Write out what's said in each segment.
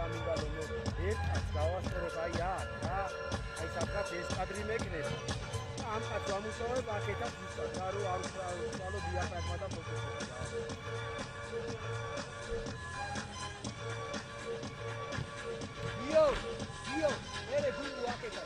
ამინდა რომ ერთად გავასწორებ აი საფრთხე ეს კადრი მეკნება. ამ კაც ამუშავებ აქეთაც ვისწავ და რო არ ვცვალო დიაფრაგმა და ფოკუსი. Yo, mere bungu aketa.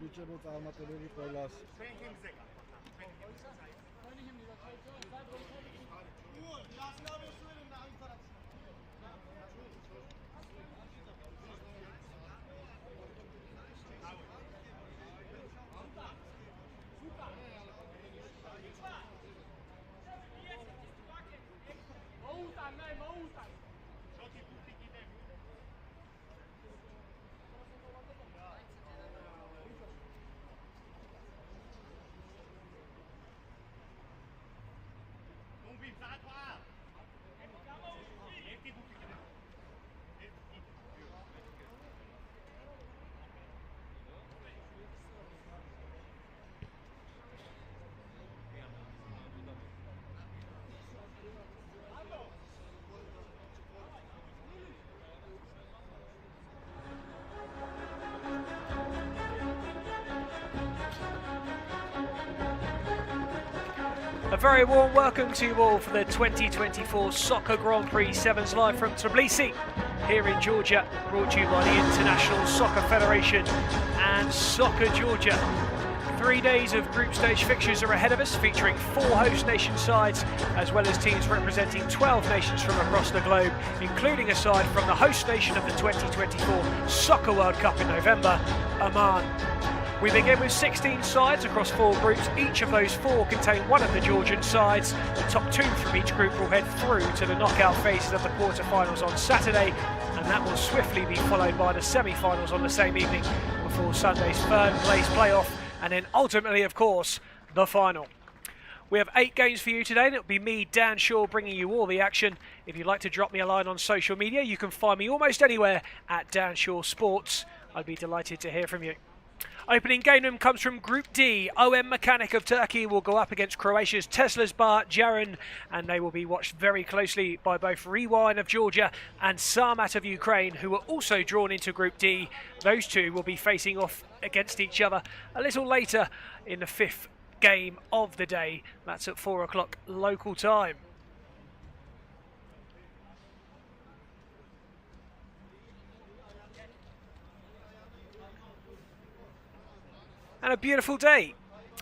ბიჭებო წარმატებები ყველას. A very warm welcome to you all for the 2024 Soccer Grand Prix Sevens live from Tbilisi here in Georgia, brought to you by the International Soccer Federation and Soccer Georgia. 3 days of group stage fixtures are ahead of us, featuring 4 host nation sides as well as teams representing 12 nations from across the globe, including a side from the host nation of the 2024 Soccer World Cup in November, Oman. We begin with 16 sides across 4 groups. Each of those 4 contain one of the Georgian sides. The top 2 from each group will head through to the knockout phases of the quarter-finals on Saturday, and that will swiftly be followed by the semi-finals on the same evening before Sunday's third-place playoff, and then ultimately, of course, the final. We have 8 games for you today, and it'll be me, Dan Shaw, bringing you all the action. If you'd like to drop me a line on social media, you can find me almost anywhere at Dan Shaw Sports. I'd be delighted to hear from you. Opening game room comes from Group D. OM Mechanic of Turkey will go up against Croatia's Teslasbar Jaran, and they will be watched very closely by both Rewind of Georgia and Samat of Ukraine, who are also drawn into Group D. Those two will be facing off against each other a little later in the 5th game of the day. That's at 4 o'clock local time. And a beautiful day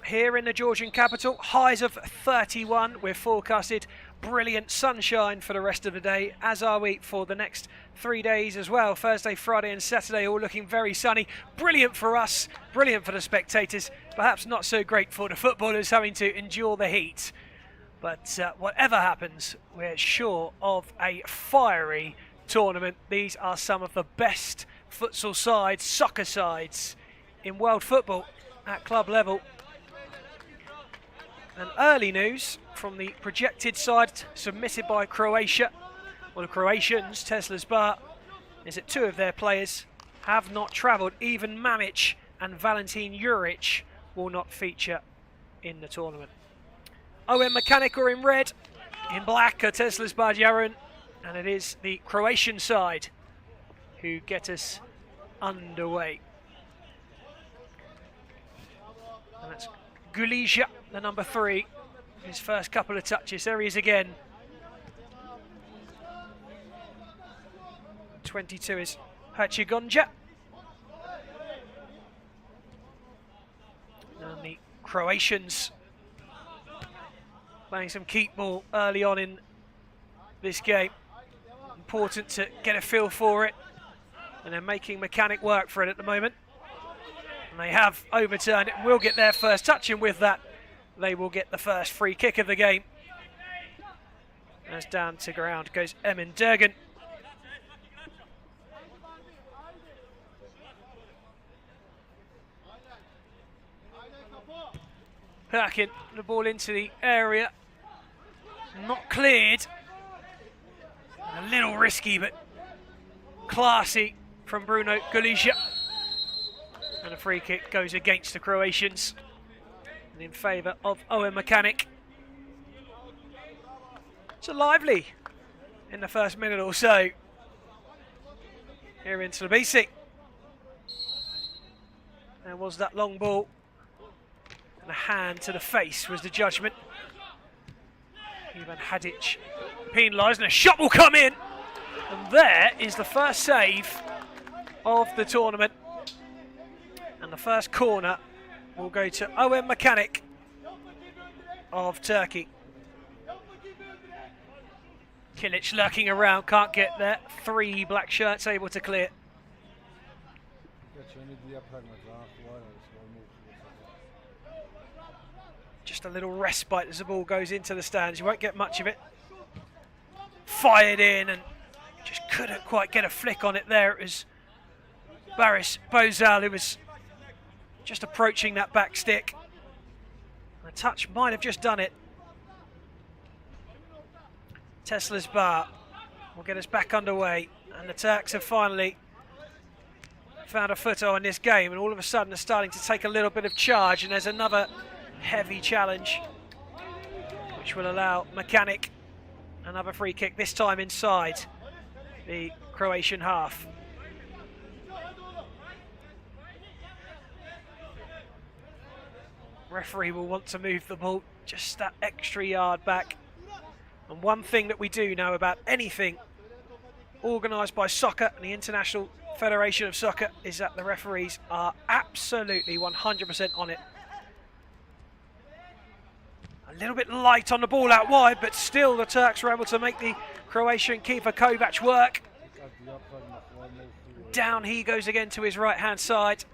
here in the Georgian capital. Highs of 31. We're forecasted brilliant sunshine for the rest of the day, as are we for the next 3 days as well. Thursday, Friday and Saturday all looking very sunny. Brilliant for us, brilliant for the spectators. Perhaps not so great for the footballers having to endure the heat. But whatever happens, we're sure of a fiery tournament. These are some of the best futsal sides, soccer sides in world football at club level. And early news from the projected side submitted by Croatia, well, the Croatians, Teslasbar, is that 2 of their players have not travelled. Even Mamic and Valentin Juric will not feature in the tournament. OM Mechanic are in red, in black are Teslasbar Jaran, and it is the Croatian side who get us underway. And that's Gulija, the number 3. His first couple of touches. There he is again. 22 is Herchigonja. And the Croatians playing some keep ball early on in this game. Important to get a feel for it. And they're making Mechanic work for it at the moment. And they have overturned it and will get their first touch, and with that they will get the first free kick of the game. As down to ground goes Emin Durgan. Perkin, the ball into the area. Not cleared. A little risky, but classy from Bruno Gulija. And a free kick goes against the Croatians and in favour of OM Mechanic. So lively in the first minute or so here in Tbilisi. There was that long ball, and a hand to the face was the judgment. Ivan Hadic penalised, and a shot will come in. And there is the first save of the tournament. And the first corner will go to Owen Mechanic of Turkey. Kilic lurking around, can't get there. 3 black shirts able to clear. Just a little respite as the ball goes into the stands. You won't get much of it. Fired in and just couldn't quite get a flick on it there. It was Baris Bozal who was just approaching that back stick. A touch might have just done it. Tesla's bar will get us back underway, and the Turks have finally found a foothold in this game, and all of a sudden are starting to take a little bit of charge, and there's another heavy challenge which will allow Mechanic another free kick, this time inside the Croatian half. Referee will want to move the ball just that extra yard back. And one thing that we do know about anything organised by soccer and the International Federation of Soccer is that the referees are absolutely 100% on it. A little bit light on the ball out wide, but still the Turks were able to make the Croatian keeper Kovac work. Down he goes again to his right-hand side.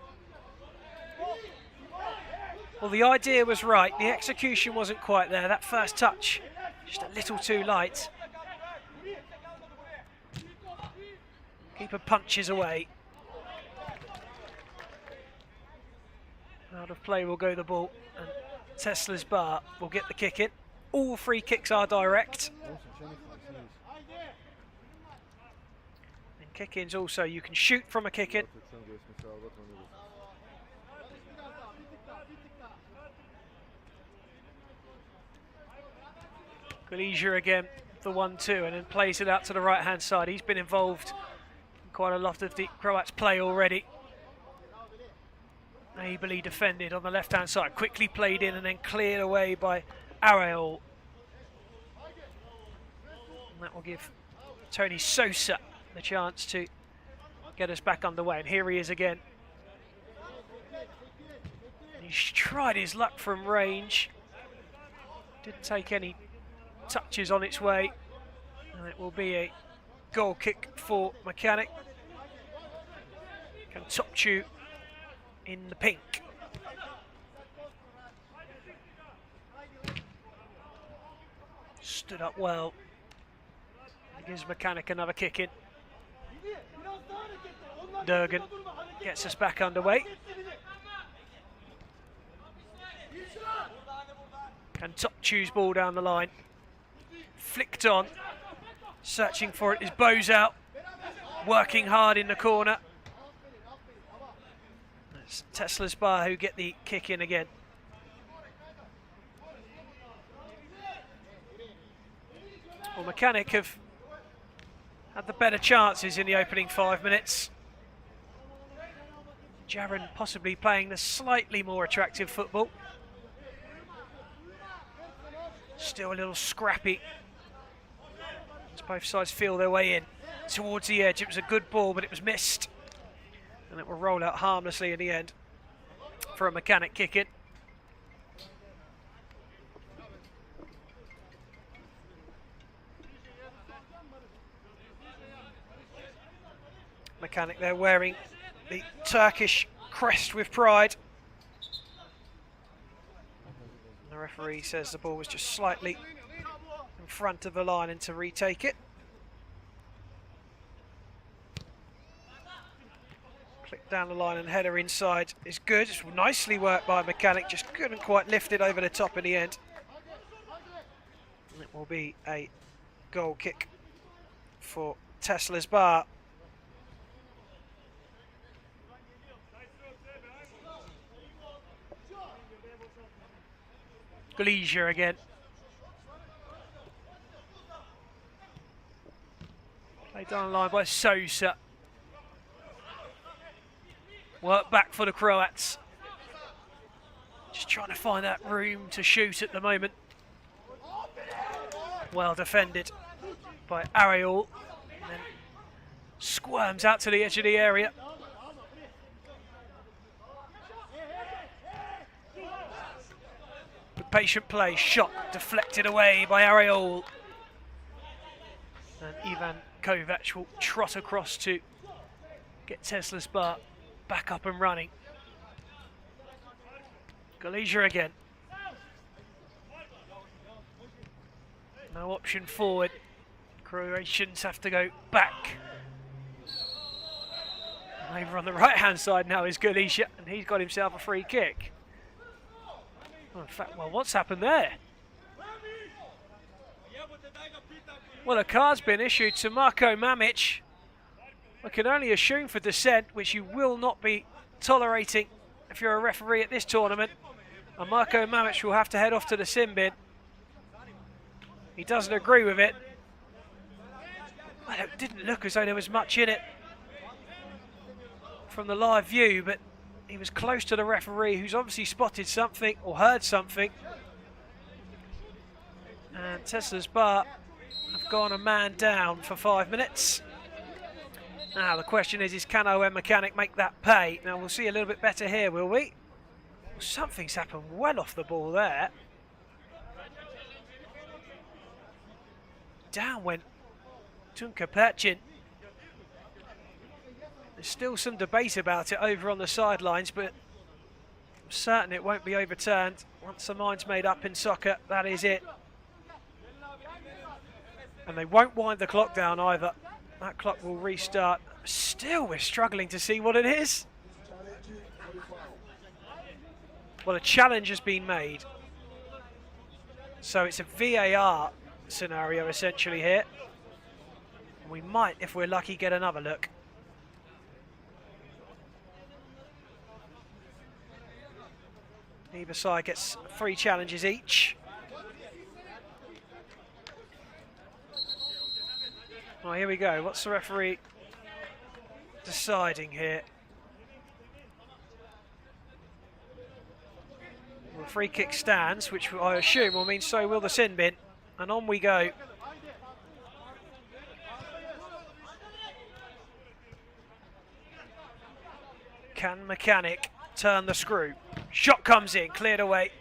Well, the idea was right. The execution wasn't quite there. That first touch, just a little too light. Keeper punches away. Out of play will go the ball, and Tesla's bar will get the kick in. All free kicks are direct. And kick-ins also, you can shoot from a kick-in. Galizia again, the 1-2, and then plays it out to the right-hand side. He's been involved in quite a lot of the Croats' play already. Ably defended on the left-hand side, quickly played in and then cleared away by Ariel. And that will give Tony Sosa the chance to get us back underway. And here he is again. He's tried his luck from range. Didn't take any touches on its way, and it will be a goal kick for Mechanic. Kantopchu in the pink. Stood up well. It gives Mechanic another kick in. Durgan gets us back underway. Kantopchu's ball down the line. Flicked on, searching for it is Bozal, working hard in the corner. It's Tesla's bar who get the kick in again. Well, Mechanic have had the better chances in the opening 5 minutes. Jaron possibly playing the slightly more attractive football. Still a little scrappy. Both sides feel their way in towards the edge. It was a good ball, but it was missed, and it will roll out harmlessly in the end for a Mechanic kick in. Mechanic there wearing the Turkish crest with pride. The referee says the ball was just slightly in front of the line and to retake it. Click down the line and header inside is good. It's nicely worked by Mechanic, just couldn't quite lift it over the top in the end. And it will be a goal kick for Tesla's bar. Galizia again. Played down the line by Sosa. Work back for the Croats. Just trying to find that room to shoot at the moment. Well defended by Ariel. And then squirms out to the edge of the area. patient play. Shot deflected away by Ariel. And Ivan Kovac will trot across to get Tesla's bar back up and running. Galicia again. No option forward. Croatians have to go back. And over on the right-hand side now is Galicia, and he's got himself a free kick. Oh, in fact, well, what's happened there? Well, a card's been issued to Marko Mamic. I can only assume for dissent, which you will not be tolerating if you're a referee at this tournament. And Marko Mamic will have to head off to the sin bin. He doesn't agree with it. Well, it didn't look as though there was much in it from the live view, but he was close to the referee, who's obviously spotted something or heard something. And Tesla's bar have gone a man down for 5 minutes. Now the question is can OM Mechanic make that pay? Now we'll see a little bit better here, will we? Something's happened well off the ball there. Down went Tunka Perchin. There's still some debate about it over on the sidelines, but I'm certain it won't be overturned. Once the mind's made up in soccer, that is it. And they won't wind the clock down either. That clock will restart. Still, we're struggling to see what it is. Well, a challenge has been made. So it's a VAR scenario essentially here. We might, if we're lucky, get another look. Either side gets 3 challenges each. Oh, here we go. What's the referee deciding here? Well, the free kick stands, which I assume will mean so will the sin bin. And on we go. Can Mechanic turn the screw? Shot comes in, cleared away.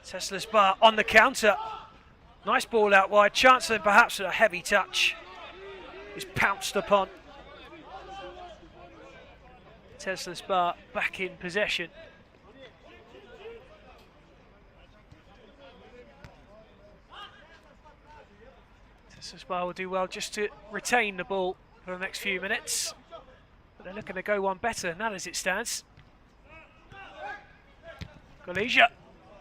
Tesla's bar on the counter. Nice ball out wide. Chance of perhaps a heavy touch. Is pounced upon. Tesla's bar back in possession. Tesla's bar will do well just to retain the ball for the next few minutes. But they're looking to go one better than that as it stands. Galicia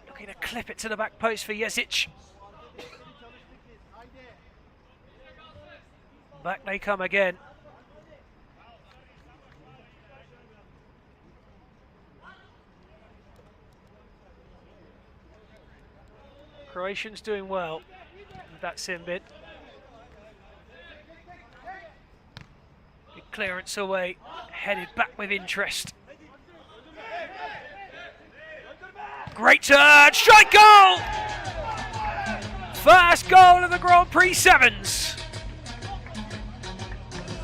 looking to clip it to the back post for Jesic. Back they come again. Croatians doing well with that sin bin. Good clearance away, headed back with interest. Great turn, strike goal! First goal of the Grand Prix Sevens.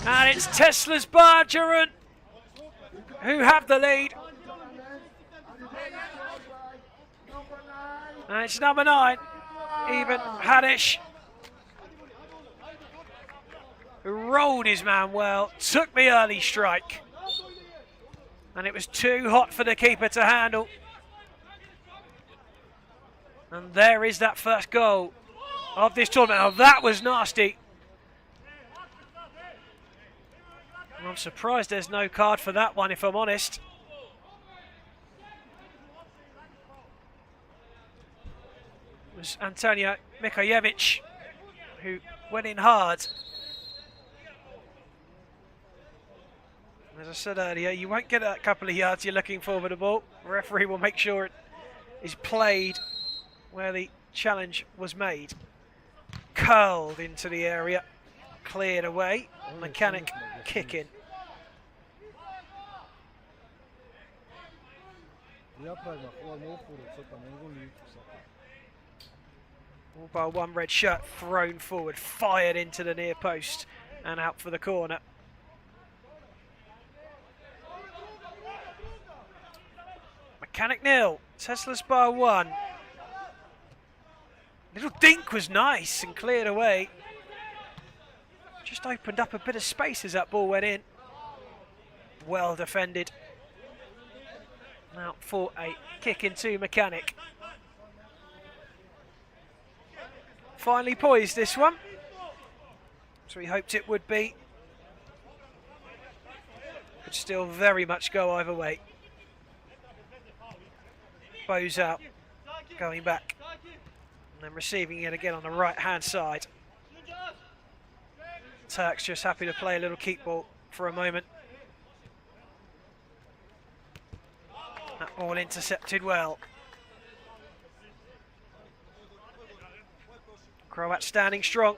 And it's Tesla's Bargeron who have the lead. And it's number 9, Ivan Hadish, who rolled his man well, took the early strike. And it was too hot for the keeper to handle. And there is that first goal of this tournament. Now that was nasty. I'm surprised there's no card for that one, if I'm honest. It was Antonio Mikojevic who went in hard. As I said earlier, you won't get a couple of yards you're looking for with the ball. The referee will make sure it is played where the challenge was made. Curled into the area, cleared away. Mechanic kicking. All by one red shirt thrown forward, fired into the near post and out for the corner. Mechanic 0, Tesla's bar 1. Little dink was nice and cleared away. Just opened up a bit of space as that ball went in. Well defended. Now for a kick into Mechanic. Finally poised this one. So we hoped it would be. Could still very much go either way. Bows out. Going back. And then receiving it again on the right hand side. Turks just happy to play a little keep ball for a moment. That ball intercepted well. Croats standing strong.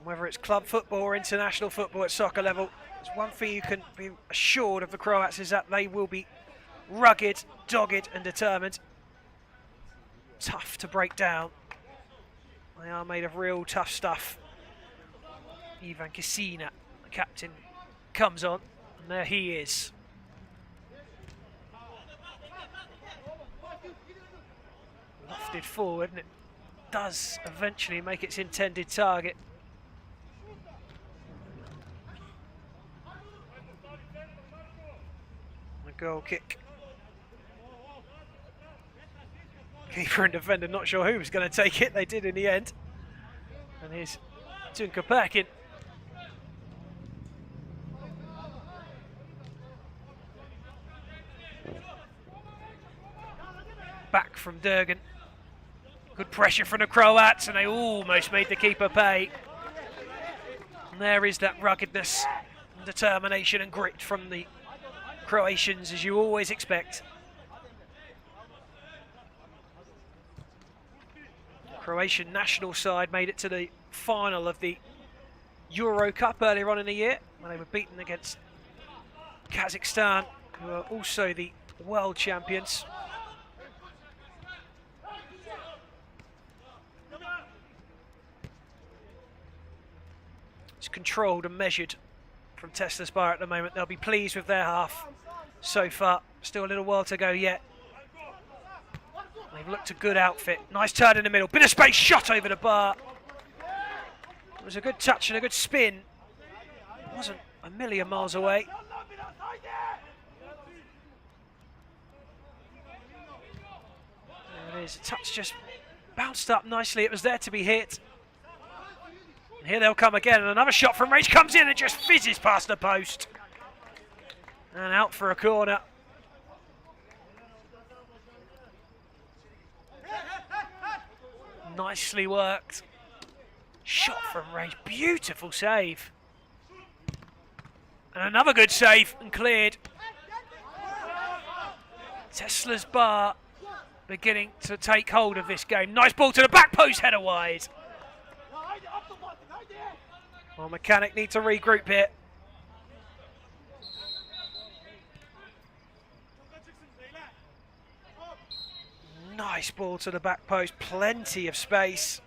Whether it's club football or international football at soccer level, there's one thing you can be assured of the Croats is that they will be rugged, dogged and determined. Tough to break down. They are made of real tough stuff. Ivan Kisina, the captain, comes on, and there he is. Lofted forward, and it does eventually make its intended target. A goal kick. Keeper and defender not sure who was going to take it. They did in the end. And here's Tunka Perkin. Back from Durgan. Good pressure from the Croats, and they almost made the keeper pay. And there is that ruggedness, and determination and grit from the Croatians, as you always expect. Croatian national side made it to the final of the Euro Cup earlier on in the year, when they were beaten against Kazakhstan, who are also the world champions. It's controlled and measured from Tesla's bar at the moment. They'll be pleased with their half so far. Still a little while to go yet. They've looked a good outfit. Nice turn in the middle. Bit of space, shot over the bar. It was a good touch and a good spin. It wasn't a million miles away. There it is. The touch just bounced up nicely. It was there to be hit. And here they'll come again. And another shot from range comes in and just fizzes past the post. And out for a corner. Nicely worked. Shot from range. Beautiful save. And another good save and cleared. Tesla's bar beginning to take hold of this game. Nice ball to the back post, header wide. Well, Mechanic need to regroup here. Nice ball to the back post, plenty of space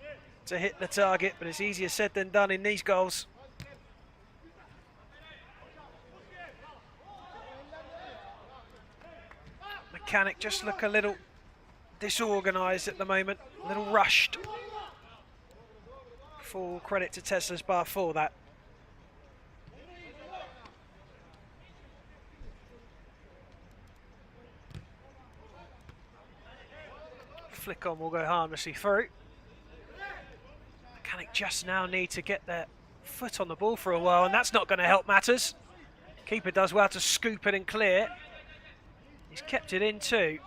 to hit the target, but it's easier said than done in these goals. Mechanic just look a little disorganised at the moment, a little rushed. Full credit to Tesla's bar for that. Flick on will go harmlessly through. Mechanic just now need to get their foot on the ball for a while, and that's not going to help matters. Keeper does well to scoop it and clear. He's kept it in too.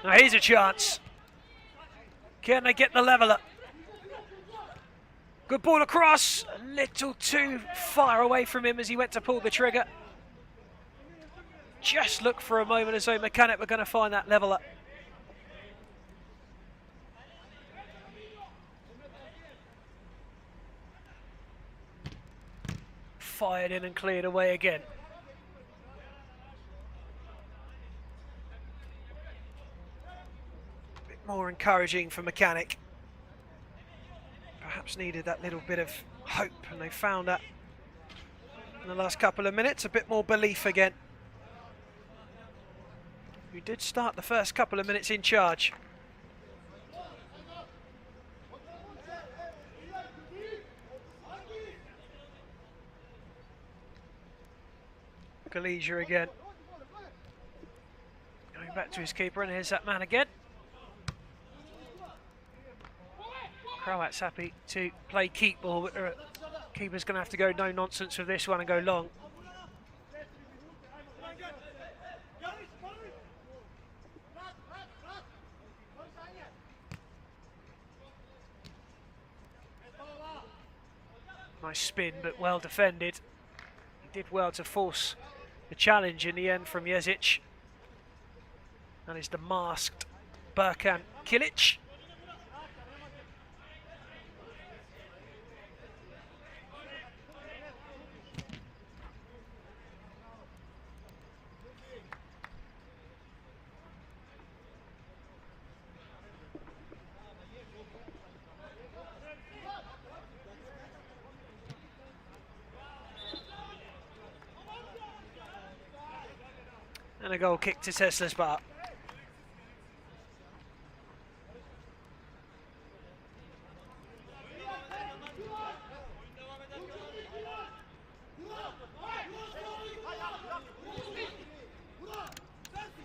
Now here's a chance. Can they get the leveller? Good ball across. A little too far away from him as he went to pull the trigger. Just look for a moment as though Mechanic were going to find that leveller. Fired in and cleared away again. A bit more encouraging for Mechanic. Perhaps needed that little bit of hope, and they found that in the last couple of minutes. A bit more belief again. We did start the first couple of minutes in charge. Galizia again. Going back to his keeper, and here's that man again. Croat's happy to play keep ball, but the keeper's going to have to go no nonsense with this one and go long. Nice spin, but well defended. He did well to force the challenge in the end from Jezic. That is the masked Berkan Kilic. And a goal kick to Tesla's bar.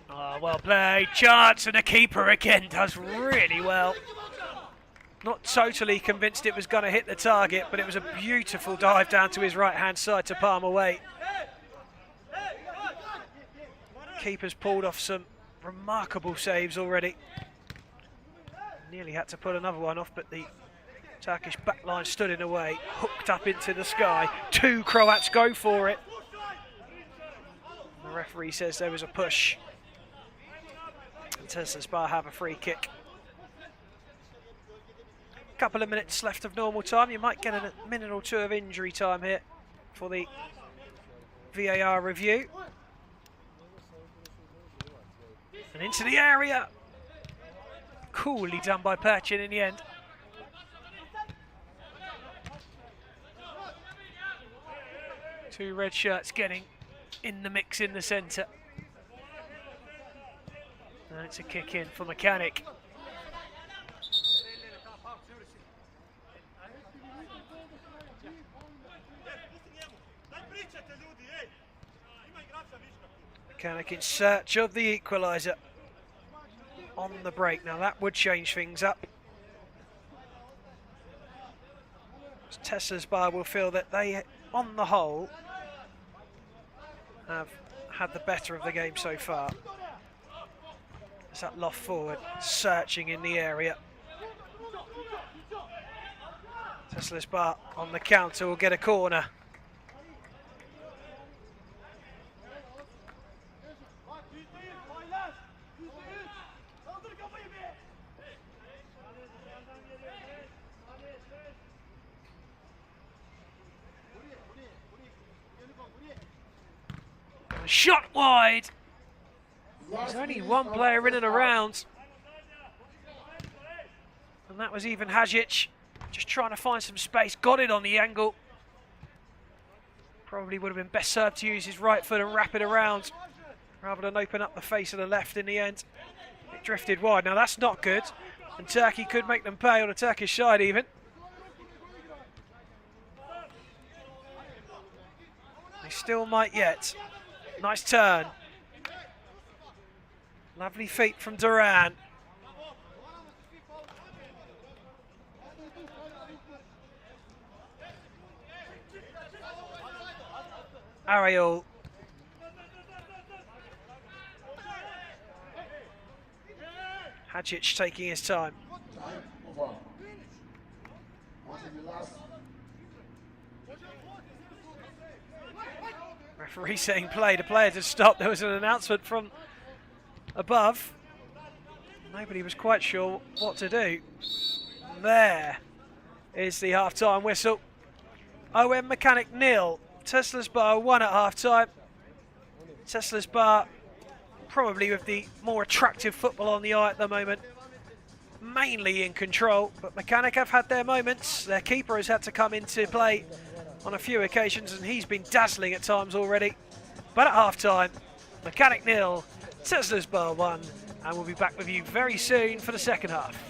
Oh, well played, chance, and the keeper again does really well. Not totally convinced it was going to hit the target, but it was a beautiful dive down to his right-hand side to palm away. Keeper's pulled off some remarkable saves already. Nearly had to put another one off, but the Turkish backline stood in the way, hooked up into the sky. Two Croats go for it. The referee says there was a push. Teslaspar have a free kick. Couple of minutes left of normal time. You might get a minute or two of injury time here for the VAR review. And into the area. Coolly done by Perchin in the end. Two red shirts getting in the mix in the centre. And it's a kick in for Mechanic. Mechanic in search of the equaliser on the break. Now that would change things up. Teslaspar will feel that they, on the whole, have had the better of the game so far. There's that loft forward, searching in the area. Teslaspar on the counter will get a corner. Shot wide. There's only one player in and around. And that was even Hajic. Just trying to find some space. Got it on the angle. Probably would have been best served to use his right foot and wrap it around rather than open up the face of the left in the end. It drifted wide. Now that's not good. And Turkey could make them pay on the Turkish side even. They still might yet. Nice turn. Lovely feet from Duran. Ariel. Hajic taking his time. Referee saying play, the player to stop. There was an announcement from above. Nobody was quite sure what to do. There is the half-time whistle. OM Mechanic 0. Teslaspar 1 at half-time. Teslaspar probably with the more attractive football on the eye at the moment. Mainly in control, but Mechanic have had their moments. Their keeper has had to come into play on a few occasions, and he's been dazzling at times already. But at half-time, Mechanic 0, Tesla's Bar 1, and we'll be back with you very soon for the second half.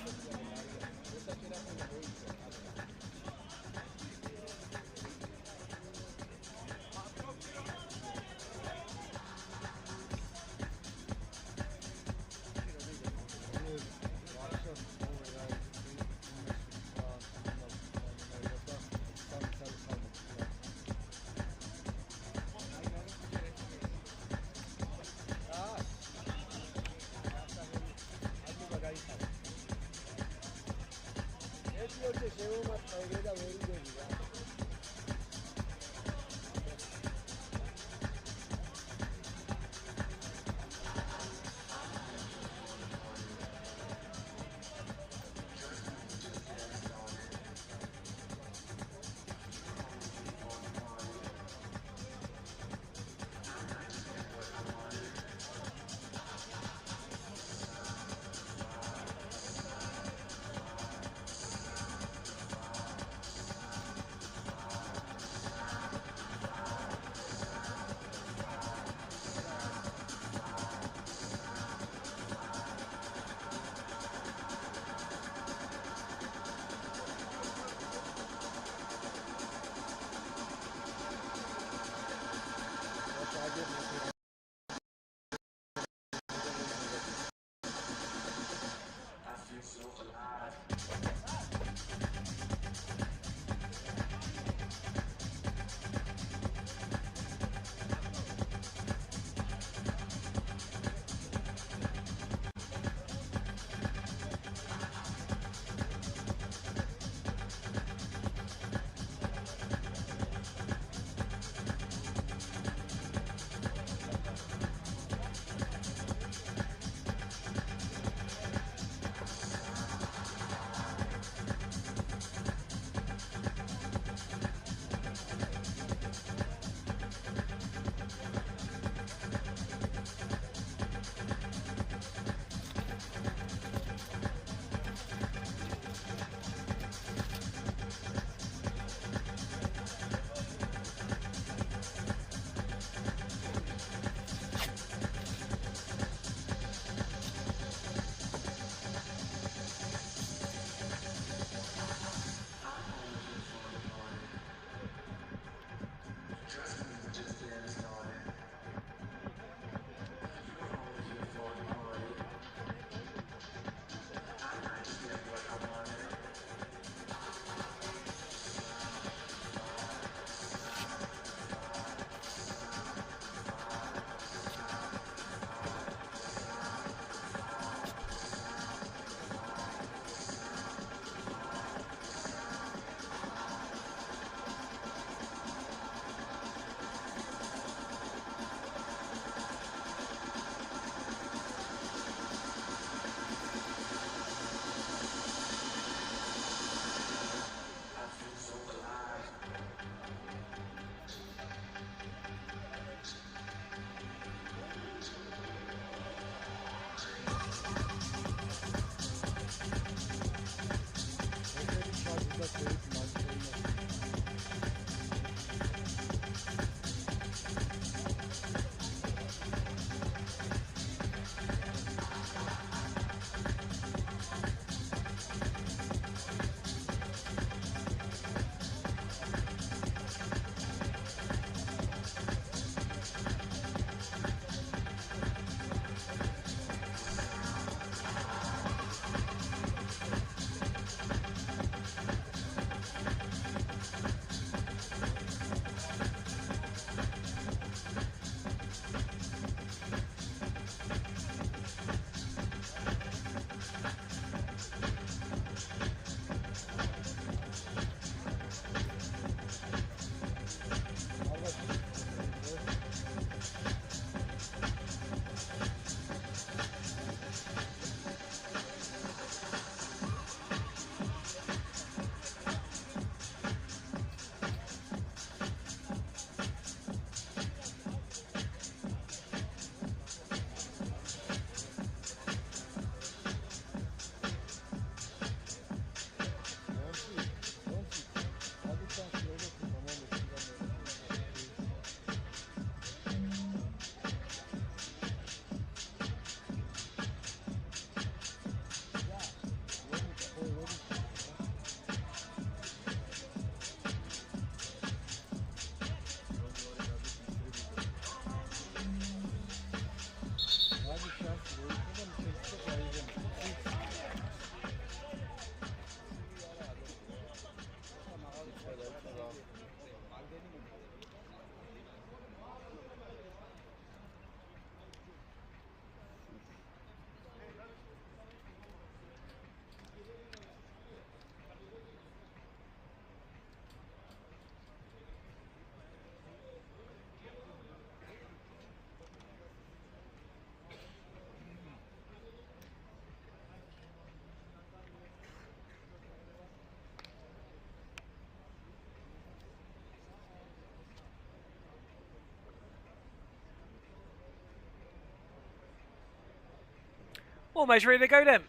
Almost ready to go then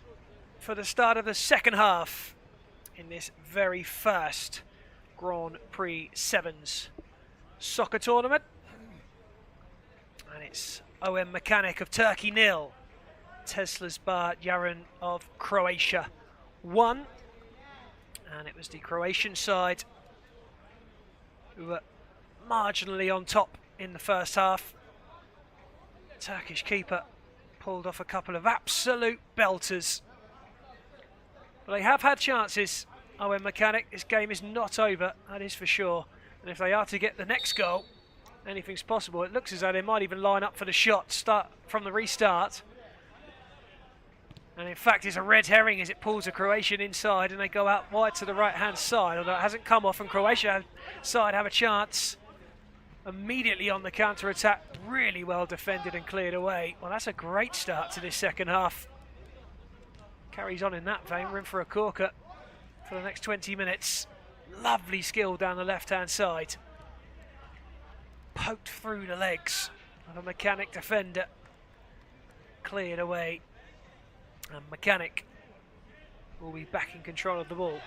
for the start of the second half in this very first Grand Prix Sevens soccer tournament. And it's OM Mechanic of Turkey 0, Teslasbar Yaran of Croatia 1. And it was the Croatian side who were marginally on top in the first half. Turkish keeper pulled off a couple of absolute belters. But they have had chances, OM Mechanic. This game is not over, that is for sure. And if they are to get the next goal, anything's possible. It looks as though they might even line up for the shot, start from the restart. And in fact, it's a red herring as it pulls a Croatian inside and they go out wide to the right-hand side, although it hasn't come off, and Croatia side have a chance immediately on the counter-attack. Really well defended and cleared away. Well, that's a great start to this second half. Carries on in that vein. We're in for a corker for the next 20 minutes. Lovely skill down the left-hand side. Poked through the legs of a Mechanic defender. Cleared away. And Mechanic will be back in control of the ball.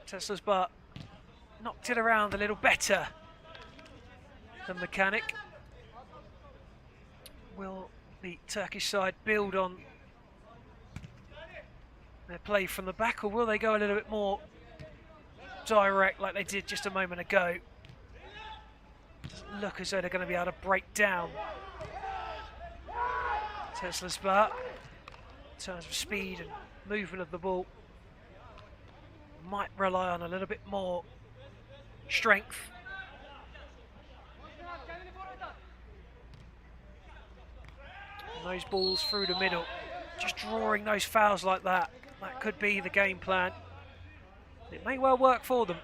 Teslasbar knocked it around a little better than Mechanic. Will the Turkish side build on their play from the back, or will they go a little bit more direct like they did just a moment ago? Doesn't look as though they're going to be able to break down Teslasbar in terms of speed and movement of the ball. Might rely on a little bit more strength. And those balls through the middle, just drawing those fouls like that, that could be the game plan. It may well work for them.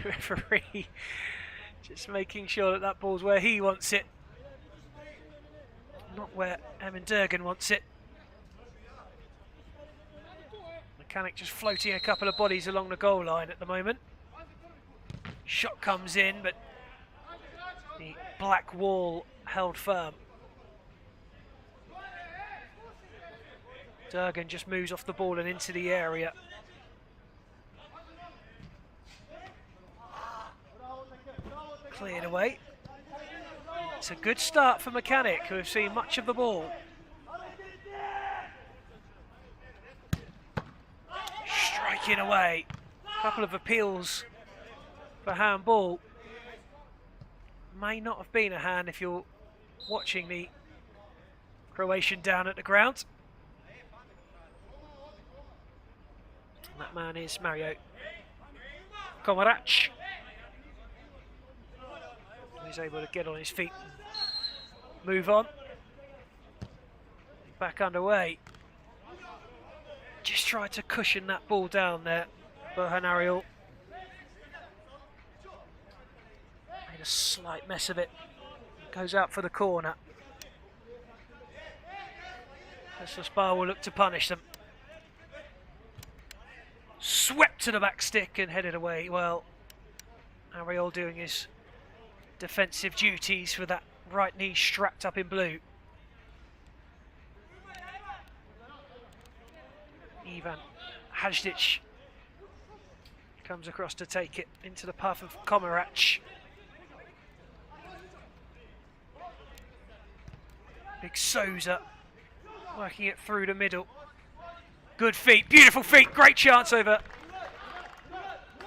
Referee just making sure that that ball's where he wants it, not where Emin Durgan wants it. Mechanic just floating a couple of bodies along the goal line at the moment. Shot comes in, but the black wall held firm. Durgan just moves off the ball and into the area. Cleared away. It's a good start for Mechanic, who have seen much of the ball. Striking away. A couple of appeals for handball. May not have been a hand if you're watching the Croatian down at the ground. And that man is Mario Komarac. He's able to get on his feet and move on. Back underway. Just tried to cushion that ball down there, Burhan Ariel. Made a slight mess of it. Goes out for the corner. Teslasbar will look to punish them. Swept to the back stick and headed away. Well, Ariel doing his defensive duties with that right knee strapped up in blue. Ivan Hajdic comes across to take it into the path of Komarac. Big Souza working it through the middle. Good feet, beautiful feet, great chance over.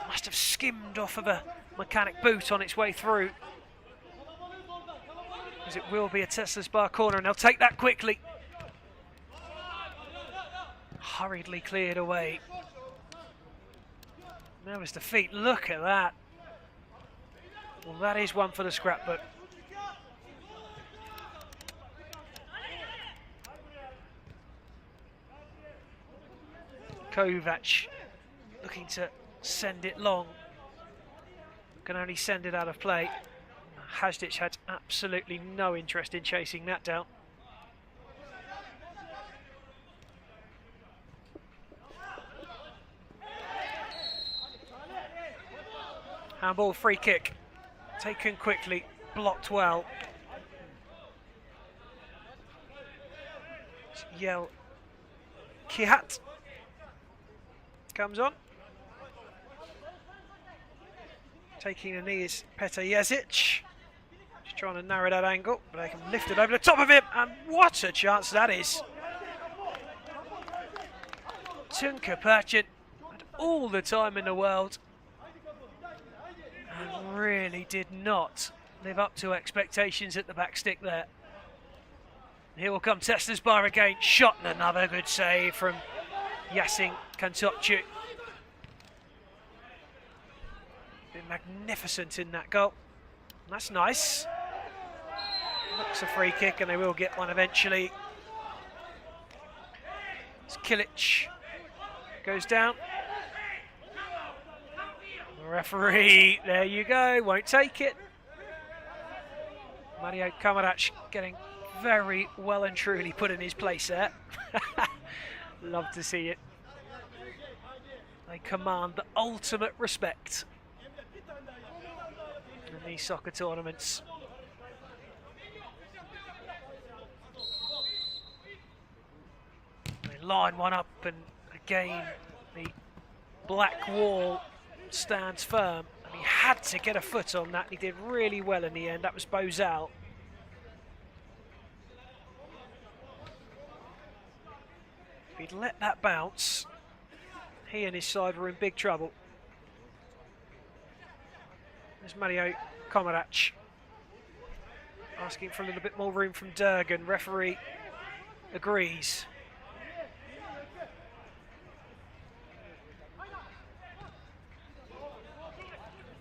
Must have skimmed off of a Mechanic boot on its way through. As it will be a Teslasbar corner, and they'll take that quickly. Hurriedly cleared away. There was the feet, look at that. Well, that is one for the scrapbook. Kovac looking to send it long. Can only send it out of play. Hajdic had absolutely no interest in chasing that down. Handball, free kick. Taken quickly, blocked well. Yell. Kihat comes on. Taking a knee is Petr Jezic. Just trying to narrow that angle, but they can lift it over the top of him, and what a chance that is. Tunka Perchin had all the time in the world and really did not live up to expectations at the back stick there. Here will come Tesla's bar again. Shot and another good save from Yasin Kantopçu. Been magnificent in that goal. That's nice. Looks a free kick and they will get one eventually. It's Kilic. Goes down. The referee, there you go, won't take it. Mario Kamarac getting very well and truly put in his place there. Love to see it. They command the ultimate respect in these soccer tournaments. They line one up, and again the black wall stands firm, and he had to get a foot on that. He did really well in the end. That was Bozal. If he'd let that bounce, he and his side were in big trouble. There's Mario Komarac asking for a little bit more room from Durgan. Referee agrees.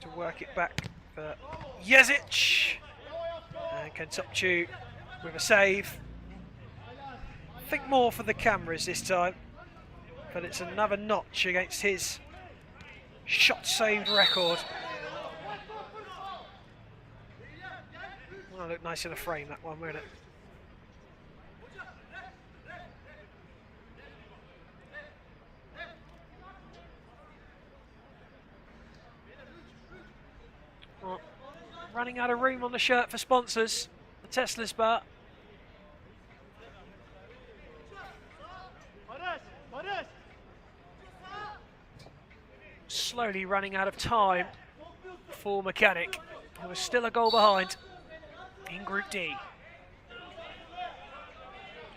To work it back for Jezic. And Kantopçu with a save. I think more for the cameras this time, but it's another notch against his shot saved record. Well, look nice in a frame, that one, won't it? Well, running out of room on the shirt for sponsors. The Tesla's bar. Slowly running out of time for Mechanic, who is still a goal behind in Group D.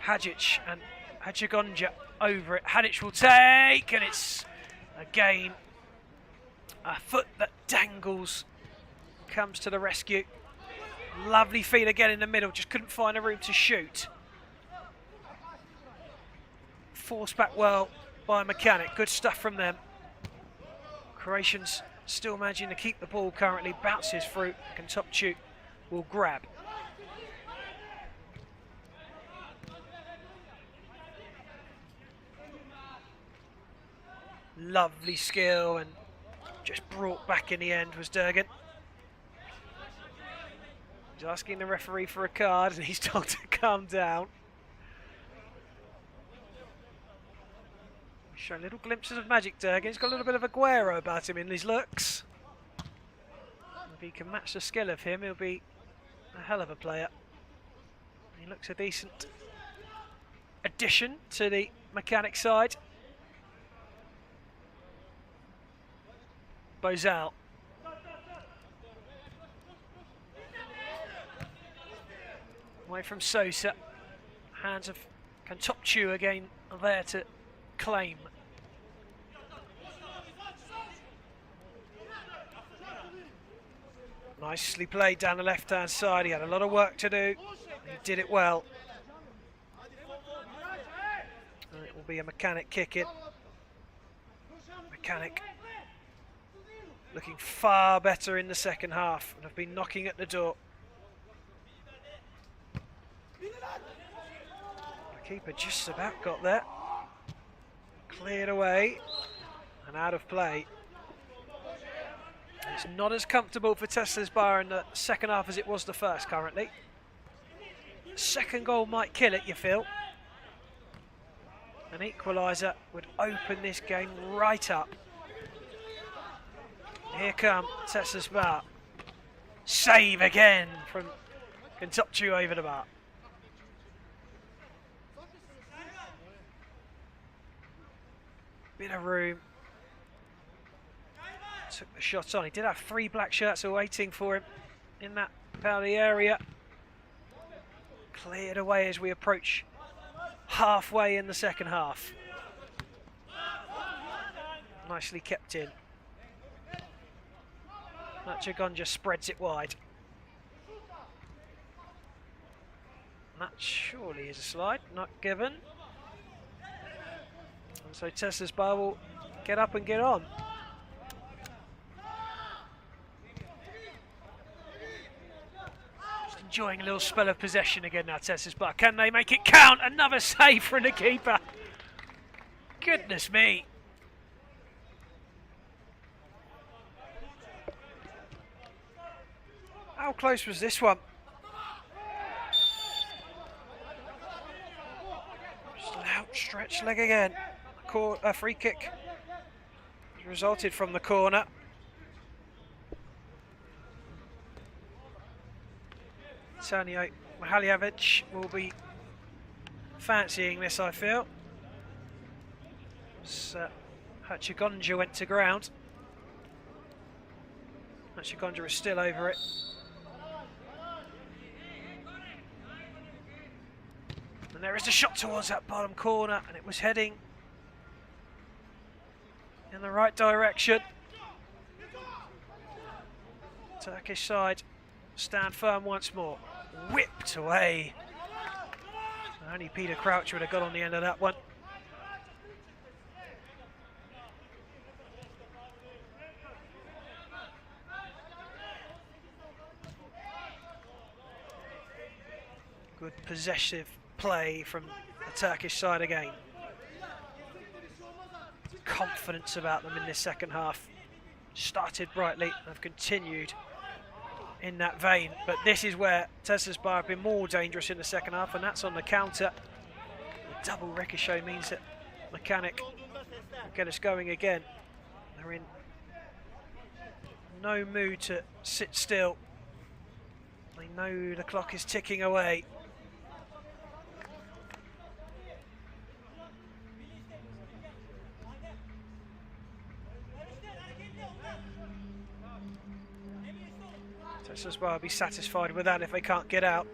Hadjic and Hadjigonja over it. Hadjic will take, and it's again a foot that dangles, comes to the rescue. Lovely feed again in the middle, just couldn't find a room to shoot. Forced back well by Mechanic, good stuff from them. Croatians still managing to keep the ball currently, bounces through, Kantopçu will grab. Lovely skill, and just brought back in the end was Durgan. He's asking the referee for a card and he's told to calm down. Showing little glimpses of magic, Durgan. He's got a little bit of Aguero about him in his looks. If he can match the skill of him, he'll be a hell of a player. He looks a decent addition to the Mechanic side. Bozal. Away from Sosa. Hands of Kantopçu again there to claim. Nicely played down the left-hand side. He had a lot of work to do. He did it well. And it will be a Mechanic kick in. Mechanic looking far better in the second half and have been knocking at the door. The keeper just about got there. Cleared away and out of play. It's not as comfortable for Tesla's bar in the second half as it was the first currently. Second goal might kill it, you feel. An equaliser would open this game right up. Here come Tessa's bar. Save again from Contra over the bar. Bit of room. Took the shot on. He did have 3 black shirts waiting for him in that penalty area. Cleared away as we approach halfway in the second half. Nicely kept in. Nachagon just spreads it wide. That surely is a slide, not given. And so Tessa's bar will get up and get on. Just enjoying a little spell of possession again now, Tessa's bar. Can they make it count? Another save from the keeper. Goodness me. How close was this one? Just an outstretched leg again. A free kick resulted from the corner. Antonio Mihaljevic will be fancying this, I feel. Hachigonja went to ground. Hachigonja is still over it. And there is a shot towards that bottom corner, and it was heading in the right direction. Turkish side stand firm once more. Whipped away. Only Peter Crouch would have got on the end of that one. Good possessive play from the Turkish side again. Confidence about them in this second half. Started brightly and have continued in that vein, but this is where Tessa's bar have been more dangerous in the second half, and that's on the counter. The double ricochet means that Mechanic will get us going again. They're in no mood to sit still. They know the clock is ticking away. Tessa's bar will be satisfied with that if they can't get out.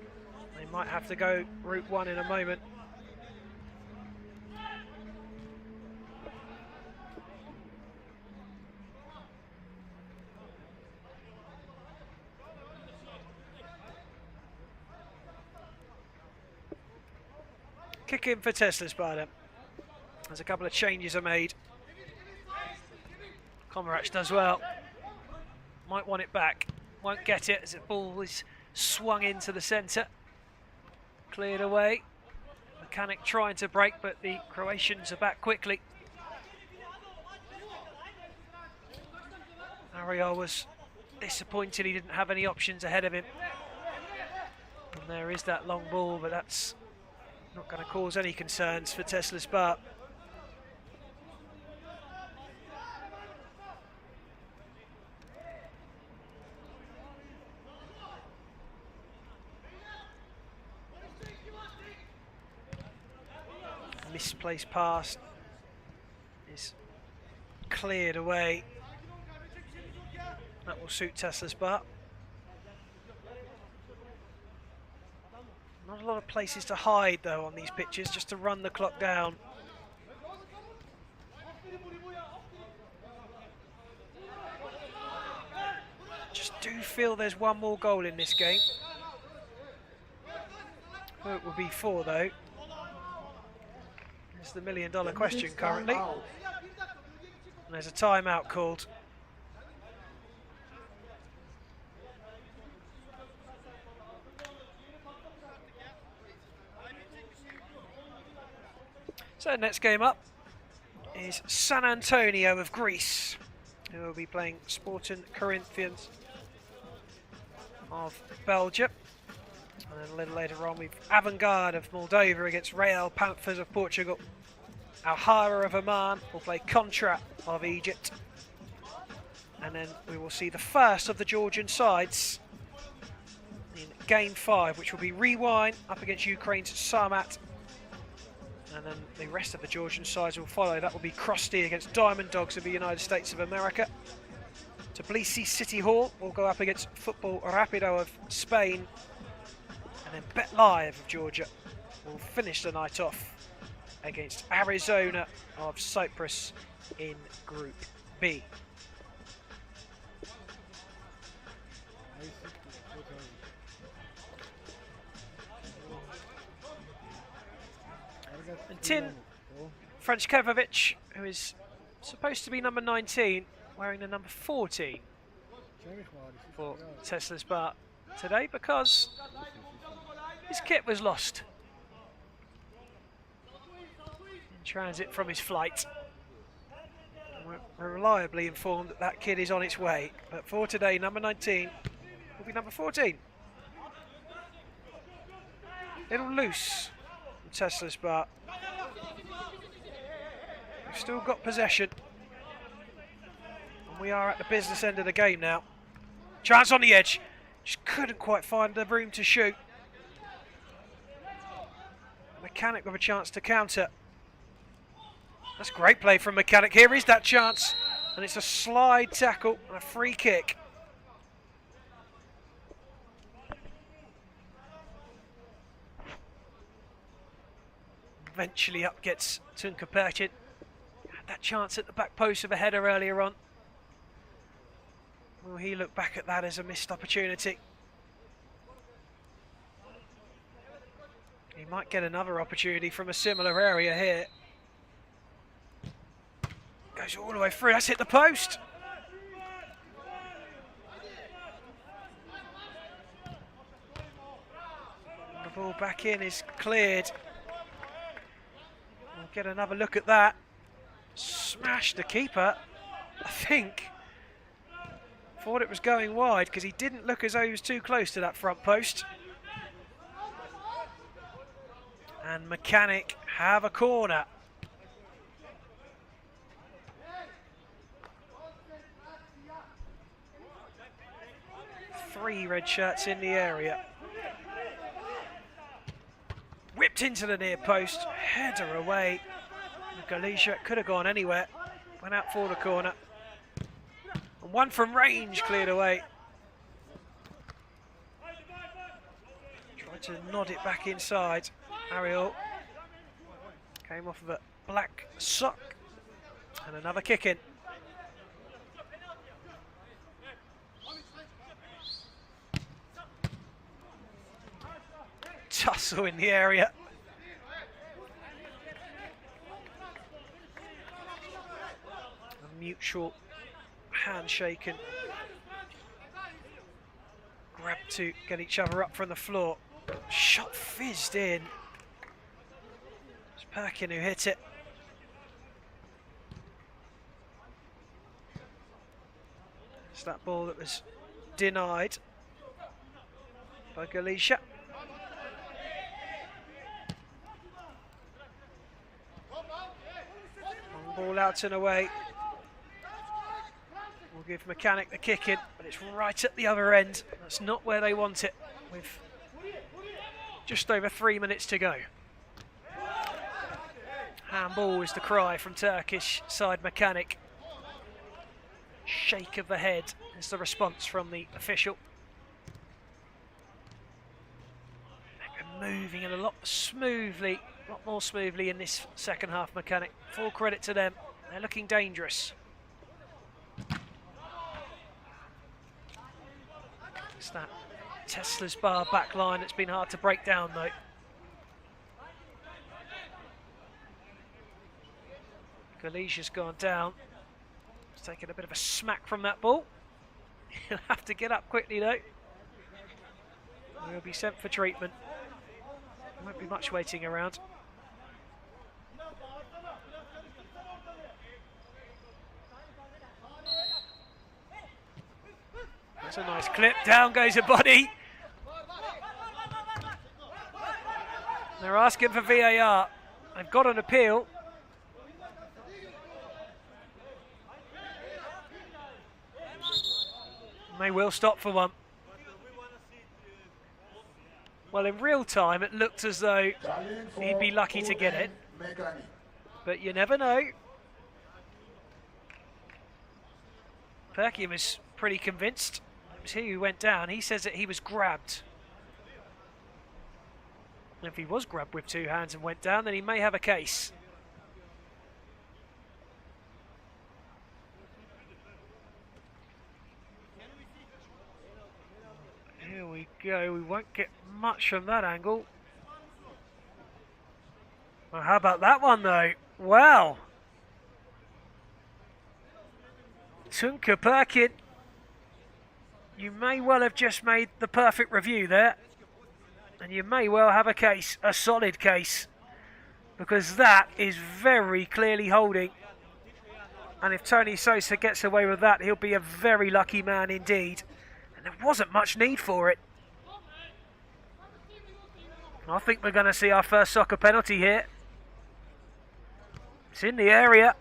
They might have to go route 1 in a moment. Kick in for Tesla's bar then. There's a couple of changes are made. Komarach does well. Might want it back. Won't get it as the ball is swung into the centre. Cleared away. Mechanic trying to break, but the Croatians are back quickly. Ariel was disappointed he didn't have any options ahead of him. And there is that long ball, but that's not going to cause any concerns for Tesla's bar. Misplaced pass is cleared away. That will suit Tesla's bar. Not a lot of places to hide though on these pitches, just to run the clock down. Just do feel there's one more goal in this game. Who it will be for though? It's the $1 million question currently. And there's a timeout called. So next game up is San Antonio of Greece, who will be playing Sporting Corinthians of Belgium. And then a little later on we've Avangard of Moldova against Real Panthers of Portugal. Alhara of Oman will play Contra of Egypt. And then we will see the first of the Georgian sides in Game 5, which will be Rewind up against Ukraine's Samat. And then the rest of the Georgian sides will follow. That will be Crosy against Diamond Dogs of the United States of America. Tbilisi City Hall will go up against Football Rapido of Spain. And then Bet Live of Georgia will finish the night off against Arizona of Cyprus in Group B. And Tin Franchkevic, who is supposed to be number 19, wearing the number 14 for Tesla's Bar today because his kit was lost in transit from his flight. We're reliably informed that that kit is on its way, but for today, number 19 will be number 14. Little loose from Tesla's Bar. We've still got possession. And we are at the business end of the game now. Chance on the edge. Just couldn't quite find the room to shoot. Mechanic with a chance to counter. That's great play from Mechanic. Here is that chance. And it's a slide tackle and a free kick. Eventually up gets Tunka Perchin. Had that chance at the back post of a header earlier on. Will he look back at that as a missed opportunity? He might get another opportunity from a similar area here. Goes all the way through, that's hit the post. The ball back in is cleared. We'll get another look at that. Smashed the keeper, I think. Thought it was going wide because he didn't look as though he was too close to that front post. And Mechanic have a corner. Three red shirts in the area. Whipped into the near post, header away. Galicia could have gone anywhere. Went out for the corner. And one from range cleared away. Tried to nod it back inside. Ariel came off of a black sock. And another kick in. Tussle in the area. A mutual handshake and grab to get each other up from the floor. Shot fizzed in. It's Perkin who hit it. It's that ball that was denied by Galicia. Ball out and away. We'll give Mechanic the kick in, but it's right at the other end. That's not where they want it, with just over 3 minutes to go. Handball is the cry from Turkish side Mechanic. Shake of the head is the response from the official. They're moving in a lot more smoothly in this second half, Mechanic. Full credit to them. They're looking dangerous. It's that Tesla's Bar back line that's been hard to break down, though. Galicia's gone down. He's taken a bit of a smack from that ball. He'll have to get up quickly, though. He'll be sent for treatment. Won't be much waiting around. That's a nice clip. Down goes a body. They're asking for VAR. They've got an appeal. They will stop for one. Well, in real time, it looked as though he'd be lucky to get it. But you never know. Perky was pretty convinced. It was he who went down. He says that he was grabbed. And if he was grabbed with two hands and went down, then he may have a case. Here we go. We won't get much from that angle. Well, how about that one, though? Wow. Tunka Perkin, you may well have just made the perfect review there. And you may well have a case, a solid case. Because that is very clearly holding. And if Tony Sosa gets away with that, he'll be a very lucky man indeed. And there wasn't much need for it. I think we're going to see our first soccer penalty here. It's in the area.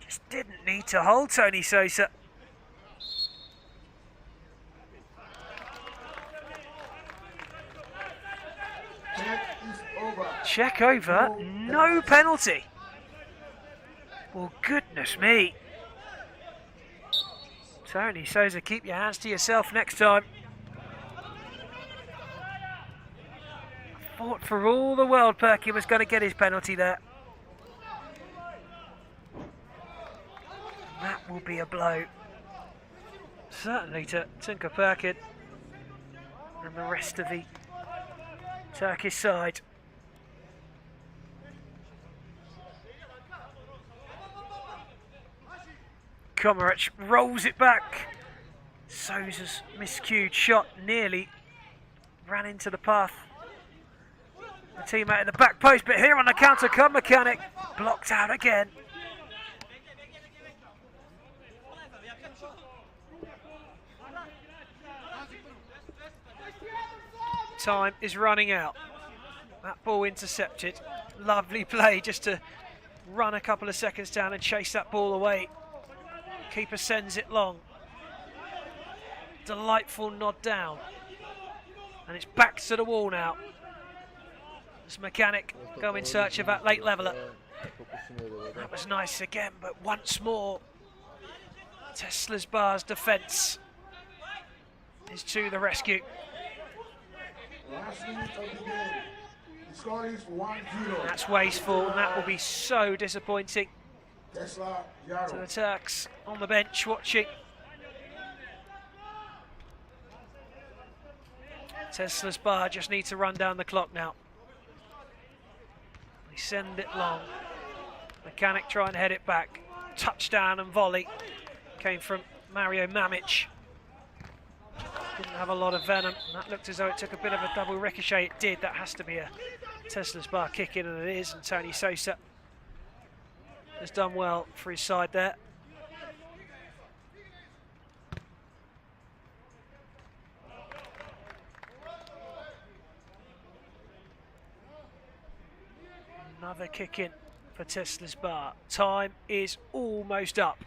Just didn't need to hold Tony Sosa. Check over, no penalty. Well, goodness me. Tony Sosa, keep your hands to yourself next time. I thought for all the world Perky was going to get his penalty there. That will be a blow. Certainly to Tunka Perkin and the rest of the Turkish side. Komaric rolls it back. Sosa's miscued shot nearly ran into the path. The teammate in the back post, but here on the counter come Mechanic. Blocked out again. Time is running out. That ball intercepted. Lovely play just to run a couple of seconds down and chase that ball away. Keeper sends it long. Delightful nod down. And it's back to the wall now. As Mechanic go in search of that late leveller. That was nice again, but once more Tesla's Bar's defence is to the rescue. Last minute of the game. The score is 1-0. That's wasteful, and that will be so disappointing Tesla to Yaro. the Turks on the bench watching. Tesla's Bar just need to run down the clock now. They send it long. Mechanic try and head it back. Touchdown and volley came from Mario Mamic. Didn't have a lot of venom. That looked as though it took a bit of a double ricochet. It did. That has to be a Tesla's Bar kick in, and it is. And Tony Sosa has done well for his side there. Another kick in for Tesla's Bar. Time is almost up.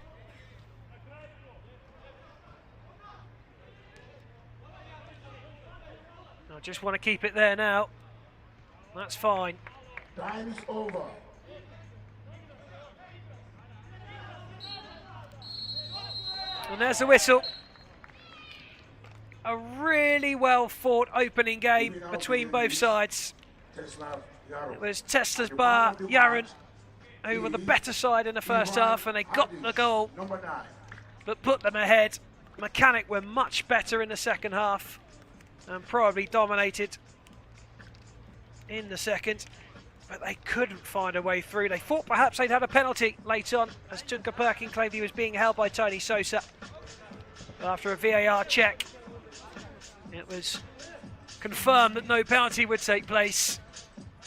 I just want to keep it there now. That's fine. Time is over. And there's the whistle. A really well fought opening game between both sides. Tesla Yaro. It was Tesla's Bar, Yaron, who were the better side in the first half, and they got the goal Number 9. that put them ahead. Mechanic were much better in the second half and probably dominated in the second, but they couldn't find a way through. They thought perhaps they'd had a penalty late on, as Tunka Perkin claimed he was being held by Tony Sosa. But after a VAR check, it was confirmed that no penalty would take place.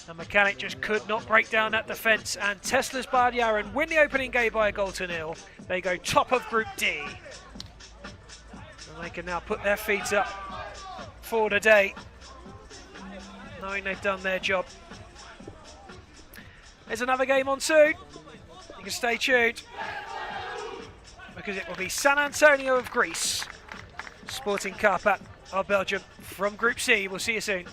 And Mechanic just could not break down that defence, and Tesla's Bar Yaron win the opening game by a goal to nil. They go top of Group D. And they can now put their feet up for the day, knowing they've done their job. There's another game on soon. You can stay tuned. because it will be San Antonio of Greece sporting Karpat of Belgium from Group C. We'll see you soon.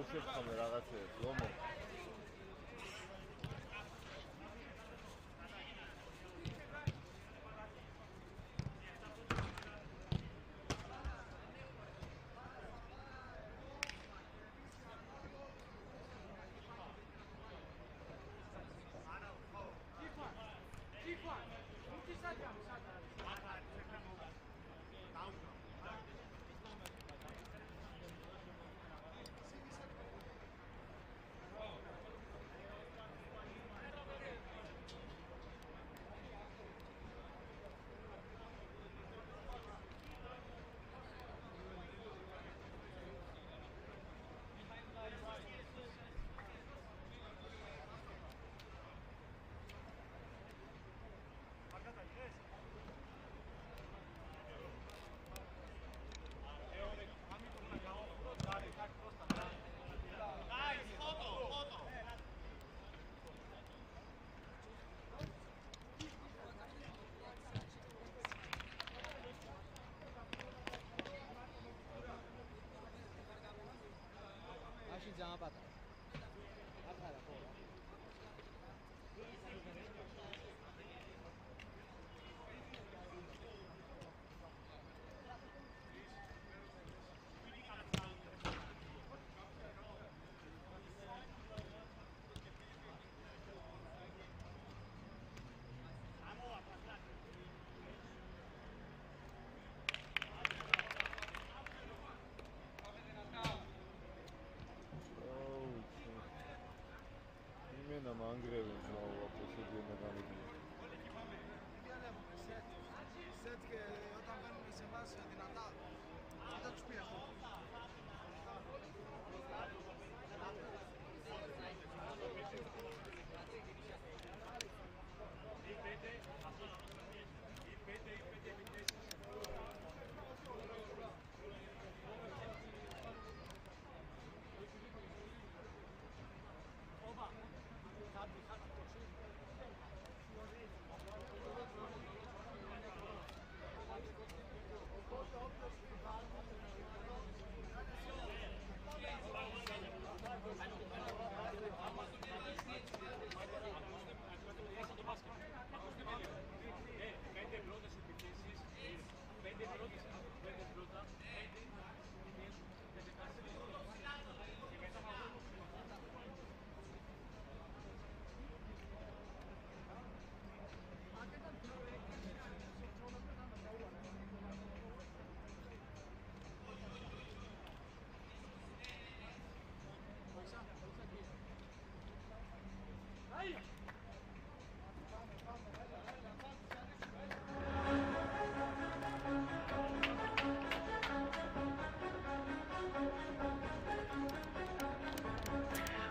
უშვებ ხოლმე რაღაცებს, ლომო. Angrevi znowu posiedzenie na galerii.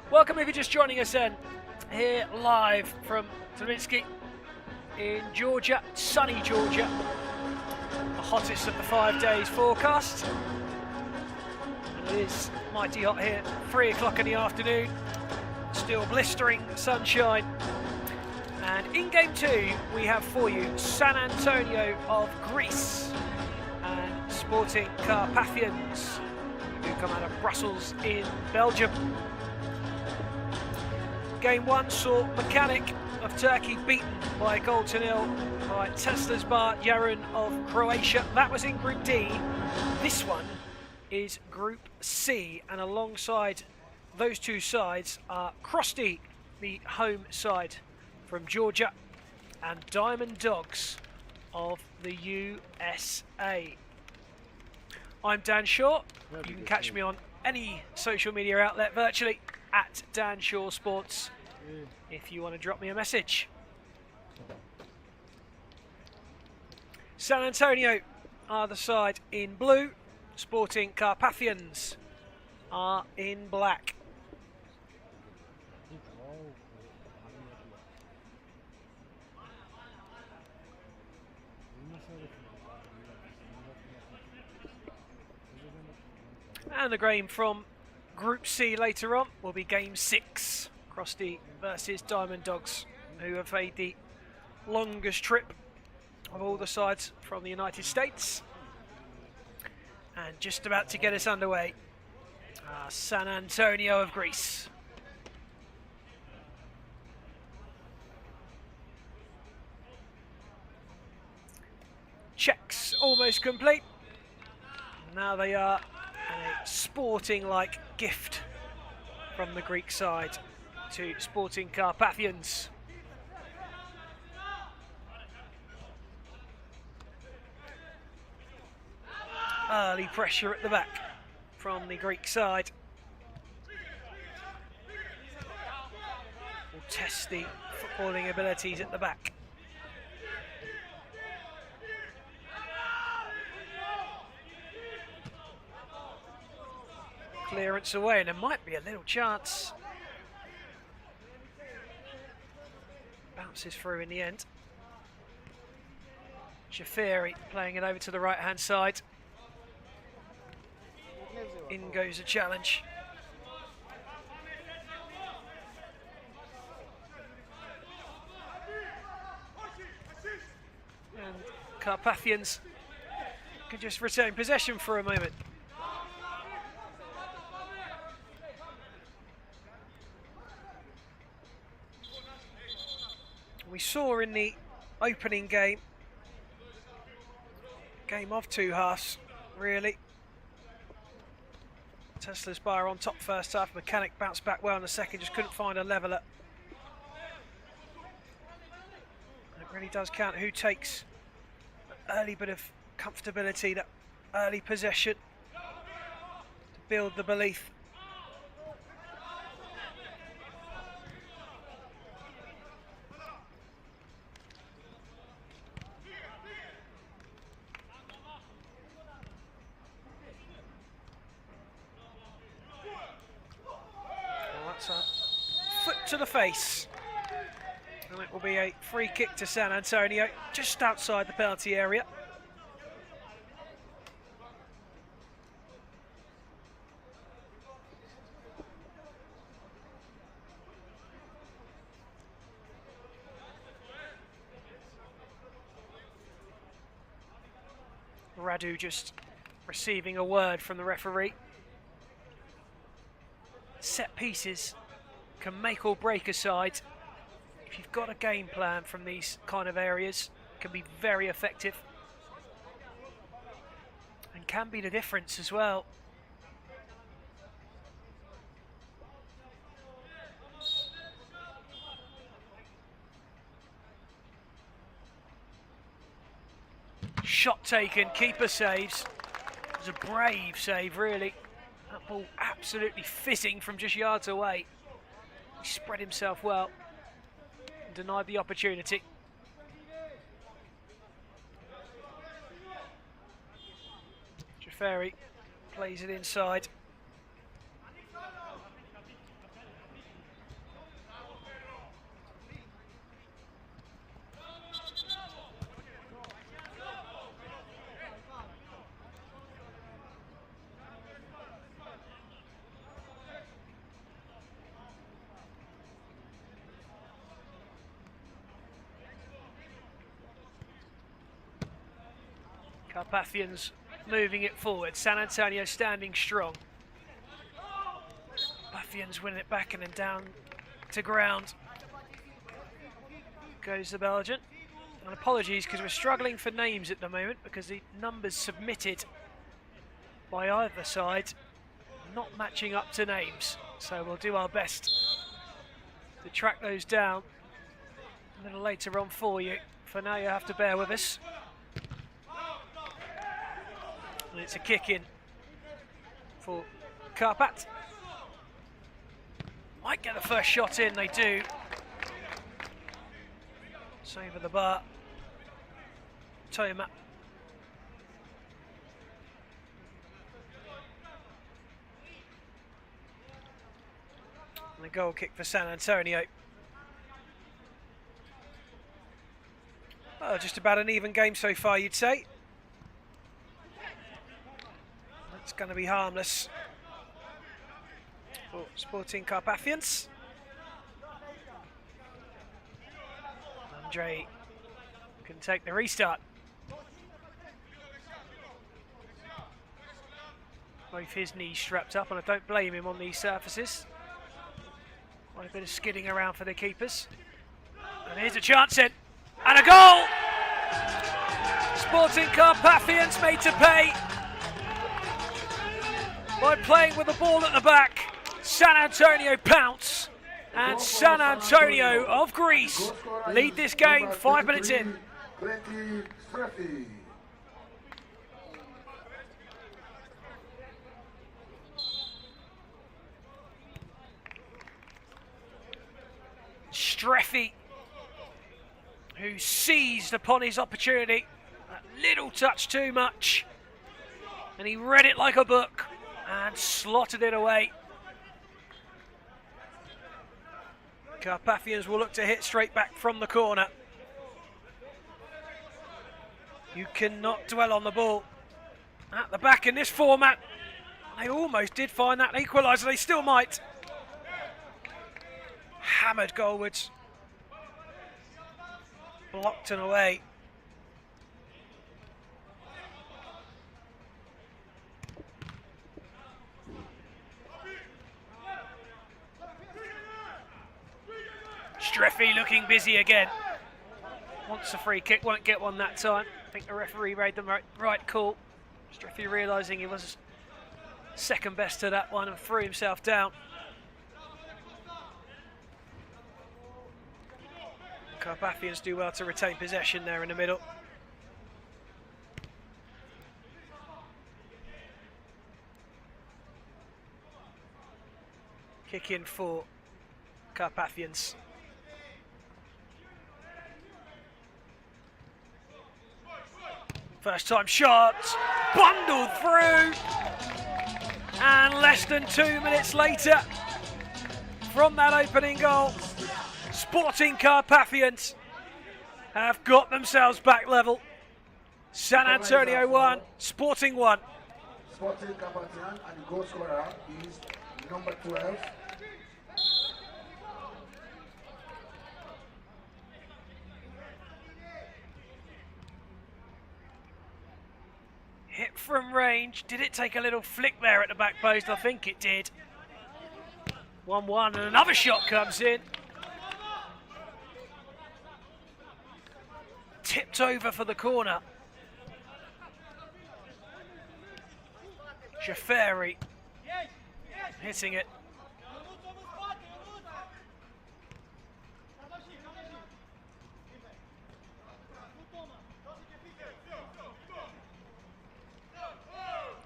Welcome if you're just joining us then, here live from Tbilisi in Georgia, sunny Georgia, the hottest of the 5 days forecast. And it is mighty hot here, 3 o'clock in the afternoon, still blistering sunshine. And in game 2 we have for you San Antonio of Greece and Sporting Carpathians, who come out of Brussels in Belgium. Game 1 saw Mechanic of Turkey beaten by a goal to nil by Teslasbar Yarun of Croatia. That was in Group D. This one is Group C, and alongside those two sides are Crosy, the home side from Georgia, and Diamond Dogs of the USA. I'm Dan Shaw. You can catch me on any social media outlet virtually at Dan Shaw Sports if you want to drop me a message. San Antonio are the side in blue. Sporting Carpathians are in black. And the game from Group C later on will be Game 6. Crosy versus Diamond Dogs, who have made the longest trip of all the sides from the United States. And just about to get us underway San Antonio of Greece. Checks almost complete. Now they are a sporting-like gift from the Greek side to Sporting Carpathians. Early pressure at the back from the Greek side. Will test the footballing abilities at the back. Clearance away, and there might be a little chance. Bounces through in the end. Jaferi playing it over to the right-hand side. In goes a challenge. And Carpathians can just retain possession for a moment. We saw in the opening game of two halves, really. Tesla's Bar on top first half. Mechanic bounced back well in the second, just couldn't find a leveller. And it really does count who takes an early bit of comfortability, that early possession to build the belief. To the face, and it will be a free kick to San Antonio just outside the penalty area. Radu just receiving a word from the referee. Set pieces can make or break a side. If you've got a game plan from these kind of areas, it can be very effective and can be the difference as well. Shot taken, keeper saves. It was a brave save, really. That ball absolutely fizzing from just yards away. He spread himself well and denied the opportunity. Jaferi plays it inside. Carpathians moving it forward. San Antonio standing strong. Carpathians winning it back and then down to ground goes the Belgian. And apologies because we're struggling for names at the moment because the numbers submitted by either side not matching up to names. So we'll do our best to track those down a little later on for you. For now, you have to bear with us. And it's a kick in for Karpat. Might get the first shot in, they do. Save of the bar. Toyama. And a goal kick for San Antonio. Well, just about an even game so far, you'd say. It's going to be harmless for Sporting Carpathians. Andre can take the restart. Both his knees strapped up, and I don't blame him on these surfaces. Quite a bit of skidding around for the keepers. And here's a chance in, and a goal! Sporting Carpathians made to pay by playing with the ball at the back. San Antonio pounce, and San Antonio of Greece lead this game 5 minutes in. Streffy, who seized upon his opportunity, a little touch too much, and he read it like a book and slotted it away. Carpathians will look to hit straight back from the corner. You cannot dwell on the ball at the back in this format. They almost did find that equaliser, they still might. Hammered goalwards. Blocked and away. Streffy looking busy again. Wants a free kick, won't get one that time. I think the referee made the right call. Streffy realising he was second best to that one and threw himself down. Carpathians do well to retain possession there in the middle. Kick in for Carpathians. First time shot, bundled through, and less than 2 minutes later from that opening goal, Sporting Carpathians have got themselves back level. San Antonio 1, Sporting 1. Sporting Carpathian, and the goal scorer is number 12. Hit from range. Did it take a little flick there at the back post? I think it did. 1-1, and another shot comes in. Tipped over for the corner. Jafari hitting it.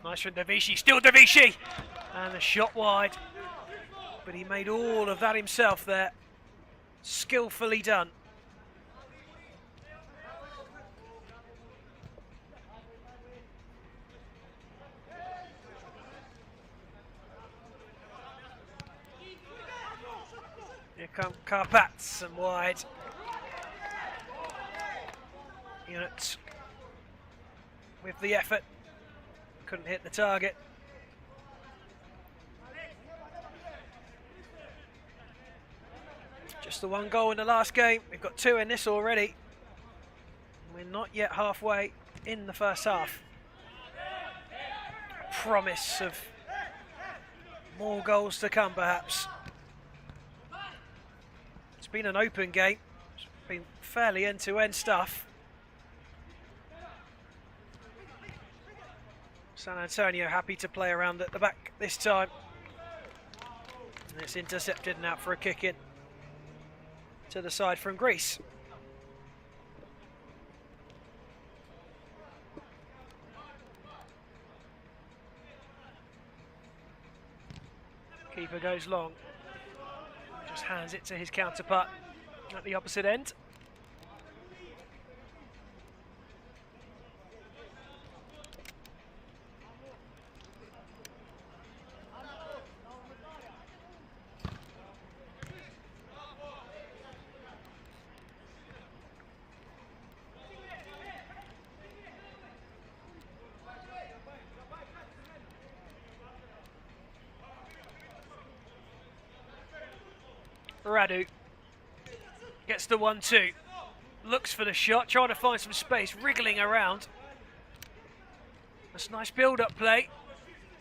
Nice from Davishi, still Davishi! And a shot wide. But he made all of that himself there. Skillfully done. Here come Carpats and wide. Unit with the effort. Couldn't hit the target. Just the one goal in the last game. We've got 2 in this already. We're not yet halfway in the first half. Promise of more goals to come, perhaps. It's been an open game. It's been fairly end-to-end stuff. San Antonio happy to play around at the back this time. And it's intercepted and out for a kick in to the side from Greece. Keeper goes long. Just hands it to his counterpart at the opposite end. Radu gets the 1-2, looks for the shot, trying to find some space, wriggling around. That's nice build-up play.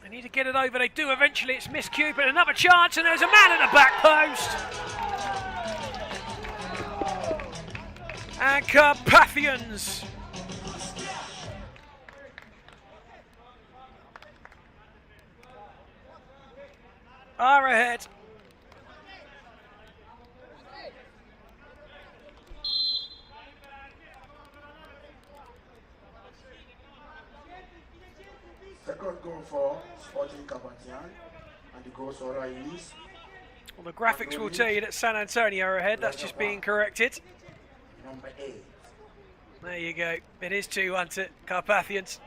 They need to get it over. They do eventually. It's miscued, but another chance, and there's a man at the back post. And Carpathians are ahead. Second goal for Sporting Carpathian, and the goals are released. Well, the graphics will tell you that San Antonio are ahead. That's just being corrected. Number 8. There you go. It is 2-1 to Carpathians.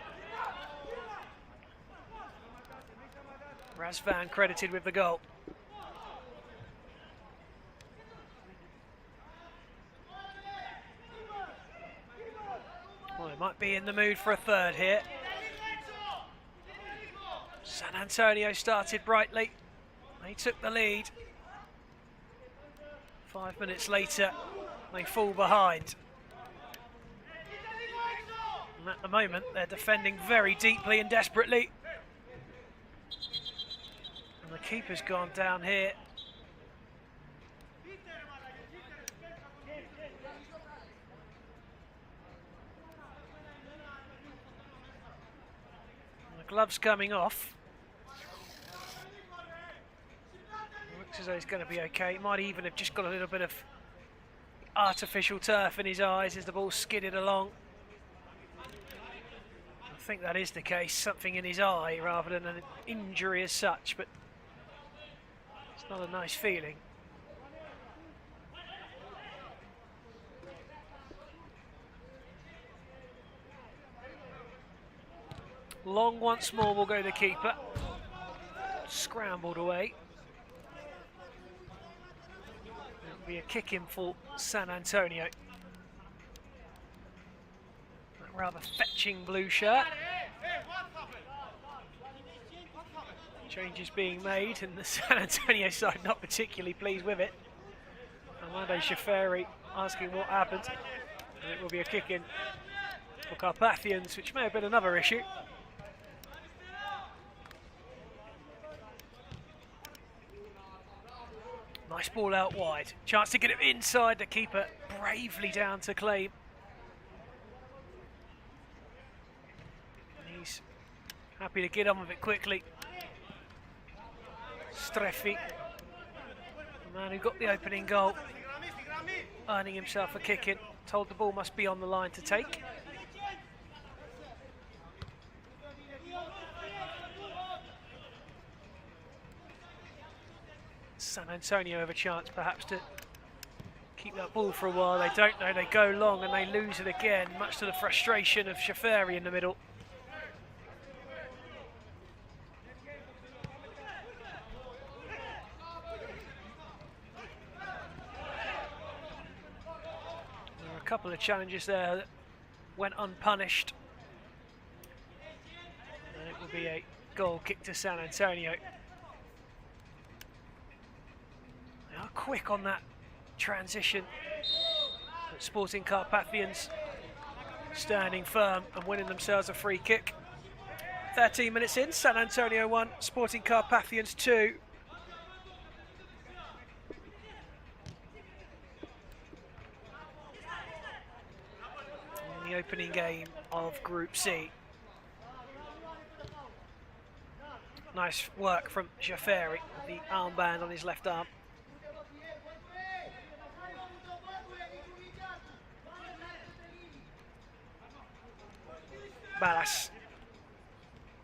Razvan credited with the goal. Well, they might be in the mood for a third here. San Antonio started brightly. They took the lead. 5 minutes later, they fall behind. And at the moment, they're defending very deeply and desperately. And the keeper's gone down here. And the glove's coming off. Looks as though he's going to be okay. Might even have just got a little bit of artificial turf in his eyes as the ball skidded along. I think that is the case, something in his eye rather than an injury as such, but it's not a nice feeling. Long once more will go the keeper. Scrambled away. It'll be a kick in for San Antonio. That rather fetching blue shirt. Changes being made, and the San Antonio side not particularly pleased with it. Amade Shaferi asking what happened. And it will be a kick in for Carpathians, which may have been another issue. Nice ball out wide. Chance to get it inside. The keeper bravely down to claim. And he's happy to get on with it quickly. Streffi, the man who got the opening goal, earning himself a kick in. Told the ball must be on the line to take. San Antonio have a chance perhaps to keep that ball for a while. They don't know, they go long and they lose it again, much to the frustration of Shaferi in the middle. There are a couple of challenges there that went unpunished. And it will be a goal kick to San Antonio. They are quick on that transition. But Sporting Carpathians standing firm and winning themselves a free kick. 13 minutes in, San Antonio 1, Sporting Carpathians 2. In the opening game of Group C. Nice work from Shaferi with the armband on his left arm. Ballas.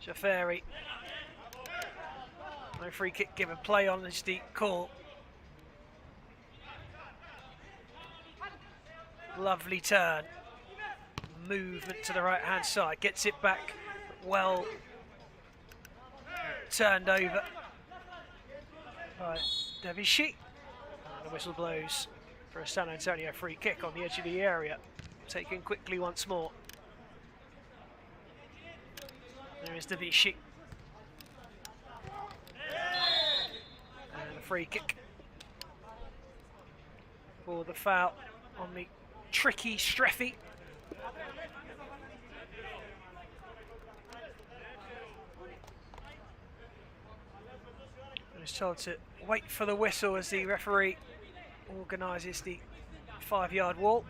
Shaferi. No free kick given. Play on is the call. Lovely turn. Movement to the right hand side. Gets it back. Well turned over by Devishi. And the whistle blows for a San Antonio free kick on the edge of the area. Taken quickly once more. There is Devishi. And a free kick for the foul on the tricky Streffi. Just told to wait for the whistle as the referee organises the 5-yard wall.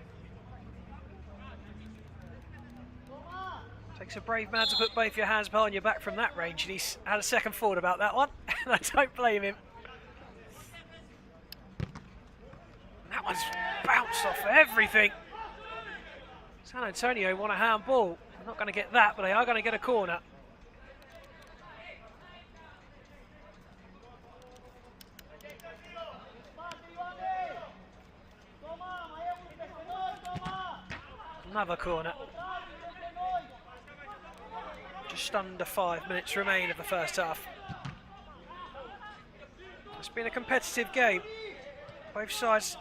Takes a brave man to put both your hands behind your back from that range, and he's had a second thought about that one, and I don't blame him. That one's bounced off everything. San Antonio want a handball. They're not going to get that, but they are going to get a corner. Another corner. Just under 5 minutes remain of the first half. It's been a competitive game. Both sides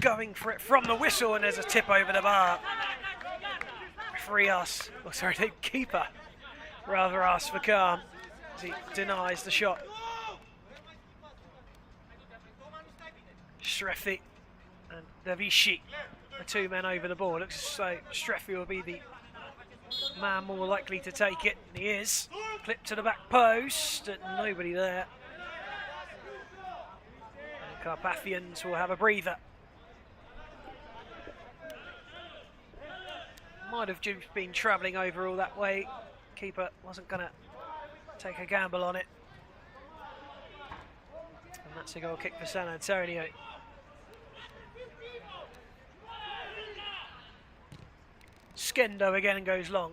going for it from the whistle, and there's a tip over the bar. Referee asks, oh sorry, the keeper rather asks for calm as he denies the shot. Streffi and Davishi, the two men over the ball. Looks as though Streffi will be the man more likely to take it, and he is. Clip to the back post, and nobody there. And Carpathians will have a breather. Might have just been travelling over all that way. Keeper wasn't going to take a gamble on it. And that's a goal kick for San Antonio. Skendo again goes long.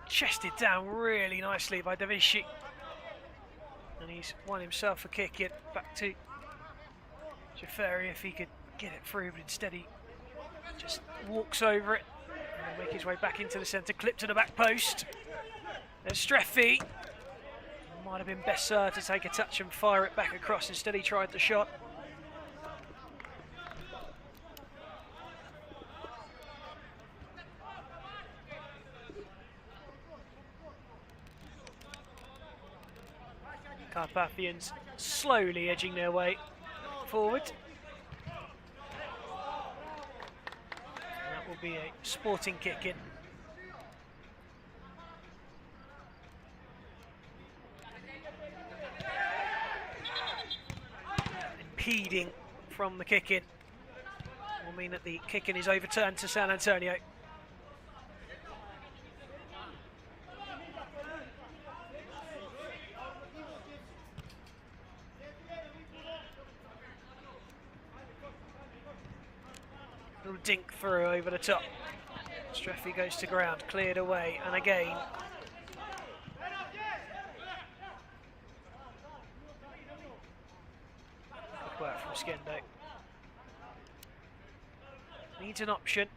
Chested down really nicely by Davishi. And he's won himself a kick in. Back to Jafari if he could get it through, but instead he just walks over it. And make his way back into the centre. Clip to the back post. There's Streffi. Might have been best served to take a touch and fire it back across. Instead he tried the shot. Carpathians slowly edging their way forward. And that will be a Sporting kick in. Impeding from the kick in will mean that the kick in is overturned to San Antonio. Little dink through over the top. Streffi goes to ground, cleared away, and again. Good work from Skendo. Needs an option.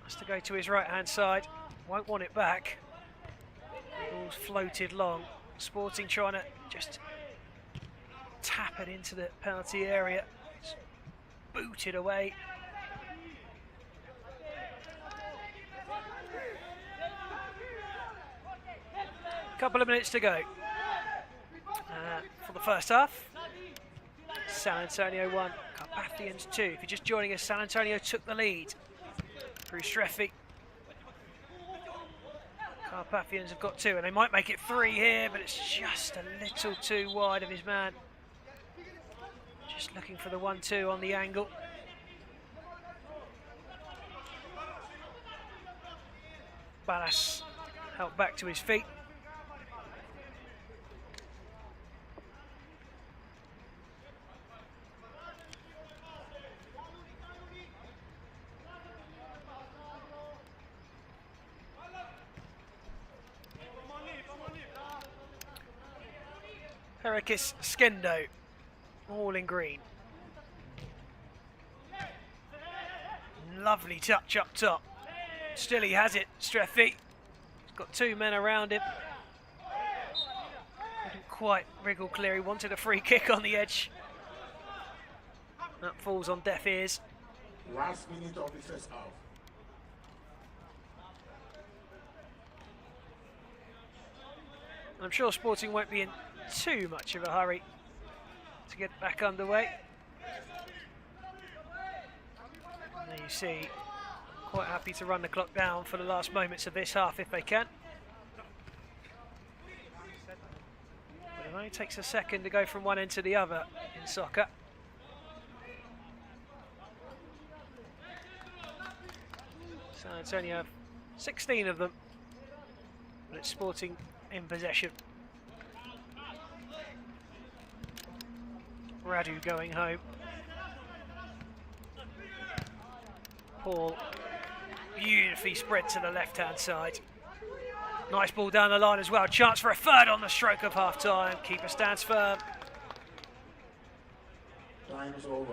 Has to go to his right hand side. Won't want it back. Ball's floated long. Sporting trying to just tap it into the penalty area. It's booted away. Couple of minutes to go for the first half. San Antonio 1, Carpathians 2. If you're just joining us, San Antonio took the lead through Streffi. Carpathians have got 2, and they might make it 3 here, but it's just a little too wide of his man. Just looking for the 1-2 on the angle. Ballas helped back to his feet. Herikis Skendo, all in green. Lovely touch up top. Still he has it, Streffi. He's got 2 men around him. Couldn't quite wriggle clear. He wanted a free kick on the edge. That falls on deaf ears. Last minute of the first half. I'm sure Sporting won't be in too much of a hurry to get back underway. And there you see, quite happy to run the clock down for the last moments of this half if they can. But they've Only takes a second to go from one end to the other in soccer. So it's only 16 of them, but it's Sporting in possession. Radu going home. Paul beautifully spread to the left-hand side. Nice ball down the line as well. Chance for a third on the stroke of half-time. Keeper stands firm. Time is over.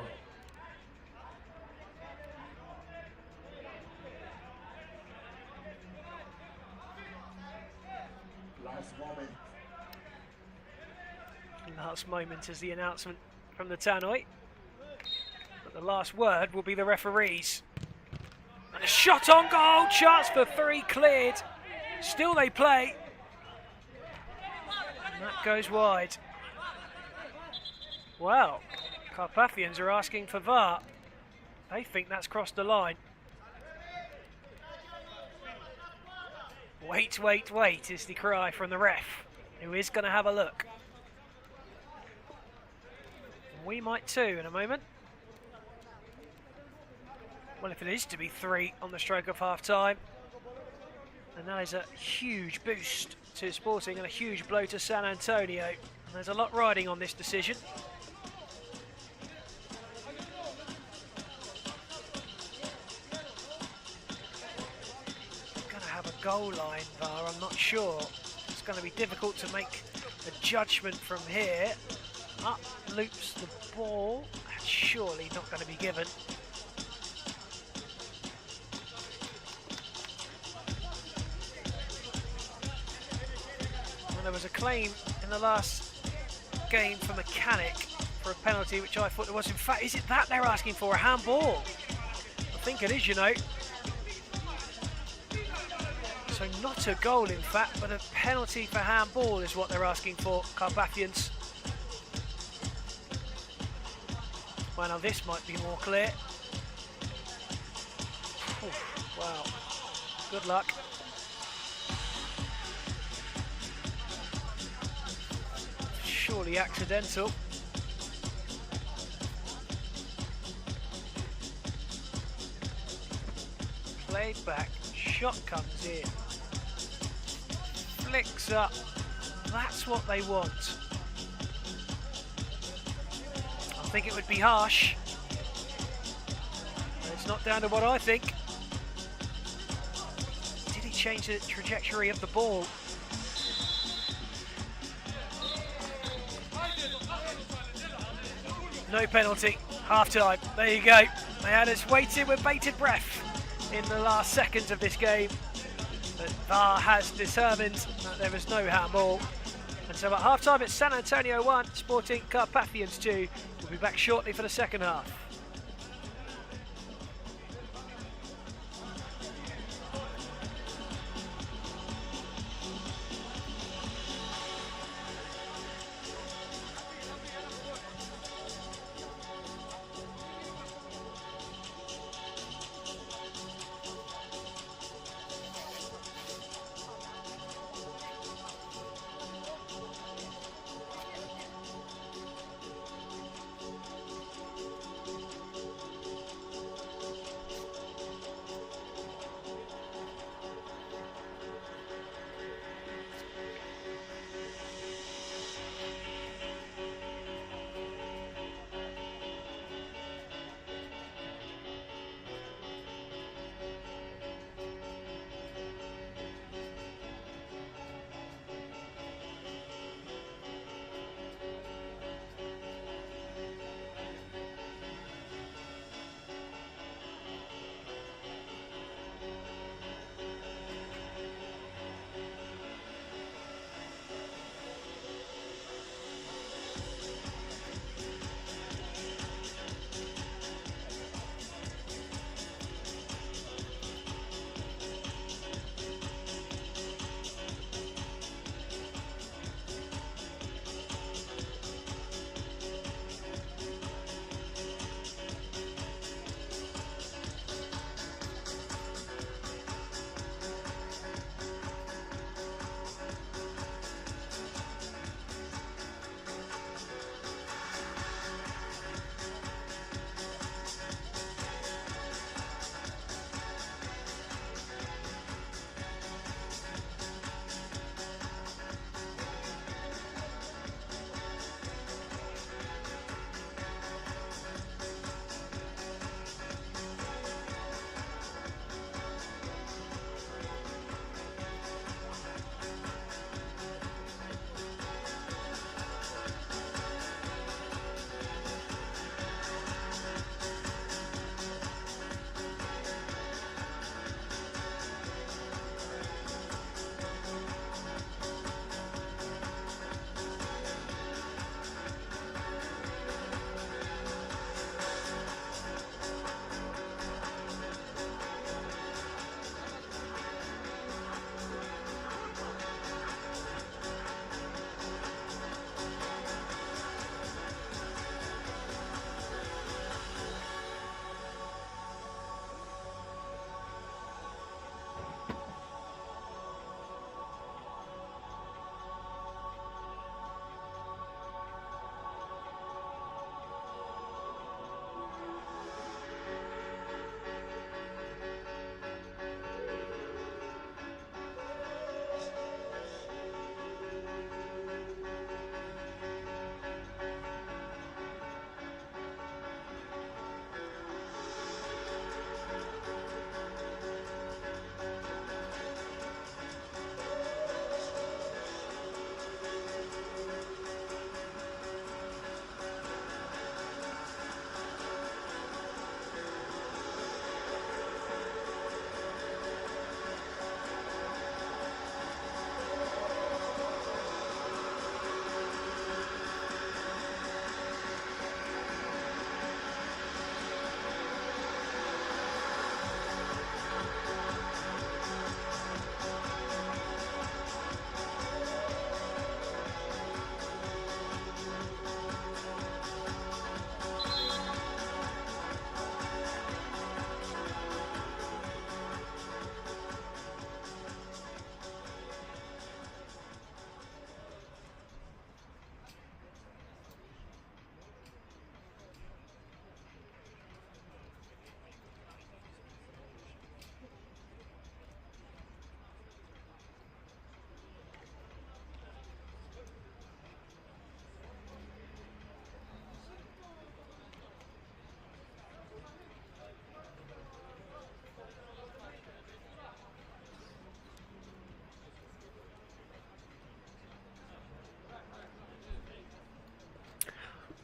Last moment. Last moment is the announcement from the tannoy. But the last word will be the referees. And a shot on goal. Chance for 3 cleared. Still they play. And that goes wide. Well, Carpathians are asking for VAR. They think that's crossed the line. Wait, wait, wait is the cry from the ref, who is going to have a look. We might too in a moment. Well, if it is to be 3 on the stroke of half-time, then that is a huge boost to Sporting and a huge blow to San Antonio. And there's a lot riding on this decision. Going to have a goal line VAR, I'm not sure. It's going to be difficult to make a judgment from here. Up loops the ball. That's surely not going to be given. Well, there was a claim in the last game for Mechanic for a penalty, which I thought there was. In fact, is it that they're asking for? A handball? I think it is, you know. So not a goal, in fact, but a penalty for handball is what they're asking for, Carpathians. Well, now this might be more clear. Ooh, wow. Good luck. Surely accidental. Played back. Shot comes in. Flicks up. That's what they want. I think it would be harsh. It's not down to what I think. Did he change the trajectory of the ball? No penalty. Half time. There you go. They had us waiting with bated breath in the last seconds of this game. But VAR has determined that there is no handball. And so at half time it's San Antonio 1, Sporting Carpathians 2. We'll be back shortly for the second half.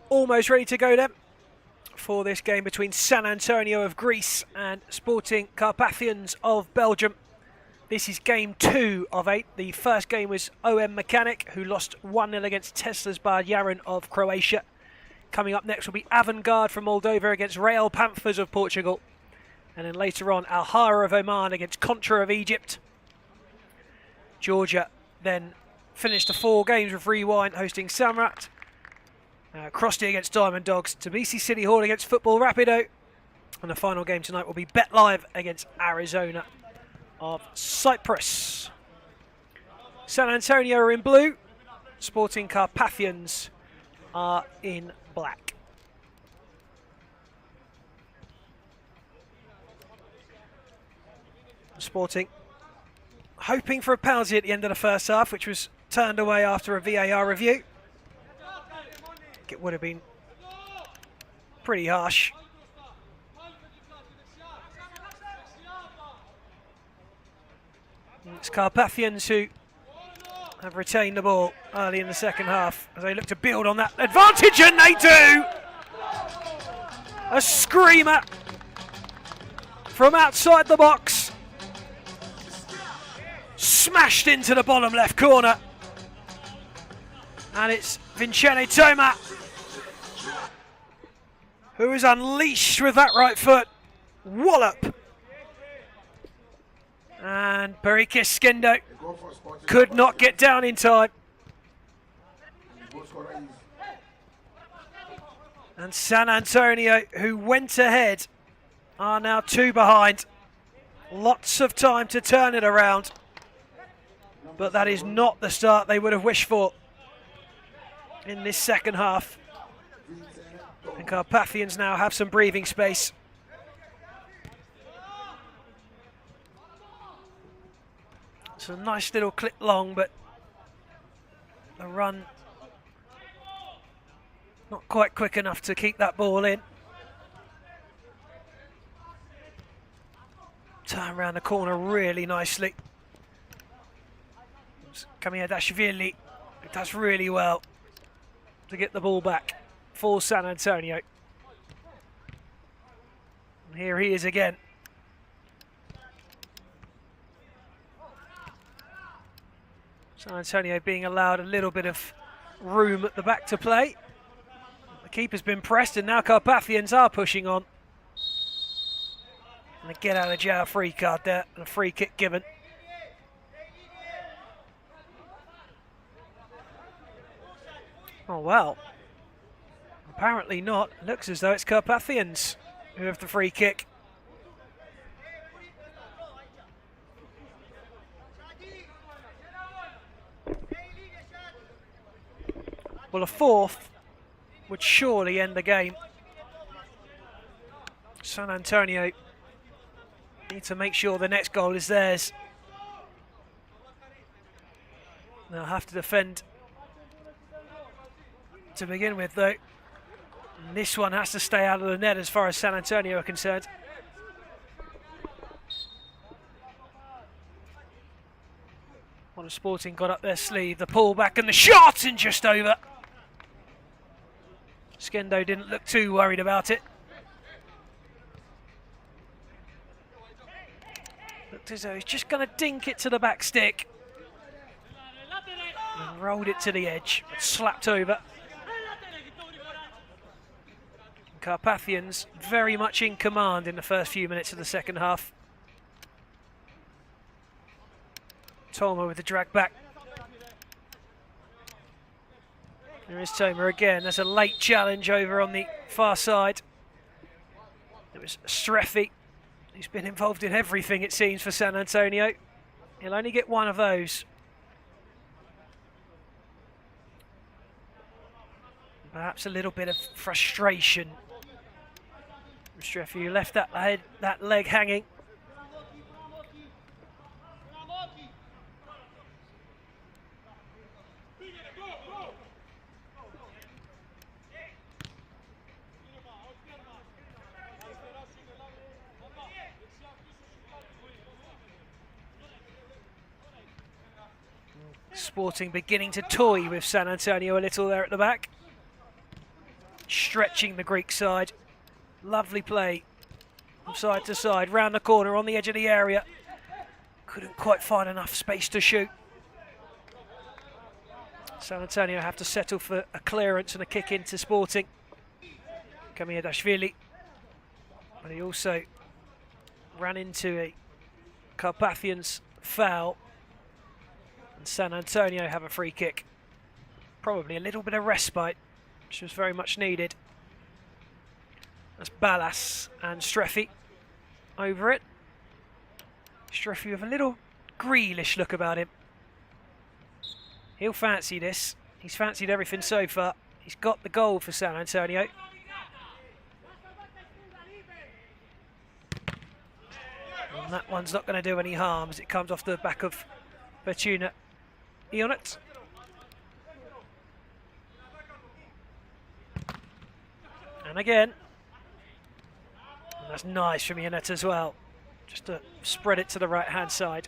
almost ready to go then for this game between San Antonio of Greece and Sporting Carpathians of Belgium. This is game 2 of 8. The first game was OM Mechanic, who lost 1-0 against Tesla's Bad Yaran of Croatia. Coming up next will be Avangard from Moldova against Real Panthers of Portugal. And then later on, Alhara of Oman against Contra of Egypt. Georgia then finished the 4 games with Rewind hosting Samat. Crosy against Diamond Dogs. Tbilisi City Hall against Football Rapido. And the final game tonight will be Bet Live against Arizona of Cyprus. San Antonio are in blue. Sporting Carpathians are in black. Sporting hoping for a penalty at the end of the first half, which was turned away after a VAR review. It would have been pretty harsh. It's Carpathians who have retained the ball early in the second half as they look to build on that advantage, and they do! A screamer from outside the box. Smashed into the bottom left corner. And it's Vincene Toma who is unleashed with that right foot. Wallop. And Perikis Skendo could not get down in time. And San Antonio, who went ahead, are now 2 behind. Lots of time to turn it around. But that is not the start they would have wished for in this second half. And Carpathians now have some breathing space. It's a nice little clip long, but the run not quite quick enough to keep that ball in. Turn around the corner really nicely. Kamiadashvili does really well to get the ball back for San Antonio. And here he is again. San Antonio being allowed a little bit of room at the back to play. The keeper's been pressed, and now Carpathians are pushing on. And a get out of jail free card there, and a free kick given. Oh well. Apparently not. Looks as though it's Carpathians who have the free kick. Well, a fourth would surely end the game. San Antonio need to make sure the next goal is theirs. They'll have to defend to begin with, though. And this one has to stay out of the net as far as San Antonio are concerned. What a Sporting got up their sleeve. The pull back and the shot, and just over. Skendo didn't look too worried about it. Looked as though he's just going to dink it to the back stick. And rolled it to the edge, but slapped over. Carpathians very much in command in the first few minutes of the second half. Toma with the drag back. There is Toma again. There's a late challenge over on the far side. It was Streffi, who's been involved in everything, it seems, for San Antonio. He'll only get one of those. Perhaps a little bit of frustration. Streffi, who left that leg hanging. Sporting beginning to toy with San Antonio a little there at the back. stretching the Greek side. Lovely play from side to side, round the corner on the edge of the area. Couldn't quite find enough space to shoot. San Antonio have to settle for a clearance and a kick into Sporting. Kamiadashvili. But he also ran into a Carpathians foul. And San Antonio have a free kick. Probably a little bit of respite, which was very much needed. That's Ballas and Streffi over it. Streffi with a little Grealish look about him. He'll fancy this. He's fancied everything so far. He's got the goal for San Antonio. And that one's not going to do any harm as it comes off the back of Fortuna Ionut. And again. And that's nice from Ionut as well. Just to spread it to the right-hand side.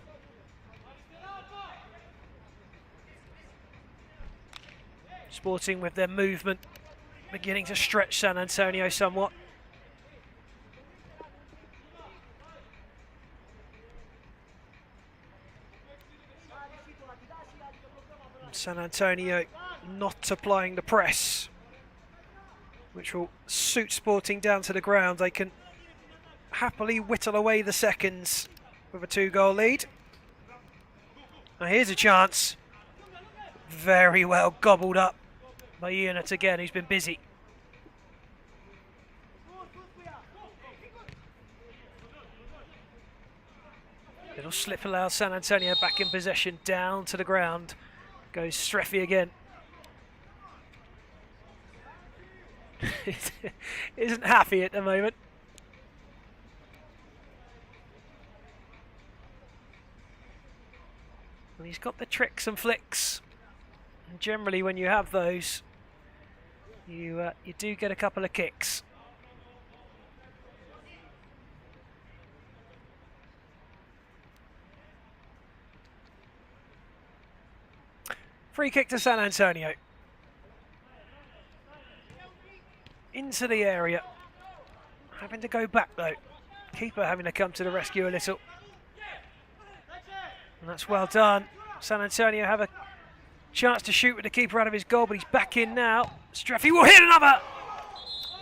Sporting with their movement, beginning to stretch San Antonio somewhat. And San Antonio not applying the press, which will suit Sporting down to the ground. They can happily whittle away the seconds with a 2-goal lead. Now here's a chance. Very well gobbled up by Ionut again, who's been busy. Little slip allows San Antonio back in possession, down to the ground. Goes Streffi again. Isn't happy at the moment. Well, he's got the tricks and flicks. And generally when you have those, you do get a couple of kicks. Free kick to San Antonio. Into the area. Having to go back though. Keeper having to come to the rescue a little. And that's well done. San Antonio have a chance to shoot with the keeper out of his goal, but he's back in now. Streffi will hit another.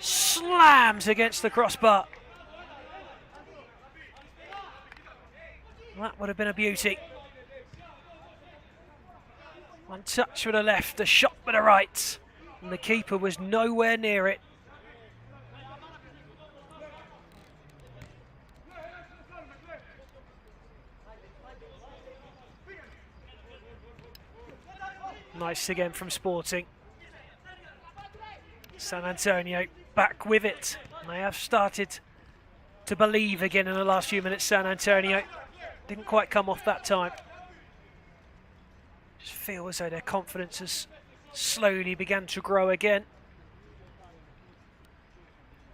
Slams against the crossbar. That would have been a beauty. One touch with the left, a shot with the right. And the keeper was nowhere near it. Nice again from Sporting. San Antonio back with it. And they have started to believe again in the last few minutes, San Antonio. Didn't quite come off that time. Just feel as though their confidence has slowly began to grow again.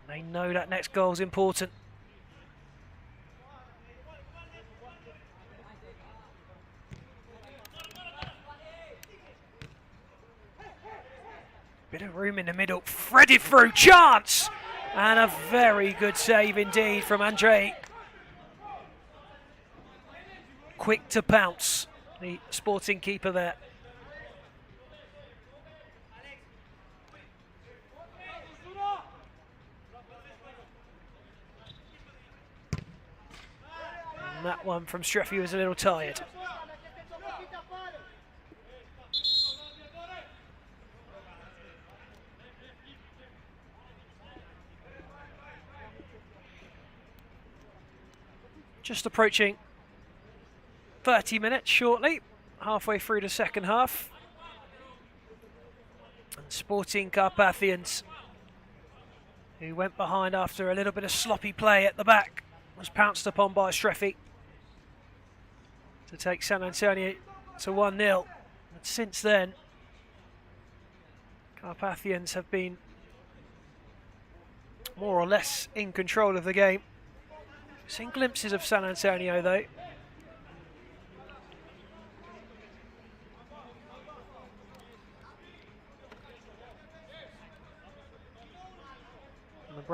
They know that next goal is important. Bit of room in the middle, threaded through, chance! And a very good save indeed from Andre. Quick to pounce, the Sporting keeper there. And that one from Streffi was a little tired. Just approaching 30 minutes shortly, halfway through the second half. And Sporting Carpathians, who went behind after a little bit of sloppy play at the back, was pounced upon by Streffi to take San Antonio to 1-0. But since then, Carpathians have been more or less in control of the game. Seen glimpses of San Antonio though.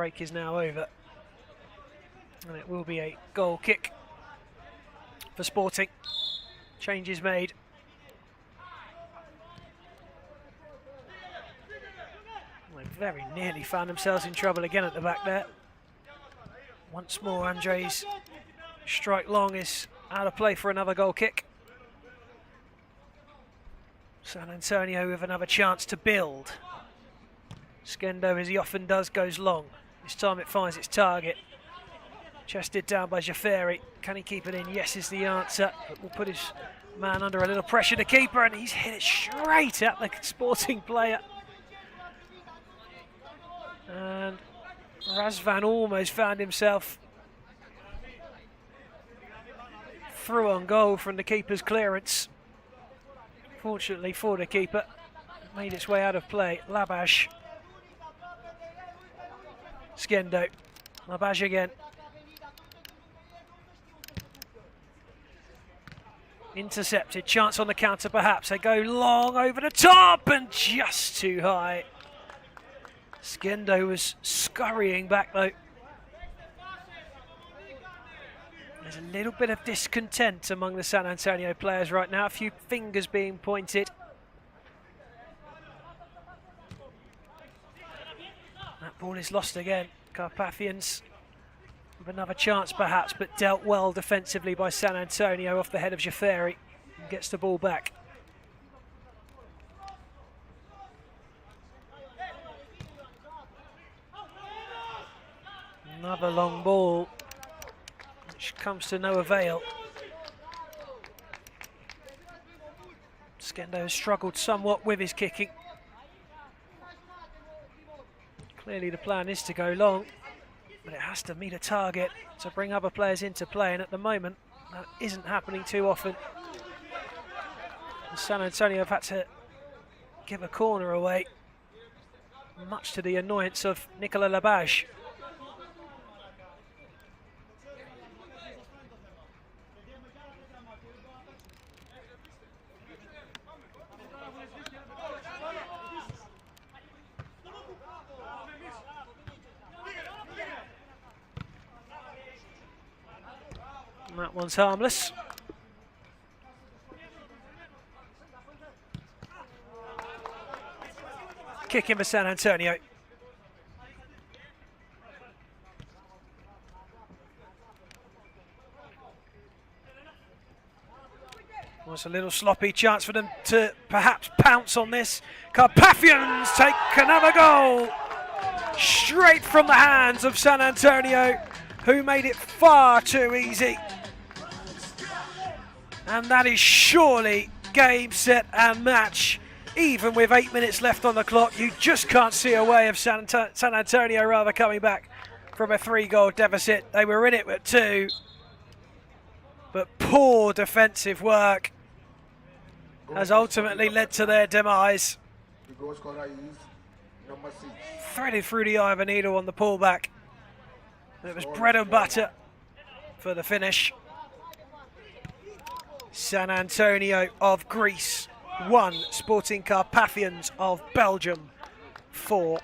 break is now over. And it will be a goal kick for Sporting. Change is made. They very nearly found themselves in trouble again at the back there. Once more, Andre's strike long is out of play for another goal kick. San Antonio with another chance to build. Skendo, as he often does, goes long. This time it finds its target. Chested down by Jaferi. Can he keep it in? Yes is the answer. But will put his man under a little pressure, the keeper, and he's hit it straight at the Sporting player. And Razvan almost found himself through on goal from the keeper's clearance. Fortunately for the keeper, it made its way out of play. Labash. Skendo. Labash again. Intercepted. Chance on the counter perhaps. They go long over the top and just too high. Skendo was scurrying back though. There's a little bit of discontent among the San Antonio players right now. A few fingers being pointed. That ball is lost again. Carpathians with another chance perhaps, but dealt well defensively by San Antonio off the head of Jaferi. And gets the ball back. Another long ball, which comes to no avail. Skendo has struggled somewhat with his kicking. Clearly the plan is to go long, but it has to meet a target to bring other players into play, and at the moment that isn't happening too often. And San Antonio have had to give a corner away, much to the annoyance of Nicola Labash. That one's harmless. Kick in for San Antonio. Was a little sloppy, chance for them to perhaps pounce on this. Carpathians take another goal straight from the hands of San Antonio, who made it far too easy. And that is surely game, set and match. Even with 8 minutes left on the clock, you just can't see a way of San Antonio coming back from a 3-goal deficit. They were in it with 2. But poor defensive work has ultimately led to their demise. The goal scorer is number 6. Threaded through the eye of a needle on the pullback. It was bread and butter for the finish. San Antonio of Greece 1, Sporting Carpathians of Belgium 4.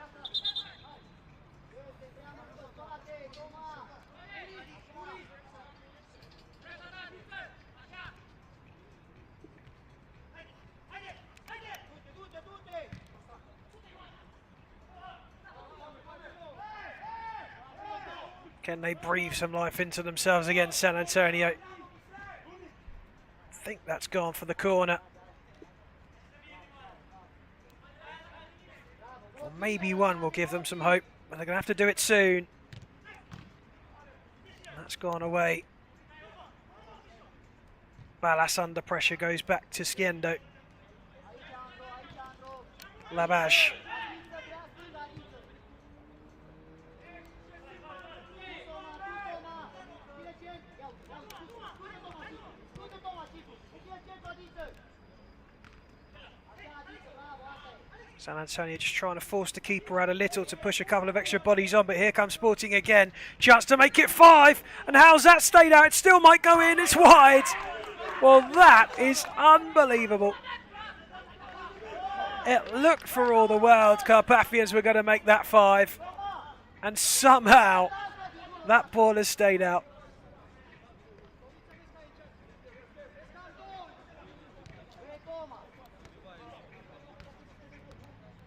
Can they breathe some life into themselves against San Antonio? I think that's gone for the corner. Or maybe one will give them some hope, but they're going to have to do it soon. That's gone away. Ballas under pressure goes back to Skendo. Labash. San Antonio just trying to force the keeper out a little to push a couple of extra bodies on, but here comes Sporting again. Chance to make it 5, and how's that stayed out? It still might go in, it's wide. Well, that is unbelievable. It looked for all the world Carpathians were going to make that 5, And somehow that ball has stayed out.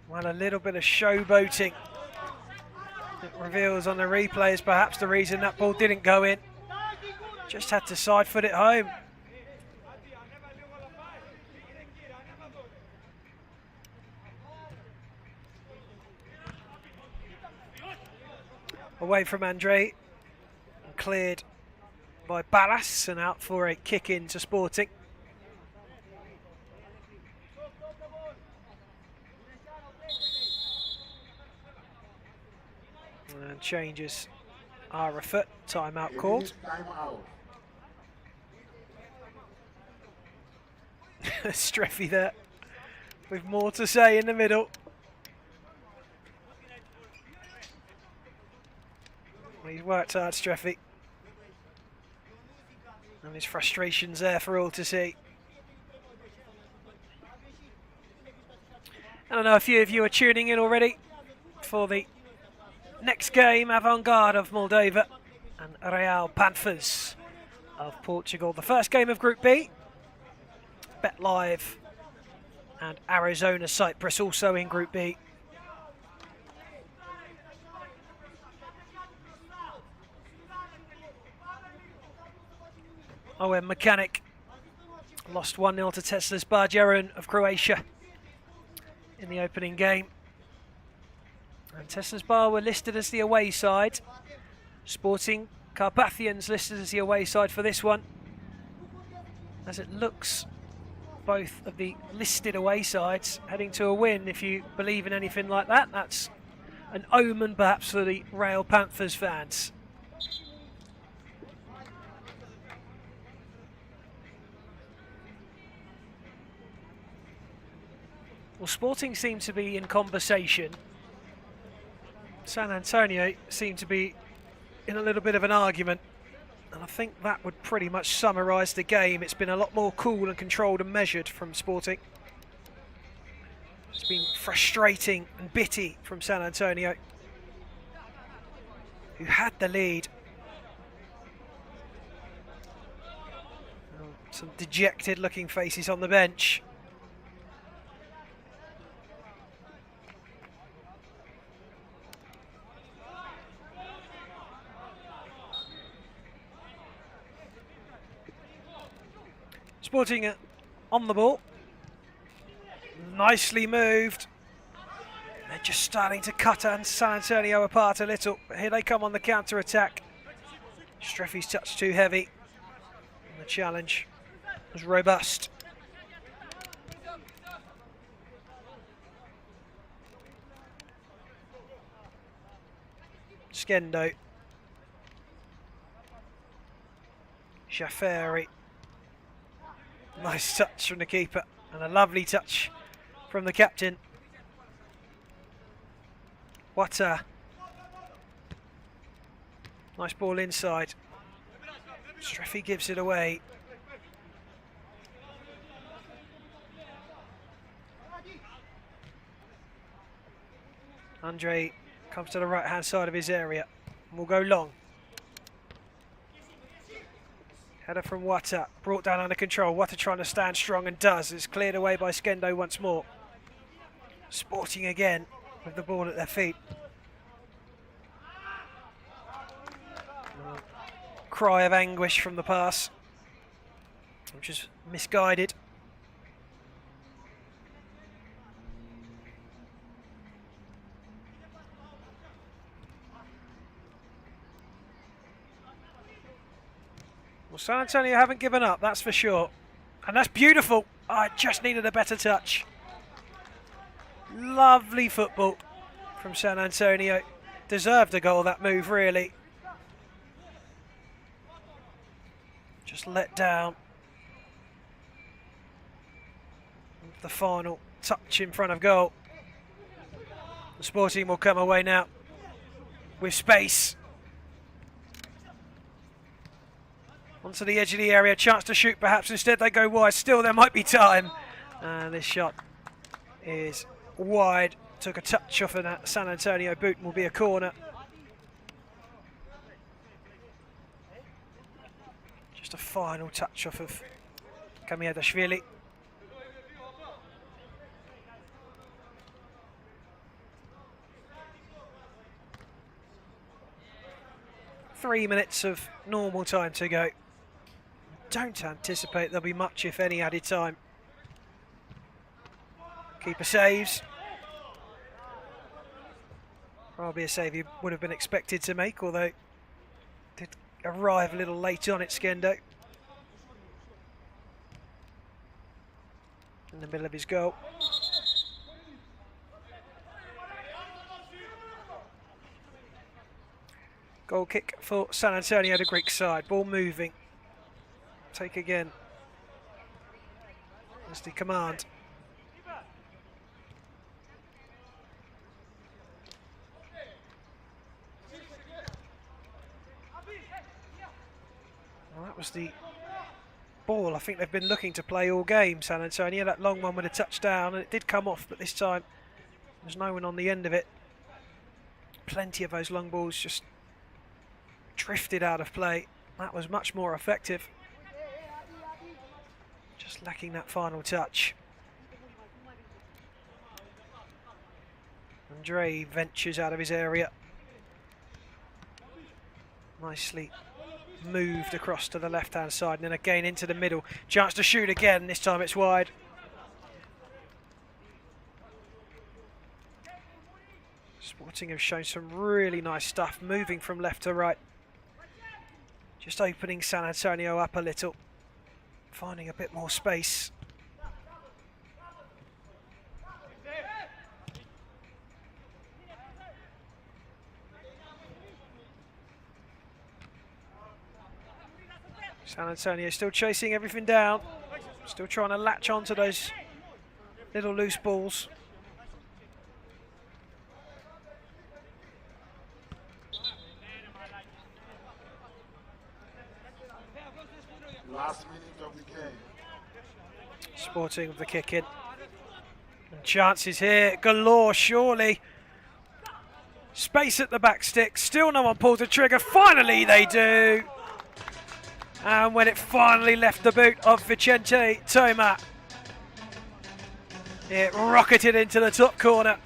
Well, a little bit of showboating. It reveals on the replay is perhaps the reason that ball didn't go in. Just had to side foot it home. Away from Andre, cleared by Ballas and out for a kick into Sporting. And changes are afoot, timeout called. Streffy there, with more to say in the middle. He's worked hard, Streffy. And his frustration's there for all to see. And I know a few of you are tuning in already for the next game, Avangard of Moldova and Real Panthers of Portugal. The first game of Group B. Bet Live and Arizona Cyprus also in Group B. OM Mechanic lost 1-0 to Tesla's Barjaran of Croatia in the opening game. And Tesla's Bar were listed as the away side. Sporting Carpathians listed as the away side for this one. As it looks, both of the listed away sides heading to a win. If you believe in anything like that, that's an omen perhaps for the Real Panthers fans. Well, Sporting seem to be in conversation. San Antonio seem to be in a little bit of an argument. And I think that would pretty much summarise the game. It's been a lot more cool and controlled and measured from Sporting. It's been frustrating and bitty from San Antonio, who had the lead. Some dejected looking faces on the bench. Sporting on the ball. Nicely moved. They're just starting to cut San Antonio apart a little. Here they come on the counter-attack. Streffy's touch too heavy. And the challenge was robust. Skendo. Shaferi. Nice touch from the keeper and a lovely touch from the captain. What a nice ball inside. Streffy gives it away. Andre comes to the right hand side of his area and will go long. Header from Wata, brought down under control. Wata trying to stand strong and does. It's cleared away by Skendo once more. Sporting again with the ball at their feet. Cry of anguish from the pass, which is misguided. Well, San Antonio haven't given up, that's for sure. And that's beautiful. Oh, it just needed a better touch. Lovely football from San Antonio. Deserved a goal, that move, really. Just let down. The final touch in front of goal. The Sporting will come away now with space. Onto the edge of the area, chance to shoot perhaps. Instead they go wide. Still there might be time. And this shot is wide. Took a touch off of that San Antonio boot and will be a corner. Just a final touch off of Kamiadashvili. Three minutes of normal time to go. Don't anticipate there'll be much, if any, added time. Keeper saves. Probably a save he would have been expected to make, although did arrive a little late on it, Skendo. In the middle of his goal. Goal kick for San Antonio, the Greek side. Ball moving. Take again. That's the command. Well, that was the ball I think they've been looking to play all game, San Antonio. That long one with a touchdown, and it did come off, but this time there's no one on the end of it. Plenty of those long balls just drifted out of play. That was much more effective. Just lacking that final touch. Andre ventures out of his area. Nicely moved across to the left-hand side and then again into the middle. Chance to shoot again, this time it's wide. Sporting have shown some really nice stuff, moving from left to right. Just opening San Antonio up a little, finding a bit more space. San Antonio still chasing everything down, still trying to latch onto those little loose balls. Last minute of the game. Sporting with the kick in. And chances here galore, surely. Space at the back stick, still no one pulled the trigger. Finally they do. And when it finally left the boot of Vicente Toma, it rocketed into the top corner.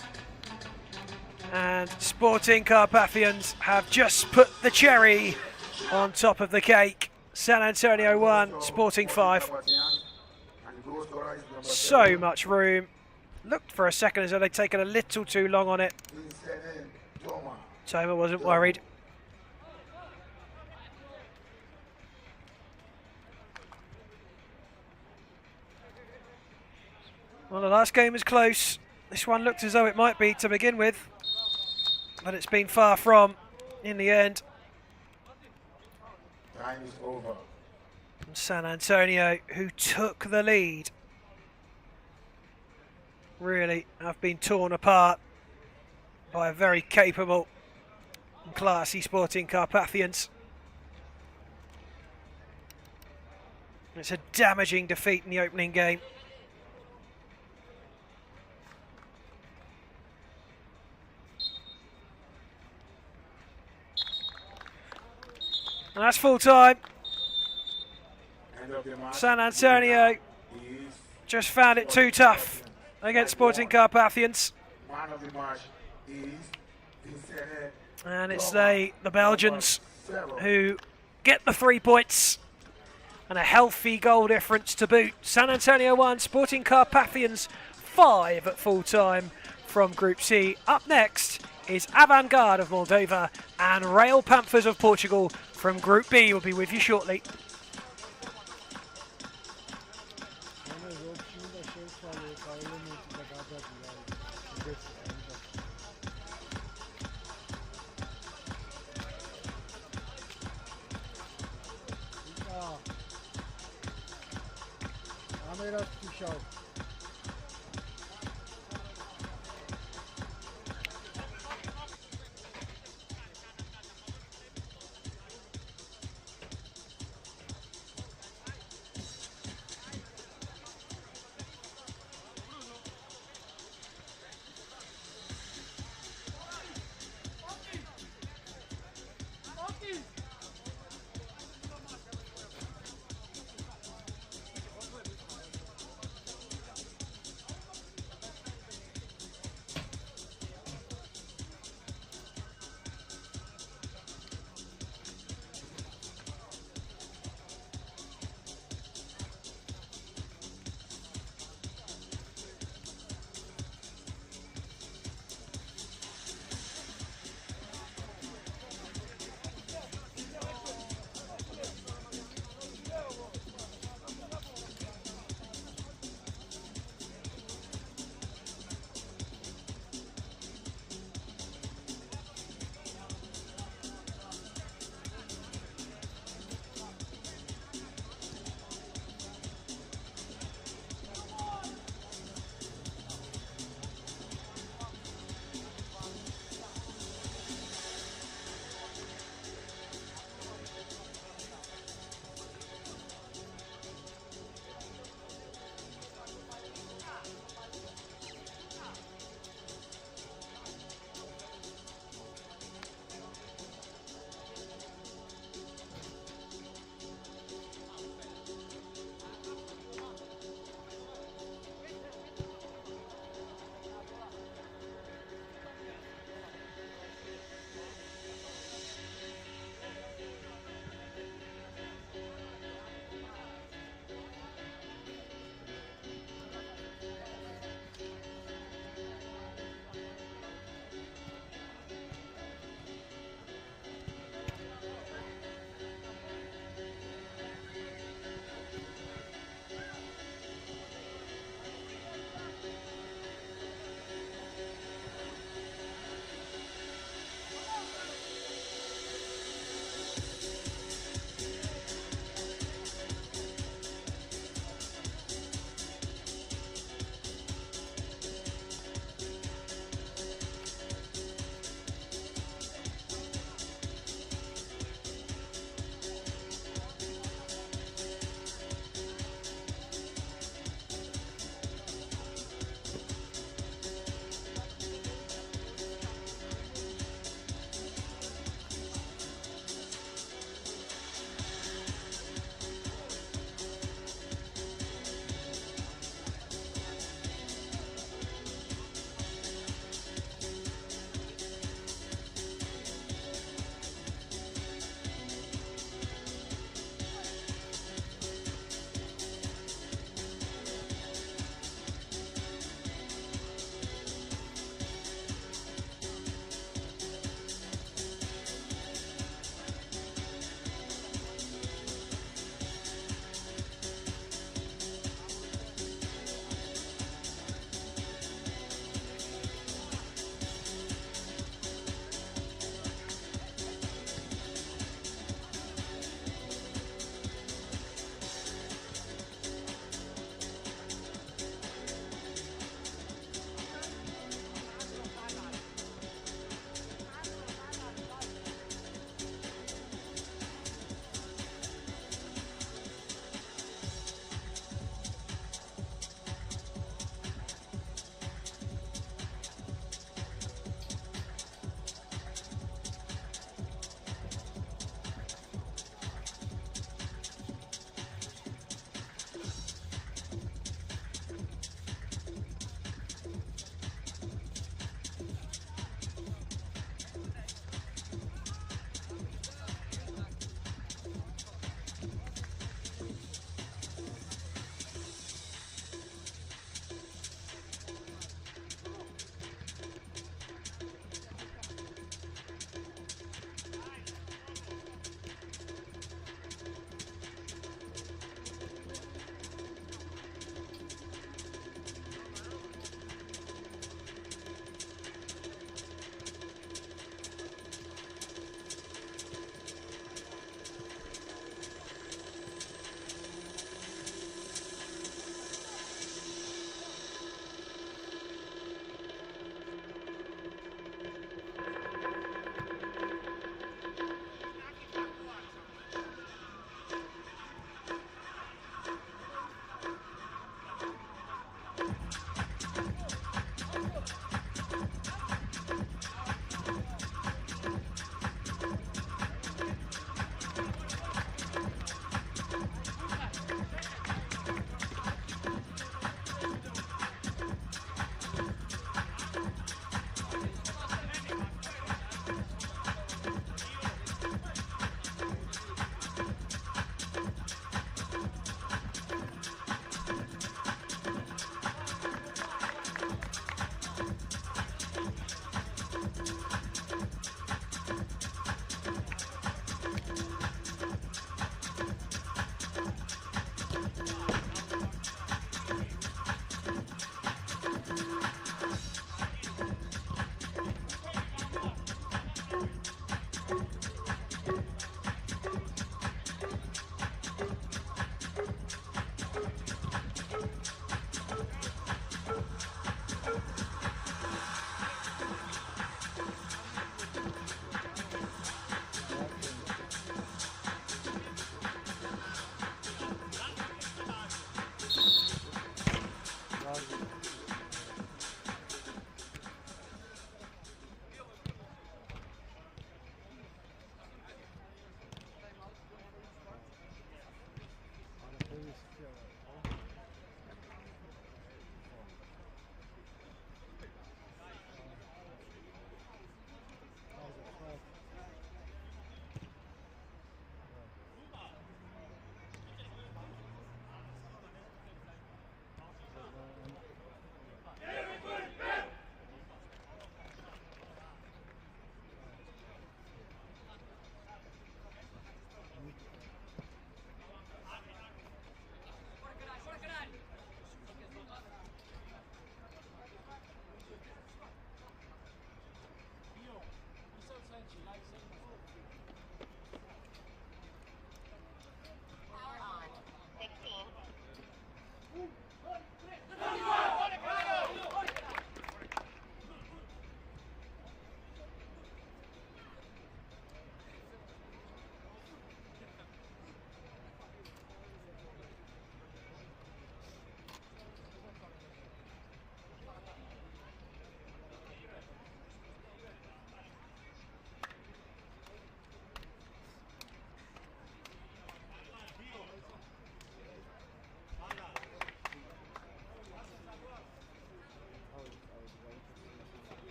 And Sporting Carpathians have just put the cherry on top of the cake. San Antonio 1, Sporting 5. So much room. Looked for a second as though they'd taken a little too long on it. Toma wasn't worried. Well, the last game was close. This one looked as though it might be to begin with, but it's been far from in the end. Time is over. San Antonio, who took the lead, really have been torn apart by a very capable and classy Sporting Carpathians. It's a damaging defeat in the opening game. And that's full time. San Antonio just found it too tough against Sporting Carpathians. Man of the match is And it's the Belgians who get the 3 points and a healthy goal difference to boot. San Antonio 1, Sporting Carpathians 5 at full time from Group C. Up next is Avangard of Moldova and Rail Panthers of Portugal from Group B. We'll be with you shortly.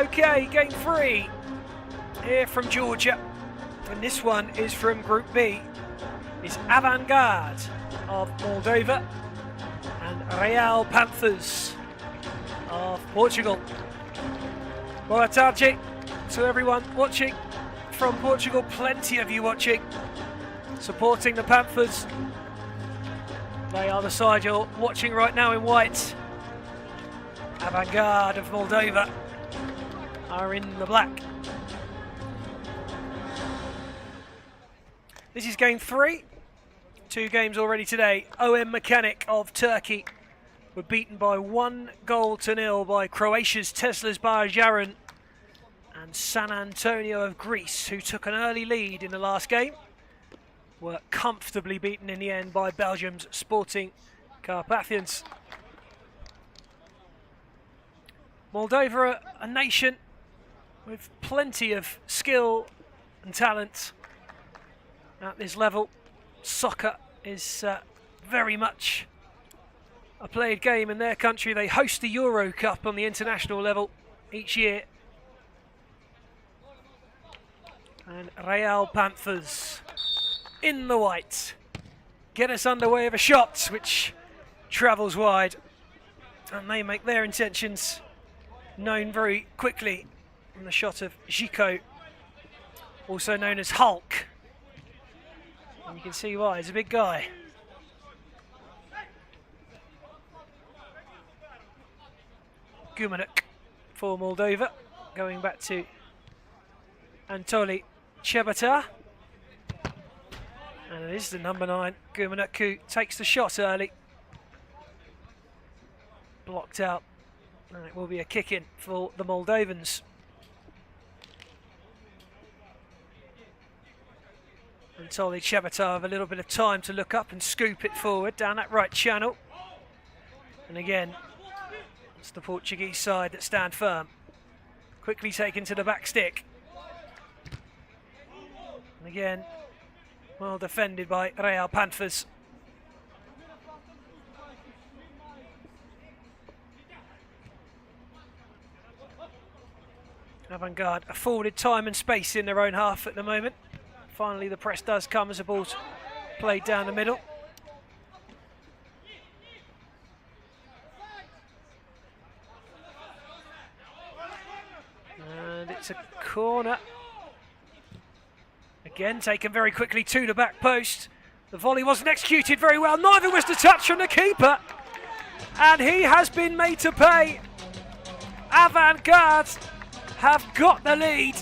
Okay, game 3 here from Georgia. And this one is from Group B. It's Avangard of Moldova and Real Panthers of Portugal. Boa tarde to everyone watching from Portugal. Plenty of you watching, supporting the Panthers. They are the side you're watching right now in white. Avangard of Moldova are in the black. This is game 3. 2 games already today. OM Mechanic of Turkey were beaten by 1-0 by Croatia's Teslas Bajaran, and San Antonio of Greece, who took an early lead in the last game, were comfortably beaten in the end by Belgium's Sporting Carpathians. Moldova, a nation with plenty of skill and talent at this level. Soccer is very much a played game in their country. They host the Euro Cup on the international level each year. And Real Panthers in the white get us underway with a shot which travels wide, and they make their intentions known very quickly from the shot of Zico, also known as Hulk. And you can see why, he's a big guy. Gumanuk for Moldova, going back to Anatoly Chebata. And it is the number 9, Gumanuk, who takes the shot early. Blocked out, and it will be a kick-in for the Moldovans. Anatoly Chebata have a little bit of time to look up and scoop it forward down that right channel. And again, it's the Portuguese side that stand firm. Quickly taken to the back stick. And again, well defended by Real Panthers. Avangard afforded time and space in their own half at the moment. Finally the press does come as the ball's played down the middle. And it's a corner. Again taken very quickly to the back post. The volley wasn't executed very well, neither was the touch from the keeper. And he has been made to pay. Avangard have got the lead.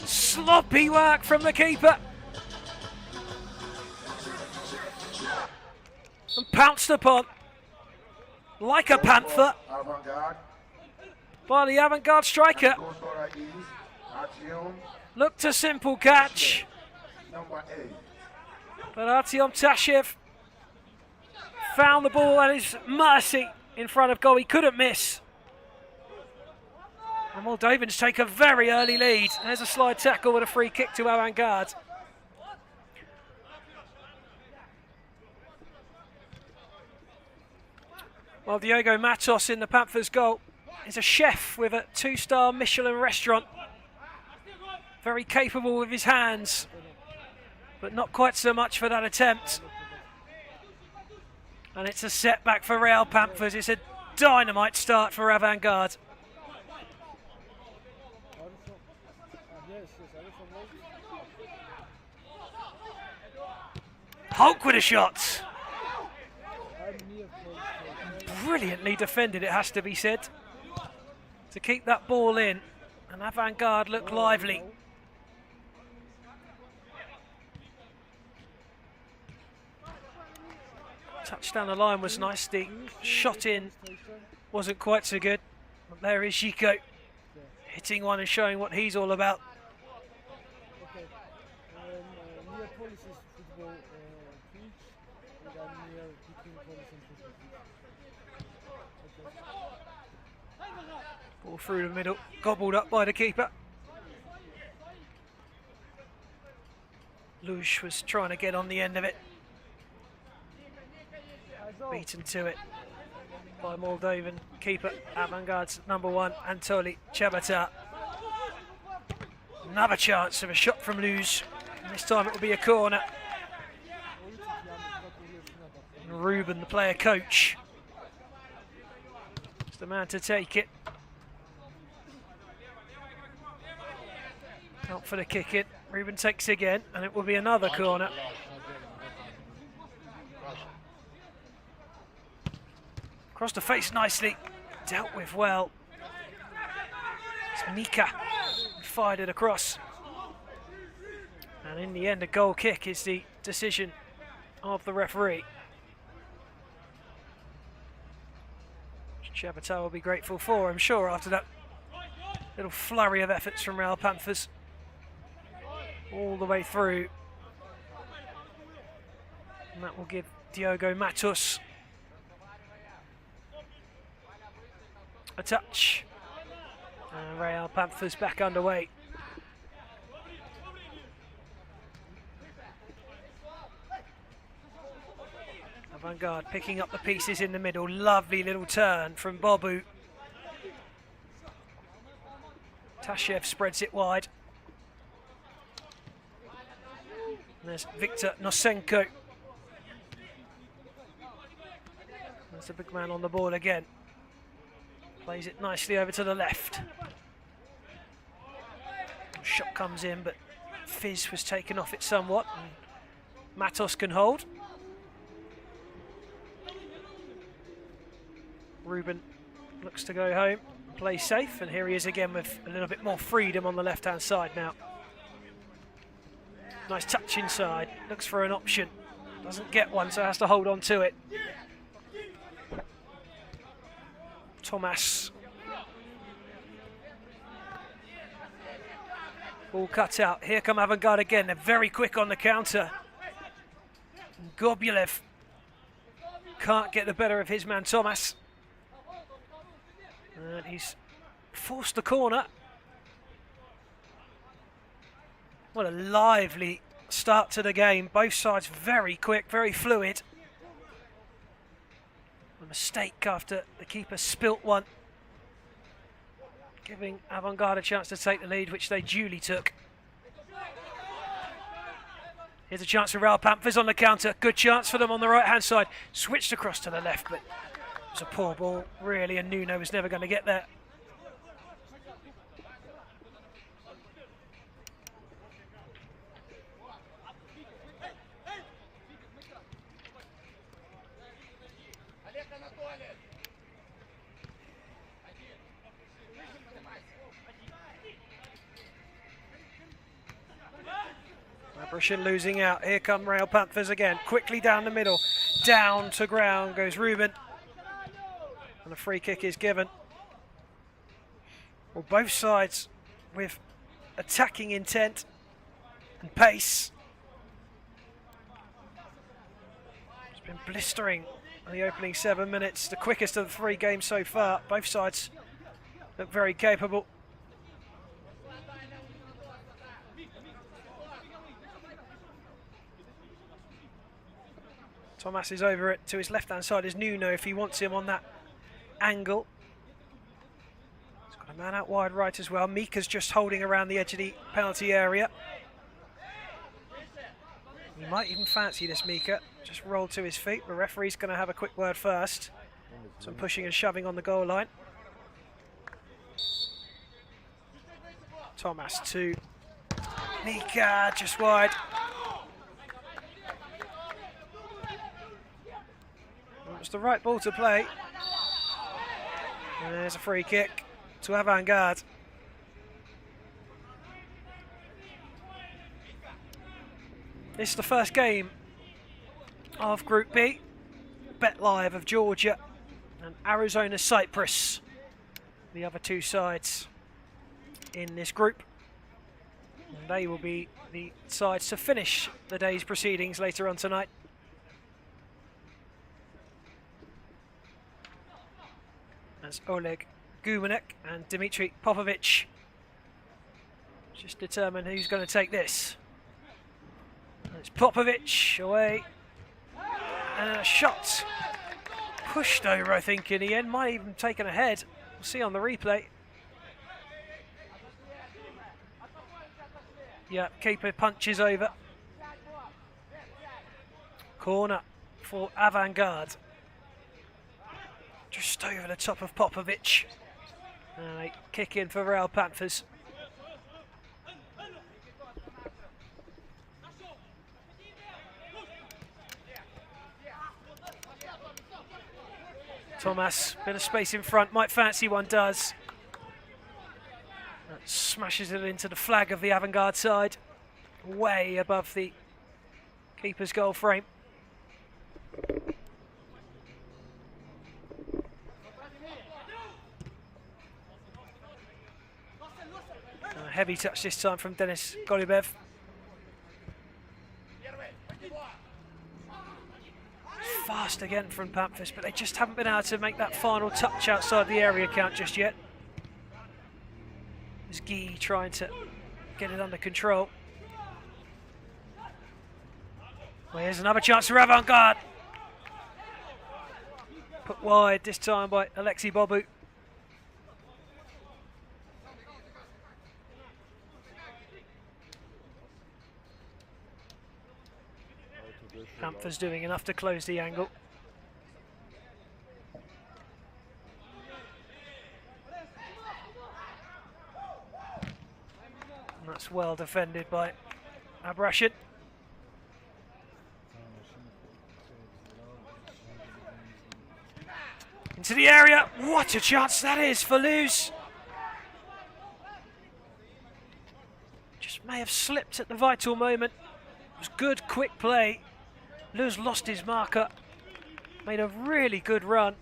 Sloppy work from the keeper. And pounced upon like a panther by the Avangard striker. Looked a simple catch, but Artyom Tashev found the ball at his mercy in front of goal. He couldn't miss. The Moldovans take a very early lead. There's a slide tackle with a free kick to Avangard. Well, Diogo Matos in the Panthers goal is a chef with a 2-star Michelin restaurant. Very capable with his hands, but not quite so much for that attempt. And it's a setback for Real Panthers. It's a dynamite start for Avangard. Hulk with a shot. Brilliantly defended, it has to be said, to keep that ball in. And Avangard look lively. Touch down the line was nice. The shot in wasn't quite so good. But there is Zico hitting one and showing what he's all about. Ball through the middle, gobbled up by the keeper. Lush was trying to get on the end of it. Beaten to it by Moldovan keeper Avangard's number 1, Anatoly Chebata. Another chance of a shot from Luz. This time it will be a corner. And Ruben, the player coach, is the man to take it. Out for the kick in. Ruben takes again, and it will be another corner. Across the face nicely, dealt with well. It's Mika who fired it across. And in the end, a goal kick is the decision of the referee. Chebata will be grateful for, I'm sure, after that little flurry of efforts from Real Panthers. All the way through. And that will give Diogo Matos a touch. And Real Panthers back underway. Avangard picking up the pieces in the middle. Lovely little turn from Bobu. Tashev spreads it wide. And there's Victor Nosenko. There's the big man on the ball again. Plays it nicely over to the left. Shot comes in, but Fizz was taken off it somewhat. And Matos can hold. Ruben looks to go home, play safe, and here he is again with a little bit more freedom on the left-hand side now. Nice touch inside, looks for an option. Doesn't get one, so has to hold on to it. Thomas. Ball cut out. Here come Avangard again. They're very quick on the counter. Gorbulov can't get the better of his man Thomas. And he's forced the corner. What a lively start to the game. Both sides very quick, very fluid. A mistake after the keeper spilt one, giving Avangard a chance to take the lead, which they duly took. Here's a chance for Real Panthers on the counter. Good chance for them on the right-hand side. Switched across to the left, but it was a poor ball, really, and Nuno was never going to get there. Losing out. Here come Real Panthers again. Quickly down the middle. Down to ground goes Ruben. And a free kick is given. Well, both sides with attacking intent and pace. It's been blistering in the opening 7 minutes. The quickest of the 3 games so far. Both sides look very capable. Thomas is over it to his left-hand side is Nuno if he wants him on that angle. He's got a man out wide right as well. Mika's just holding around the edge of the penalty area. He might even fancy this Mika. Just rolled to his feet. The referee's going to have a quick word first. Some pushing and shoving on the goal line. Thomas to Mika, just wide. It's the right ball to play. And there's a free kick to Avangard. This is the first game of Group B. Bet Live of Georgia and Arizona Cyprus. The other 2 sides in this group. And they will be the sides to finish the day's proceedings later on tonight. As Oleg Gumanek and Dmitry Popovic just determine who's going to take this. And it's Popovic away. And a shot pushed over, I think, in the end. Might have even taken a head. We'll see on the replay. Yeah, keeper punches over. Corner for Avangard. Just over the top of Popovic. And a kick in for Real Panthers. Thomas, bit of space in front, might fancy one, does. That smashes it into the flag of the Avangard side, way above the keeper's goal frame. A heavy touch this time from Denis Golubev. Fast again from Panthers, but they just haven't been able to make that final touch outside the area count just yet. There's Guy trying to get it under control. Well, here's another chance for Avangard. Put wide this time by Alexei Bobu. Panthers doing enough to close the angle. And that's well defended by Abrashin. Into the area. What a chance that is for Luz. Just may have slipped at the vital moment. It was good, quick play. Luz lost his marker, made a really good run.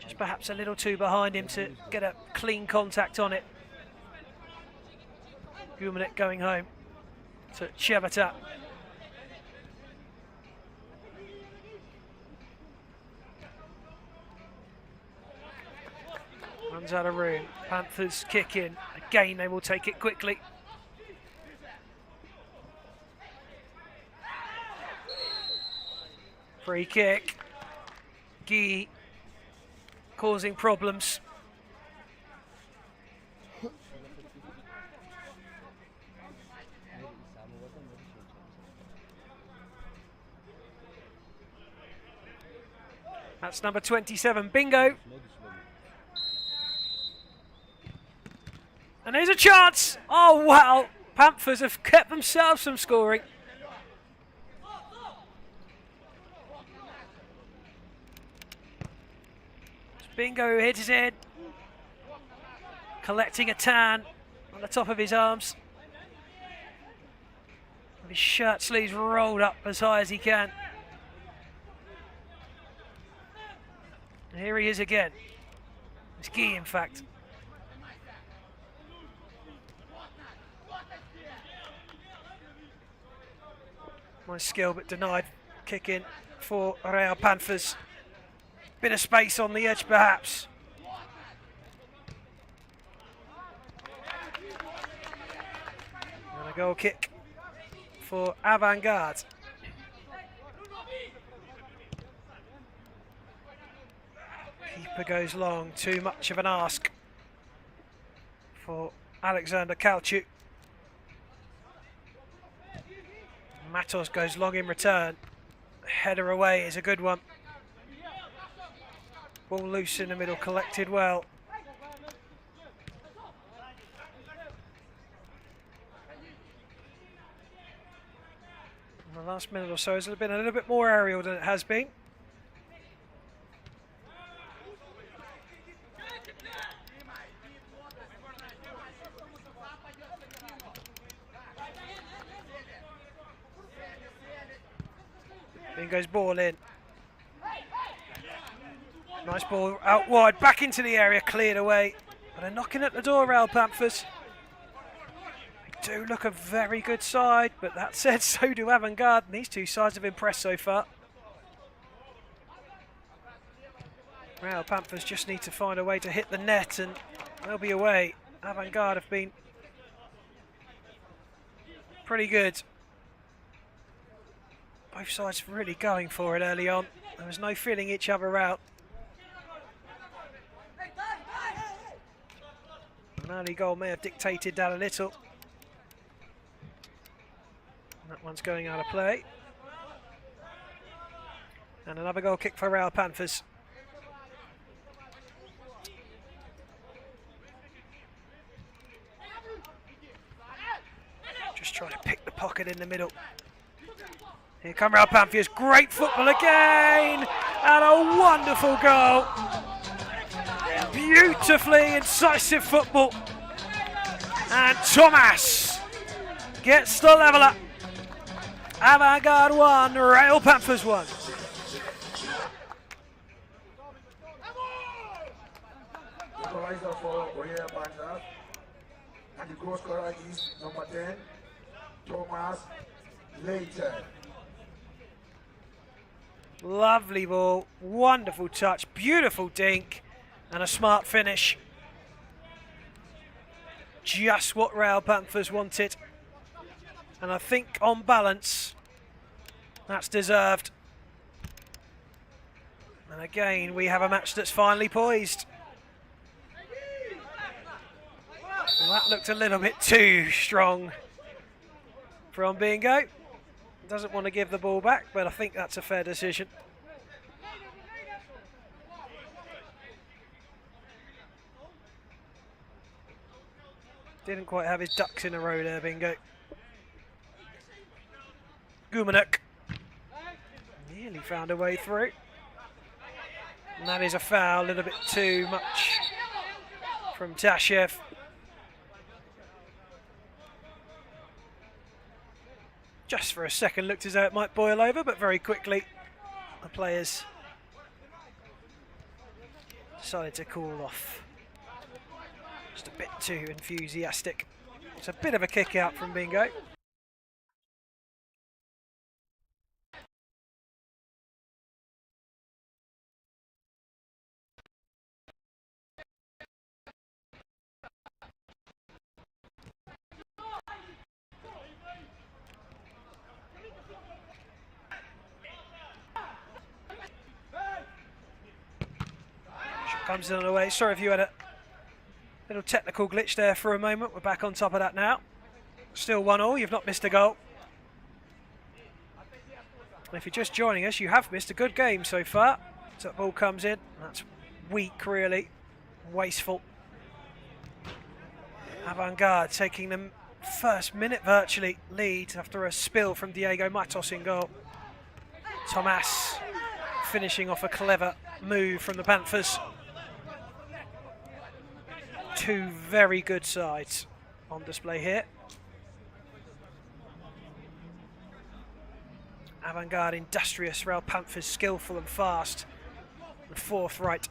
Just perhaps a little too behind him to get a clean contact on it. Gumanek going home to Chevata. Runs out of room. Panthers kick in. Again, they will take it quickly. Free kick. Guy causing problems. That's number 27, Bingo. And there's a chance. Oh, wow. Panthers have kept themselves from scoring. Bingo hits his head, collecting a tan on the top of his arms. With his shirt sleeves rolled up as high as he can. And here he is again. It's Guy, in fact. Nice skill, but denied. Kick in for Real Panthers. Bit of space on the edge, perhaps. And a goal kick for Avangard. Keeper goes long, too much of an ask for Alexander Kalchuk. Matos goes long in return. Header away is a good one. Ball loose in the middle, collected well. In the last minute or so, it's been a little bit more aerial than it has been. Bingo's ball in. Nice ball out wide, back into the area, cleared away. But they're knocking at the door, Real Panthers. They do look a very good side, but that said, so do Avangard. And these two sides have impressed so far. Real Panthers just need to find a way to hit the net and they'll be away. Avangard have been pretty good. Both sides really going for it early on. There was no feeling each other out. An early goal may have dictated that a little. That one's going out of play. And another goal kick for Real Panthers. Just trying to pick the pocket in the middle. Here come Real Panthers. Great football again. And a wonderful goal. Beautifully incisive football. And Thomas gets the leveller. Avangard 1, Real Panthers 1. Equalizer for Royal Panthers. And the goal scorer is number 10, Thomas Later. Lovely ball, wonderful touch, beautiful dink, and a smart finish. Just what Real Panthers wanted. And I think on balance, that's deserved. And again, we have a match that's finally poised. Well, that looked a little bit too strong from Bingo. Doesn't want to give the ball back, but I think that's a fair decision. Didn't quite have his ducks in a row there, Bingo. Gumanuk nearly found a way through. And that is a foul, a little bit too much from Tashev. Just for a second looked as though it might boil over, but very quickly the players decided to cool off. Just a bit too enthusiastic. It's a bit of a kick out from Bingo. Comes in on the way. Sorry if you had a little technical glitch there for a moment. We're back on top of that now. Still 1-1. You've not missed a goal. And if you're just joining us, you have missed a good game so far. So that ball comes in. That's weak, really. Wasteful. Avangard taking the first minute virtually lead after a spill from Diego Matos in goal. Thomas finishing off a clever move from the Panthers. Two very good sides on display here. Avangard industrious, Real Panthers skillful and fast. The fourth right.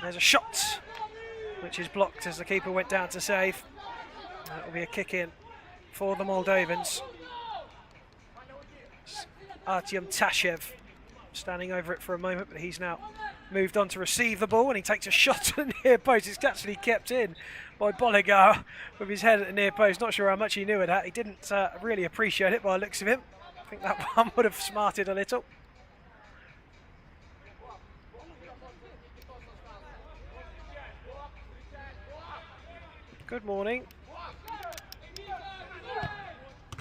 There's a shot, which is blocked as the keeper went down to save. That will be a kick in for the Moldovans. Artyom Tashev standing over it for a moment, but he's now moved on to receive the ball, and he takes a shot at the near post. It's actually kept in by Bolliger with his head at the near post. Not sure how much he knew of that. He didn't really appreciate it by the looks of him. I think that one would have smarted a little. Good morning.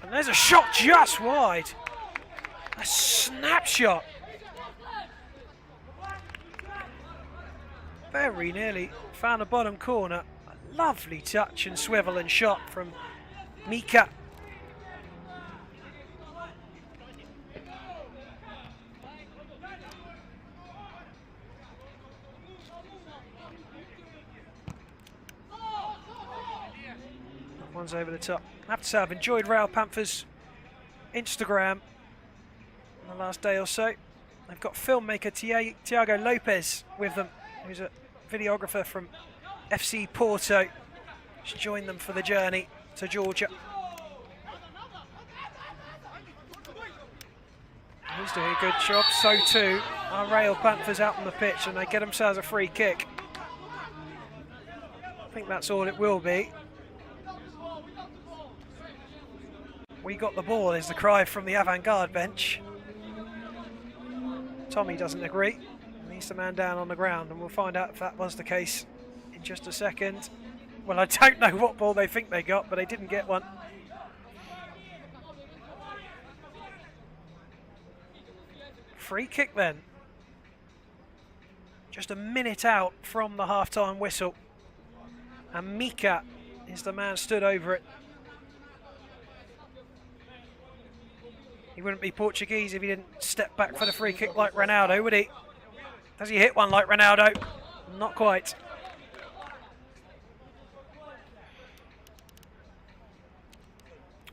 And there's a shot just wide. A snapshot. Very nearly found the bottom corner. A lovely touch and swivel and shot from Mika. One's over the top. I have to say I've enjoyed Real Panthers Instagram in the last day or so. They've got filmmaker Tiago Lopez with them, who's a videographer from FC Porto. He's joined them for the journey to Georgia. He's doing a good job, so too are Real Panthers out on the pitch, and they get themselves a free kick. I think that's all it will be. We got the ball is the cry from the Avangard bench. Tommy doesn't agree. He's the man down on the ground, and we'll find out if that was the case in just a second. Well, I don't know what ball they think they got, but they didn't get one. Free kick then. Just a minute out from the half-time whistle. And Mika is the man stood over it. He wouldn't be Portuguese if he didn't step back for the free kick like Ronaldo, would he? Does he hit one like Ronaldo? Not quite.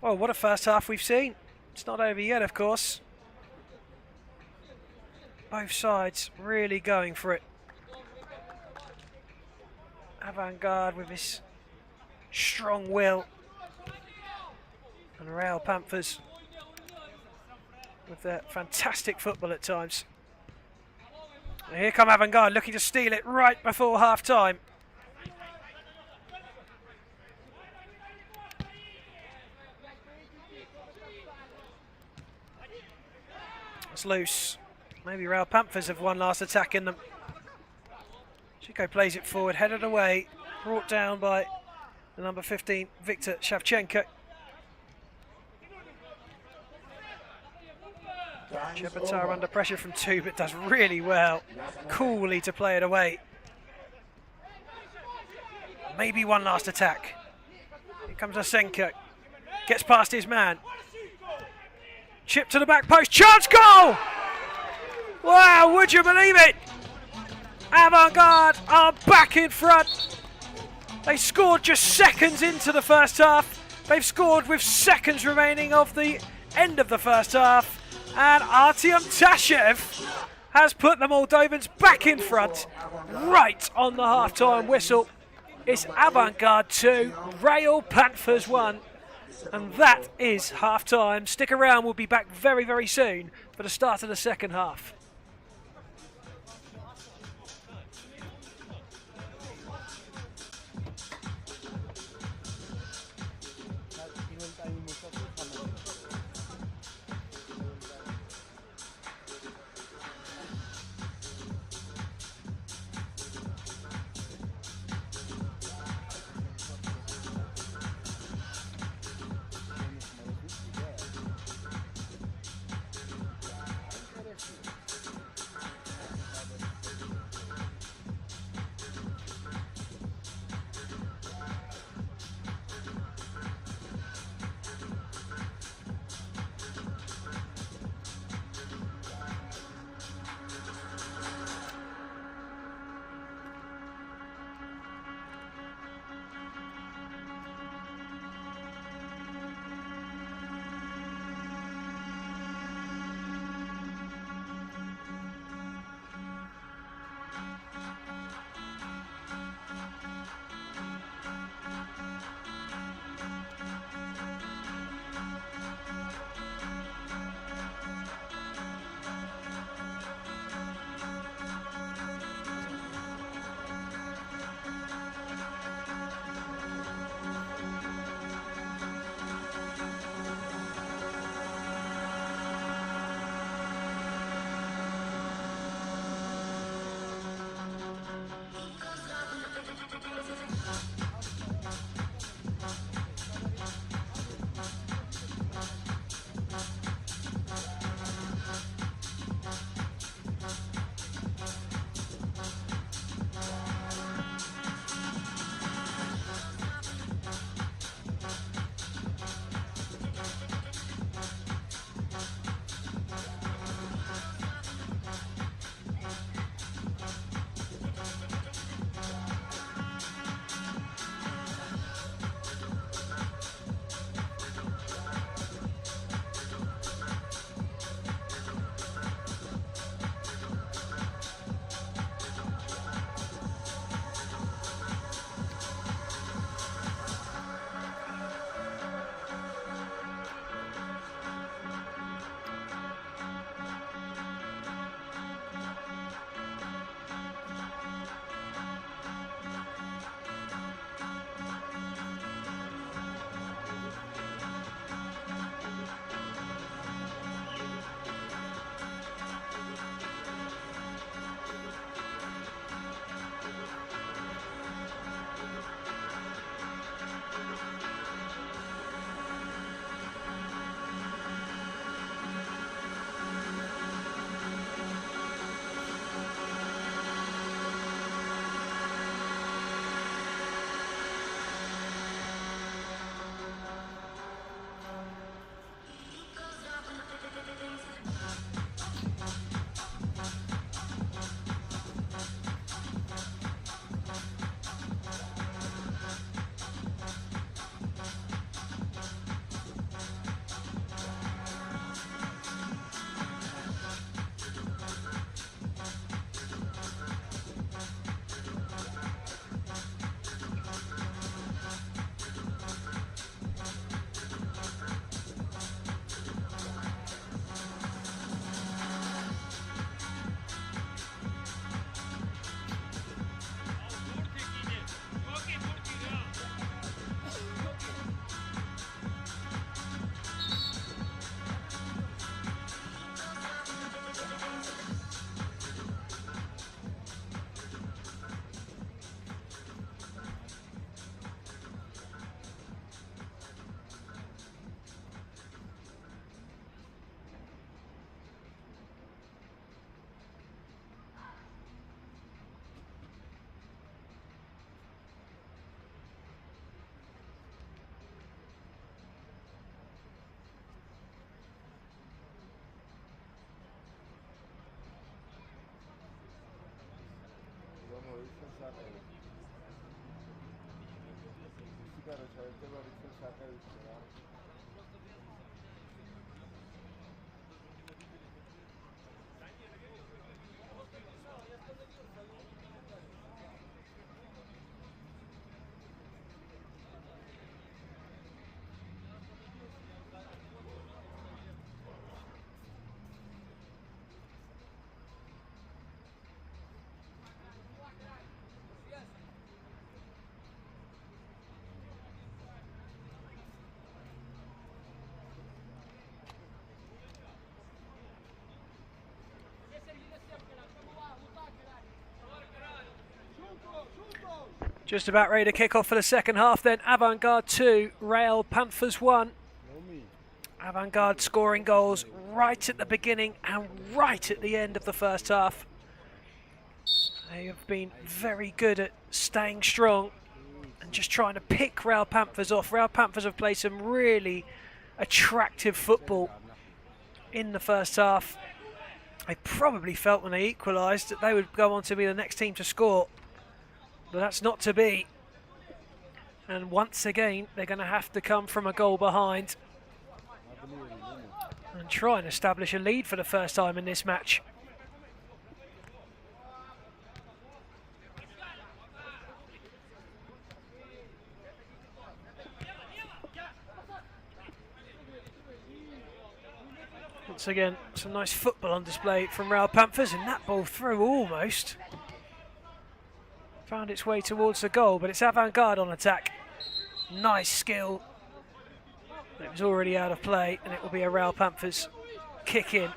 Oh, what a first half we've seen. It's not over yet, of course. Both sides really going for it. Avangard with his strong will. And Real Panthers with their fantastic football at times. And here come Avangard looking to steal it right before half time. It's loose. Maybe Real Panthers have one last attack in them. Chico plays it forward, headed away, brought down by the number 15, Victor Shavchenko. Chebatar under pressure from two, but does really well. Coolly to play it away. Maybe one last attack. Here comes Asenko. Gets past his man. Chip to the back post. Chance goal! Wow, would you believe it? Avangard are back in front. They scored just seconds into the first half. They've scored with seconds remaining of the end of the first half. And Artyom Tashev has put the Moldovans back in front right on the half-time whistle. It's Avangard 2, Real Panthers 1. And that is half-time. Stick around, we'll be back very, very soon for the start of the second half. Just about ready to kick off for the second half then. Avangard 2, Real Panthers 1. Avangard scoring goals right at the beginning and right at the end of the first half. They have been very good at staying strong and just trying to pick Real Panthers off. Real Panthers have played some really attractive football in the first half. I probably felt when they equalised that they would go on to be the next team to score. But that's not to be. And once again, they're going to have to come from a goal behind and try and establish a lead for the first time in this match. Once again, some nice football on display from Real Panthers, and that ball through almost found its way towards the goal, but it's Avangard on attack. Nice skill. It was already out of play, and it will be a Real Panthers kick in.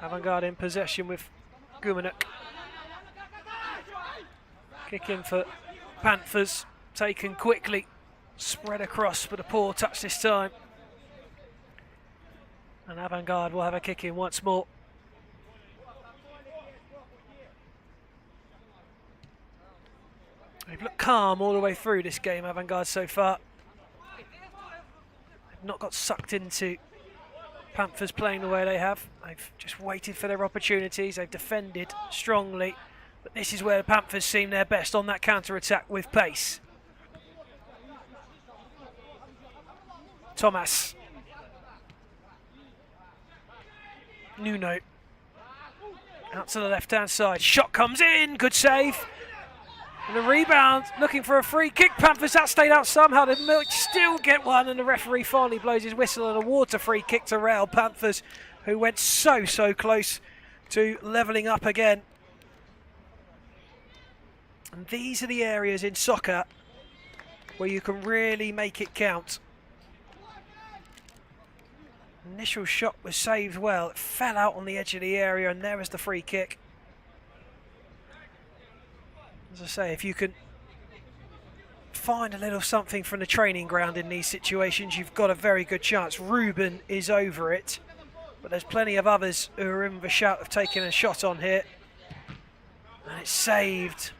Avangard in possession with Gumanuk. Kick in for Panthers, taken quickly. Spread across, but a poor touch this time. And Avangard will have a kick in once more. They've looked calm all the way through this game, Avangard, so far. They've not got sucked into Panthers playing the way they have. They've just waited for their opportunities. They've defended strongly. But this is where the Panthers seem their best, on that counter-attack with pace. Thomas. Nuno. Out to the left-hand side. Shot comes in. Good save. And the rebound, looking for a free kick. Panthers, that stayed out somehow. They might still get one, and the referee finally blows his whistle and awards a free kick to Real Panthers, who went so close to levelling up again. And these are the areas in soccer where you can really make it count. Initial shot was saved well. It fell out on the edge of the area, and there was the free kick. As I say, if you can find a little something from the training ground in these situations, you've got a very good chance. Ruben is over it, but there's plenty of others who are in the shout of taking a shot on here. And it's saved.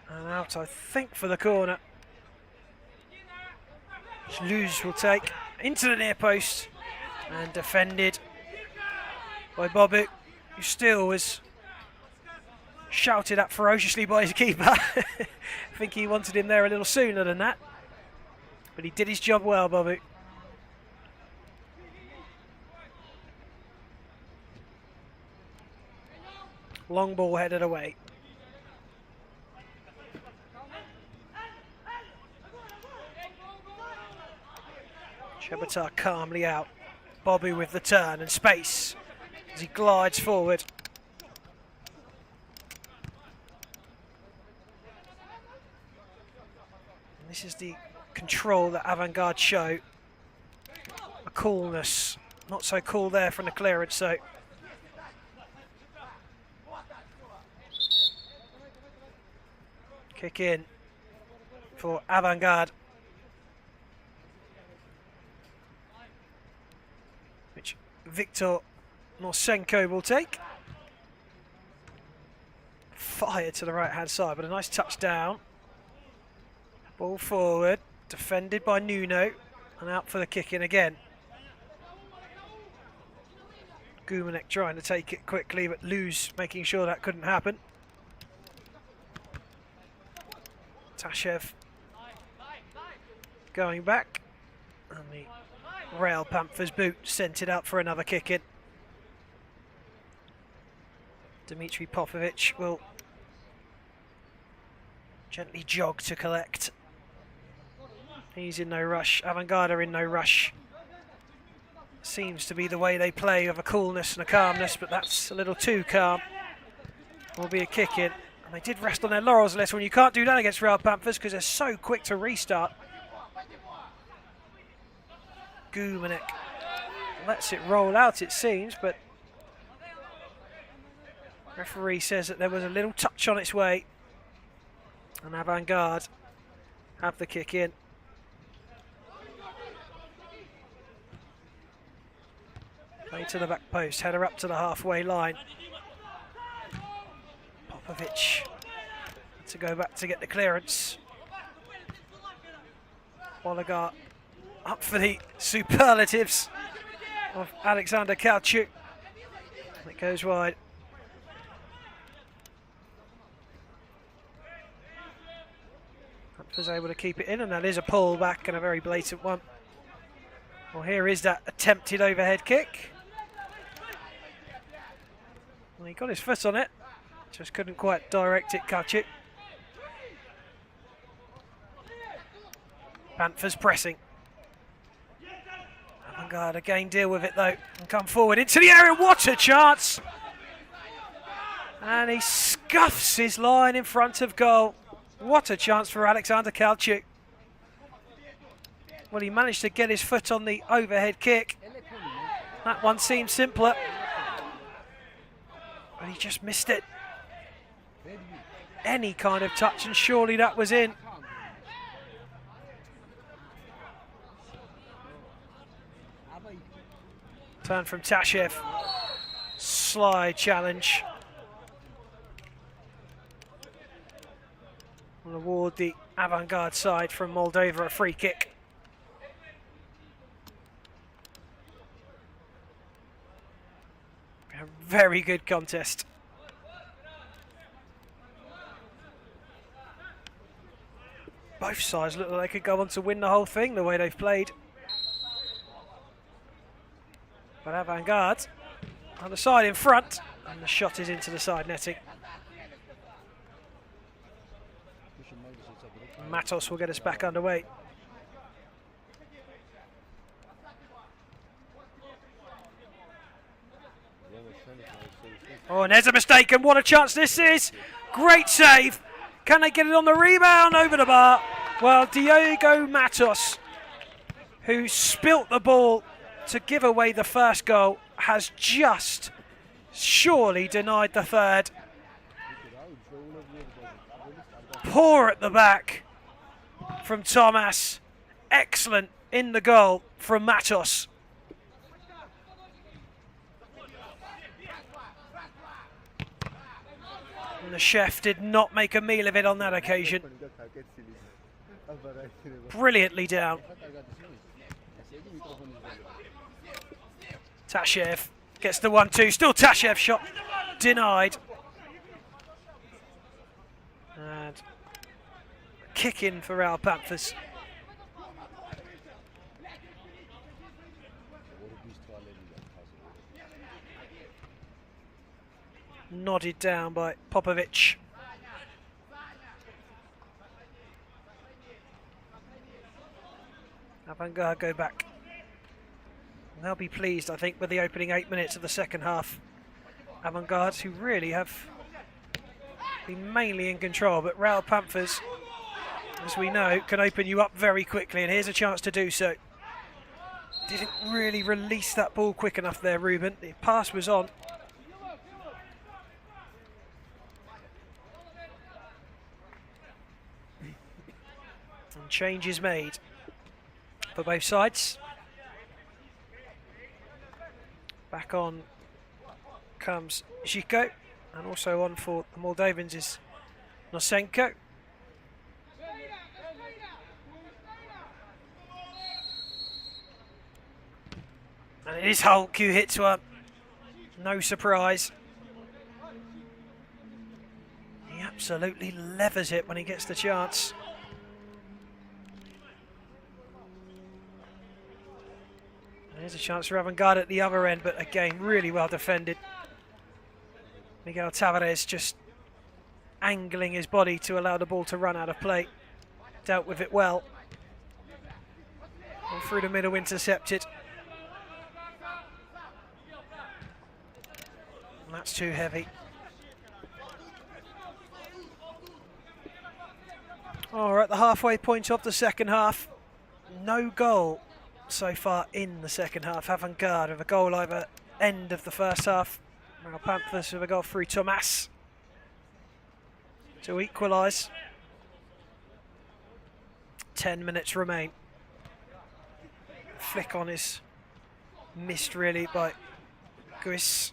And out, I think, for the corner. Luz will take into the near post and defended by Bobu, who still was shouted at ferociously by his keeper. I think he wanted him there a little sooner than that, but he did his job well, Bobu. Long ball headed away. Chebatar calmly out. Bobby with the turn and space as he glides forward. And this is the control that Avangard show. A coolness. Not so cool there from the clearance, so. Kick in for Avangard. Which Victor Norsenko will take. Fire to the right hand side, but a nice touchdown. Ball forward defended by Nuno, and out for the kick in again. Gumanek trying to take it quickly, but Luz making sure that couldn't happen. Tashev going back, and the Real Panthers boot sent it out for another kick in. Dmitry Popovic will gently jog to collect. He's in no rush. Avangard are in no rush. Seems to be the way they play, of a coolness and a calmness, but that's a little too calm. Will be a kick in. And they did rest on their laurels a little, and you can't do that against Real Panthers because they're so quick to restart. Gumanek lets it roll out, it seems, but referee says that there was a little touch on its way, and Avangard have the kick in. Play to the back post, header up to the halfway line. Popovic to go back to get the clearance. Oligar up for the superlatives of Alexander Kalchuk. It goes wide. Was able to keep it in, and that is a pull back, and a very blatant one. Well, here is that attempted overhead kick. Well, he got his foot on it, just couldn't quite direct it, Kalchuk. Panthers pressing. Avangard again deal with it though, and come forward into the area. What a chance! And he scuffs his line in front of goal. What a chance for Alexander Kalchuk. Well, he managed to get his foot on the overhead kick. That one seemed simpler, but he just missed it. Any kind of touch, and surely that was in. Turn from Tashev. Slide challenge. Will award the Avangard side from Moldova a free kick. A very good contest. Both sides look like they could go on to win the whole thing the way they've played. But Avangard on the side in front, and the shot is into the side netting. Matos will get us back underway. Oh, and there's a mistake, and what a chance this is! Great save! Can they get it on the rebound over the bar? Well, Diego Matos, who spilt the ball to give away the first goal, has just surely denied the third. Poor at the back from Thomas. Excellent in the goal from Matos. And the chef did not make a meal of it on that occasion. Brilliantly down. Tashev gets the 1-2. Still Tashev shot denied. And kick in for our Panthers. Nodded down by Popovic. Avangard go back. And they'll be pleased, I think, with the opening 8 minutes of the second half. Avangard, who really have been mainly in control, but Real Panthers, as we know, can open you up very quickly, and here's a chance to do so. Didn't really release that ball quick enough there, Ruben. The pass was on. And change is made for both sides. Back on comes Zhiko, and also on for the Moldovans is Nosenko. And it is Hulk who hits her. No surprise. He absolutely levers it when he gets the chance. And here's a chance for Avangard at the other end, but again, really well defended. Miguel Tavares just angling his body to allow the ball to run out of play. Dealt with it well. And through the middle, intercepted. And that's too heavy. All right, the halfway point of the second half. No goal so far in the second half. Avangard with a goal over end of the first half. Now Panthers with a goal through Tomas to equalise. 10 minutes remain. Flick on is missed really by Guis.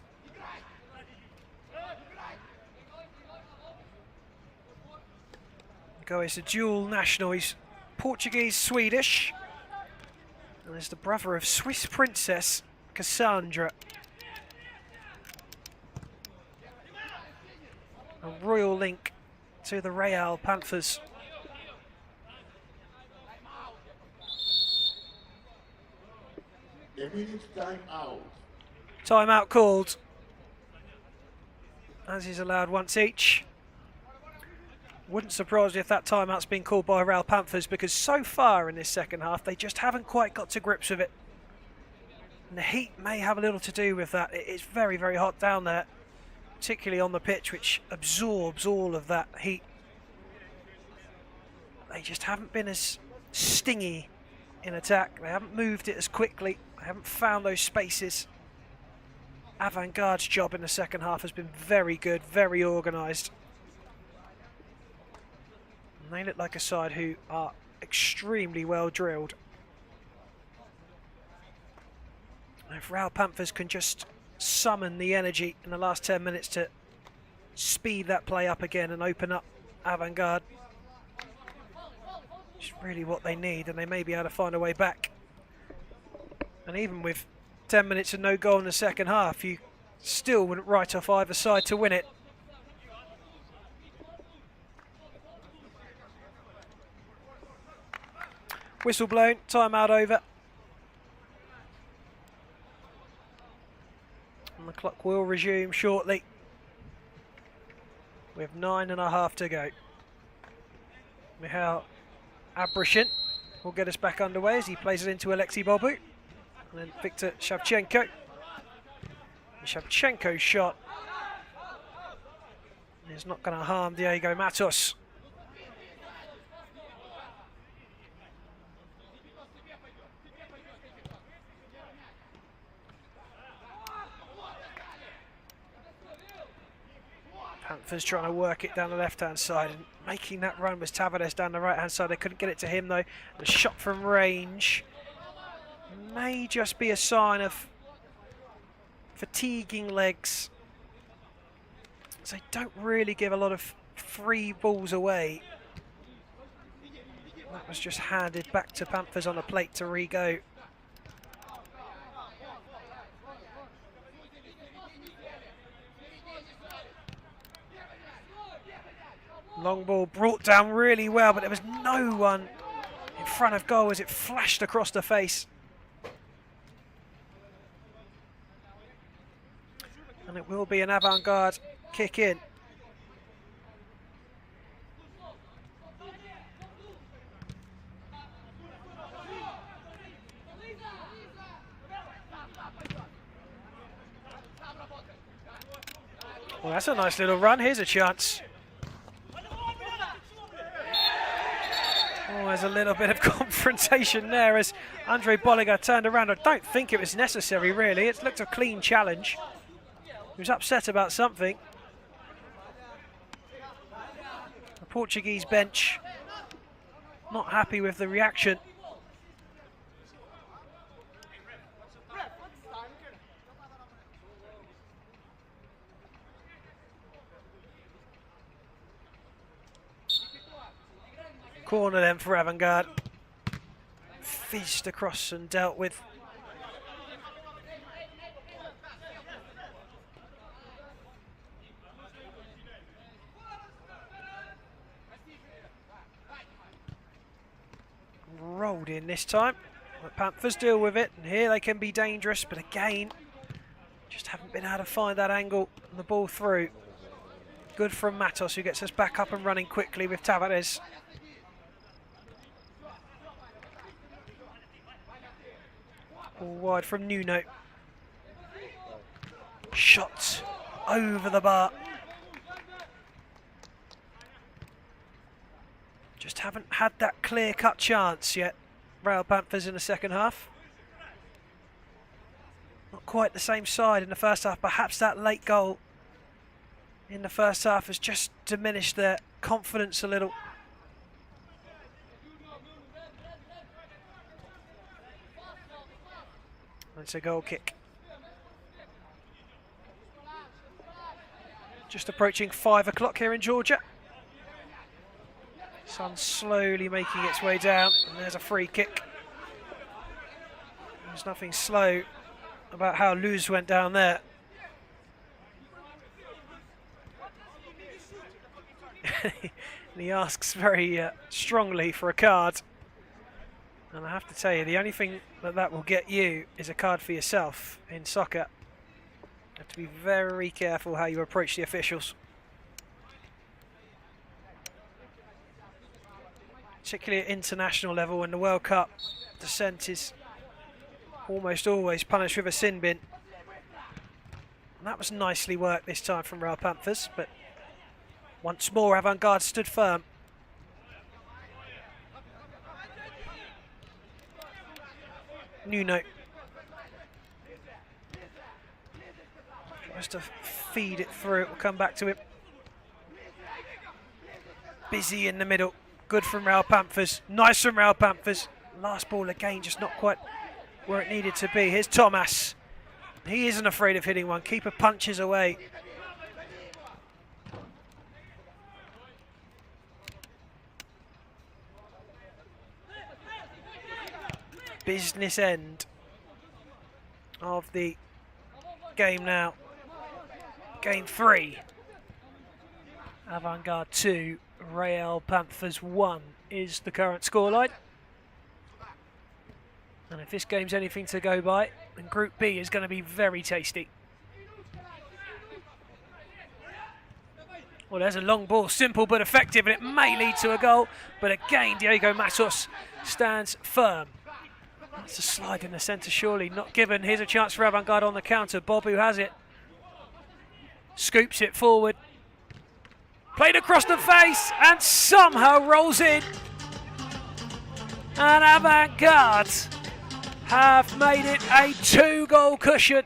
Guis a dual national. He's Portuguese, Swedish. And there's the brother of Swiss princess Cassandra. A royal link to the Real Panthers. Timeout called, as is allowed once each. Wouldn't surprise me if that timeout's been called by Real Panthers, because so far in this second half they just haven't quite got to grips with it. And the heat may have a little to do with that. It is very, very hot down there, particularly on the pitch, which absorbs all of that heat. They just haven't been as stingy in attack. They haven't moved it as quickly. They haven't found those spaces. Avangard's job in the second half has been very good, very organised. And they look like a side who are extremely well drilled. And if Real Panthers can just summon the energy in the last 10 minutes to speed that play up again and open up Avangard, it's really what they need, and they may be able to find a way back. And even with 10 minutes and no goal in the second half, you still wouldn't write off either side to win it. Whistle blown, timeout over. And the clock will resume shortly with 9.5 to go. Michal Abrashin will get us back underway as he plays it into Alexei Bobu. And then Victor Shavchenko. Shavchenko's shot is not going to harm Diego Matos. Panthers trying to work it down the left-hand side, and making that run was Tavares down the right-hand side. They couldn't get it to him though. The shot from range may just be a sign of fatiguing legs. So they don't really give a lot of free balls away. That was just handed back to Panthers on a plate to re-go. Long ball brought down really well, but there was no one in front of goal as it flashed across the face. And it will be an Avangard kick in. Well, that's a nice little run. Here's a chance. Oh, there's a little bit of confrontation there as Andre Bolliger turned around. I don't think it was necessary, really. It looked a clean challenge. He was upset about something. The Portuguese bench not happy with the reaction. Corner then for Avangard. Fizzed across and dealt with. in this time. The Panthers deal with it, and here they can be dangerous, but again, just haven't been able to find that angle and the ball through. Good from Matos, who gets us back up and running quickly with Tavares. All wide from Nuno. Shot over the bar. Just haven't had that clear-cut chance yet. Real Panthers in the second half. Not quite the same side in the first half. Perhaps that late goal in the first half has just diminished their confidence a little. It's a goal kick. Just approaching 5 o'clock here in Georgia. Sun slowly making its way down, and there's a free kick. There's nothing slow about how Luz went down there. And he asks very strongly for a card. And I have to tell you, the only thing that will get you is a card for yourself in soccer. You have to be very careful how you approach the officials. Particularly at international level, when the World Cup descent is almost always punished with a sin bin. And that was nicely worked this time from Real Panthers, but once more Avangard stood firm. Nuno tries to feed it through, it will come back to him. Busy in the middle. Good from Real Panthers. Nice from Real Panthers. Last ball again, just not quite where it needed to be. Here's Thomas. He isn't afraid of hitting one. Keeper punches away. Business end of the game now. Game 3. Avangard 2. Real Panthers 1 is the current scoreline. And if this game's anything to go by, then Group B is going to be very tasty. Well, there's a long ball, simple but effective, and it may lead to a goal. But again, Diego Matos stands firm. That's a slide in the centre, surely not given. Here's a chance for Avangard on the counter. Bob, who has it, scoops it forward. Played across the face and somehow rolls in. And Avangard have made it a 2-goal cushion.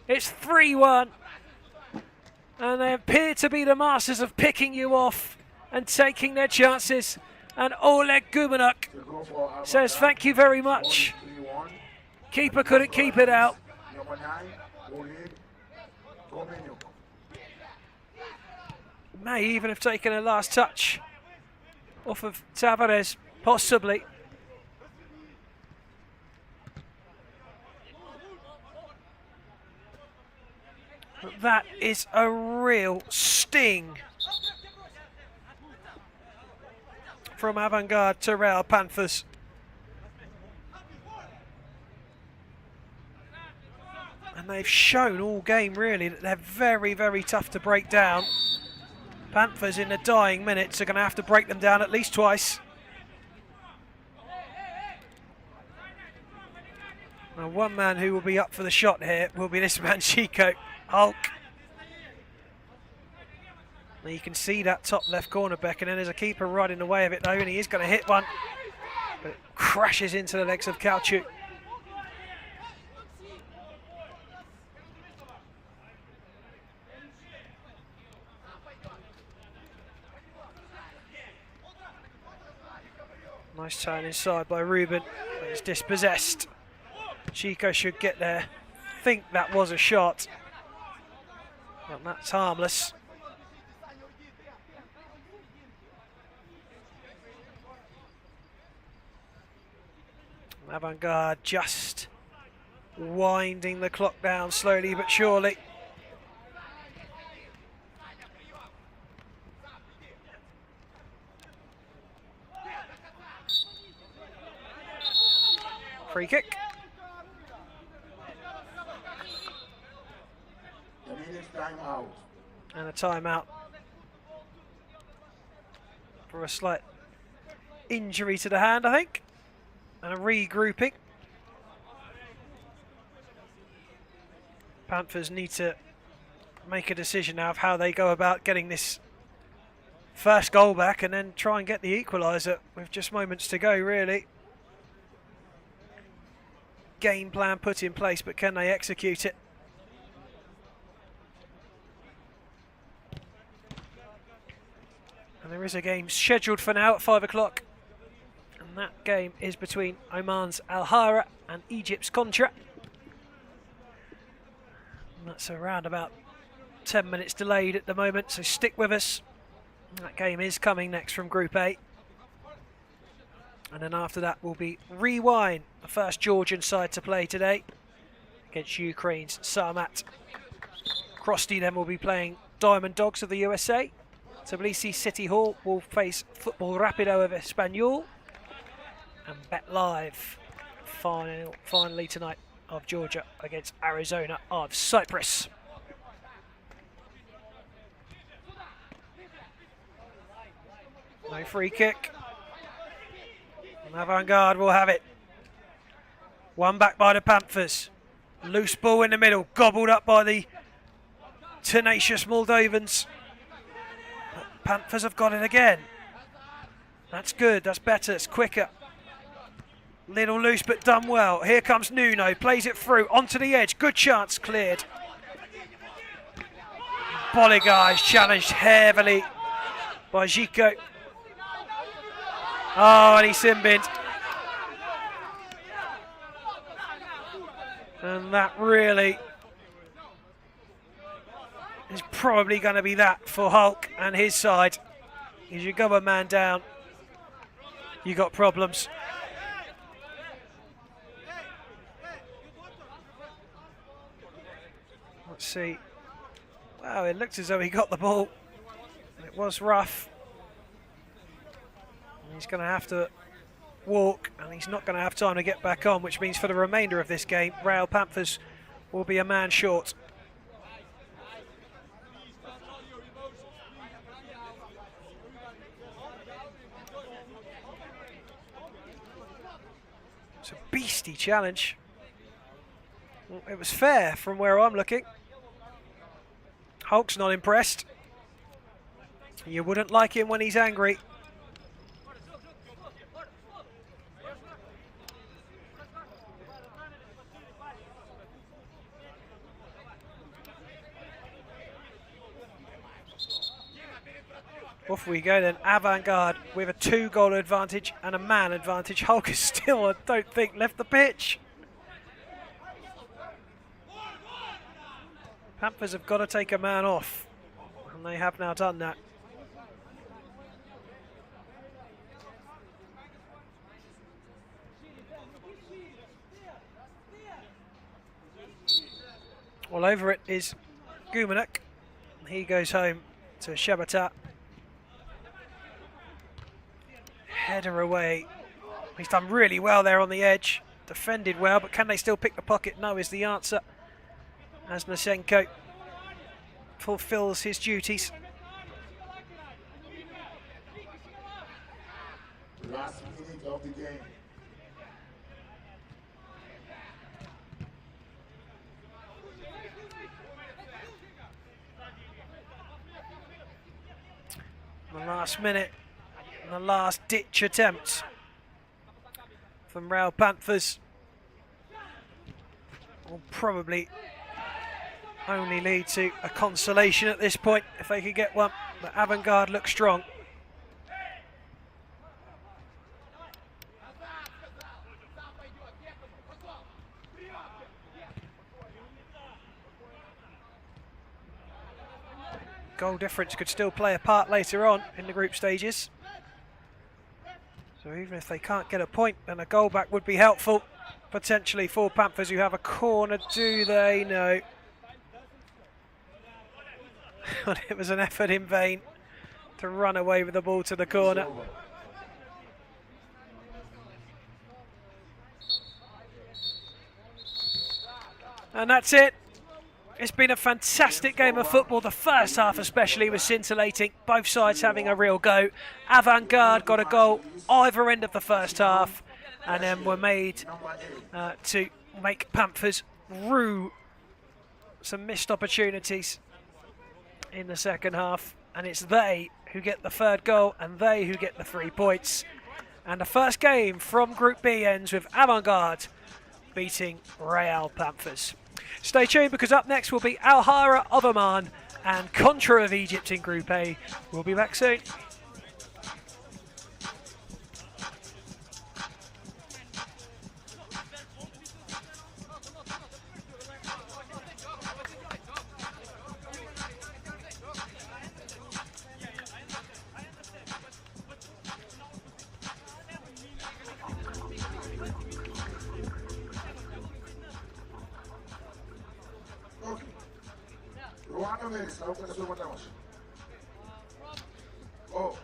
It's 3-1. And they appear to be the masters of picking you off and taking their chances. And Oleg Gumenuk says thank you very much. Keeper couldn't keep it out. May even have taken a last touch off of Tavares, possibly. But that is a real sting from Avangard to Real Panthers. And they've shown all game really that they're very, very tough to break down. Panthers in the dying minutes are going to have to break them down at least twice. Now, one man who will be up for the shot here will be this man, Chico Hulk. Now you can see that top left corner, Beck, and then there's a keeper right in the way of it though, and he is going to hit one. But it crashes into the legs of Kauchuk. Nice turn inside by Ruben, but it's dispossessed. Chico should get there. Think that was a shot, but that's harmless. Avangard just winding the clock down slowly but surely. Free kick. The minutes time out. And a timeout for a slight injury to the hand, I think, and a regrouping. Panthers need to make a decision now of how they go about getting this first goal back and then try and get the equaliser with just moments to go, really. Game plan put in place, but can they execute it? And there is a game scheduled for now at 5 o'clock. And that game is between Oman's Alhara and Egypt's Contra. And that's around about 10 minutes delayed at the moment, so stick with us. That game is coming next from Group A. And then after that will be Rewind, the first Georgian side to play today, against Ukraine's Samat. Crosy then will be playing Diamond Dogs of the USA. Tbilisi City Hall will face Football Rapido of Espanyol. And Bet Live, finally tonight, of Georgia against Arizona of Cyprus. No free kick. And Avangard will have it. One back by the Panthers. Loose ball in the middle, gobbled up by the tenacious Moldovans. Panthers have got it again. That's good, that's better, it's quicker. Little loose but done well. Here comes Nuno, plays it through, onto the edge, good chance, cleared. Boligar is challenged heavily by Zico. Oh, and he sin-binned. And that really is probably going to be that for Hulk and his side. As you go a man down, you got problems. Let's see. Wow, it looked as though he got the ball. It was rough. He's going to have to walk, and he's not going to have time to get back on, which means for the remainder of this game, Real Panthers will be a man short. It's a beastly challenge. Well, it was fair from where I'm looking. Hulk's not impressed. You wouldn't like him when he's angry. Off we go then, Avangard with a 2-goal advantage and a man advantage. Hulk is still, I don't think, left the pitch. Panthers have got to take a man off, and they have now done that. All over it is Gumanek. He goes home to Shabata. Header away. He's done really well there on the edge. Defended well, but can they still pick the pocket? No is the answer. As Nasenko fulfills his duties. Last minute of the game. The last minute, and the last ditch attempt from Real Panthers will probably only lead to a consolation at this point if they could get one, but Avangard looks strong. Goal difference could still play a part later on in the group stages. So even if they can't get a point, then a goal back would be helpful, potentially for Panthers, who have a corner. Do they? No. It was an effort in vain to run away with the ball to the corner. And that's it. It's been a fantastic game of football. The first half especially was scintillating. Both sides having a real go. Avangard got a goal either end of the first half and then were made to make Panthers rue some missed opportunities in the second half. And it's they who get the third goal and they who get the 3 points. And the first game from Group B ends with Avangard beating Real Panthers. Stay tuned because up next will be Alhara of Oman and Contra of Egypt in Group A. We'll be back soon. Oh.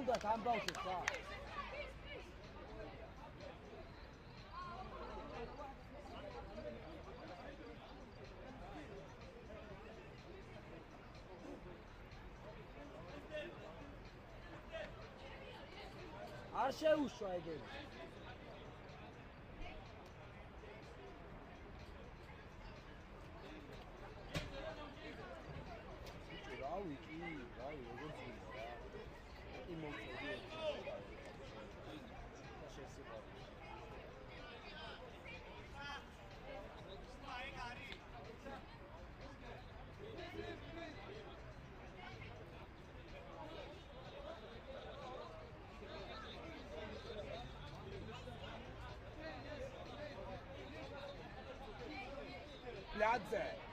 უნდა დამბავშვით რა. არ შეუშვა ეგენი. რავი, კი, რავი, როგორც გინდა რა. Ladze.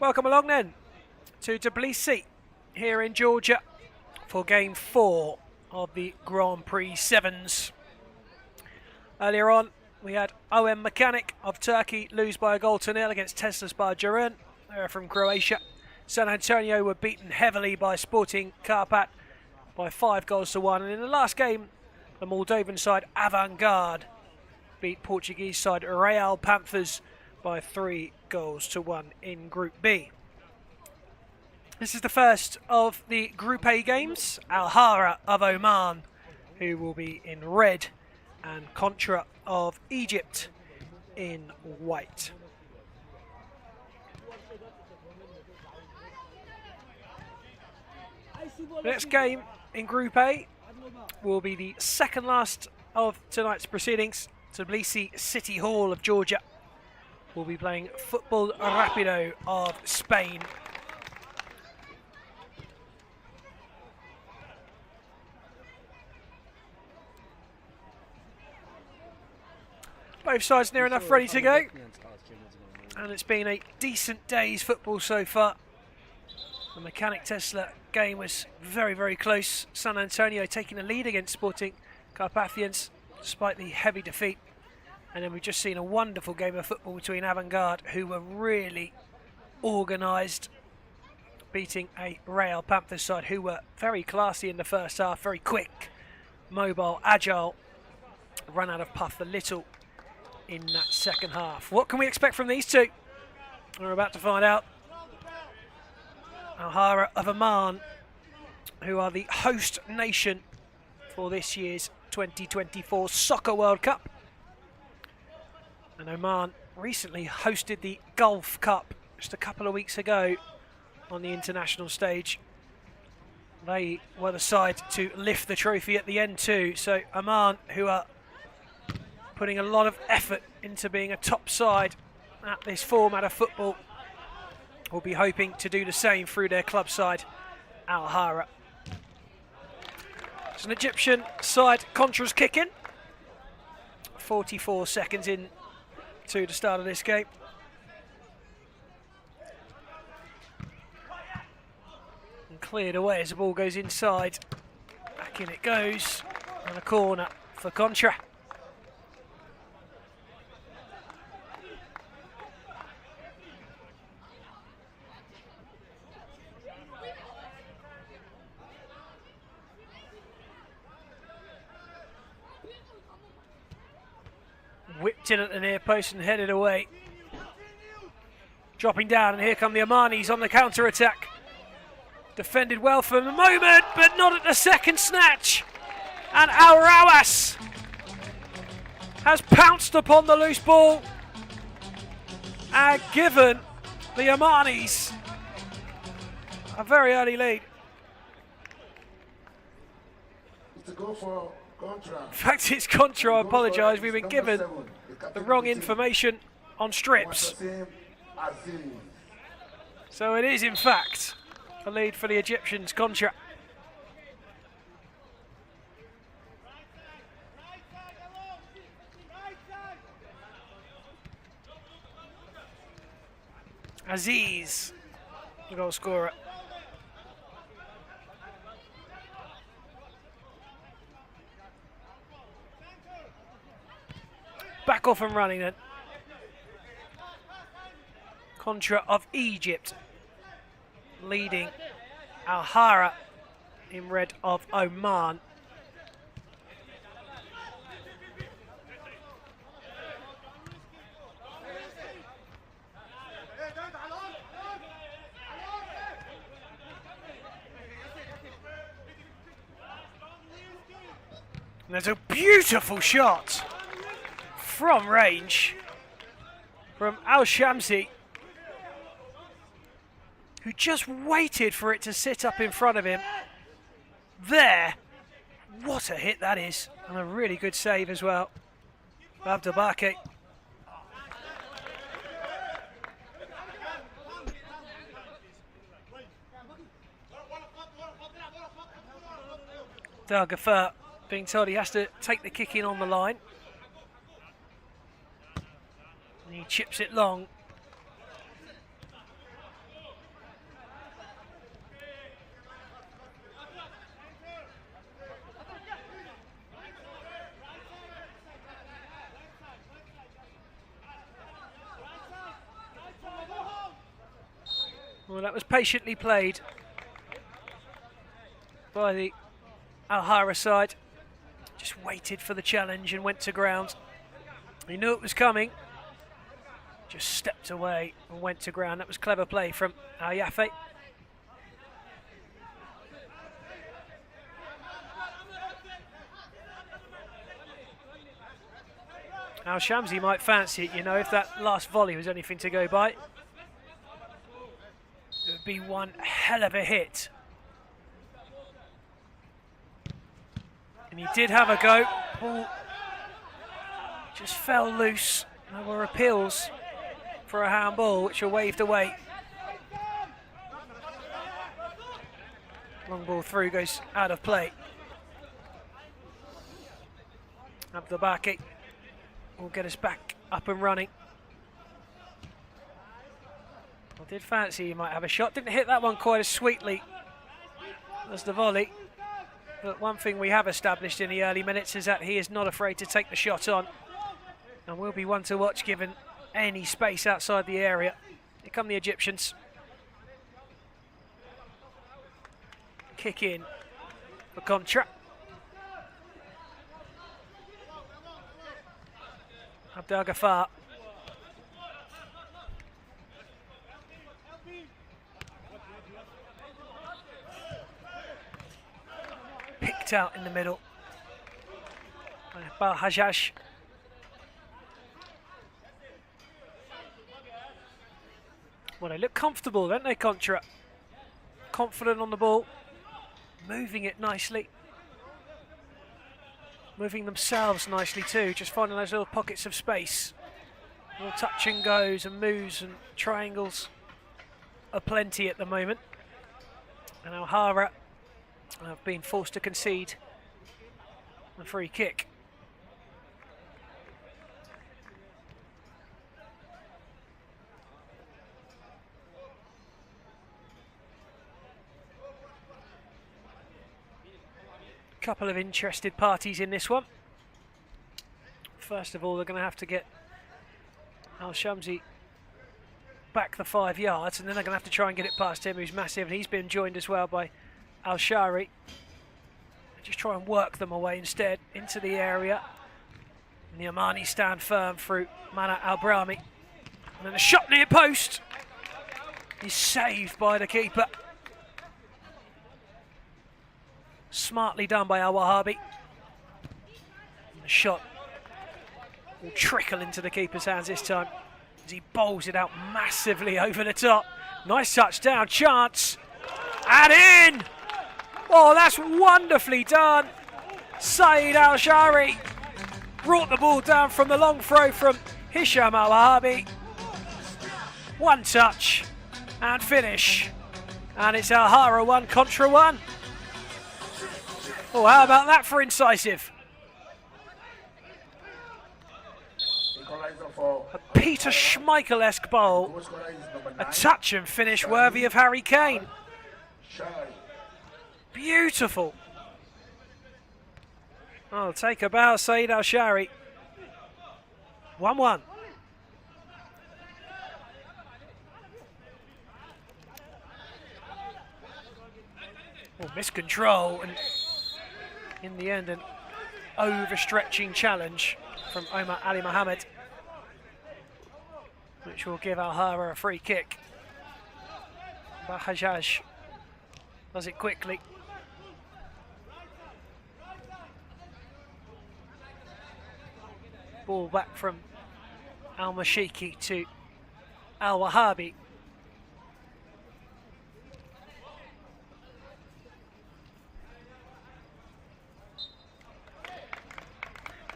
Welcome along then to Tbilisi here in Georgia for game 4 of the Grand Prix Sevens. Earlier on we had OM Mechanic of Turkey lose by a goal to nil against Tesla Jurun. They're from Croatia. San Antonio were beaten heavily by Sporting Karpat by 5 goals to 1. And in the last game, the Moldovan side Avangard beat Portuguese side Real Panthers by 3 goals to 1 in Group B. This is the first of the Group A games. Alhara of Oman, who will be in red, and Contra of Egypt in white. The next game in Group A will be the second last of tonight's proceedings. Tbilisi City Hall of Georgia will be playing Football Rapido of Spain. Both sides near enough ready to go, and it's been a decent day's football so far. The Mechanic Tesla game was very, very close. San Antonio taking the lead against Sporting Carpathians despite the heavy defeat. And then we've just seen a wonderful game of football between Avangard, who were really organised, beating a Real Panthers side who were very classy in the first half, very quick, mobile, agile, run out of puff a little in that second half. What can we expect from these two? We're about to find out. Alhara of Oman, who are the host nation for this year's 2024 Soccer World Cup. And Oman recently hosted the Gulf Cup just a couple of weeks ago on the international stage. They were the side to lift the trophy at the end too. So Oman, who are putting a lot of effort into being a top side at this format of football, will be hoping to do the same through their club side, Alhara. It's an Egyptian side. Contra's kicking. 44 seconds in to the start of this game. And cleared away as the ball goes inside. Back in it goes. And a corner for Contra. Whipped in at the near post and headed away. Dropping down, and here come the Omanis on the counter-attack. Defended well for the moment, but not at the second snatch. And Al-Rawas has pounced upon the loose ball and given the Omanis a very early lead. To go for Contra. In fact, it's Contra, I apologise. We've been given the wrong information on strips. So it is, in fact, a lead for the Egyptians, Contra. Aziz, the goal scorer. Back off and running then. Contra of Egypt leading Alhara in red of Oman. And there's a beautiful shot from range from Al-Shamsi, who just waited for it to sit up in front of him. There, what a hit that is, and a really good save as well. Abdabake. Dargafar being told he has to take the kick in on the line. And he chips it long. Well, that was patiently played by the Alhara side. Just waited for the challenge and went to ground. He knew it was coming. Just stepped away and went to ground. That was clever play from Ayafe. Al Shamsi might fancy it, you know, if that last volley was anything to go by. It would be one hell of a hit. And he did have a go. Ball just fell loose. There were appeals for a handball, which were waved away. Long ball through, goes out of play. Abdelbaki will get us back up and running. I did fancy he might have a shot. Didn't hit that one quite as sweetly as the volley. But one thing we have established in the early minutes is that he is not afraid to take the shot on. And will be one to watch given any space outside the area. Here come the Egyptians. Kick in for Contra. Abdel Ghaffar. Picked out in the middle by Hajjaj. Well, they look comfortable, don't they, Contra? Confident on the ball, moving it nicely. Moving themselves nicely too, just finding those little pockets of space. Little touch and goes and moves and triangles are plenty at the moment. And Alhara have been forced to concede a free kick. Couple of interested parties in this one. First of all, they're going to have to get Al Shamsi back the 5 yards, and then they're going to have to try and get it past him, who's massive, and he's been joined as well by Al Shari. Just try and work them away instead into the area. And the Omani stand firm through Mana Al-Brahmi. And then a shot near post. He's saved by the keeper. Smartly done by Al-Wahabi. The shot will trickle into the keeper's hands this time as he bowls it out massively over the top. Nice touchdown, chance, and in! Oh, that's wonderfully done. Saeed Al-Shari brought the ball down from the long throw from Hisham Al-Wahabi. One touch and finish. And it's Alhara 1, Contra 1. Oh, how about that for incisive? A Peter Schmeichel-esque bowl. A touch and finish worthy of Harry Kane. Beautiful. Oh, take a bow, Saeed Al-Shari. 1-1. Oh, miscontrol, and in the end, an overstretching challenge from Omar Ali Mohammed, which will give Alhara a free kick. But Hajjaj does it quickly. Ball back from Al-Mashiki to Al-Wahabi.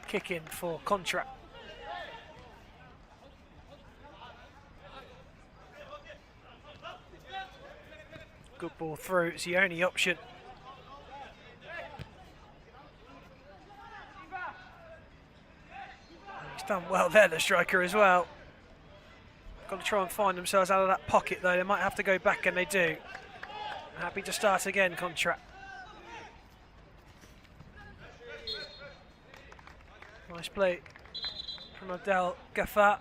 Kick in for Contra. Good ball through, it's the only option. He's done well there, the striker, as well. Got to try and find themselves out of that pocket, though. They might have to go back, and they do. Happy to start again, Contra. Nice play from Abdel Ghaffar.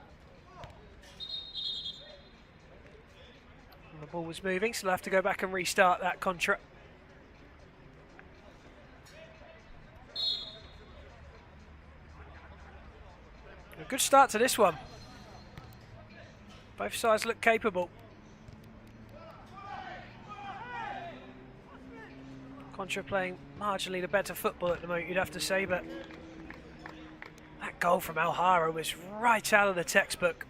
And the ball was moving, so they'll have to go back and restart that Contra. A good start to this one. Both sides look capable. Contra playing marginally the better football at the moment, you'd have to say, but that goal from Alhara was right out of the textbook.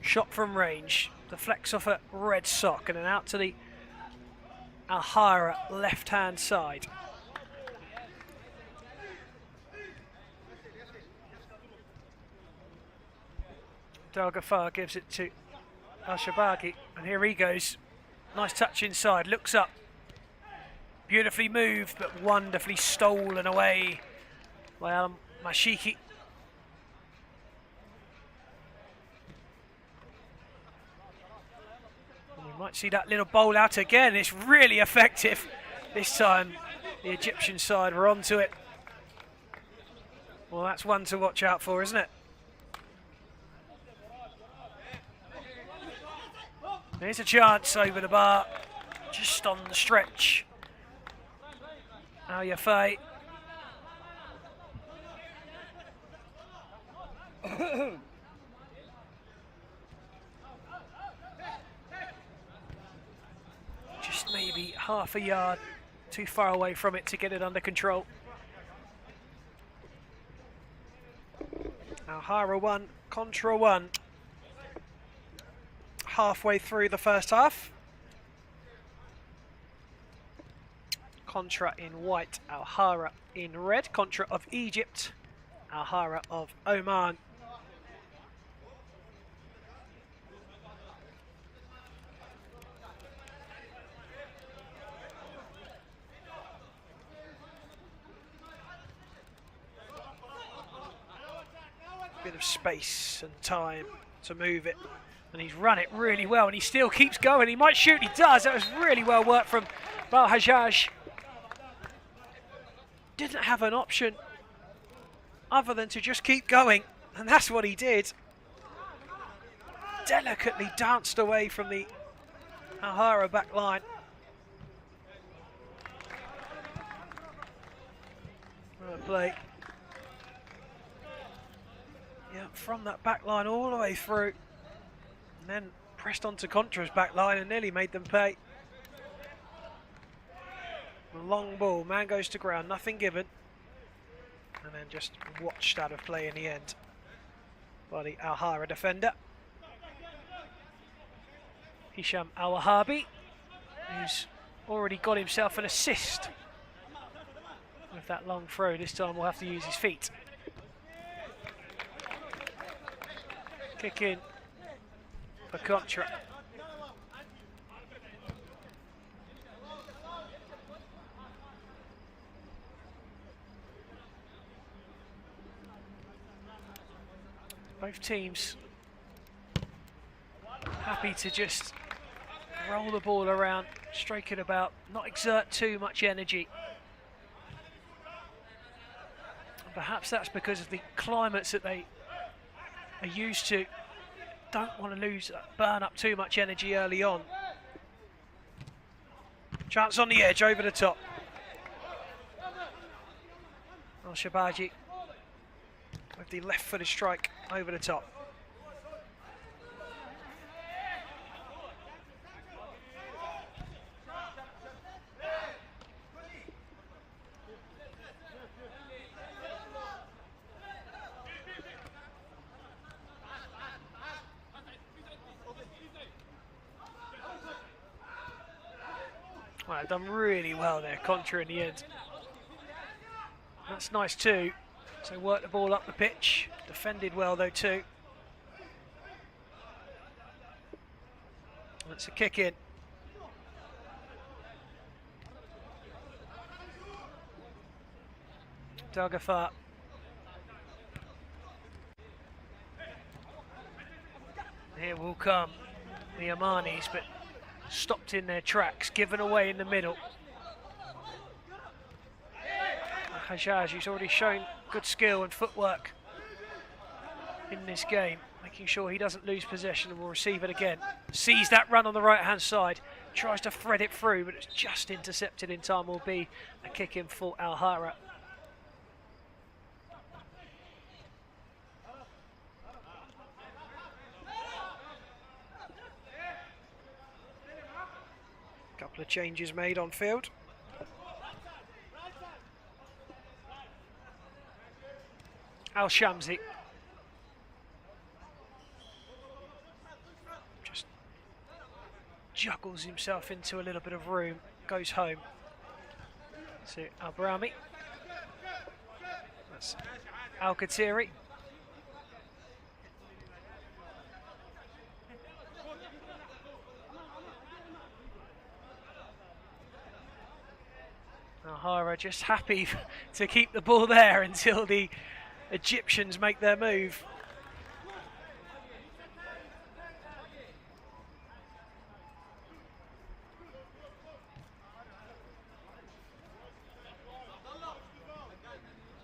Shot from range, deflects off a red sock and then out to the Alhara left-hand side. Delgafar gives it to Al-Shabagi, and here he goes. Nice touch inside, looks up. Beautifully moved, but wonderfully stolen away by Al-Mashiki. We might see that little bowl out again. It's really effective. This time, the Egyptian side were onto it. Well, that's one to watch out for, isn't it? There's a chance over the bar, just on the stretch. Al Yafai. Just maybe half a yard too far away from it to get it under control. Alhara 1, Contra 1. Halfway through the first half. Contra in white, Alhara in red. Contra of Egypt, Alhara of Oman. Bit of space and time to move it. And he's run it really well, and he still keeps going. He might shoot, he does. That was really well worked from Balhajaj. Didn't have an option other than to just keep going, and that's what he did. Delicately danced away from the Alhara back line. Play. Yeah, from that back line all the way through. And then pressed onto Contra's back line and nearly made them pay. A long ball, man goes to ground, nothing given. And then just watched out of play in the end by the Alhara defender. Hisham Al-Wahabi, who's already got himself an assist with that long throw. This time we'll have to use his feet. Kick in for Contra. Both teams happy to just roll the ball around, stroke it about, not exert too much energy. Perhaps that's because of the climates that they are used to. Don't want to burn up too much energy early on. Chance on the edge, over the top. Al-Shabaji with the left-footed strike over the top. Well, they've done really well there, Contra in the end. That's nice too. So work the ball up the pitch. Defended well though too. That's a kick in. Delgafar. Here will come the Omanis, but stopped in their tracks, given away in the middle. Hajjaj, who's already shown good skill and footwork in this game, making sure he doesn't lose possession and will receive it again. Sees that run on the right-hand side, tries to thread it through, but it's just intercepted in time. Will be a kick in for Alhara. Couple of changes made on field. Al-Shamsi just juggles himself into a little bit of room, goes home. So Al-Brahmi, that's Al-Khatiri. Alhara just happy to keep the ball there until the Egyptians make their move.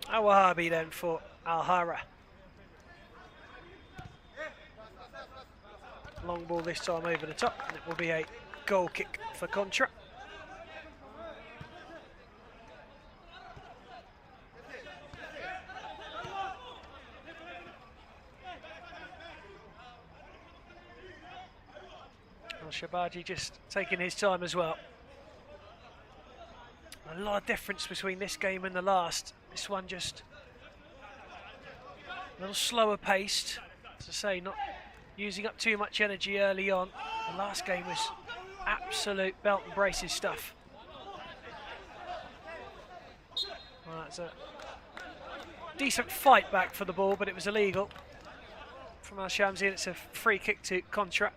Al-Wahabi then for Alhara. Long ball this time over the top, and it will be a goal kick for Contra. Shabaji just taking his time as well. A lot of difference between this game and the last. This one just a little slower paced. As I say, not using up too much energy early on. The last game was absolute belt and braces stuff. Well, that's a decent fight back for the ball, but it was illegal from Al-Shamsi, and it's a free kick to Contra.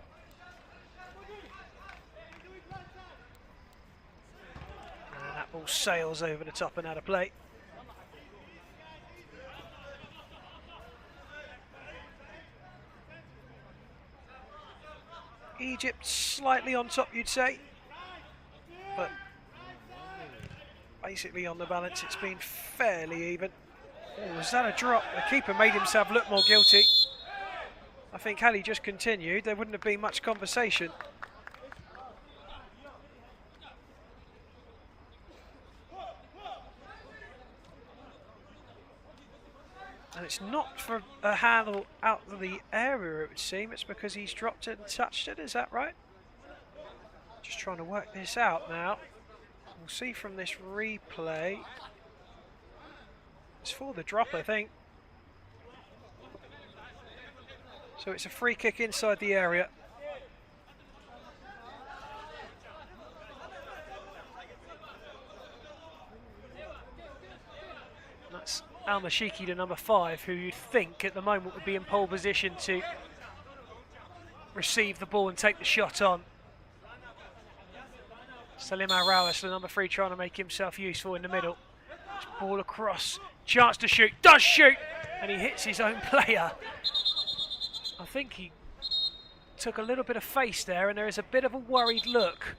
Ball sails over the top and out of play. Egypt slightly on top, you'd say, but basically on the balance it's been fairly even. Oh, was that a drop? The keeper made himself look more guilty. I think had he just continued, there wouldn't have been much conversation. And it's not for a handle out of the area, it would seem. It's because he's dropped it and touched it, is that right? Just trying to work this out now. We'll see from this replay. It's for the drop, I think. So it's a free kick inside the area. That's Al-Mashiki to number 5, who you'd think at the moment would be in pole position to receive the ball and take the shot on. Salim Al-Rawas, the number 3, trying to make himself useful in the middle. Ball across, chance to shoot, does shoot, and he hits his own player. I think he took a little bit of face there, and there is a bit of a worried look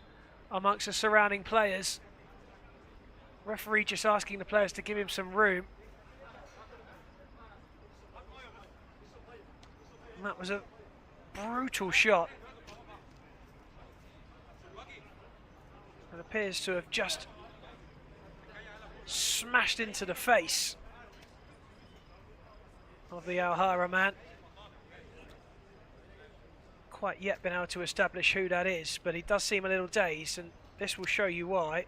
amongst the surrounding players. Referee just asking the players to give him some room. And that was a brutal shot. It appears to have just smashed into the face of the Alhara man. Quite yet been able to establish who that is, but he does seem a little dazed, and this will show you why.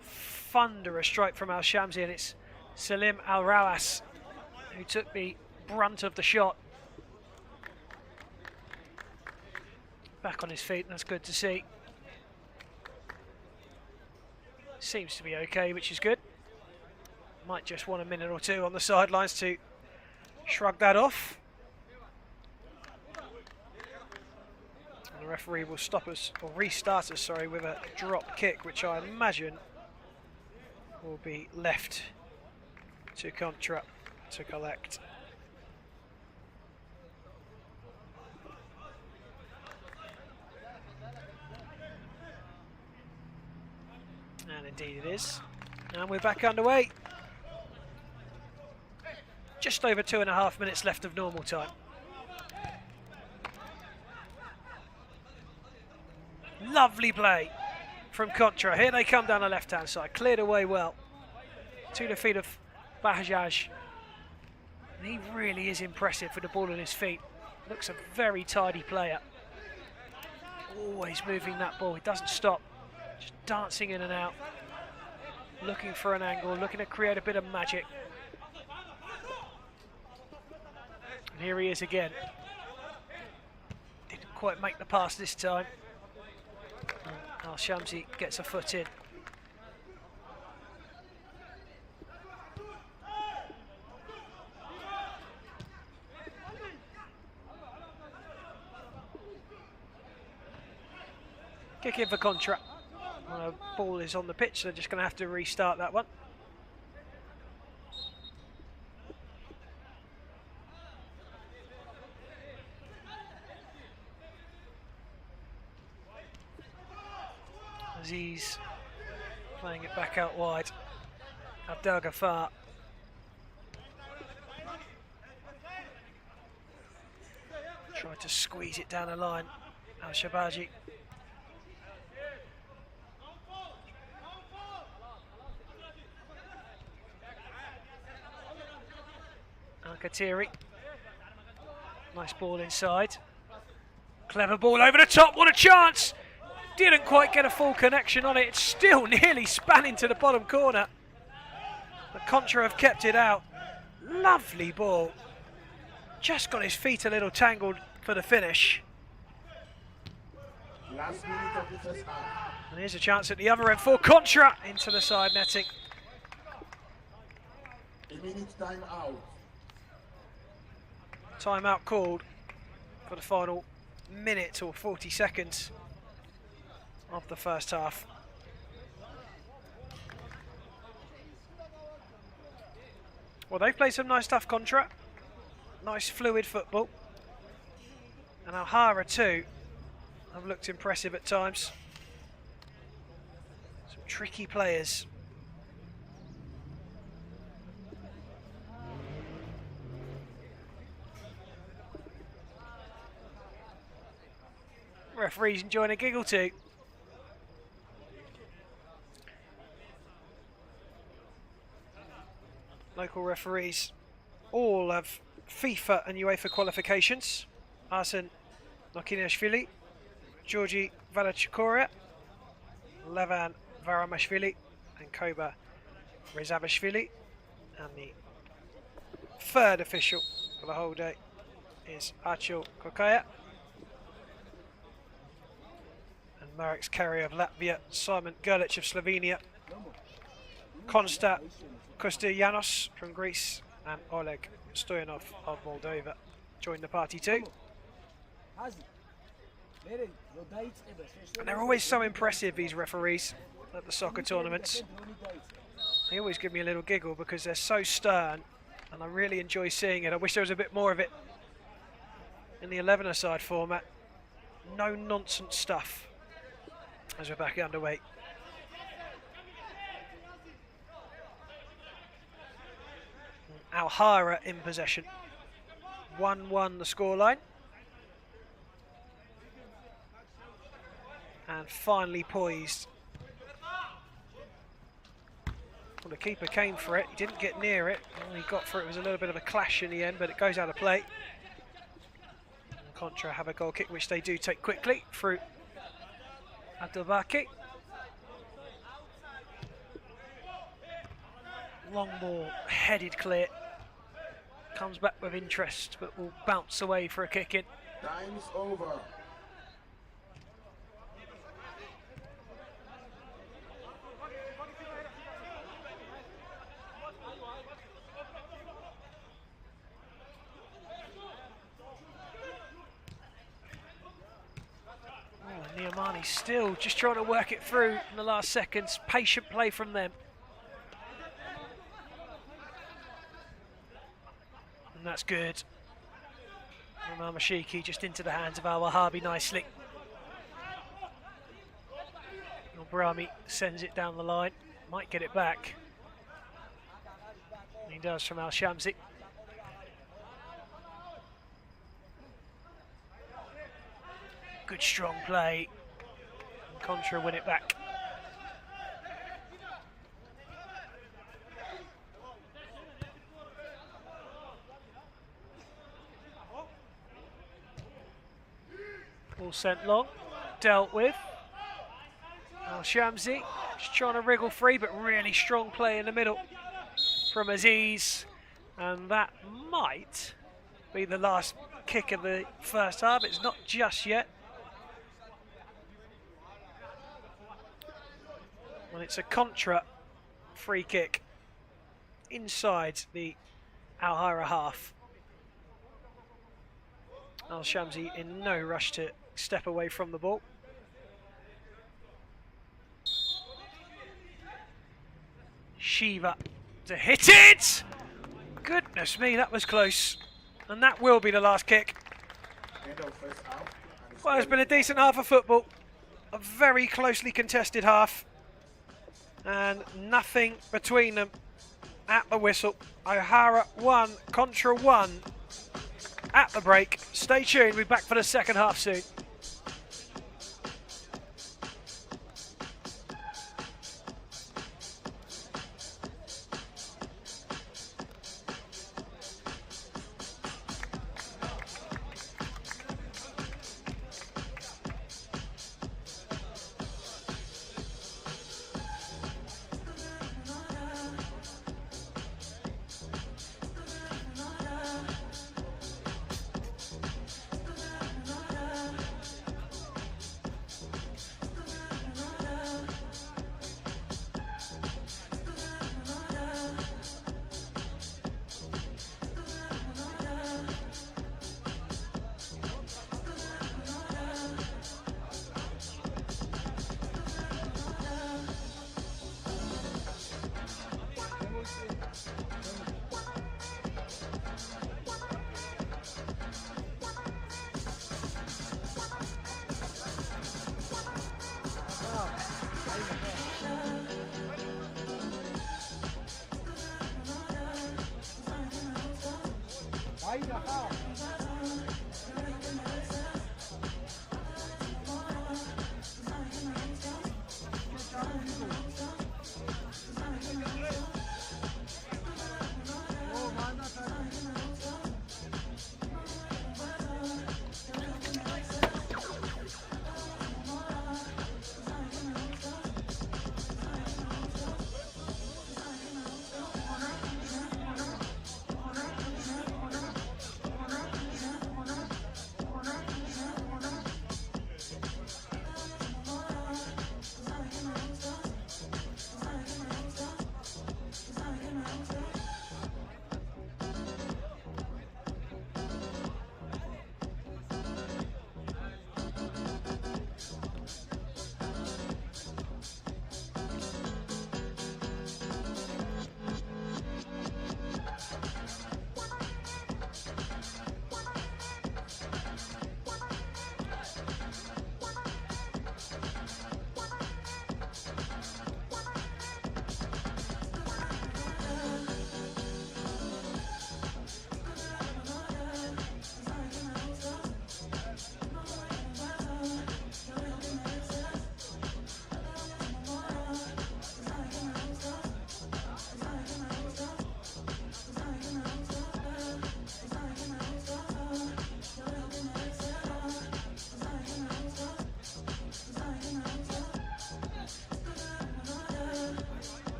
Thunderous strike from Al-Shamsi, and it's Salim Al-Rawas who took the brunt of the shot. Back on his feet, and that's good to see. Seems to be okay, which is good. Might just want a minute or two on the sidelines to shrug that off. And the referee will stop us, or restart us, sorry, with a drop kick, which I imagine will be left to Contra to collect. And indeed it is. And we're back underway. Just over 2.5 minutes left of normal time. Lovely play from Contra. Here they come down the left-hand side. Cleared away well. To the feet of Bajaj. And he really is impressive with the ball on his feet. Looks a very tidy player. Always moving that ball. He doesn't stop. Just dancing in and out. Looking for an angle. Looking to create a bit of magic. And here he is again. Didn't quite make the pass this time. Al-Shamsi gets a foot in. Kick in for Contra. Ball is on the pitch, so they're just going to have to restart that one. Aziz playing it back out wide. Abdel Ghaffar. Tried to squeeze it down the line. Al-Shabaji. Al-Khatiri. Nice ball inside. Clever ball over the top. What a chance! Didn't quite get a full connection on it. It's still nearly span into the bottom corner. The Contra have kept it out. Lovely ball. Just got his feet a little tangled for the finish. Last minute of the first half. And here's a chance at the other end for Contra into the side netting. A minute time out. Timeout called for the final minute or 40 seconds of the first half. Well, they've played some nice tough Contra. Nice fluid football. And Alhara too have looked impressive at times. Some tricky players. Referees enjoying a giggle too. Local referees all have FIFA and UEFA qualifications. Arsen Nokinashvili, Georgi Valachukoria, Levan Varamashvili and Koba Rezavashvili. And the third official for the whole day is Achil Kokaya. And Marek Kari of Latvia, Simon Gerlich of Slovenia, Konsta Kostianos from Greece and Oleg Stoyanov of Moldova joined the party too. And they're always so impressive, these referees at the soccer tournaments. They always give me a little giggle because they're so stern and I really enjoy seeing it. I wish there was a bit more of it in the 11-a-side format. No nonsense stuff as we're back underway. Alhara in possession. 1-1 the scoreline. And finally poised. Well, the keeper came for it. He didn't get near it. All he got for it was a little bit of a clash in the end, but it goes out of play. And Contra have a goal kick, which they do take quickly through Abdelbaki. Long ball, headed clear. Comes back with interest, but will bounce away for a kick in. Time is over. Oh, Niamani still just trying to work it through in the last seconds. Patient play from them. And that's good. Ramel Mashiki just into the hands of Al-Wahabi nicely. Brahmi sends it down the line. Might get it back. And he does from Al-Shamsi. Good strong play. Contra win it back. Ball sent long, dealt with. Al-Shamsi just trying to wriggle free, but really strong play in the middle from Aziz. And that might be the last kick of the first half. It's not just yet. And it's a Contra free kick inside the Alhara half. Al-Shamsi in no rush to step away from the ball. Shiva to hit it! Goodness me, that was close. And that will be the last kick. Well, it's been a decent half of football. A very closely contested half. And nothing between them at the whistle. Alhara 1, Contra 1 at the break. Stay tuned, we'll be back for the second half soon.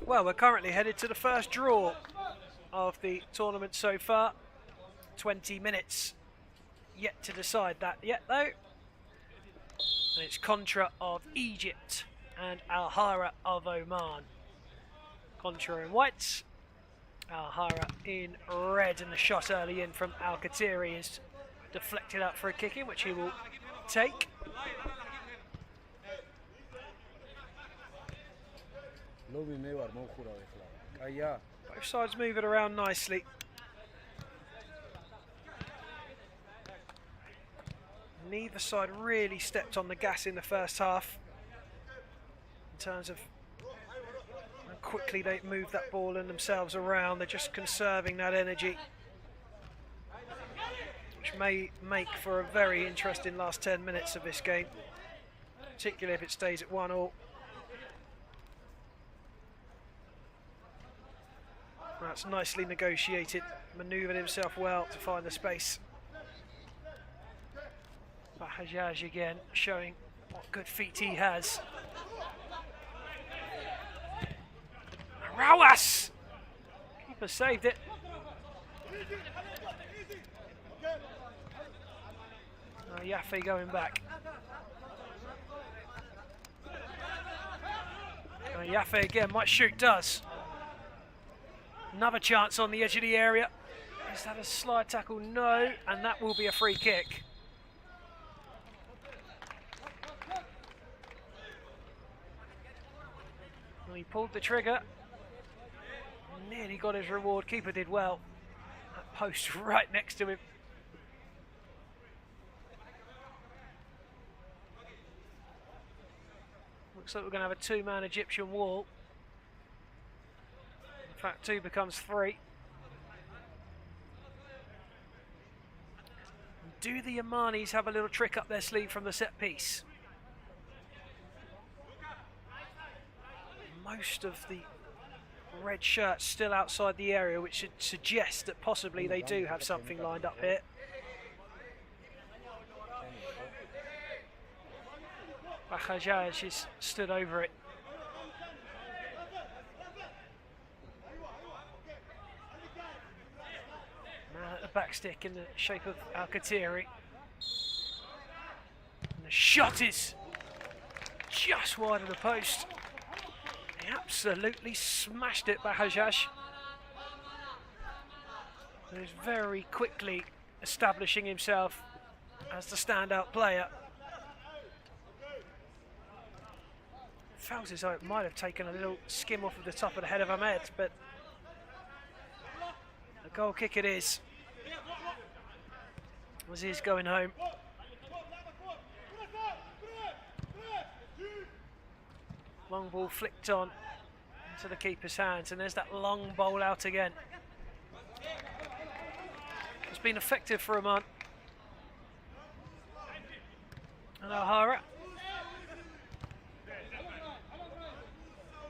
Well, we're currently headed to the first draw of the tournament so far. 20 minutes yet to decide that yet, though. And it's Contra of Egypt and Alhara of Oman. Contra in white, Alhara in red, and the shot early in from Al-Khatiri is deflected up for a kick in, which he will take. Both sides move it around nicely. Neither side really stepped on the gas in the first half in terms of how quickly they move that ball and themselves around. They're just conserving that energy, which may make for a very interesting last 10 minutes of this game, particularly if it stays at 1-1. That's nicely negotiated, manoeuvred himself well to find the space. But Hajjaj again showing what good feet he has. Rawas! Keeper saved it. Yaffe going back. Yaffe again might shoot, does. Another chance on the edge of the area. Is that a slide tackle? No, and that will be a free kick. Well, he pulled the trigger. Nearly got his reward. Keeper did well. That post right next to him. Looks like we're going to have a two-man Egyptian wall. In fact, 2 becomes 3. Do the Omanis have a little trick up their sleeve from the set piece? Most of the red shirts still outside the area, which should suggest that possibly they do have something lined up here. Hajjaj has stood over it. Now at the back stick in the shape of Al-Khatiri. And the shot is just wide of the post. He absolutely smashed it by Hajjaj. He's very quickly establishing himself as the standout player. Felt as though it might have taken a little skim off of the top of the head of Ahmed, but a goal kick it is. Aziz going home. Long ball flicked on into the keeper's hands, and there's that long bowl out again. It's been effective for Oman. And Alhara.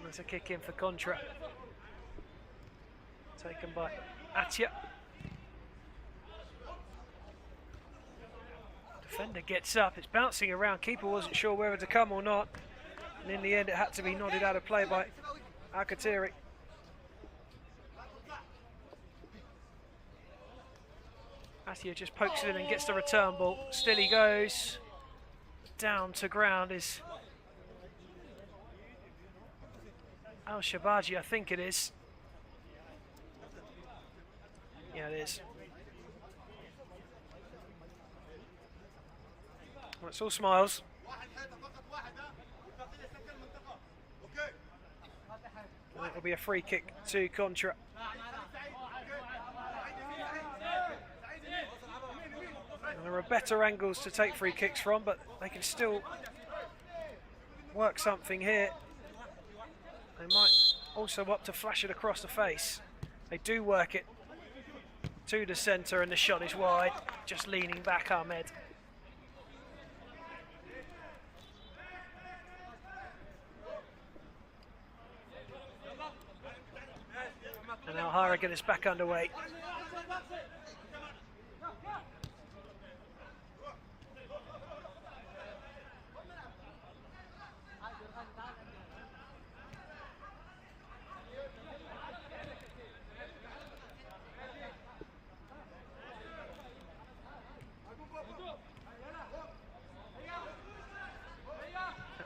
There's a kick in for Contra. Taken by Atya. Defender gets up, it's bouncing around. Keeper wasn't sure whether to come or not. And in the end it had to be nodded out of play by Al-Khatiri. Atya just pokes it in and gets the return ball. Still he goes. Down to ground is Al-Shabaji, I think it is. Yeah, it is. Well, it's all smiles. And it'll be a free kick to Contra. And there are better angles to take free kicks from, but they can still work something here. They might also opt to flash it across the face. They do work it to the centre, and the shot is wide, just leaning back Ahmed. And Alhara gets back underway.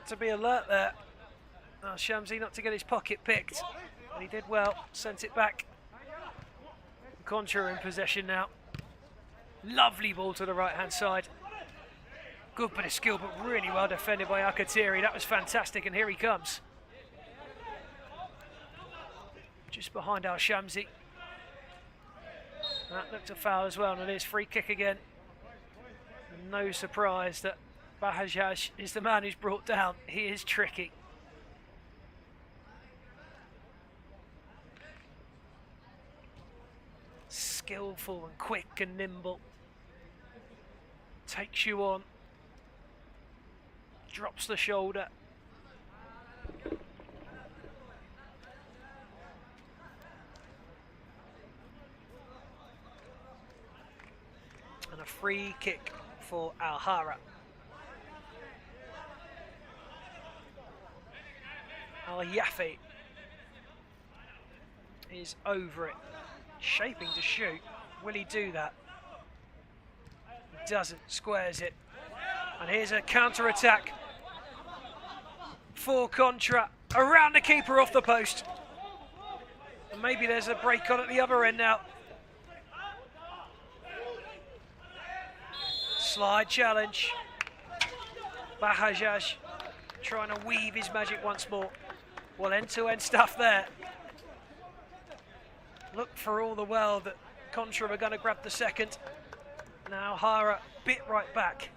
to be alert there. Oh, Shamsi not to get his pocket picked, but he did well, sent it back. Contra in possession now. Lovely ball to the right-hand side. Good bit of skill, but really well defended by Akatiri. That was fantastic, and here he comes. Just behind Al Shamsi. That looked a foul as well, and it is free kick again. No surprise that Bahajaj is the man who's brought down. He is tricky. Skillful and quick and nimble. Takes you on. Drops the shoulder. And a free kick for Alhara. Al-Yafi is over it, shaping to shoot. Will he do that? He doesn't, squares it. And here's a counter-attack for Contra, around the keeper off the post. And maybe there's a break on at the other end now. Slide challenge. Bahajaj trying to weave his magic once more. Well, end-to-end stuff there. Look for all the world that Contra are going to grab the second. Now Alhara bit right back.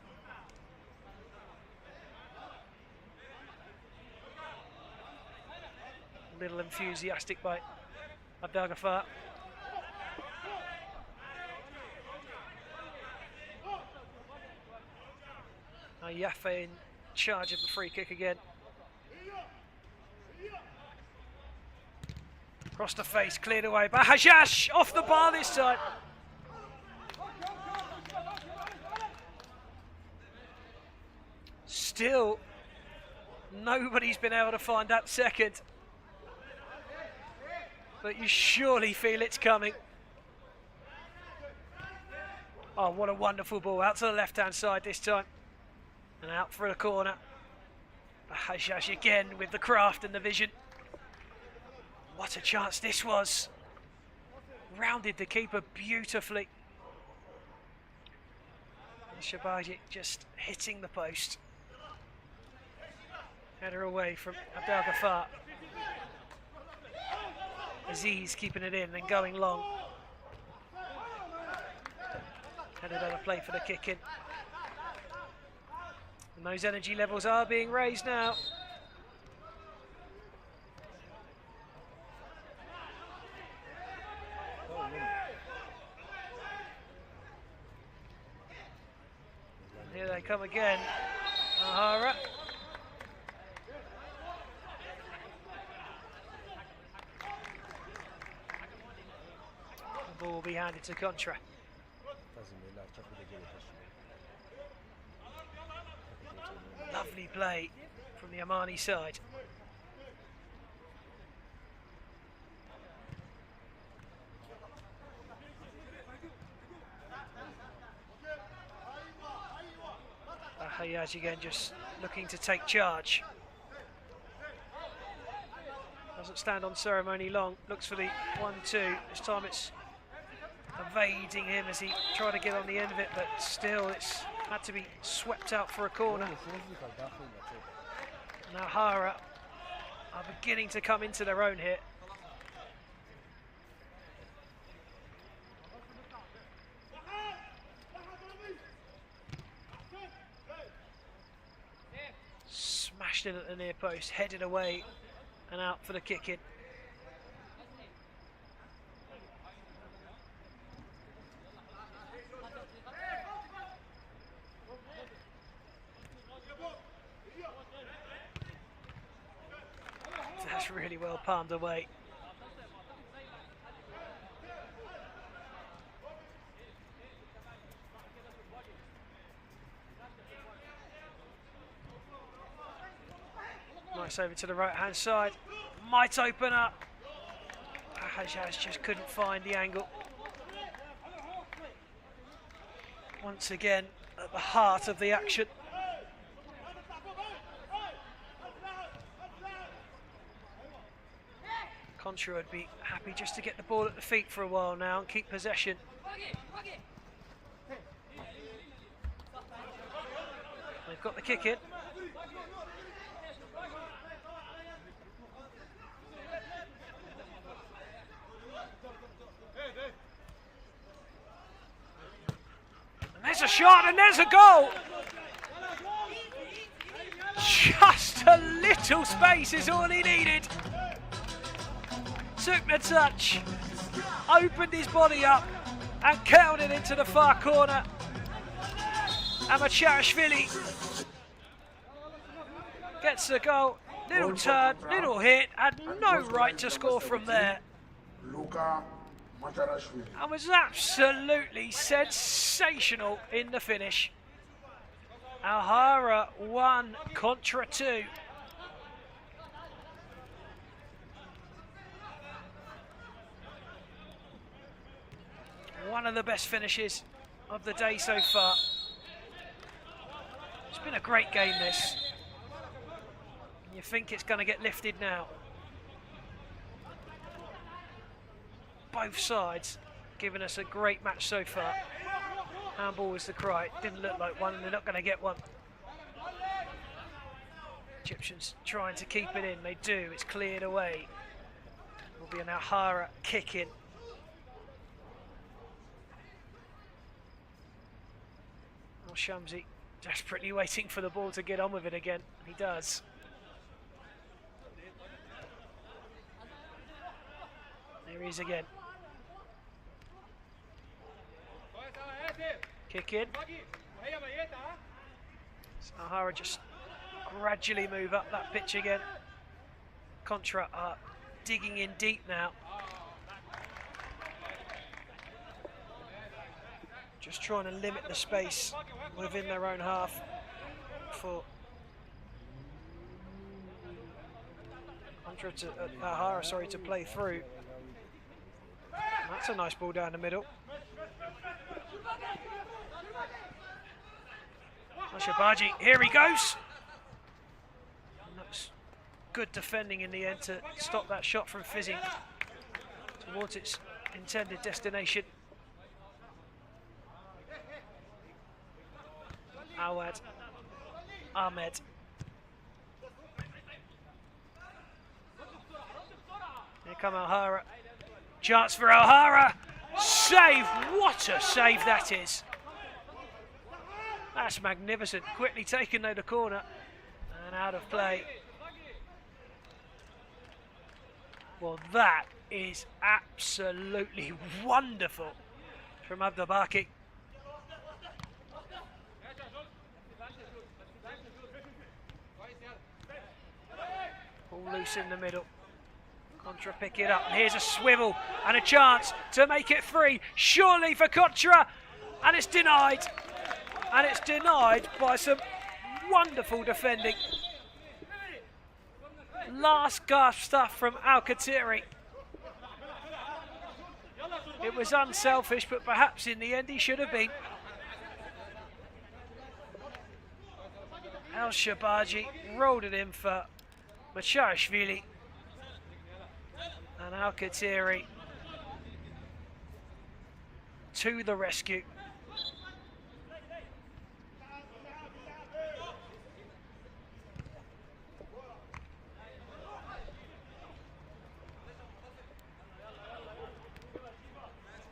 A little enthusiastic by Abdelgafar. Now Yafe in charge of the free kick again. Across the face, cleared away. Bahajaj off the bar this time. Still, nobody's been able to find that second. But you surely feel it's coming. Oh, what a wonderful ball. Out to the left-hand side this time. And out for the corner. Bahajaj again with the craft and the vision. What a chance this was. Rounded the keeper beautifully. And Shabajic just hitting the post. Header away from Abdelgafar. Aziz keeping it in, then going long. Had another play for the kick in. And those energy levels are being raised now. Here they come again. Alhara. The ball will be handed to Contra. Lovely play from the Omani side. Hayaj again just looking to take charge. Doesn't stand on ceremony long, looks for the 1-2. This time it's evading him as he tried to get on the end of it, but still it's had to be swept out for a corner. Now Alhara are beginning to come into their own here. Smashed in at the near post, headed away and out for the kick in. That's really well palmed away. Nice over to the right hand side. Might open up. Hajjaj just couldn't find the angle. Once again at the heart of the action. Contra would be happy just to get the ball at the feet for a while now and keep possession. They've got the kick in. And there's a shot and there's a goal. Just a little space is all he needed. Took the touch, opened his body up and counted into the far corner. Amacharashvili gets the goal. Little turn, little hit, had no right to score from there. And was absolutely sensational in the finish. Alhara 1, Contra 2. One of the best finishes of the day so far. It's been a great game, this. You think it's going to get lifted now. Both sides giving us a great match so far. Handball was the cry. Didn't look like one, and they're not going to get one. Egyptians trying to keep it in. They do. It's cleared away. Will be an Alhara kick in. Well, Shamsi desperately waiting for the ball to get on with it again. He does. There he is again. Kick in. So Alhara just gradually move up that pitch again. Contra are digging in deep now. Just trying to limit the space within their own half for Contra to Alhara, sorry, to play through. And that's a nice ball down the middle. Shabaji, here he goes. And that's good defending in the end to stop that shot from fizzing towards its intended destination. Awad, Ahmed. Here come Alhara. Chance for Alhara. Save, what a save that is. That's magnificent. Quickly taken though the corner and out of play. Well, that is absolutely wonderful from Abdabaki. All loose in the middle. Contra pick it up. And here's a swivel and a chance to make it 3. Surely for Contra. And it's denied. And it's denied by some wonderful defending. Last gasp stuff from Al-Khatiri. It was unselfish, but perhaps in the end he should have been. Al-Shabaji rolled it in for Macharashvili. And Al-Khatiri to the rescue.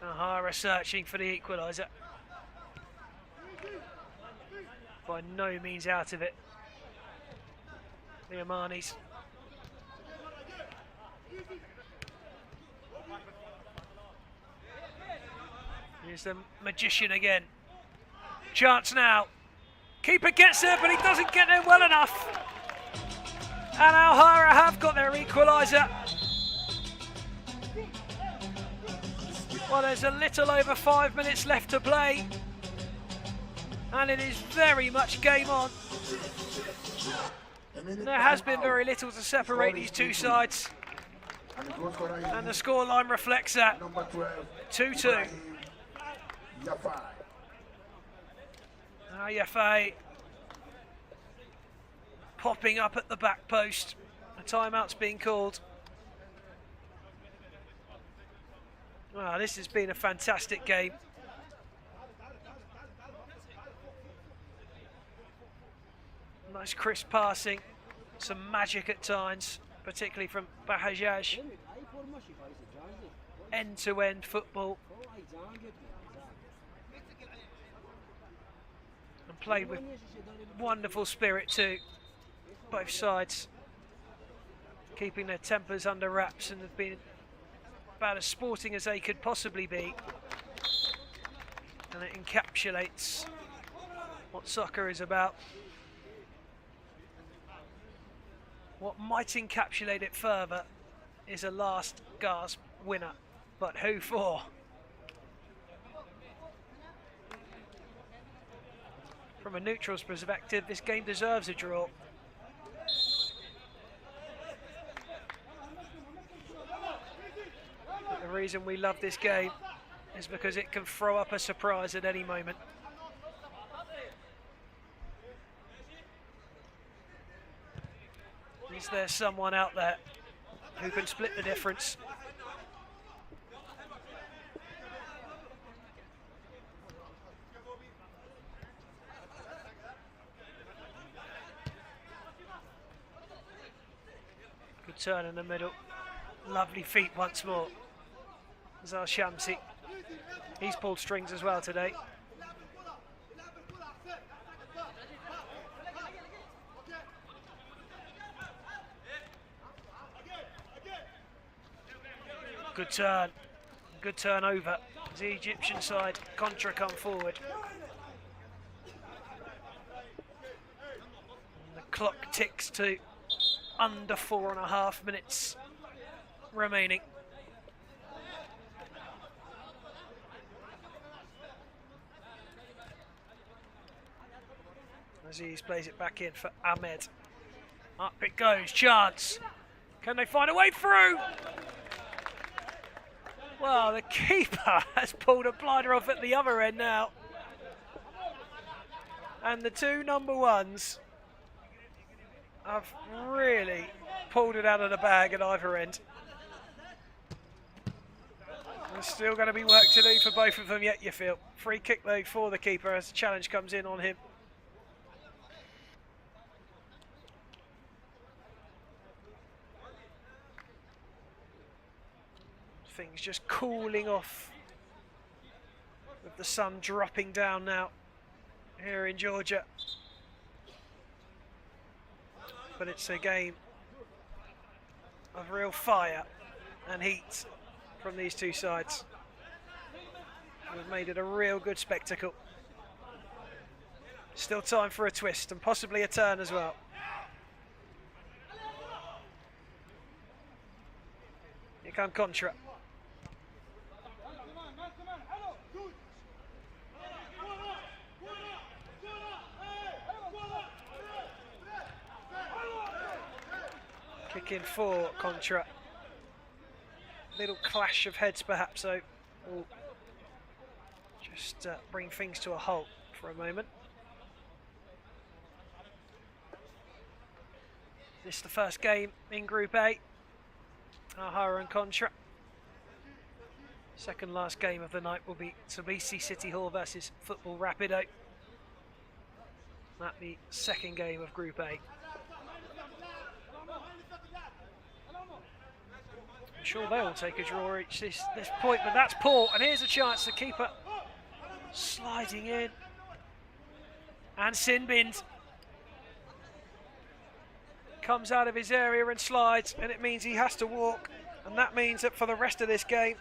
Alhara searching for the equaliser. By no means out of it. The Omanis. Here's the magician again. Chance now. Keeper gets there, but he doesn't get there well enough. And Alhara have got their equaliser. Well, there's a little over 5 minutes left to play. And it is very much game on. There has been very little to separate these two sides. And the scoreline reflects that. 2-2. Now Yafai popping up at the back post. A timeout's being called. Well, this has been a fantastic game. Nice crisp passing, some magic at times, particularly from Bahajaj. End-to-end football. And played with wonderful spirit too, both sides. Keeping their tempers under wraps and have been about as sporting as they could possibly be. And it encapsulates what soccer is about. What might encapsulate it further is a last gasp winner, but who for? From a neutral's perspective, this game deserves a draw. But the reason we love this game is because it can throw up a surprise at any moment. Is there someone out there who can split the difference? Good turn in the middle. Lovely feet once more. Zal Shamsi. He's pulled strings as well today. Good turn over. The Egyptian side, Contra come forward. And the clock ticks to under 4.5 minutes remaining. Aziz plays it back in for Ahmed. Up it goes, chance. Can they find a way through? Well, the keeper has pulled a blinder off at the other end now. And the two number ones have really pulled it out of the bag at either end. There's still going to be work to do for both of them yet, you feel. Free kick though for the keeper as the challenge comes in on him. Things just cooling off with the sun dropping down now here in Georgia. But it's a game of real fire and heat from these two sides. We've made it a real good spectacle. Still time for a twist and possibly a turn as well. Here come Contra. Kick in for Contra. Little clash of heads perhaps, so we'll just bring things to a halt for a moment. This is the first game in Group A. Alhara and Contra. Second last game of the night will be Tbilisi City Hall versus Football Rapido. That's the second game of Group A. I'm sure they'll take a draw each this point, but that's poor. And here's a chance, the keeper sliding in. And Sinbind comes out of his area and slides, and it means he has to walk. And that means that for the rest of this game,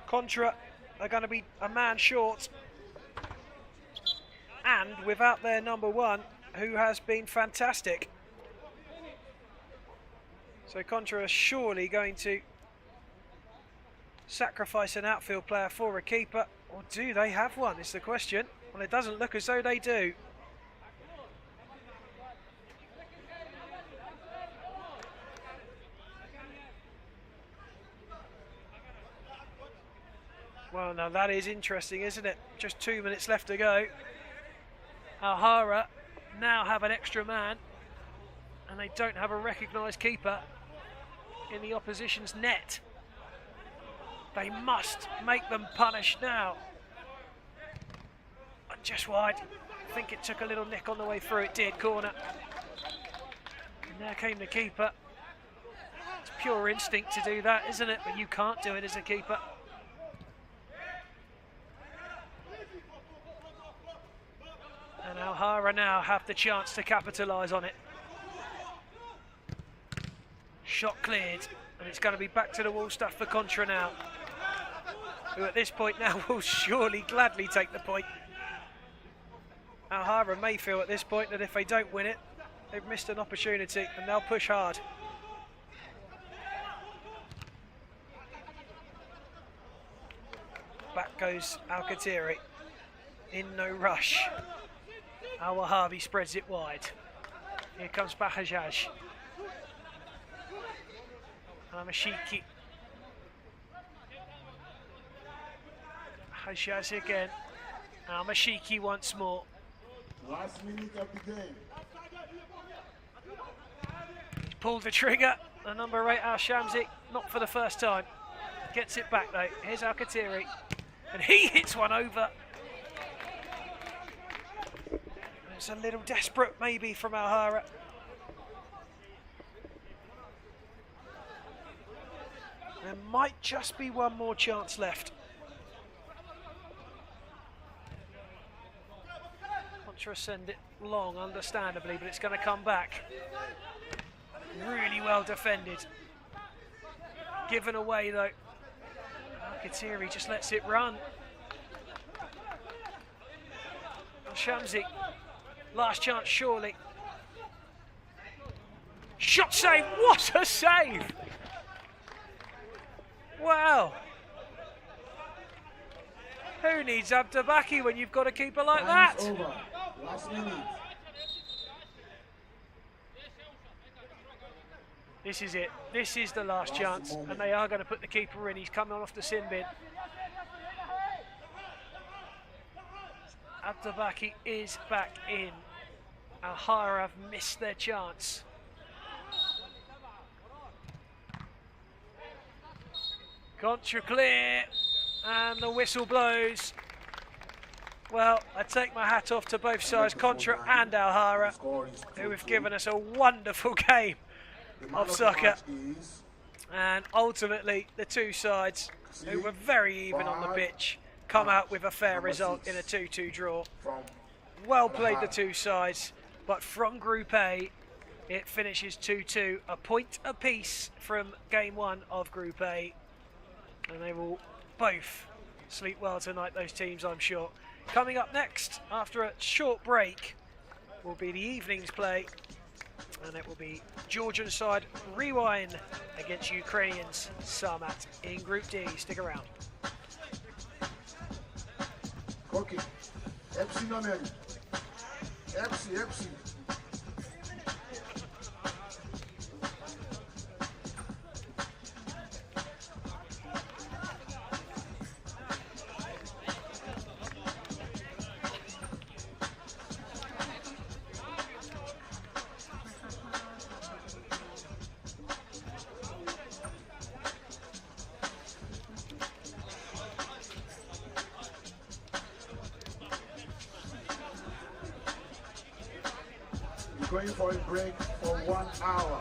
Contra are going to be a man short. And without their number one, who has been fantastic. So Contra are surely going to sacrifice an outfield player for a keeper, or do they have one is the question. Well, it doesn't look as though they do. Well, now that is interesting, isn't it? Just 2 minutes left to go. Alhara now have an extra man, and they don't have a recognised keeper in the opposition's net. They must make them punish now. And just wide. I think it took a little nick on the way through. It did, corner. And there came the keeper. It's pure instinct to do that, isn't it? But you can't do it as a keeper. And Alhara now have the chance to capitalise on it. Shot cleared, and it's going to be back to the wall stuff for Contra now, who at this point now will surely gladly take the point. Alhara may feel at this point that if they don't win it, they've missed an opportunity, and they'll push hard. Back goes Al-Khatiri, in no rush. Al-Wahabi spreads it wide. Here comes Bahajaj. Amashiki. Hajaz again. Amashiki once more. Last minute of the game. He's pulled the trigger. The number 8, Al-Shamsi, not for the first time. Gets it back though. Here's Al-Khatiri. And he hits one over. It's a little desperate maybe from Alhara. There might just be one more chance left. Contra send it long, understandably, but it's going to come back. Really well defended. Given away though. Al-Khatiri just lets it run. Shamsi, last chance surely. Shot save, what a save! Wow. Who needs Abdabaki when you've got a keeper like that? Over. Last minute. This is it. This is the last chance, and they are going to put the keeper in. He's coming off the sin bin. Abdabaki is back in. Alhara have missed their chance. Contra clear, and the whistle blows. Well, I take my hat off to both sides, Contra and Alhara, who have given us a wonderful game of soccer. And ultimately, the two sides, who were very even on the pitch, come out with a fair result in a 2-2 draw. Well played, the two sides, but from Group A, it finishes 2-2, a point apiece from Game 1 of Group A. And they will both sleep well tonight, those teams, I'm sure. Coming up next, after a short break, will be the evening's play. And it will be Georgian side Rewind against Ukrainians Samat in Group D. Stick around. Cookie. Epsi no name. Epsi. Going for a break for 1 hour.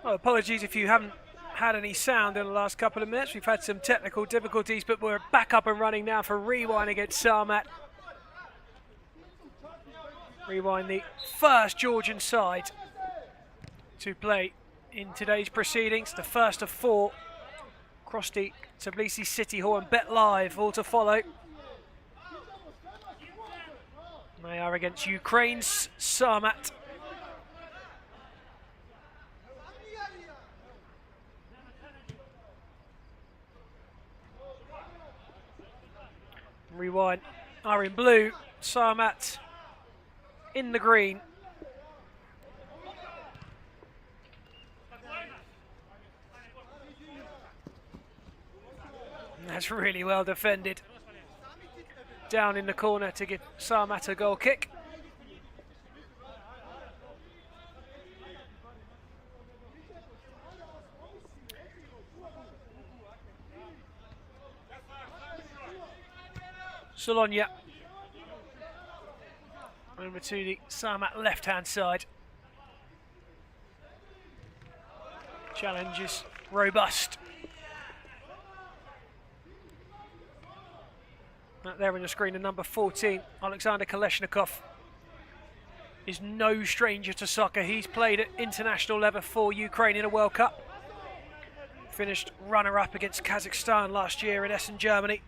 Oh, apologies if you haven't had any sound in the last couple of minutes. We've had some technical difficulties, but we're back up and running now for Rewind against Samat. Rewind, the first Georgian side to play in today's proceedings, the first of 4. Crosy, Tbilisi City Hall and Bet Live all to follow. They are against Ukraine's Samat. Rewind are in blue, Samat in the green. That's really well defended. Down in the corner to give Samat a goal kick. Solonia over to the Samat left-hand side. Challenge is robust. Out there on the screen, the number 14, Alexander Kaleshnikov, is no stranger to soccer. He's played at international level for Ukraine in a World Cup. Finished runner-up against Kazakhstan last year in Essen, Germany.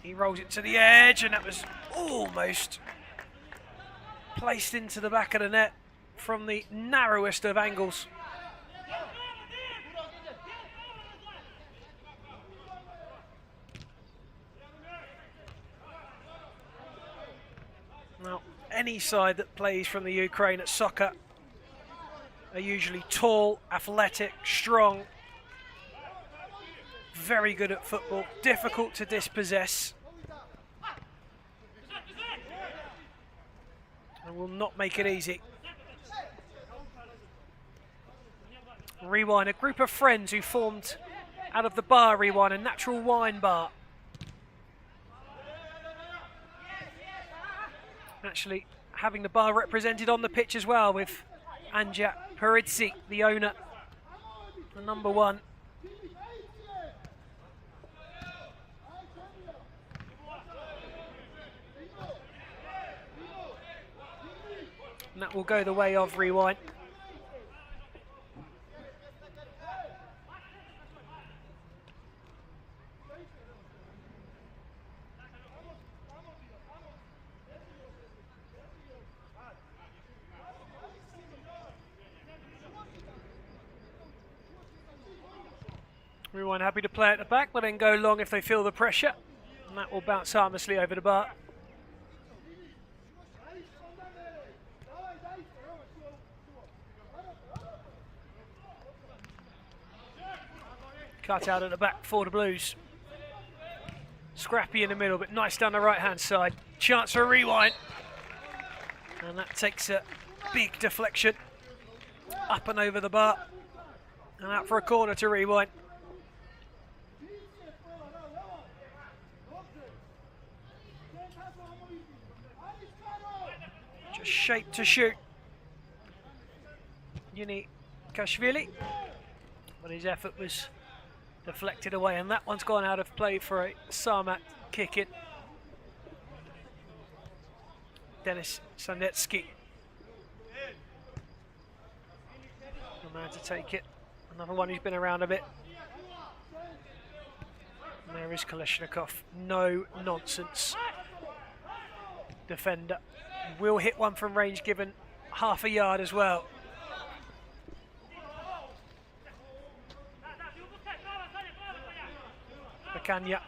He rolls it to the edge, and that was almost placed into the back of the net from the narrowest of angles. Now, any side that plays from the Ukraine at soccer are usually tall, athletic, strong, very good at football, difficult to dispossess, and will not make it easy. Rewind, a group of friends who formed out of the bar Rewind, a natural wine bar. Actually having the bar represented on the pitch as well, with Anja Peridzi, the owner, the number 1. And that will go the way of Rewind. Rewind happy to play at the back, but then go long if they feel the pressure. And that will bounce harmlessly over the bar. Cut out at the back for the Blues. Scrappy in the middle, but nice down the right-hand side. Chance for a Rewind. And that takes a big deflection. Up and over the bar. And out for a corner to Rewind. Just shaped to shoot. Unikashvili. But his effort was deflected away, and that one's gone out of play for a Samat kick in. Denis Sandetsky, the man to take it. Another one who's been around a bit. And there is Kaleshnikov, no nonsense defender. Will hit one from range given half a yard as well. Kanya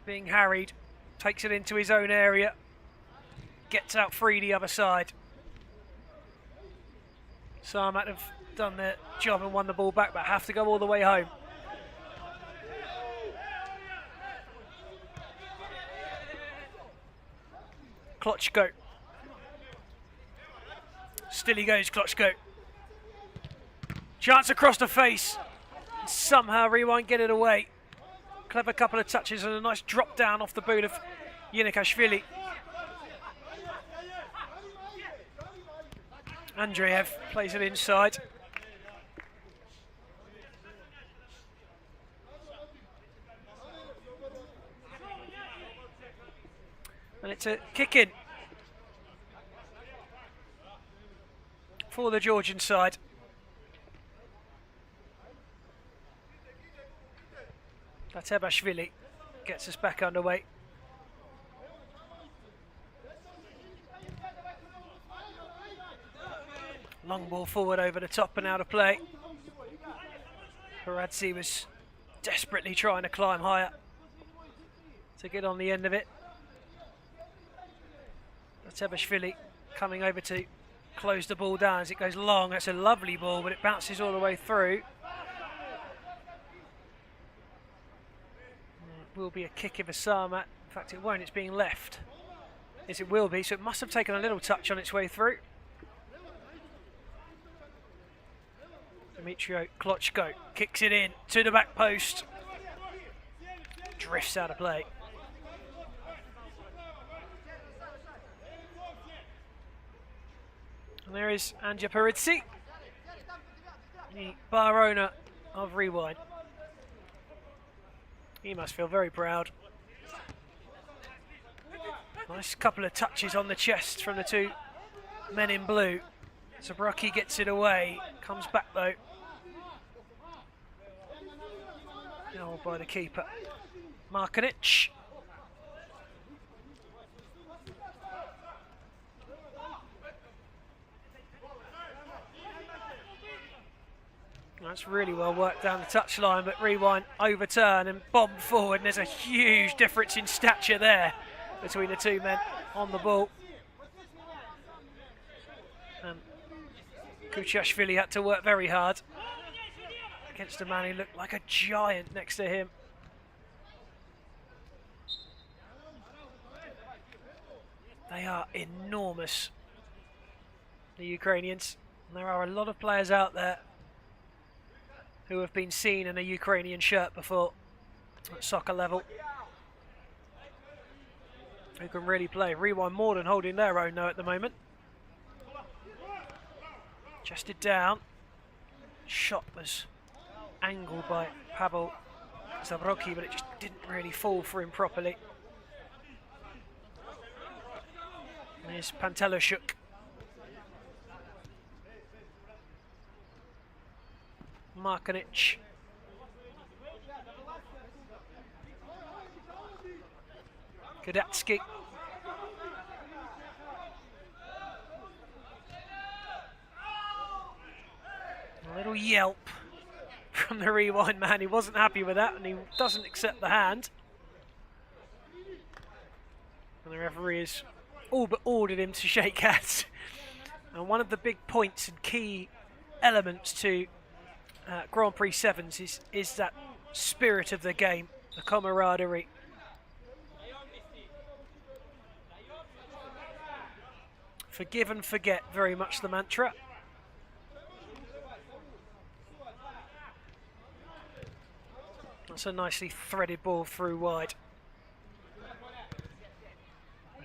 being harried, takes it into his own area, gets out free the other side. Samat have done their job and won the ball back, but have to go all the way home. Klochko. Still he goes, Klochko. Chance across the face. Somehow Rewind get it away. Clever couple of touches and a nice drop down off the boot of Unikashvili. Andreev plays it inside. And it's a kick in for the Georgian side. Vatebashvili gets us back underway. Long ball forward over the top and out of play. Paradzi was desperately trying to climb higher to get on the end of it. Vatebashvili coming over to close the ball down as it goes long. That's a lovely ball, but it bounces all the way through. It will be a kick of a Samat. In fact, it won't. It's being left. Yes, it will be. So it must have taken a little touch on its way through. Dmitrio Klochko kicks it in to the back post. Drifts out of play. And there is Anja Paradzi, the bar owner of Rewind. He must feel very proud. Nice couple of touches on the chest from the two men in blue. Zabrocki gets it away, comes back though. Held by the keeper, Markanic. That's really well worked down the touchline, but Rewind overturn and bomb forward, and there's a huge difference in stature there between the two men on the ball. And Kuchashvili had to work very hard against a man who looked like a giant next to him. They are enormous, the Ukrainians. And there are a lot of players out there who have been seen in a Ukrainian shirt before at soccer level, who can really play. Rewind more than holding their own though at the moment. Chested down. Shot was angled by Pavel Zabrocki, but it just didn't really fall for him properly. And here's Pantelashuk. Markanic. Kadatsky. A little yelp from the Rewind man. He wasn't happy with that and he doesn't accept the hand. And the referee has all but ordered him to shake hands. And one of the big points and key elements to Grand Prix 7s is that spirit of the game, the camaraderie. Forgive and forget, very much the mantra. That's a nicely threaded ball through wide.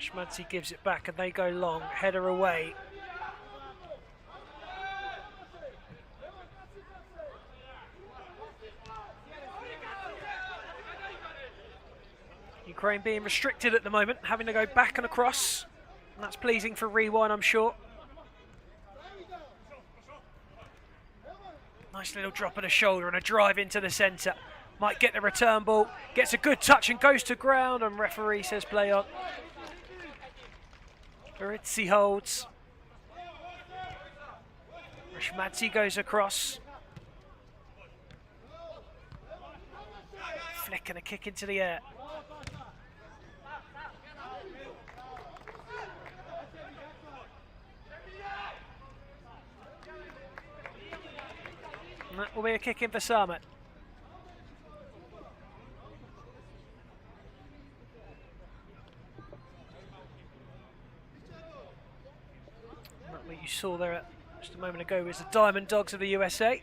Shmadzi gives it back and they go long, header away. Ukraine being restricted at the moment, having to go back and across. And that's pleasing for Rewind, I'm sure. Nice little drop of the shoulder and a drive into the centre. Might get the return ball, gets a good touch and goes to ground, and referee says play on. Paradzi holds. Rashmadzi goes across. Flick and a kick into the air. And that will be a kick in for Samat. What you saw there just a moment ago was the Diamond Dogs of the USA.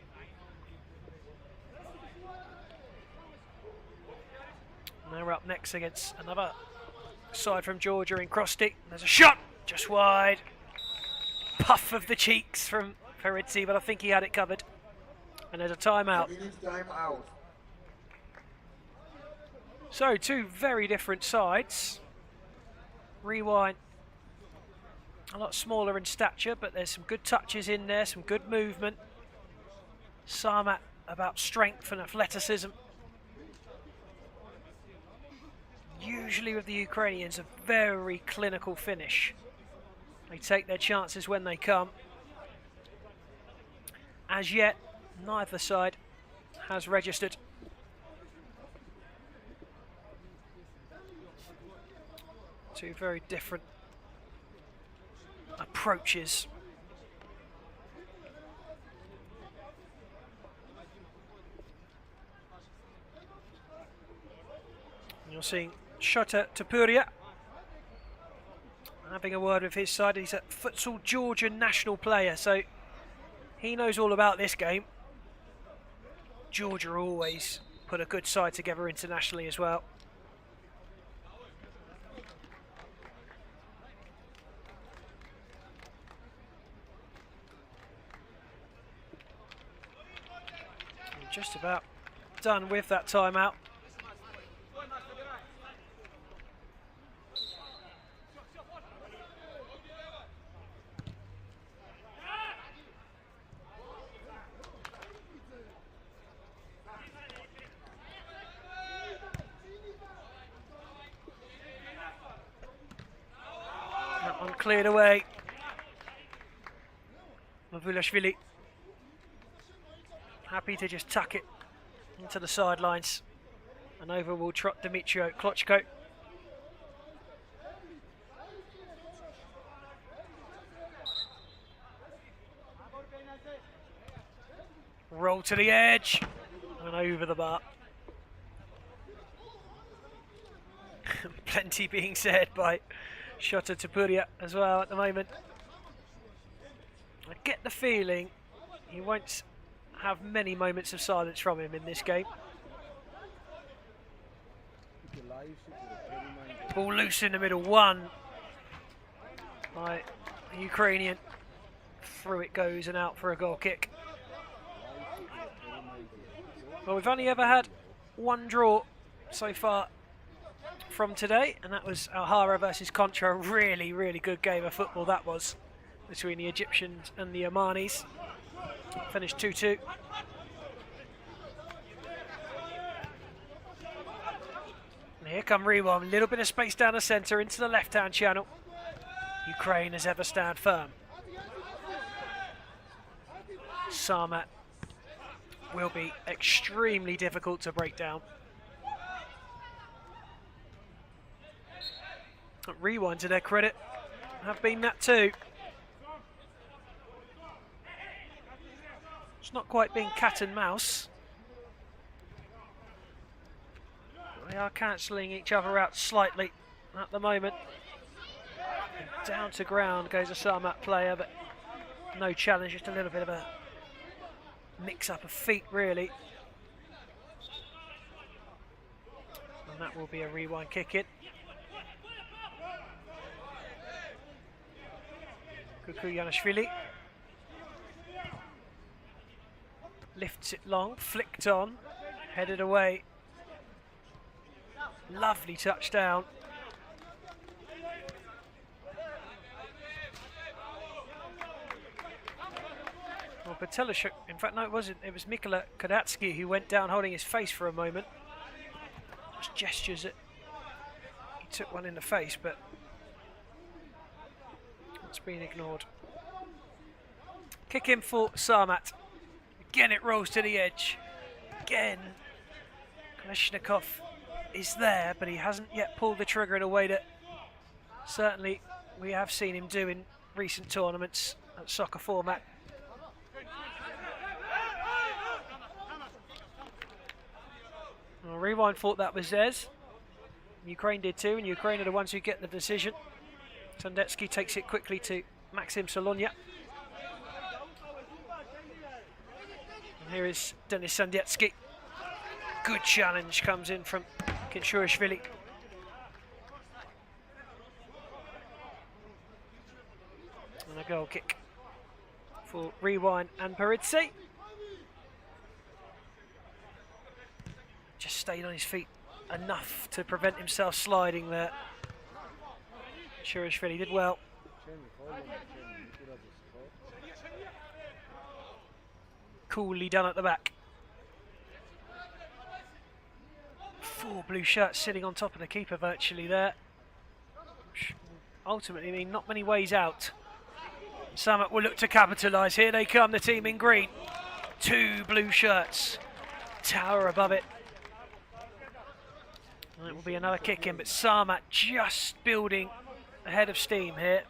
And they're up next against another side from Georgia in Crosy. There's a shot just wide. Puff of the cheeks from Paradzi, but I think he had it covered. And there's a timeout. So two very different sides. Rewind. A lot smaller in stature, but there's some good touches in there, some good movement. Samat about strength and athleticism. Usually with the Ukrainians, a very clinical finish. They take their chances when they come. As yet, neither side has registered. Two very different approaches. You're seeing Socca Experience having a word with his side. He's a futsal Georgian national player, so he knows all about this game. Georgia always put a good side together internationally as well. Just about done with that timeout. That one cleared away. Mavulashvili happy to just tuck it into the sidelines, and over will trot Dmitrio Klochko. Roll to the edge and over the bar. Plenty being said by Socca Experience as well at the moment. I get the feeling he won't have many moments of silence from him in this game. Ball loose in the middle, one by the Ukrainian. Through it goes and out for a goal kick. Well, we've only ever had one draw so far from today, and that was Alhara versus Contra. A really, really good game of football that was, between the Egyptians and the Omanis. Finished 2-2. And here come Rewind, a little bit of space down the centre into the left-hand channel. Ukraine as ever stand firm. Samat will be extremely difficult to break down. But Rewind, to their credit, have been that too. It's not quite being cat and mouse. They are cancelling each other out slightly at the moment. And down to ground goes a Samat player, but no challenge, just a little bit of a mix-up of feet, really. And that will be a Rewind kick in. Kukuyanishvili lifts it long, flicked on, headed away. Lovely touchdown. Well, Patelishuk, in fact, no, it wasn't. It was Mikola Kodatsky who went down holding his face for a moment. Just gestures that he took one in the face, but it's been ignored. Kick in for Samat. Again, it rolls to the edge. Again, Kalashnikov is there, but he hasn't yet pulled the trigger in a way that certainly we have seen him do in recent tournaments at soccer format. Well, Rewind thought that was theirs. Ukraine did too, and Ukraine are the ones who get the decision. Sandetsky takes it quickly to Maxim Solonia. And here is Denis Sandetsky. Good challenge comes in from Kinshurishvili. And a goal kick for Rewind and Paritsi. Just stayed on his feet enough to prevent himself sliding there. Shurishvili did well. Coolly done at the back. 4 blue shirts sitting on top of the keeper virtually there. Ultimately mean not many ways out. Samat will look to capitalise. Here they come, the team in green. 2 blue shirts tower above it. And it will be another kick in, but Samat just building ahead of steam here.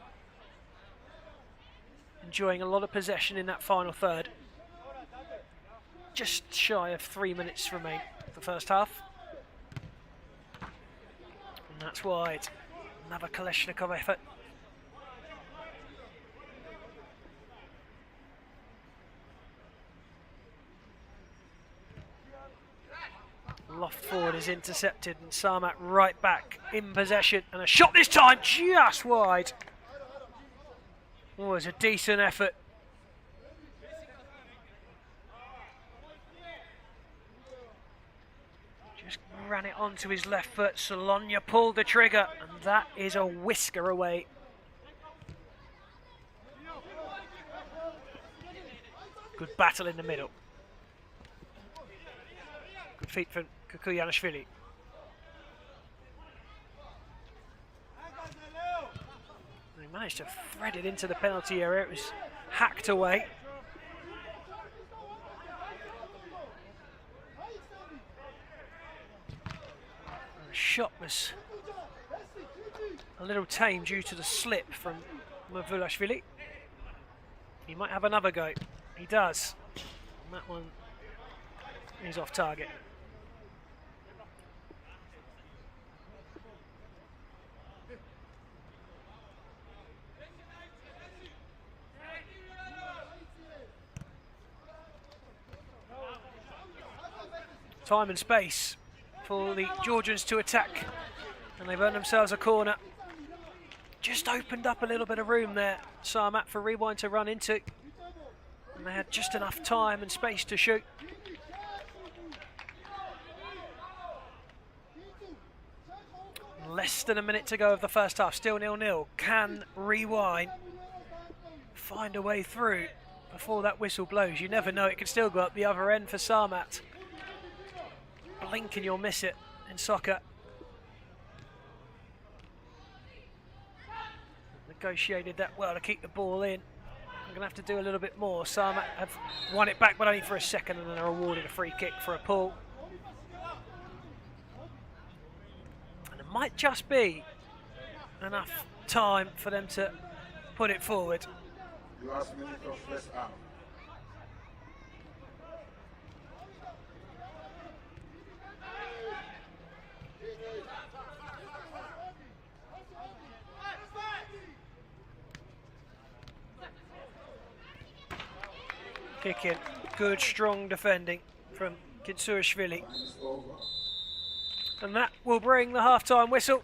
Enjoying a lot of possession in that final third. Just shy of 3 minutes remain for the first half. And that's wide. Another Kalashnikov effort. Loft forward is intercepted and Samat right back in possession. And a shot this time just wide. Oh, it's a decent effort. Just ran it onto his left foot. Solonia pulled the trigger and that is a whisker away. Good battle in the middle. Good feet from Kukuyanishvili. They managed to thread it into the penalty area. It was hacked away. And the shot was a little tame due to the slip from Mavulashvili. He might have another go. He does. And that one is off target. Time and space for the Georgians to attack, and they've earned themselves a corner. Just opened up a little bit of room there, Samat, for Rewind to run into, and they had just enough time and space to shoot. Less than a minute to go of the first half, still 0-0. Can Rewind find a way through before that whistle blows? You never know, it can still go up the other end for Samat. Blink and you'll miss it in soccer. Negotiated that well to keep the ball in. I'm going to have to do a little bit more. Samat have won it back, but only for a second, and then they're awarded a free kick for a pull. And it might just be enough time for them to put it forward. Last minute of first half. Kick in. Good, strong defending from Kitsurishvili. And that will bring the half-time whistle.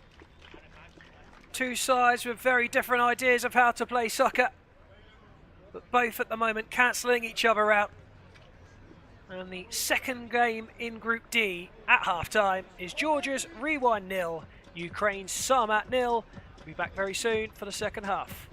Two sides with very different ideas of how to play soccer, but both at the moment cancelling each other out. And the second game in Group D at half-time is Georgia's Rewind 0, Ukraine's Samat 0. We'll be back very soon for the second half.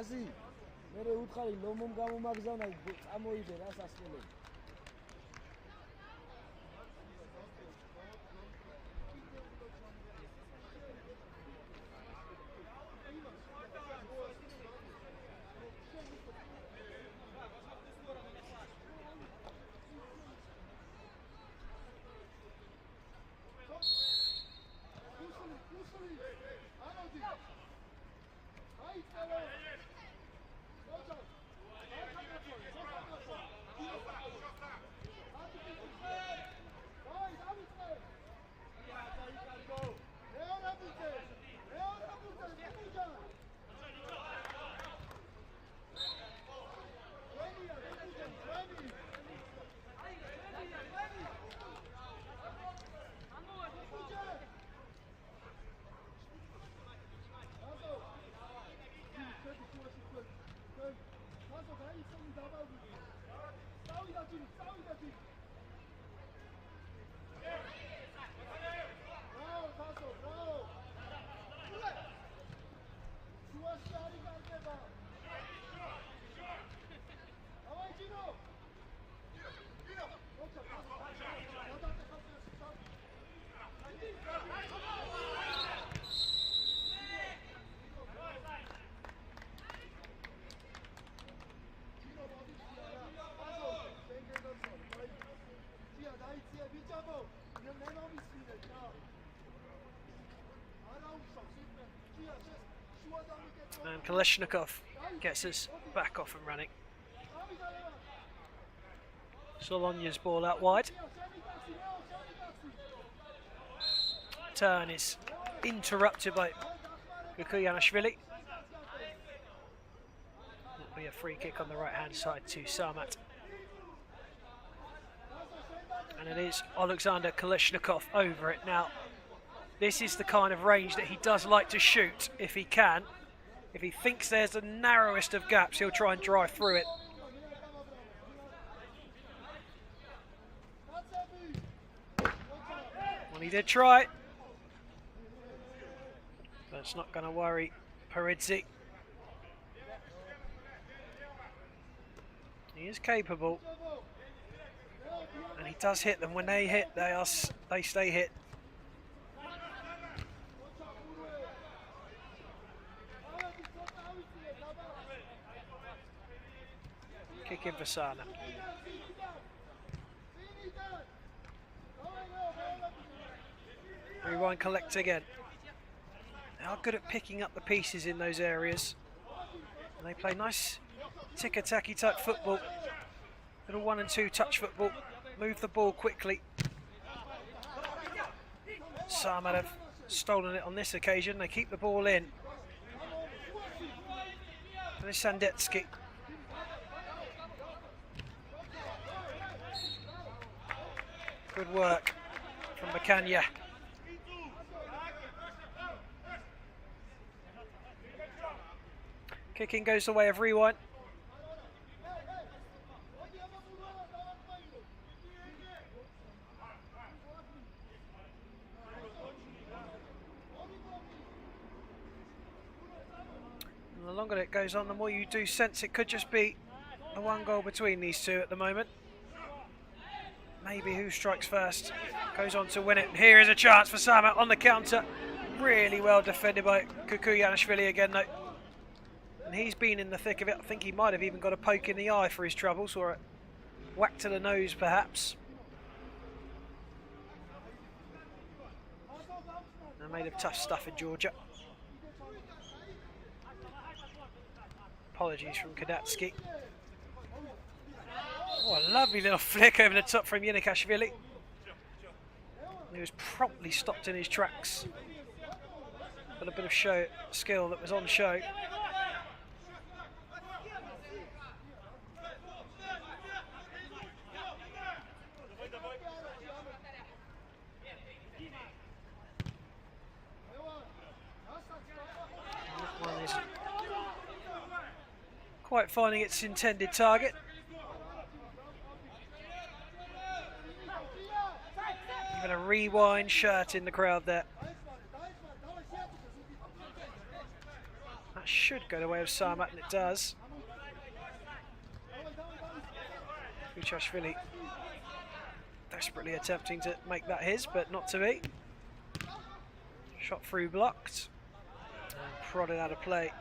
აზი მე უთხარი ლომომ გამომაგზავნა წამოიდე რა სასწავლო And Kalashnikov gets us back off and running. Solonya's ball out wide. Turn is interrupted by Kukuyanishvili. That'll be a free kick on the right hand side to Samat. And it is Alexander Kalashnikov over it now. This is the kind of range that he does like to shoot if he can. If he thinks there's the narrowest of gaps, he'll try and drive through it. Well, he did try. But it's not going to worry Paridzi. He is capable. And he does hit them. When they hit, they stay hit. Kick in for Sana. Rewind, collect again. They are good at picking up the pieces in those areas. And they play nice tick-a-tacky type football. Little 1 and 2 touch football. Move the ball quickly. Samat have stolen it on this occasion. They keep the ball in. And it's Sandetsky. Good work from Makanya. Kicking goes the way of Rewind. And the longer it goes on, the more you do sense it could just be a one goal between these two at the moment. Maybe who strikes first goes on to win it. Here is a chance for Samat on the counter. Really well defended by Kukuyanishvili again though. And he's been in the thick of it. I think he might have even got a poke in the eye for his troubles, or a whack to the nose perhaps. They're made of tough stuff in Georgia. Apologies from Kadatsky. Oh, a lovely little flick over the top from Yanikashvili. He was promptly stopped in his tracks. But a bit of skill that was on show. One is quite finding its intended target. Even a rewind shirt in the crowd there. That should go the way of Samat, and it does. Uchashvili desperately attempting to make that his, but not to be. Shot through blocked. And prodded out of play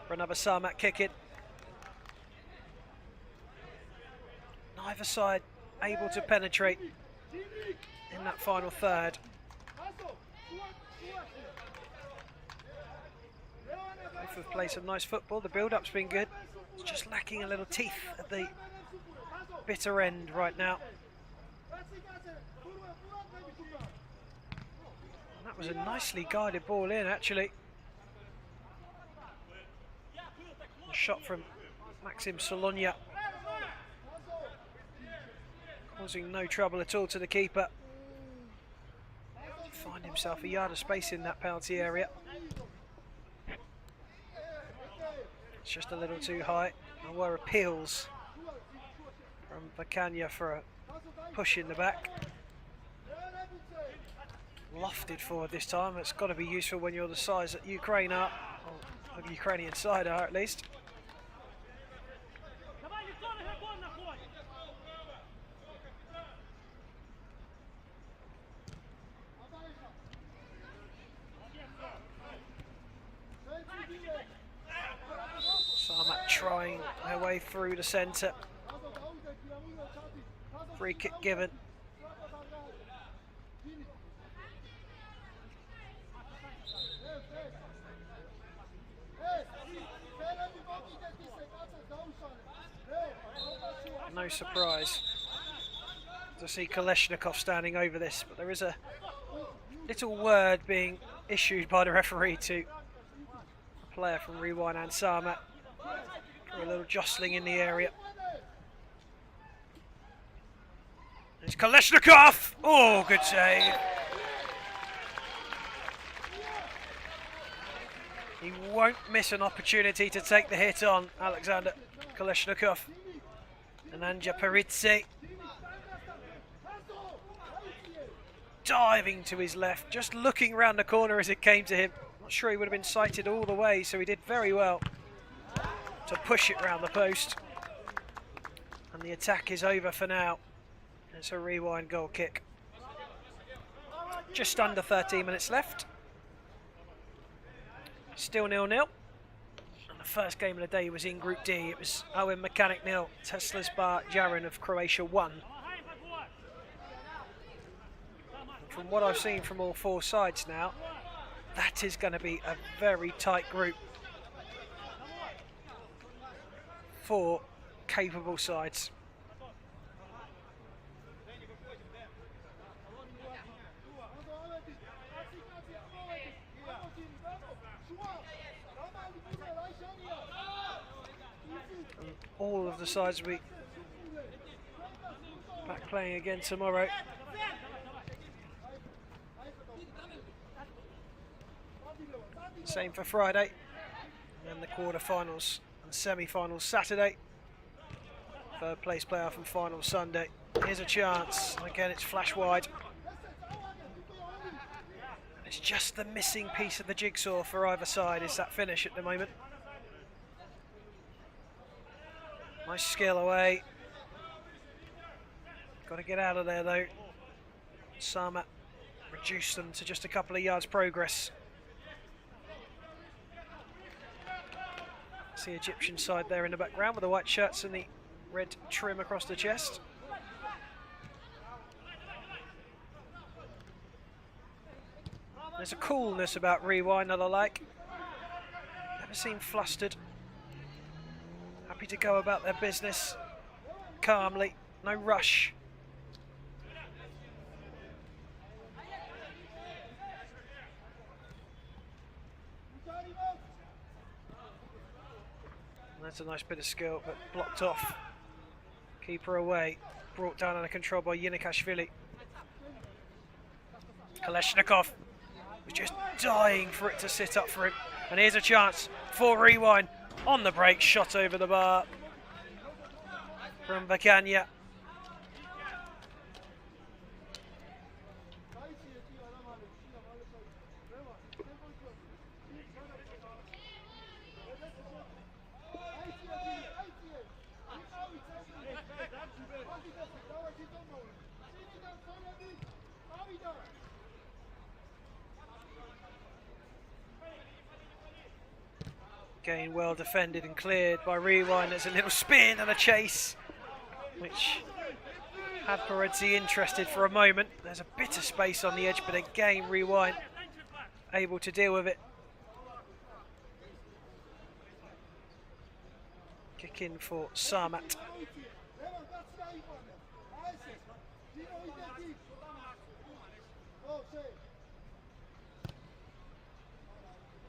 for another Samat kick in. Neither side able to penetrate in that final third. Both have played some nice football. The build-up's been good. It's just lacking a little teeth at the bitter end right now. And that was a nicely guided ball in, actually. A shot from Maxim Solonia, causing no trouble at all to the keeper. Find himself a yard of space in that penalty area. It's just a little too high. There were appeals from Vakanya for a push in the back. Lofted forward this time. It's got to be useful when you're the size that Ukraine are, or the Ukrainian side are at least. Samat trying their way through the centre. Free kick given. No surprise to see Kaleshnikov standing over this, but there is a little word being issued by the referee to a player from Rewind and Samat for a little jostling in the area. It's Kaleshnikov! Oh, good save. He won't miss an opportunity to take the hit on Alexander Kaleshnikov. And Anja Peritze diving to his left, just looking round the corner as it came to him. Not sure he would have been sighted all the way, so he did very well to push it round the post. And the attack is over for now. It's a Rewind goal kick. Just under 13 minutes left. Still 0-0. The first game of the day was in Group D. It was Owen Mechanic 0, Tesla's Bar Jarin of Croatia 1. From what I've seen from all four sides now, that is going to be a very tight group. 4 capable sides. All of the sides will be back playing again tomorrow. Same for Friday, and then the quarter-finals and semi-finals Saturday. Third place playoff and final Sunday. Here's a chance. Again, it's flash wide. It's just the missing piece of the jigsaw for either side is that finish at the moment. Nice skill away. Got to get out of there though. Samat reduced them to just a couple of yards progress. See Egyptian side there in the background with the white shirts and the red trim across the chest. There's a coolness about Rewind that I like. Never seem flustered. Happy to go about their business. calmly, no rush. That's a nice bit of skill, but blocked off. Keeper away, brought down under control by Yinikashvili. Kaleshnikov was just dying for it to sit up for him. And here's a chance for Rewind. On the break, shot over the bar from Vakanya. Again, well defended and cleared by Rewind. There's a little spin and a chase, which had Perezzi interested for a moment. There's a bit of space on the edge, but again, Rewind able to deal with it. Kick in for Samat.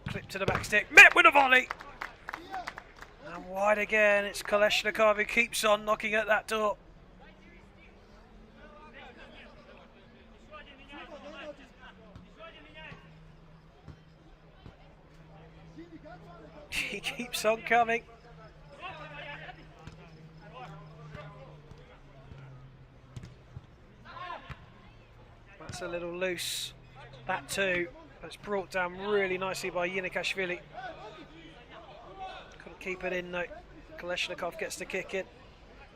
Clip to the back stick, met with a volley. And wide again, it's Kaleshnikov who keeps on knocking at that door. He keeps on coming. That's a little loose, that too. But it's brought down really nicely by Yinikashvili. Couldn't keep it in though. Kaleshnikov gets the kick in.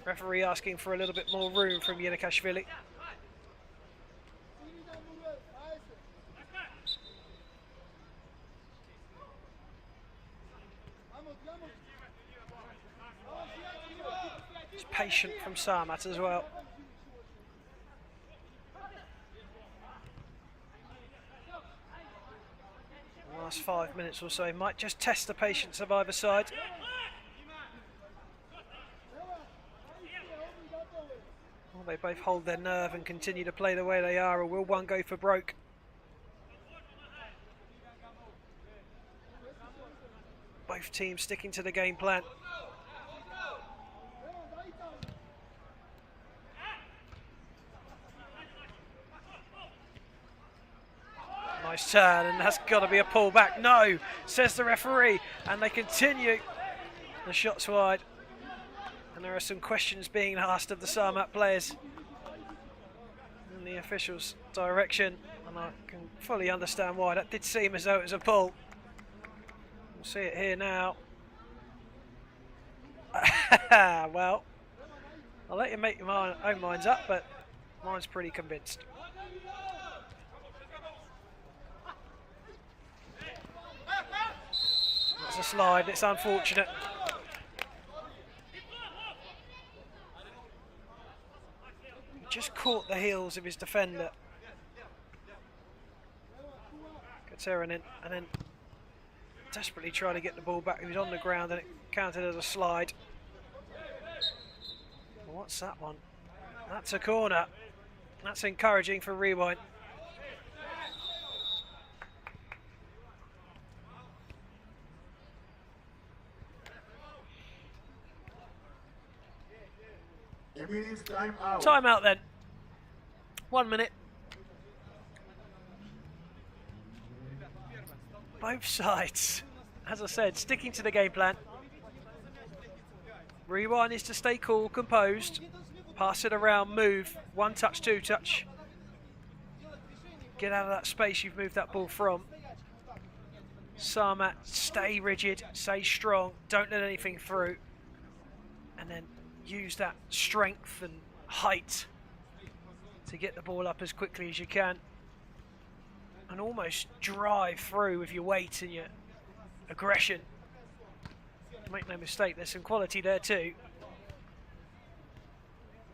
Referee asking for a little bit more room from Yinikashvili. It's patient from Samat as well. Last 5 minutes or so might just test the patience of either side. Well, they both hold their nerve and continue to play the way they are, or will one go for broke? Both teams sticking to the game plan. Nice turn, and that's got to be a pullback. No, says the referee, and they continue. The shot's wide, and there are some questions being asked of the Samat players in the officials' direction, and I can fully understand why. That did seem as though it was a pull. We'll see it here now. Well, I'll let you make your own minds up, but mine's pretty convinced. It's a slide, it's unfortunate. He just caught the heels of his defender. Katerinen, and then desperately trying to get the ball back. He was on the ground and it counted as a slide. Well, what's that one? That's a corner. That's encouraging for Rewind. Time out then. 1 minute. Both sides, as I said, sticking to the game plan. Rewind is to stay cool, composed, pass it around, move, one touch, two touch. Get out of that space you've moved that ball from. Samat, stay rigid, stay strong, don't let anything through. And then use that strength and height to get the ball up as quickly as you can. And almost drive through with your weight and your aggression. Make no mistake, there's some quality there too.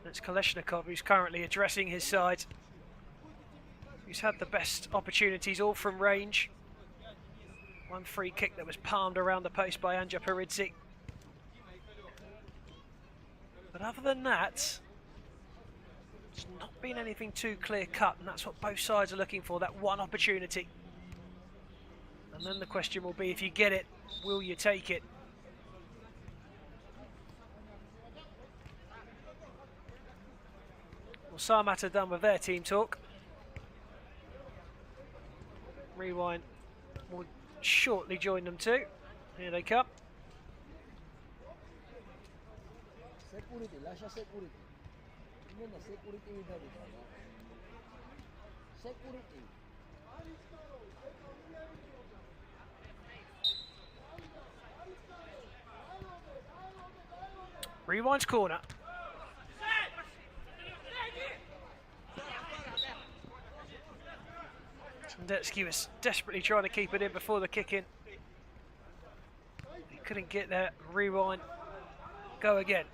That's Kaleshnikov, who's currently addressing his side. He's had the best opportunities, all from range. One free kick that was palmed around the post by Anja Perezzi. But other than that, it's not been anything too clear cut, and that's what both sides are looking for, that one opportunity. And then the question will be, if you get it, will you take it? Well, Samat are done with their team talk. Rewind will shortly join them too. Here they come. Security, lascia security. Non è security da security. Rewind's corner. Tendetsky was desperately trying to keep it in before the kick in. He couldn't get there. Rewind. Go again.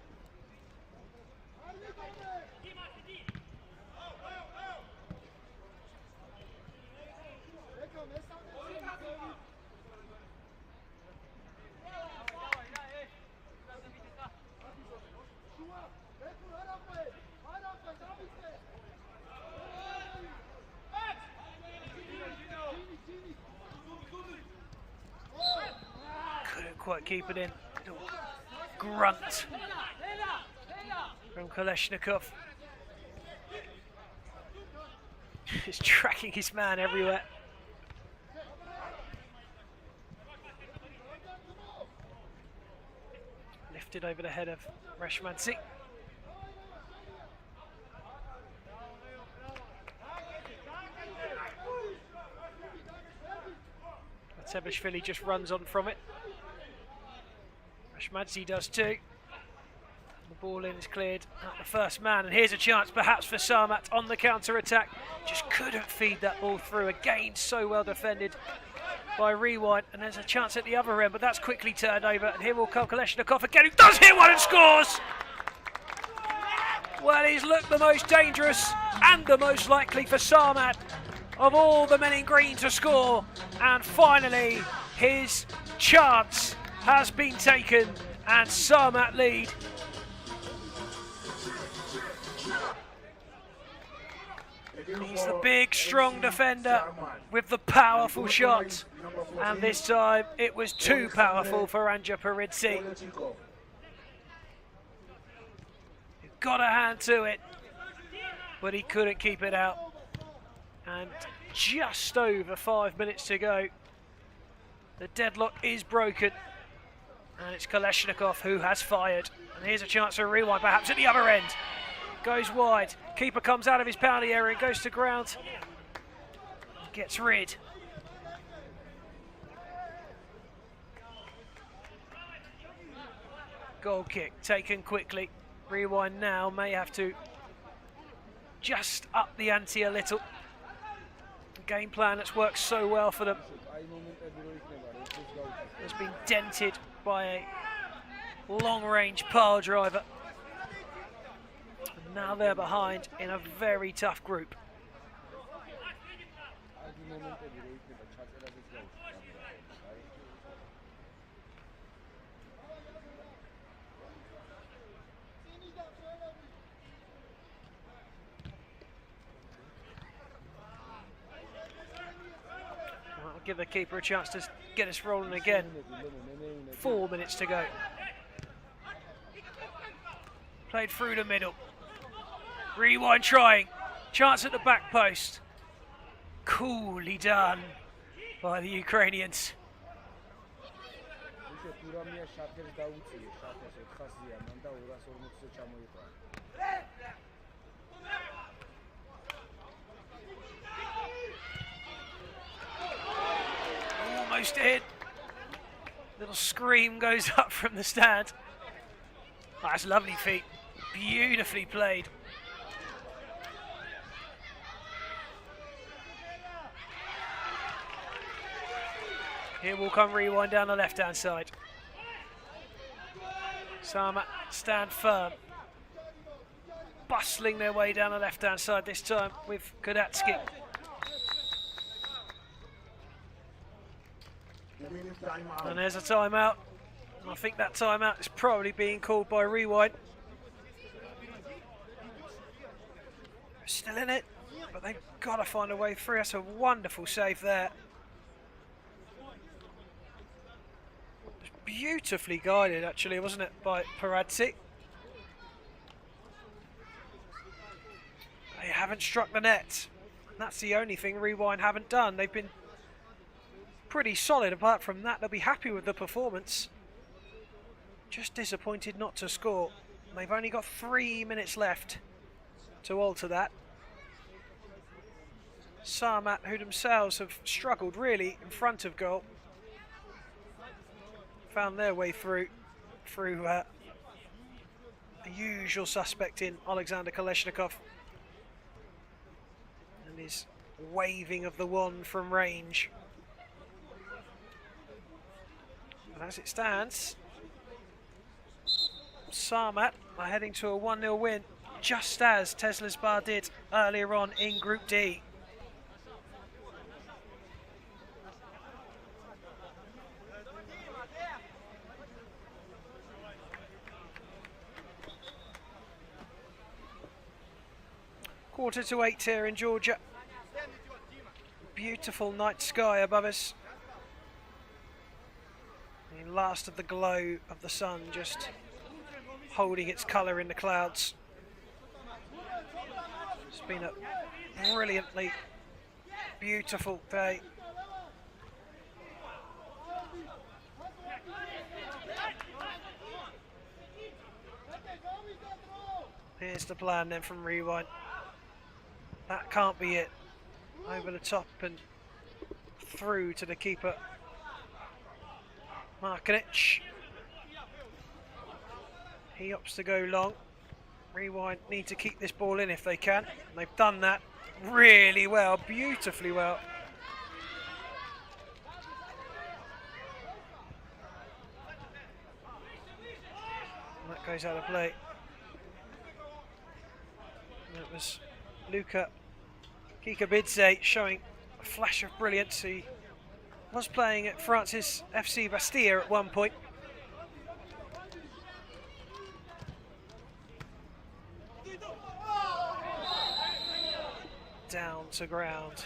Couldn't quite keep it in. Grunt from Kalashnikov. He's tracking his man everywhere. Lifted over the head of Rashmadze. Sebishvili just runs on from it. Rashmadze does too. The ball in is cleared at the first man, and here's a chance perhaps for Samat on the counter-attack. Just couldn't feed that ball through. Again, so well defended by Rewind, and there's a chance at the other end, but that's quickly turned over, and here will come Kalashnikov again, who does hit one and scores! Well, he's looked the most dangerous and the most likely for Samat of all the men in green to score, and finally his chance has been taken and Samat lead. He's the big strong defender with the powerful shot, and this time it was too powerful for Anja Paridzi. He got a hand to it, but he couldn't keep it out. And just over 5 minutes to go. The deadlock is broken. And it's Kalashnikov who has fired. And here's a chance for a rewind, perhaps at the other end. Goes wide. Keeper comes out of his penalty area and goes to ground. Gets rid. Goal kick taken quickly. Rewind now may have to just up the ante a little. Game plan that's worked so well for them has been dented by a long-range pile driver. And now they're behind in a very tough group. Give the keeper a chance to get us rolling again. 4 minutes to go. Played through the middle. Rewind trying. Chance at the back post. Coolly done by the Ukrainians. Almost hit. Little scream goes up from the stand. Oh, that's lovely feet. Beautifully played. Here will come Rewind down the left-hand side. Samat stand firm. Bustling their way down the left-hand side this time with Kodatsky. And there's a timeout. And I think that timeout is probably being called by Rewind. Still in it, but they've got to find a way through. That's a wonderful save there. Beautifully guided, actually, wasn't it, by Paradzi? They haven't struck the net. That's the only thing Rewind haven't done. They've been pretty solid. Apart from that, they'll be happy with the performance. Just disappointed not to score. They've only got 3 minutes left to alter that. Samat, who themselves have struggled really in front of goal, found their way through the usual suspect in Alexander Koleshnikov and his waving of the wand from range. And as it stands, Samat are heading to a 1-0 win, just as Teslasbar did earlier on in Group D. Quarter to 8 here in Georgia. Beautiful night sky above us. The last of the glow of the sun just holding its colour in the clouds. It's been a brilliantly beautiful day. Here's the plan then from Rewind. That can't be it. Over the top and through to the keeper, Markanic. He opts to go long. Rewind need to keep this ball in if they can. And they've done that really well, beautifully well. And that goes out of play. And it was Luka Kikabidze showing a flash of brilliance. He was playing at France's FC Bastille at one point. Down to ground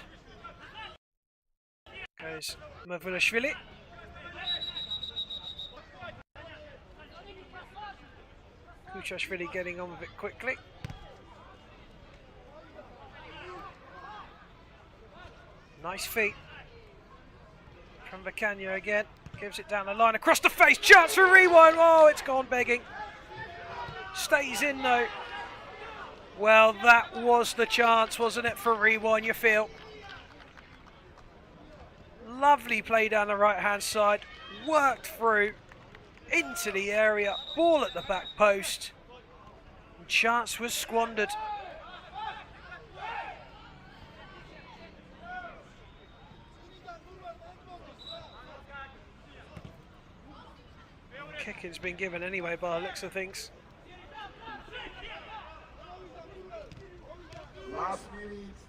goes Mavulashvili. Kuchashvili getting on with it quickly. Nice feet from Vacania again. Gives it down the line, across the face. Chance for Rewind. Oh, it's gone begging. Stays in though. Well, that was the chance, wasn't it, for Rewind, you feel? Lovely play down the right-hand side. Worked through into the area. Ball at the back post. And chance was squandered. Kicking's been given anyway by the looks of things.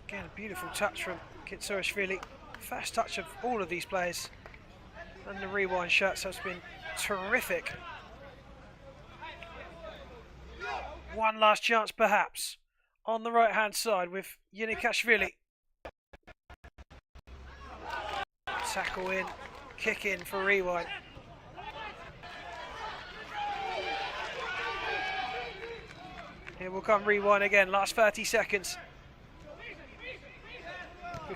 Again, a beautiful touch from Kitsurashvili. First touch of all of these players. And the Rewind shots has been terrific. One last chance perhaps on the right hand side with Yinikashvili. Tackle in, kick in for Rewind. Here will come Rewind again, last 30 seconds.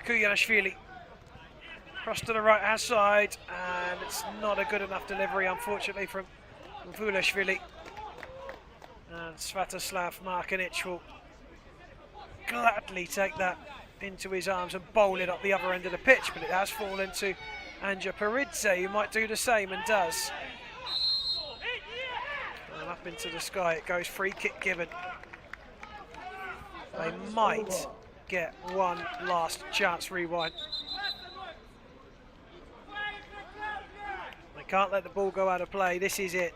Kuyanashvili. Cross to the right hand side, and it's not a good enough delivery, unfortunately, from Vulashvili. And Svatoslav Markanic will gladly take that into his arms and bowl it up the other end of the pitch, but it has fallen to Anja Paridze, who might do the same and does. And up into the sky it goes, free kick given. They might get one last chance, Rewind. They can't let the ball go out of play, this is it.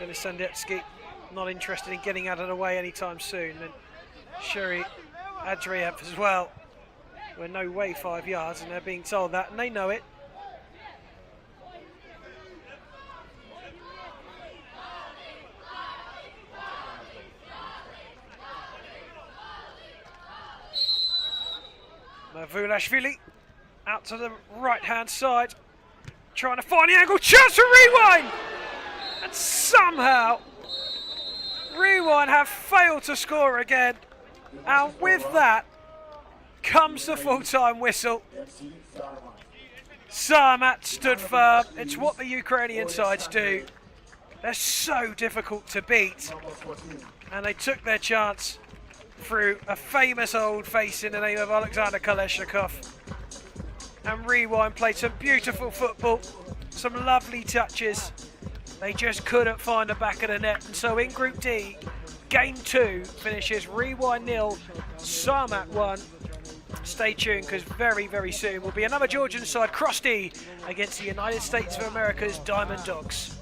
Denisandetsky not interested in getting out of the way anytime soon. And Shuri Adriev as well. We're no way 5 yards, and they're being told that, and they know it. Mavulashvili out to the right-hand side, trying to find the angle, chance for Rewind! And somehow, Rewind have failed to score again. And with that comes the full-time whistle. Samat stood firm. It's what the Ukrainian sides do. They're so difficult to beat. And they took their chance through a famous old face in the name of Alexander Kaleshnikov. And Rewind played some beautiful football, some lovely touches. They just couldn't find the back of the net. And so in Group D, Game 2 finishes Rewind 0, Samat 1. Stay tuned, because very, very soon will be another Georgian side, Crosy, against the United States of America's Diamond Dogs.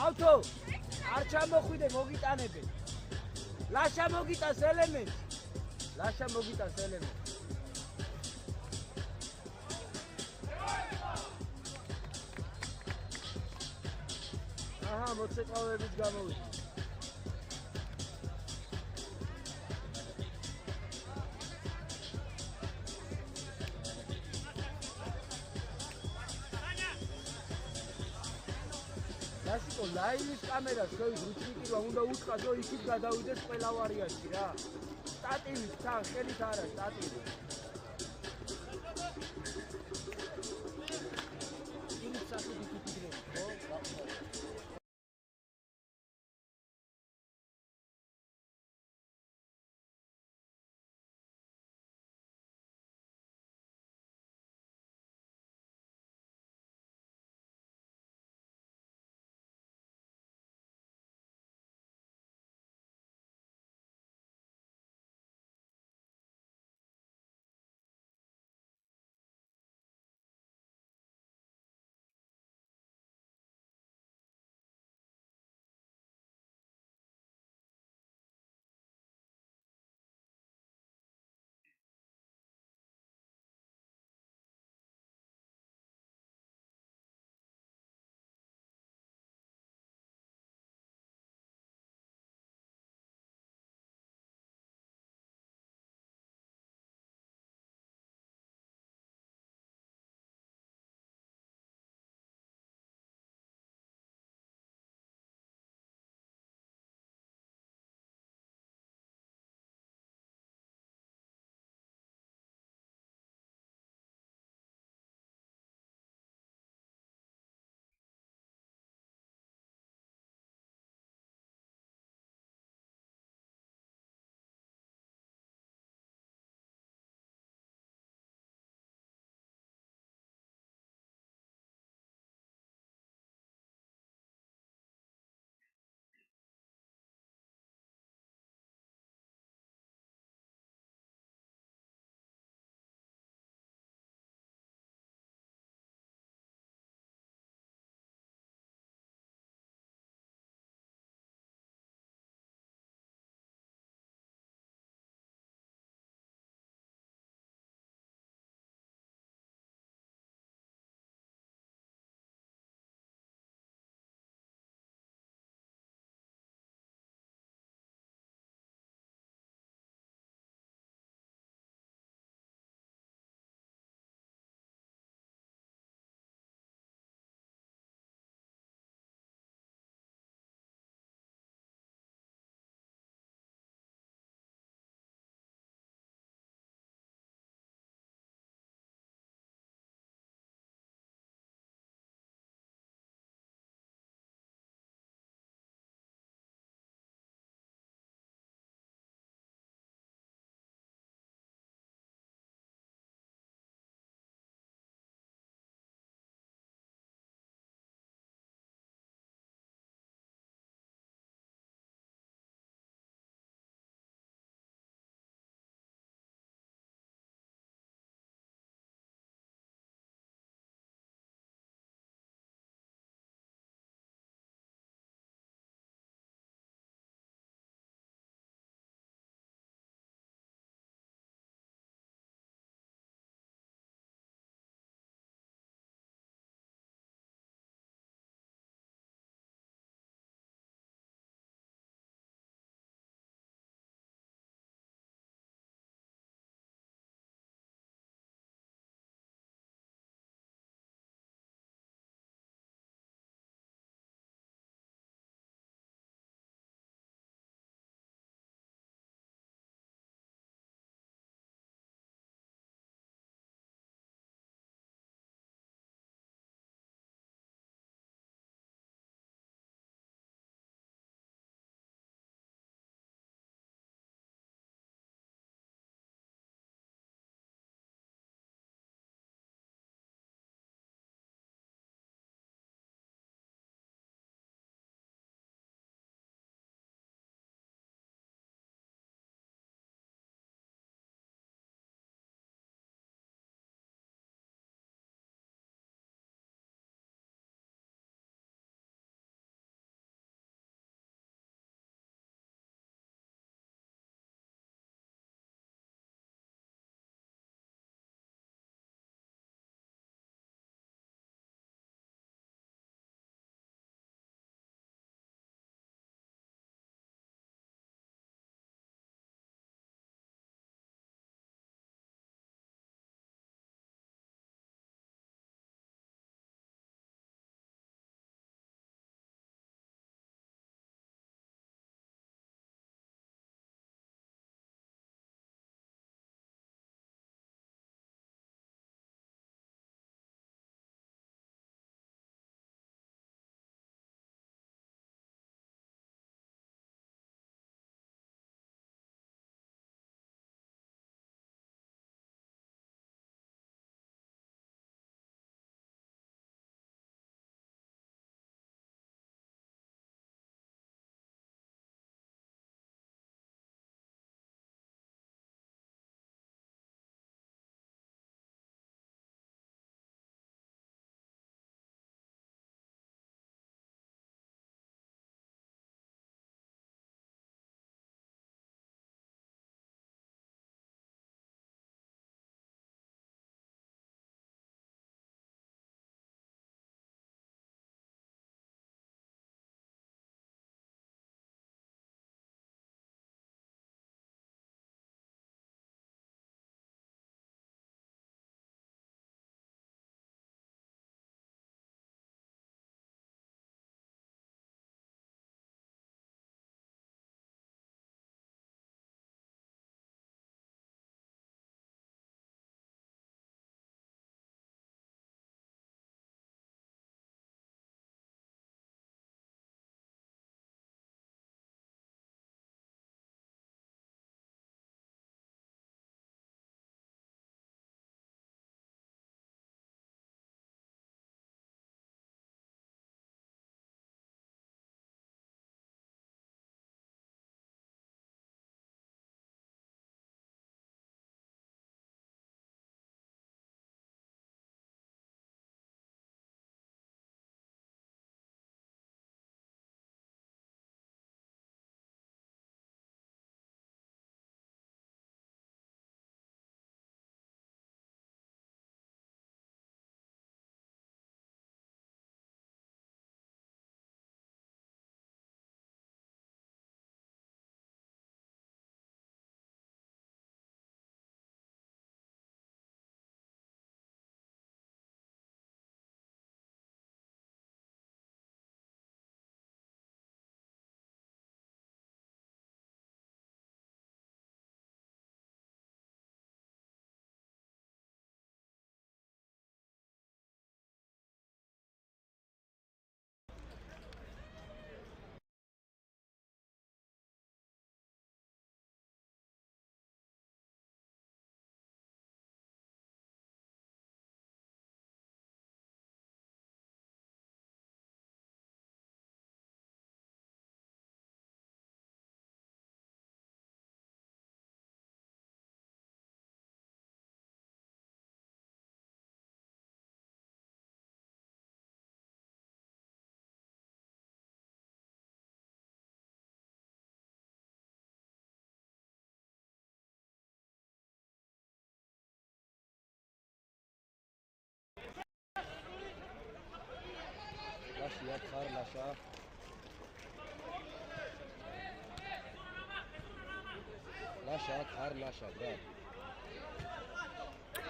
ავთო არ ჩამოხვიდე მოგიტანებენ ლაშა მოგიტანს ელემენტს აჰა მოცეკვავებით გამოვიდა Lásìkò live კამერას ხოი რუჩიკივა უნდა უწყადო იქით გადავიდეს ყველა ვარიანტი რა. სტატივით თან ხელით არა სტატივით. იმით საკუთი ფიქრები, ხო?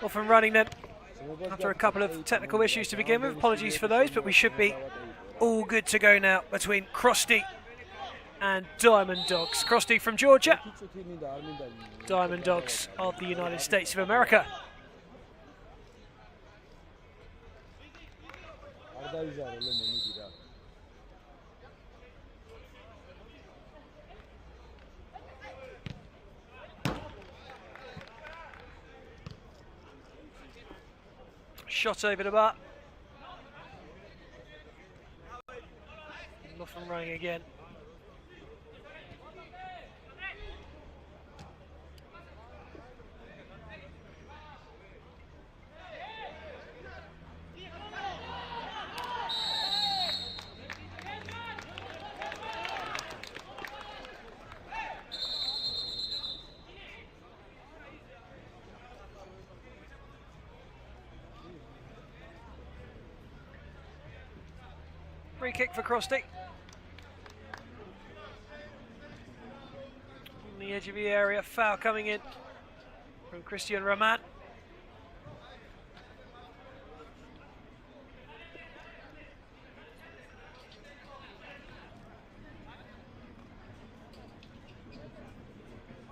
Off and running then, after a couple of technical issues to begin with. Apologies for those, but we should be all good to go now between Crosy and Diamond Dogs. Crosy from Georgia, Diamond Dogs of the United States of America. Shot over the bar. Off and running again. Free kick for Crosy. On the edge of the area, foul coming in from Christian Raman.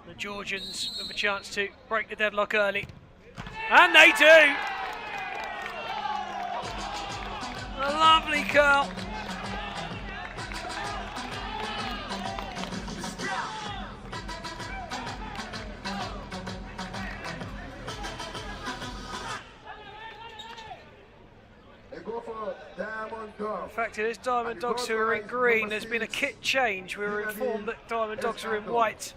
The Georgians have a chance to break the deadlock early. And they do! A lovely curl. In fact, it is Diamond Dogs who are in green. There's been a kit change. We were informed that Diamond Dogs are in white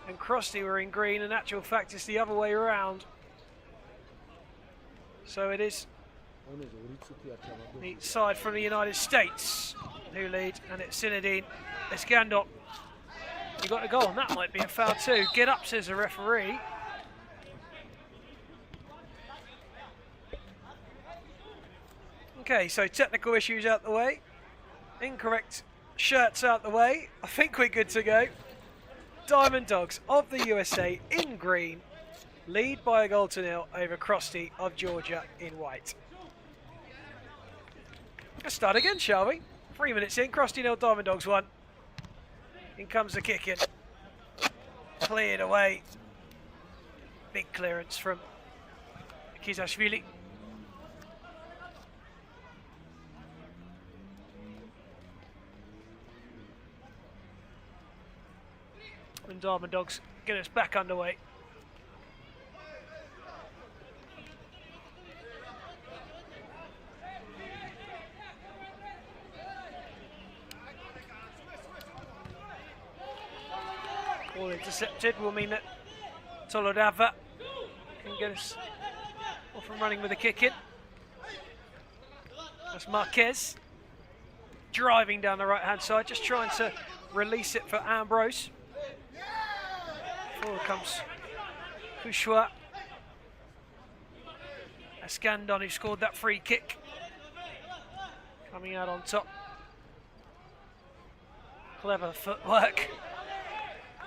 and Crosy were in green. In actual fact, it's the other way around. So it is the side from the United States who lead, and it's Zinedine Escandon. You got a goal, and that might be a foul too. Get up, says the referee. Okay, so technical issues out the way. Incorrect shirts out the way. I think we're good to go. Diamond Dogs of the USA in green lead by a goal to nil over Crosy of Georgia in white. Let's start again, shall we? 3 minutes in, Crosy nil, Diamond Dogs 1. In comes the kick in. Cleared away. Big clearance from Kizashvili. And Diamond Dogs get us back underway. All intercepted will mean that Tolodava can get us off and running with a kick in. That's Marquez driving down the right hand side, just trying to release it for Ambrose. Forward comes Kushwa. Escandon, who scored that free kick, coming out on top. Clever footwork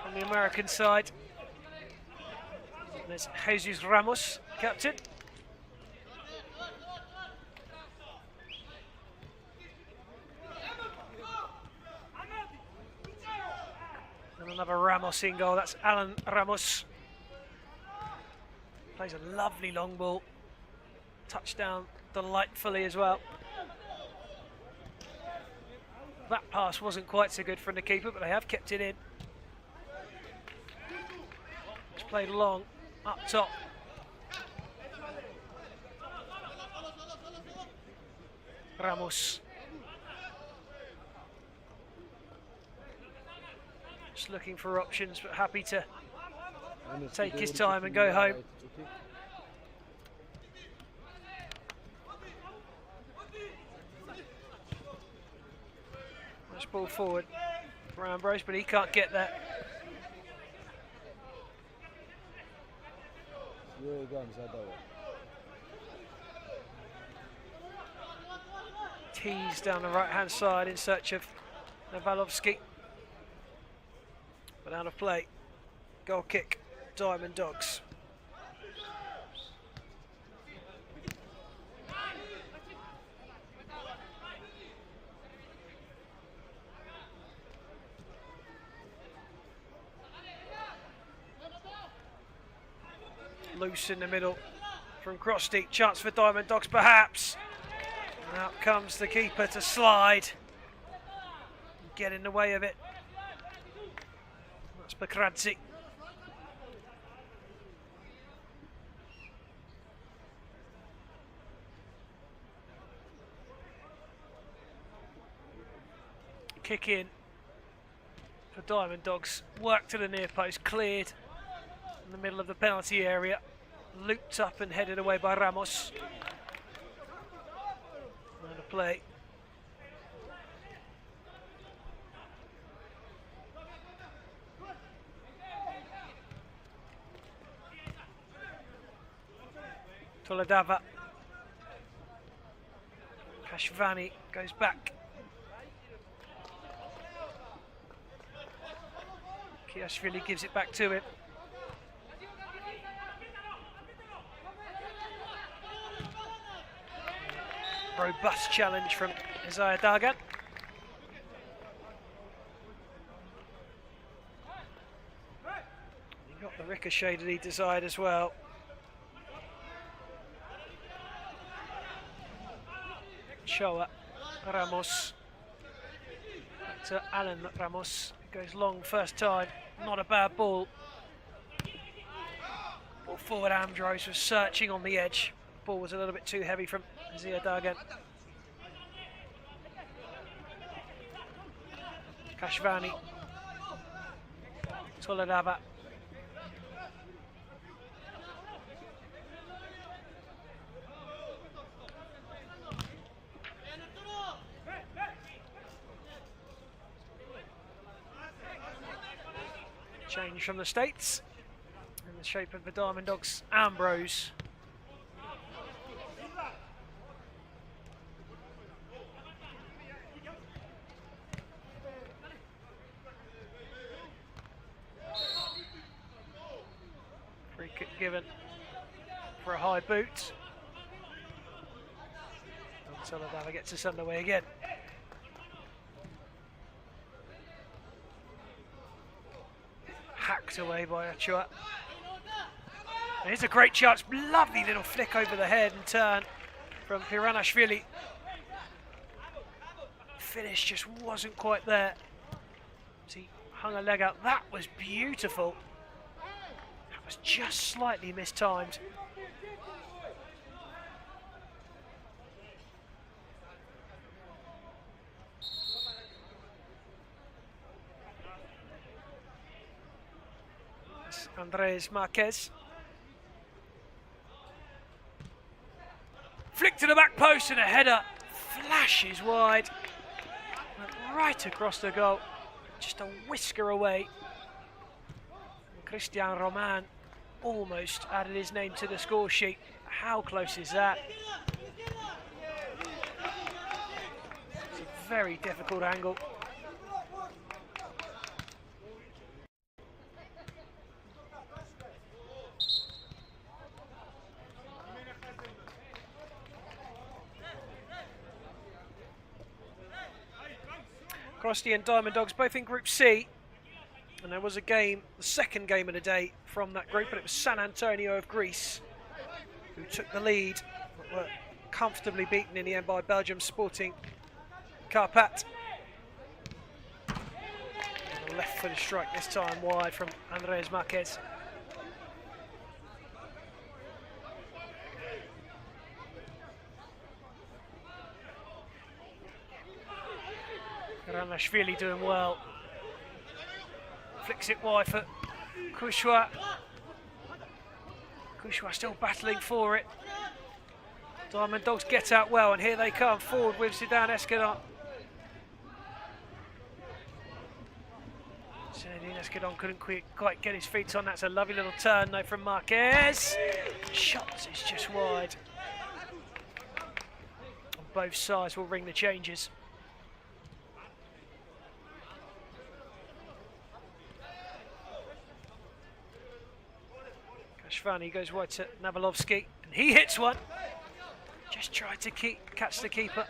on the American side. There's Jesus Ramos, captain. And another Ramos in goal, that's Alan Ramos. Plays a lovely long ball. Touchdown delightfully as well. That pass wasn't quite so good from the keeper, but they have kept it in. It's played long, up top. Ramos. Just looking for options, but happy to take his time and go home. Nice ball forward for Ambrose, but he can't get that. tease down the right-hand side in search of Nawalovski. But out of play. Goal kick, Diamond Dogs. Loose in the middle from Crosy. Chance for Diamond Dogs perhaps. And out comes the keeper to slide. Get in the way of it. That's Crosy. Kick in for Diamond Dogs. Work to the near post. Cleared in the middle of the penalty area. Looped up and headed away by Ramos. And a play. Toledava. Kashvani goes back. Kiashvili gives it back to him. Robust challenge from Isaiah Dagan. He got the ricochet that he desired as well. Shoa Ramos. Back to Alan Ramos. Goes long first time. Not a bad ball. Ball forward, Amdros was searching on the edge. Ball was a little bit too heavy from Isaiah Dagan. Kashvani. Toledava. Change from the States in the shape of the Diamond Dogs, Ambrose. Free kick given for a high boot. And Toledava gets us underway again. Hacked away by Achua. Here's a great chance. Lovely little flick over the head and turn from Piranashvili. Finish just wasn't quite there. So he hung a leg out. That was beautiful. That was just slightly mistimed. Andres Marquez. Flick to the back post and a header flashes wide. Went right across the goal. Just a whisker away. And Christian Roman almost added his name to the score sheet. How close is that? It's a very difficult angle. Crosy and Diamond Dogs both in Group C, and there was a game, the second game of the day from that group, and it was San Antonio of Greece who took the lead, but were comfortably beaten in the end by Belgium's Sporting Karpat. And a left-footed strike this time wide from Andres Marquez. Ranashvili doing well. Flicks it wide for Kushwa. Kushwa still battling for it. Diamond Dogs get out well, and here they come forward with Zidane Escadon. Zinedine Escadon couldn't quite get his feet on. That's a lovely little turn though from Marquez. Shot is just wide. both sides will ring the changes. Kashvani goes wide to Navalovsky, and he hits one. Just tried to catch the keeper,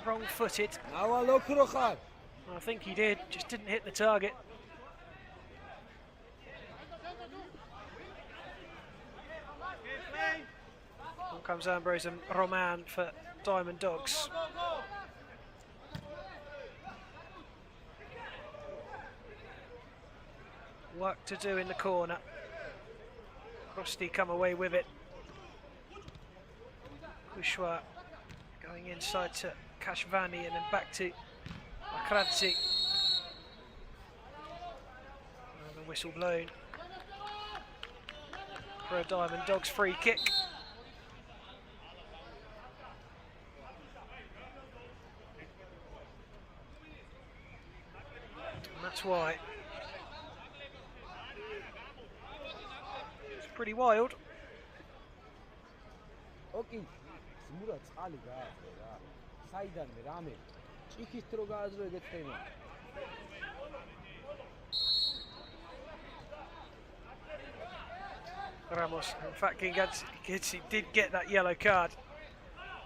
wrong-footed. I think he did, just didn't hit the target. On comes Ambrose and Roman for Diamond Dogs. Work to do in the corner. Crosy come away with it. Kushwa going inside to Kashvani and then back to Crosy. And the whistle blown for a Diamond Dogs free kick. And that's why. It's pretty wild. Okay. Simura tsali ga ra. Saidan me rame. Chikistro gazro egetsema. Ramos, in fact, he did get that yellow card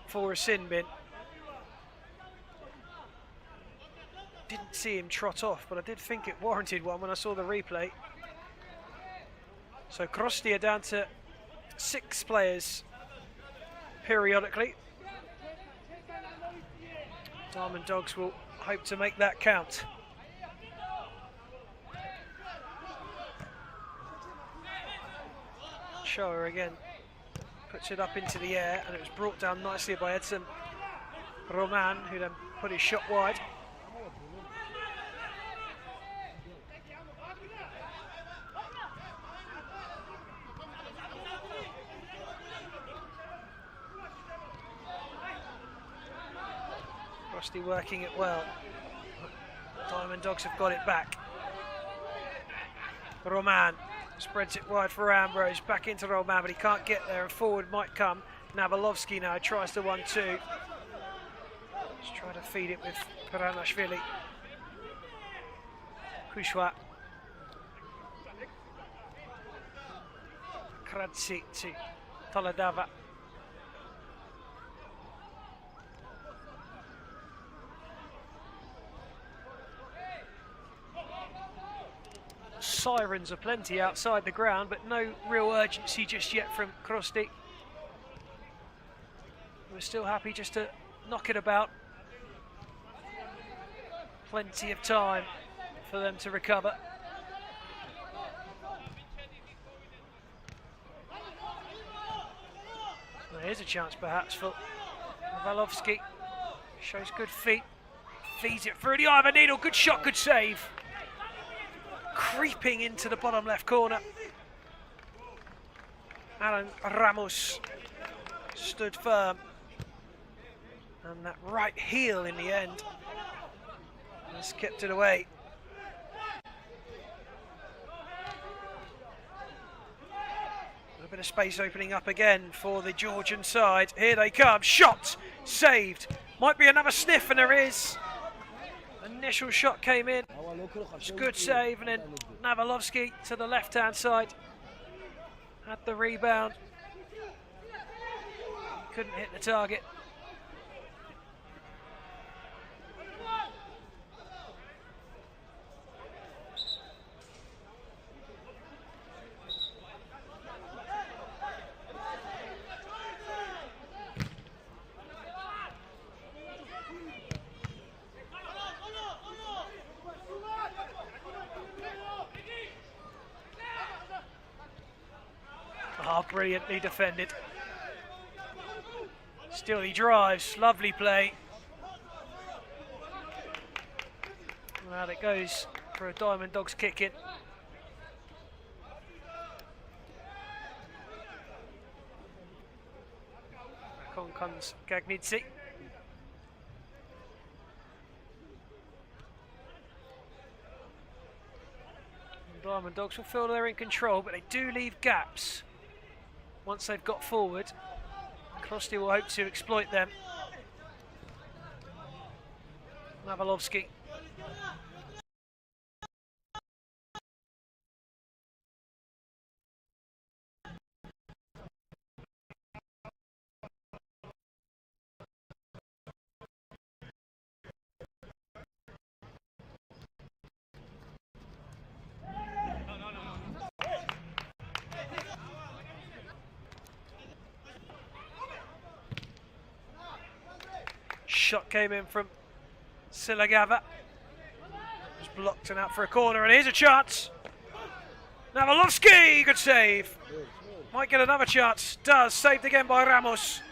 for a sin bin. Didn't see him trot off, but I did think it warranted one when I saw the replay. So Crosy are down to 6 players periodically. Diamond Dogs will hope to make that count. Shower again puts it up into the air, and it was brought down nicely by Edson Roman, who then put his shot wide. Crosy working it well. Diamond Dogs have got it back. Roman spreads it wide for Ambrose, back into Roman, but he can't get there, and forward might come. Navalovsky now tries the 1-2. Just trying to feed it with Peranashvili. Kushwa. Crosy to Toledava. Sirens aplenty outside the ground, but no real urgency just yet from Crosy. We're still happy just to knock it about. Plenty of time for them to recover. Well, here's a chance perhaps for Navalovsky. Shows good feet. Feeds it through the eye of a needle. Good shot, good save. Creeping into the bottom left corner. Alan Ramos stood firm, and that right heel in the end has kept it away. A little bit of space opening up again for the Georgian side. Here they come. Shot saved. Might be another sniff, and there is. Initial shot came in. It's a good save, and then Navalovsky to the left-hand side had the rebound. Couldn't hit the target. Oh, brilliantly defended. Still he drives, lovely play. And out it goes for a Diamond Dogs kick in. Back on comes Gagnidze. Diamond Dogs will feel they're in control, but they do leave gaps once they've got forward. Crosy will hope to exploit them. Navalovsky. Shot came in from Silagava. Was blocked and out for a corner, and here's a chance. Navalovsky, good save. Might get another chance. Does. Saved again by Ramos.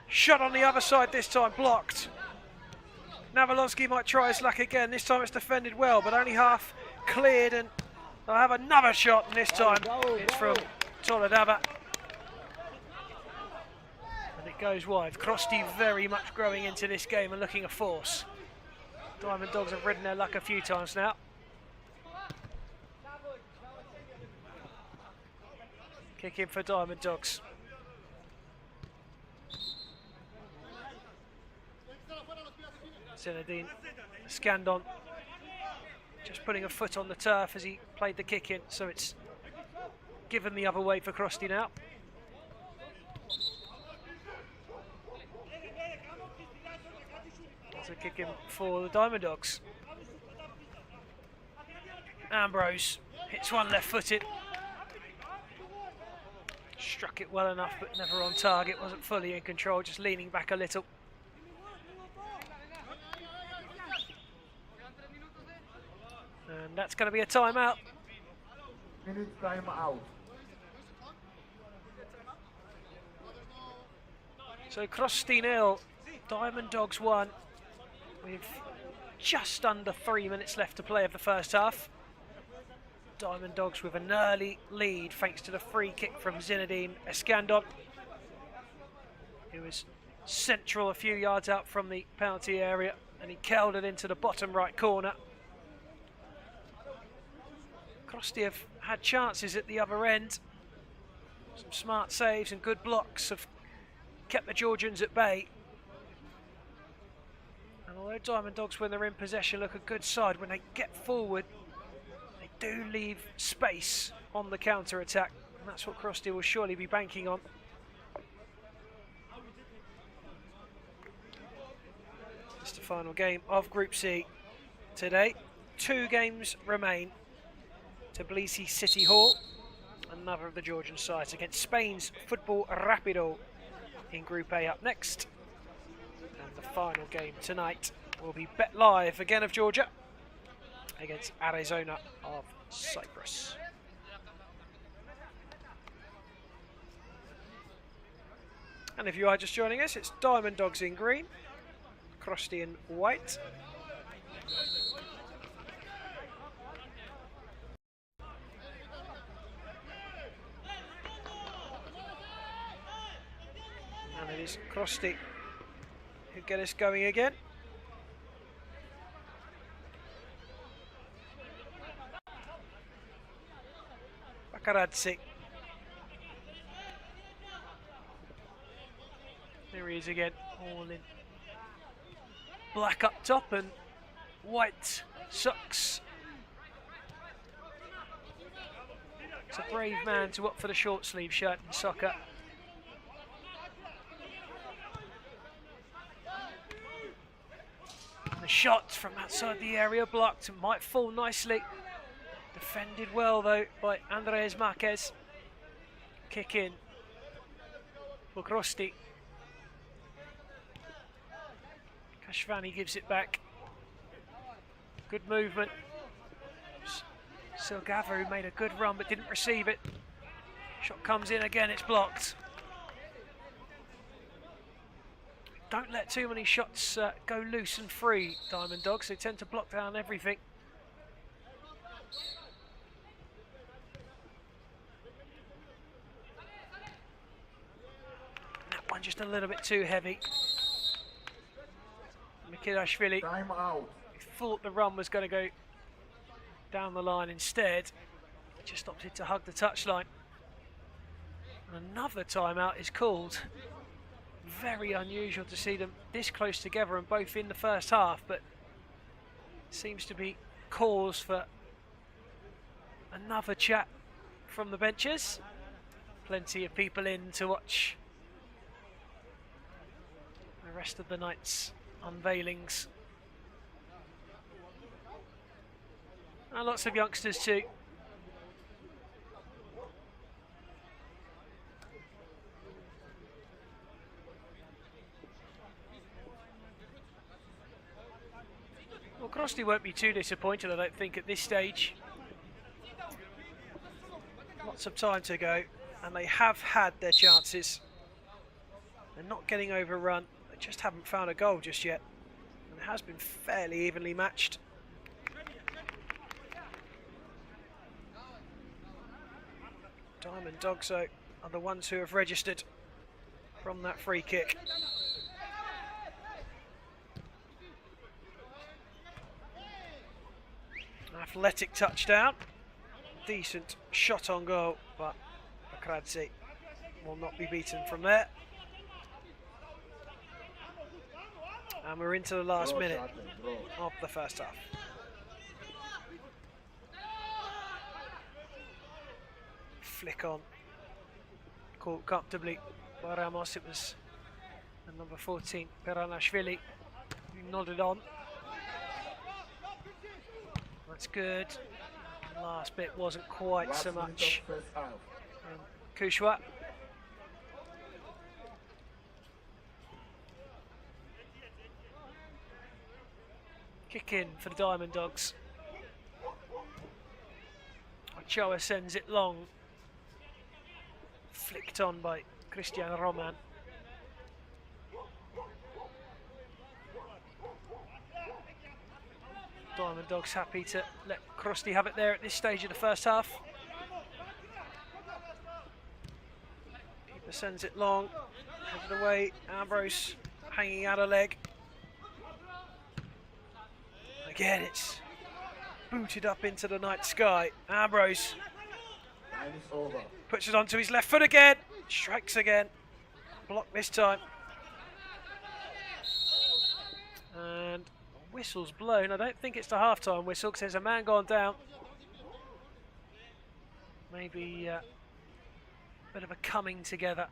Shot on the other side this time, blocked. Navalovsky might try his luck again. This time it's defended well, but only half cleared, and they'll have another shot, and this time it's from Toledava. And it goes wide. Crosy very much growing into this game and looking a force. Diamond Dogs have ridden their luck a few times now. Kick in for Diamond Dogs. Zinedine Scandon just putting a foot on the turf as he played the kick in, so it's given the other way for Crosy now. So kick in for the Diamond Dogs. Ambrose hits one left-footed. Struck it well enough, but never on target. Wasn't fully in control, just leaning back a little. And that's going to be a timeout. Minute time out. So Crosy 0, Diamond Dogs 1, with just under 3 minutes left to play of the first half. Diamond Dogs with an early lead thanks to the free kick from Zinedine Escandon, who was central a few yards out from the penalty area, and he curled it into the bottom right corner. Crosy have had chances at the other end. Some smart saves and good blocks have kept the Georgians at bay. And although Diamond Dogs, when they're in possession, look a good side, when they get forward, they do leave space on the counter-attack. And that's what Crosy will surely be banking on. It's the final game of Group C today. 2 games remain. Tbilisi City Hall, another of the Georgian sides, against Spain's football Rapido in Group A up next. And the final game tonight will be Bet Live, again of Georgia, against Arizona of Cyprus. And if you are just joining us, it's Diamond Dogs in green, Crosy in white. And it is Crosy who get us going again. Bakaradze. There he is again, all in black up top and white socks. It's a brave man to opt for the short sleeve shirt in soccer. The shot from outside the area blocked and might fall nicely. Defended well though by Andres Marquez. Kick in for Crosy. Kashvani gives it back. Good movement. Silgava, who made a good run but didn't receive it. Shot comes in again, it's blocked. Don't let too many shots go loose and free, Diamond Dogs. They tend to block down everything. That one just a little bit too heavy. Mikilashvili thought the run was going to go down the line instead. He just opted to hug the touchline. And another timeout is called. very unusual to see them this close together and both in the first half, but seems to be cause for another chat from the benches. Plenty of people in to watch the rest of the night's unveilings. And lots of youngsters too. Well, Crosy won't be too disappointed, I don't think, at this stage. Lots of time to go, and they have had their chances. They're not getting overrun, they just haven't found a goal just yet. And it has been fairly evenly matched. Diamond Dogs, though, are the ones who have registered from that free kick. Athletic touchdown. Decent shot on goal, but Crosy will not be beaten from there. And we're into the last minute of the first half. Flick on. Caught comfortably by Ramos. It was the number 14, Peranashvili, who nodded on. That's good. The last bit wasn't quite so much. Kushwa. Kick in for the Diamond Dogs. Ochoa sends it long. Flicked on by Christian Roman. Diamond Dogs happy to let Crosy have it there at this stage of the first half. Keeper sends it long, headed away. Ambrose hanging out a leg. Again, it's booted up into the night sky. Ambrose puts it onto his left foot again. Strikes again. Blocked this time. And whistle's blown. I don't think it's the half-time whistle because there's a man gone down. Maybe a bit of a coming together.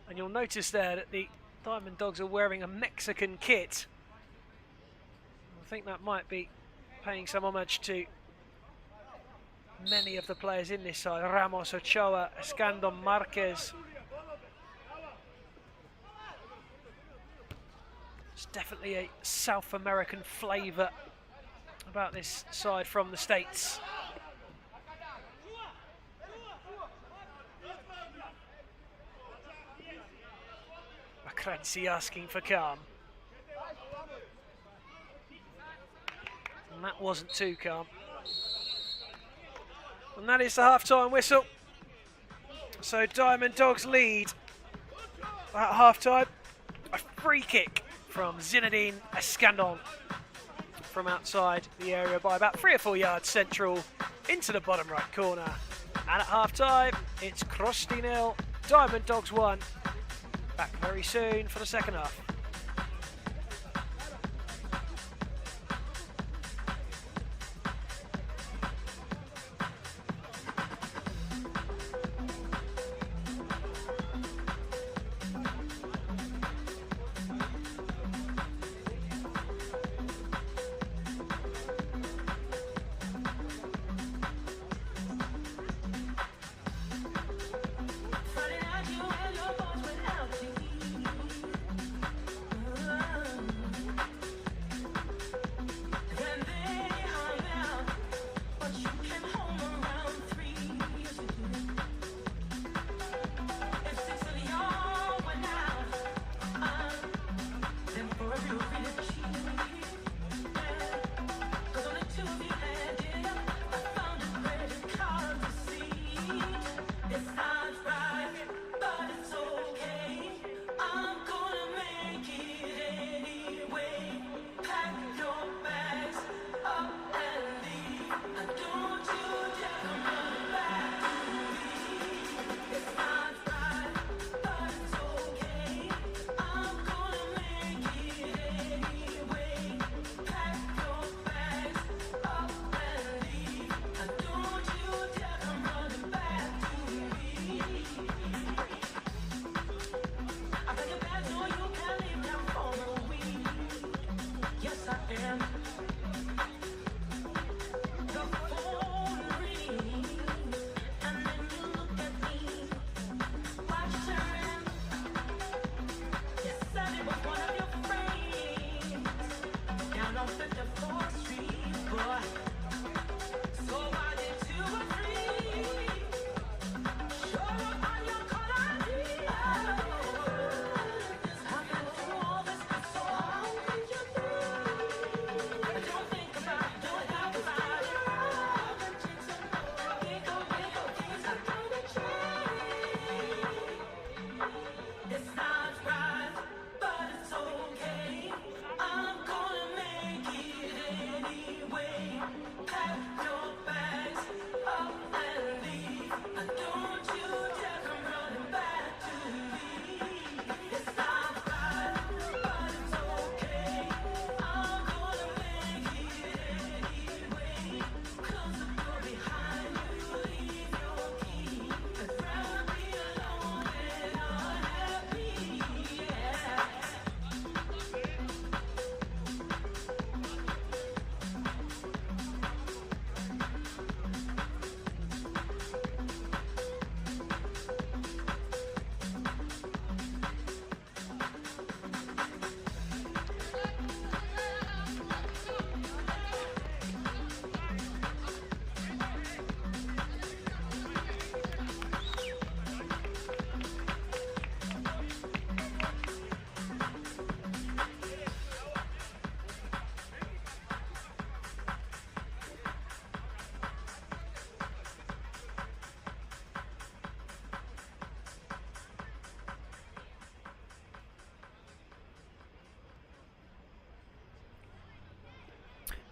And you'll notice there that the Diamond Dogs are wearing a Mexican kit. I think that might be paying some homage to many of the players in this side. Ramos, Ochoa, Escandon, Marquez. There's definitely a South American flavour about this side from the States. Crosy asking for calm. And that wasn't too calm. And that is the half-time whistle. So Diamond Dogs lead at half-time. A free kick from Zinedine Escandon from outside the area by about 3 or 4 yards central into the bottom right corner. And at half-time, it's Crosy 0, Diamond Dogs 1. Back very soon for the second half.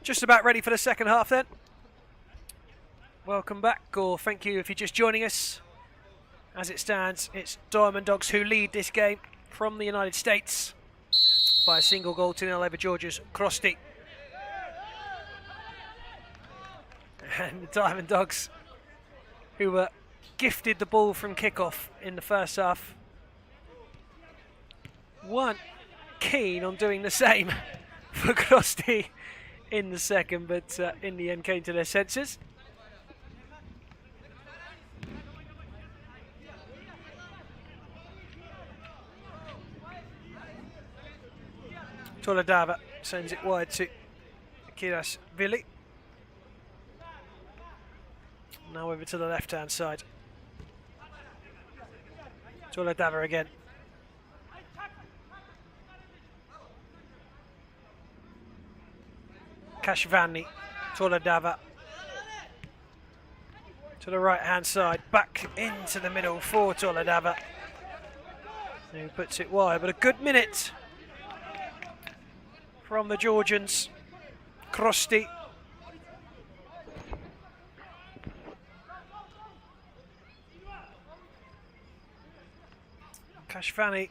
Just about ready for the second half then. Welcome back, or thank you if you're just joining us. As it stands, it's Diamond Dogs who lead this game from the United States by a single goal to 0 over Georgia's Crosy. And the Diamond Dogs, who were gifted the ball from kickoff in the first half, weren't keen on doing the same for Crosy in the second, but in the end came to their senses. Toledava sends it wide to Kirasvili. Now over to the left-hand side. Toledava again. Kashvani, Toledava. To the right-hand side, back into the middle for Toledava. Who puts it wide, but a good minute from the Georgians. Crosy. Kashvani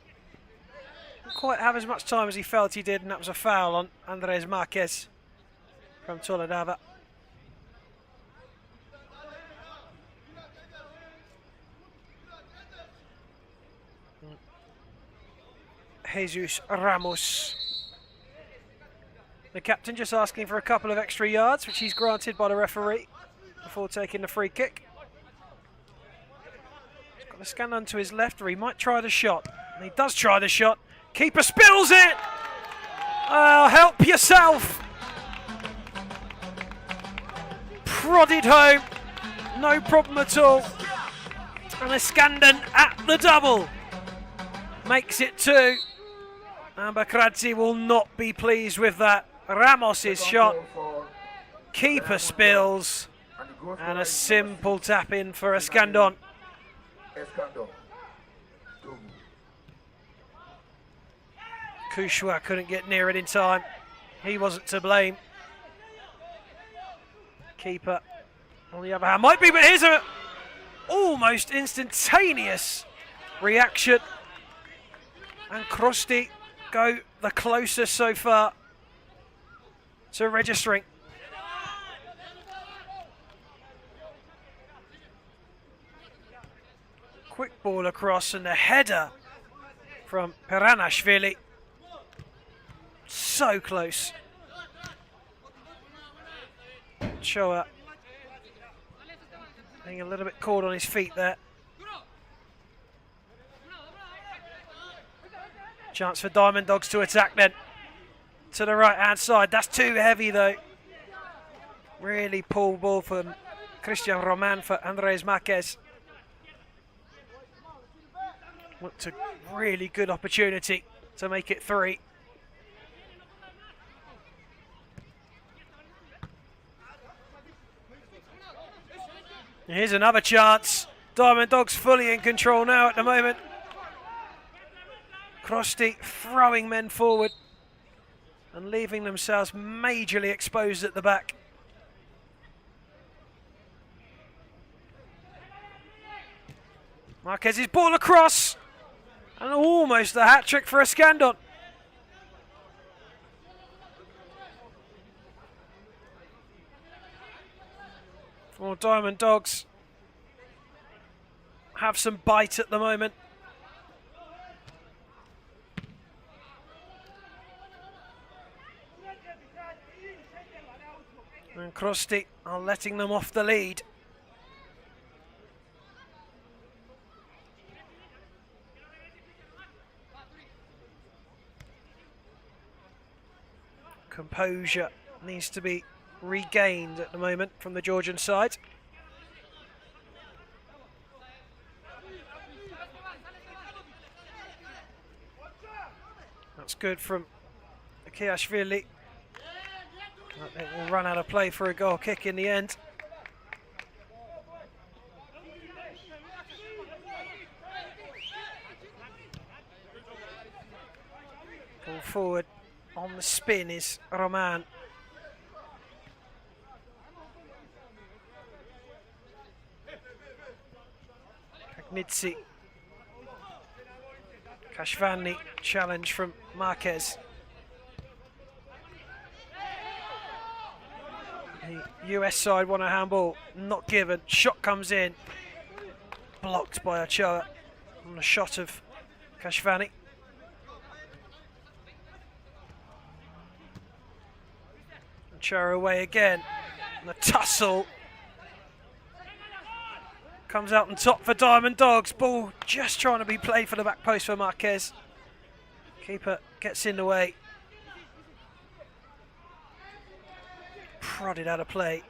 didn't quite have as much time as he felt he did, and that was a foul on Andres Marquez from Toledava. Jesus Ramos, the captain, just asking for a couple of extra yards, which he's granted by the referee before taking the free kick. He's got the scan on to his left, or he might try the shot. And he does try the shot. Keeper spills it! Help yourself! Prodded home, no problem at all. And Iskandar at the double makes it 2. And Bakradze will not be pleased with that. Ramos's shot, keeper spills, and a simple tap in for Iskandar. Kushwa couldn't get near it in time. He wasn't to blame. Keeper, on the other hand, might be, but here's a almost instantaneous reaction. And Crosy go the closest so far to registering. Quick ball across and a header from Peranashvili. So close. Choa being a little bit caught on his feet there. Chance for Diamond Dogs to attack then. To the right-hand side. That's too heavy though. Really pull ball from Christian Roman for Andres Marquez. Looked a really good opportunity to make it 3. Here's another chance. Diamond Dogs fully in control now at the moment. Crosy throwing men forward and leaving themselves majorly exposed at the back. Marquez's ball across, and almost a hat-trick for Iskandar. Well, Diamond Dogs have some bite at the moment. And Crosy are letting them off the lead. Composure needs to be regained at the moment from the Georgian side. That's good from Kiashvili. It will run out of play for a goal kick in the end. Ball forward on the spin is Roman. Nidsi. Kashvani challenge from Marquez. The US side want a handball, not given. Shot comes in, blocked by Ochoa on a shot of Kashvani. Ochoa away again, and the tussle comes out on top for Diamond Dogs. Ball just trying to be played for the back post for Marquez. Keeper gets in the way. Prodded out of play.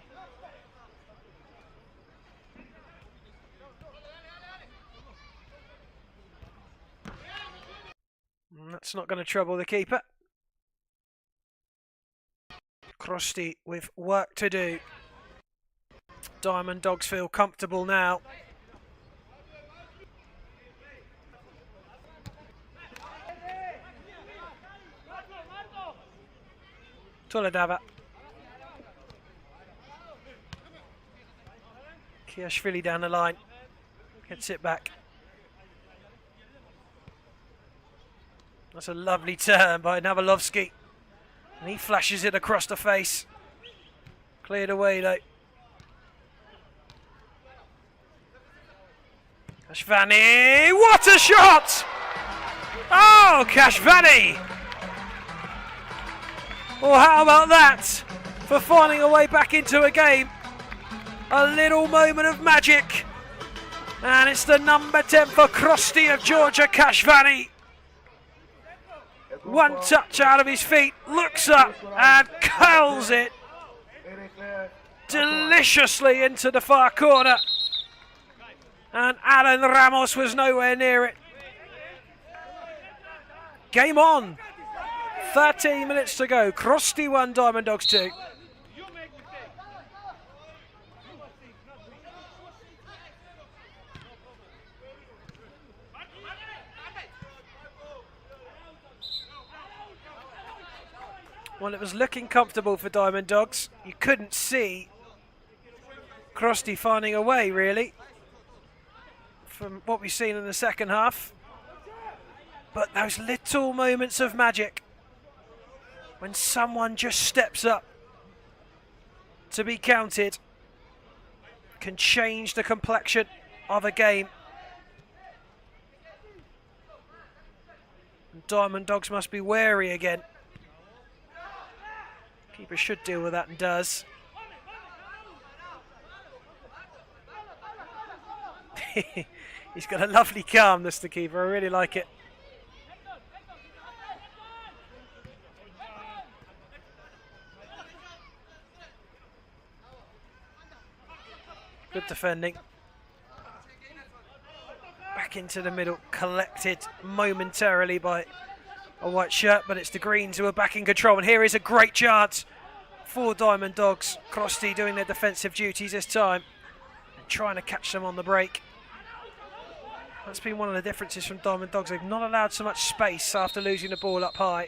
And that's not going to trouble the keeper. Crosy with work to do. Diamond Dogs feel comfortable now. Toledava. Kiashvili down the line. Gets it back. That's a lovely turn by Navalovsky. And he flashes it across the face. Cleared away though. Kashvani, what a shot! Oh, Kashvani! Well, how about that for finding a way back into a game? A little moment of magic. And it's the number 10 for Crosy of Georgia, Kashvani. One touch out of his feet, looks up and curls it deliciously into the far corner. And Alan Ramos was nowhere near it. Game on. 13 minutes to go. Crosy 1, Diamond Dogs 2. Well, it was looking comfortable for Diamond Dogs. You couldn't see Crosy finding a way, really, from what we've seen in the second half. But those little moments of magic, when someone just steps up to be counted, can change the complexion of a game. And Diamond Dogs must be wary again. Keeper should deal with that and does. He's got a lovely calmness, the keeper. I really like it. Good defending. Back into the middle, collected momentarily by a white shirt, but it's the Greens who are back in control. And here is a great chance for Diamond Dogs. Crosy doing their defensive duties this time and trying to catch them on the break. That's been one of the differences from Diamond Dogs. They've not allowed so much space after losing the ball up high.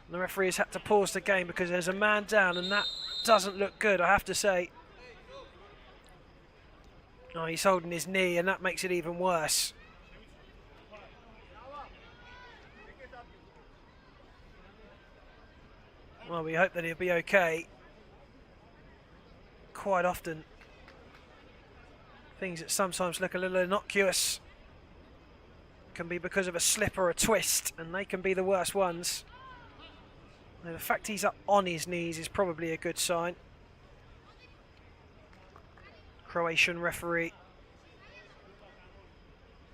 And the referee has had to pause the game because there's a man down, and that doesn't look good, I have to say. Oh, he's holding his knee, and that makes it even worse. Well, we hope that he'll be okay. Quite often, things that sometimes look a little innocuous can be because of a slip or a twist, and they can be the worst ones. And the fact he's up on his knees is probably a good sign. Croatian referee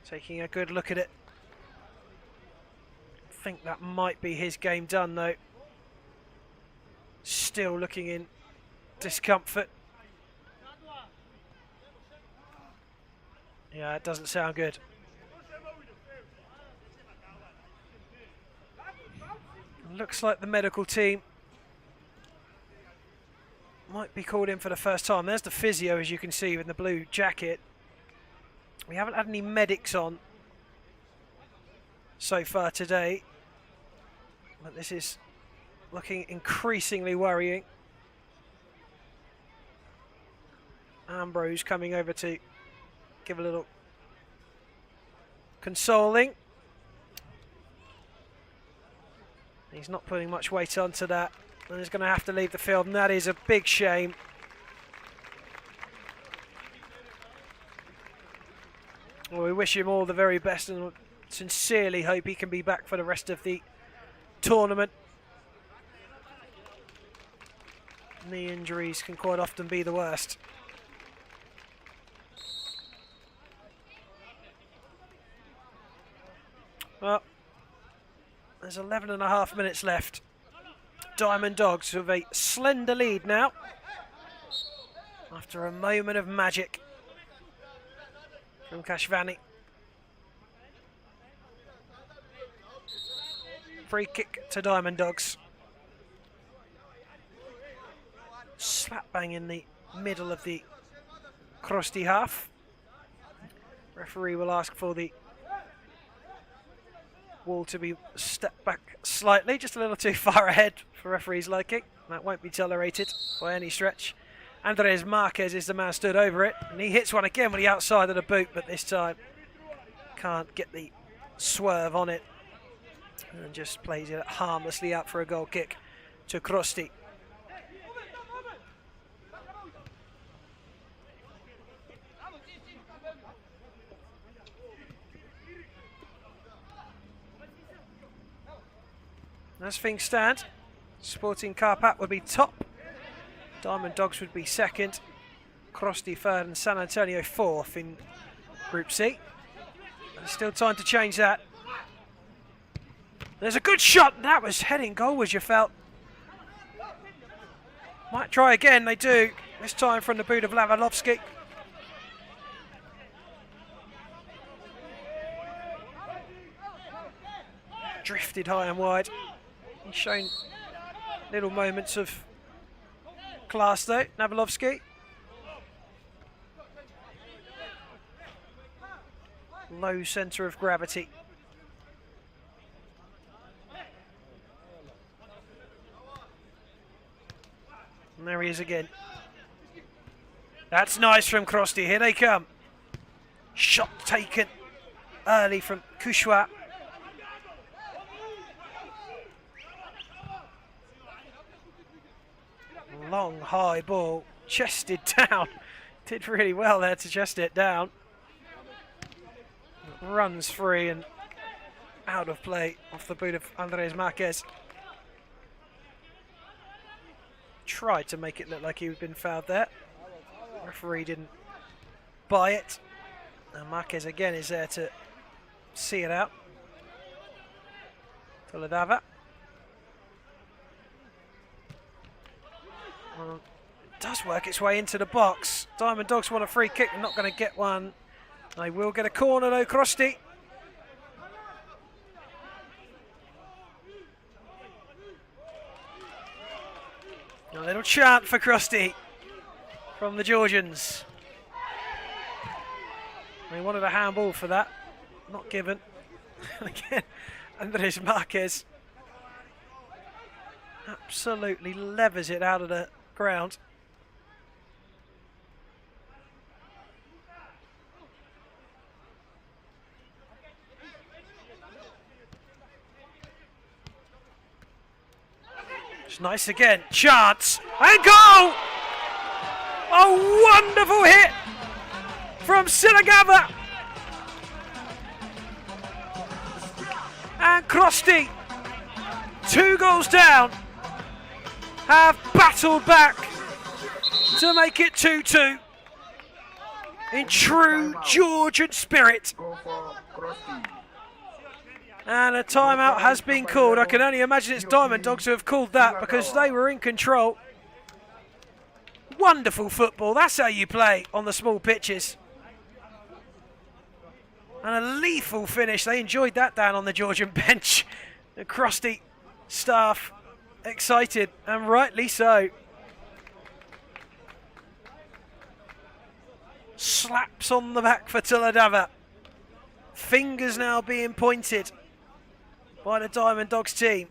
taking a good look at it. I think that might be his game done though. Still looking in discomfort. Yeah, it doesn't sound good. Looks like the medical team might be called in for the first time. There's the physio, as you can see, in the blue jacket. We haven't had any medics on so far today, but this is looking increasingly worrying. Ambrose coming over to give a little consoling. He's not putting much weight onto that, and he's going to have to leave the field, and that is a big shame. Well, we wish him all the very best and sincerely hope he can be back for the rest of the tournament. Knee injuries can quite often be the worst. Well, there's 11.5 minutes left. Diamond Dogs with a slender lead now after a moment of magic from Kashvani. Free kick to Diamond Dogs. Slap bang in the middle of the Crosy half. Referee will ask for the wall to be stepped back slightly, just a little too far ahead for referees' liking. That won't be tolerated by any stretch. Andres Marquez is the man stood over it, and he hits one again with the outside of the boot, but this time can't get the swerve on it and just plays it harmlessly out for a goal kick to Crosy. As things stand, Sporting Carpat would be top, Diamond Dogs would be second, Crosy third and San Antonio fourth in Group C. There's still time to change that. There's a good shot, that was heading goal as you felt. Might try again, they do, this time from the boot of Lavalovsky. Drifted high and wide. He's shown little moments of class though, Navalovsky. Low centre of gravity. And there he is again. That's nice from Crosy, here they come. Shot taken early from Kushwa. Long, high ball, chested down. Did really well there to chest it down. Runs free and out of play off the boot of Andres Marquez. Tried to make it look like he'd been fouled there. Referee didn't buy it. And Marquez again is there to see it out. Toledava. Well, it does work its way into the box. Diamond Dogs want a free kick. They're not going to get one. They will get a corner though, Crosy. A little chant for Crosy from the Georgians. They wanted a handball for that. Not given. Again, Andres Marquez absolutely levers it out of the ground. It's nice again. Chance and goal! A wonderful hit from Silagava. And Crosy, 2 goals down, have battled back to make it 2-2 in true Georgian spirit. And a timeout has been called. I can only imagine it's Diamond Dogs who have called that because they were in control. Wonderful football. That's how you play on the small pitches. And a lethal finish. They enjoyed that down on the Georgian bench. The Crosy staff excited, and rightly so. Slaps on the back for Toledava. Fingers now being pointed by the Diamond Dogs team.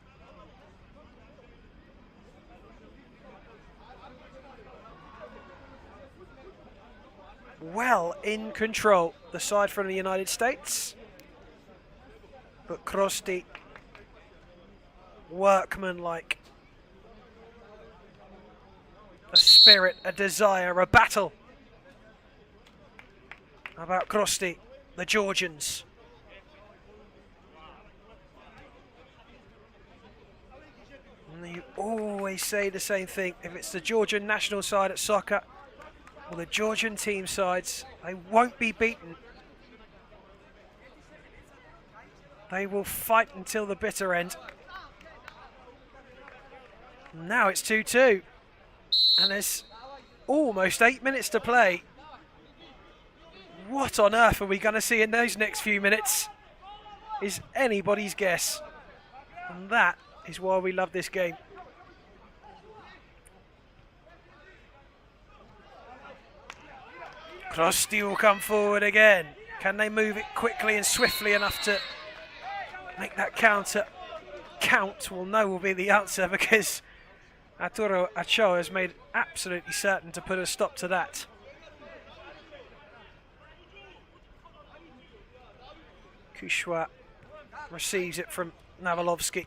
Well in control, the side from the United States. But Crosy, workmanlike. A spirit, a desire, a battle. How about Crosy, the Georgians? And you always say the same thing. If it's the Georgian national side at soccer, or the Georgian team sides, they won't be beaten. They will fight until the bitter end. Now it's 2-2. And there's almost 8 minutes to play. What on earth are we going to see in those next few minutes is anybody's guess. And that is why we love this game. Crosy will come forward again. Can they move it quickly and swiftly enough to make that counter count? Well, no will be the answer, because Arturo Acho has made absolutely certain to put a stop to that. Kushwa receives it from Navalovsky.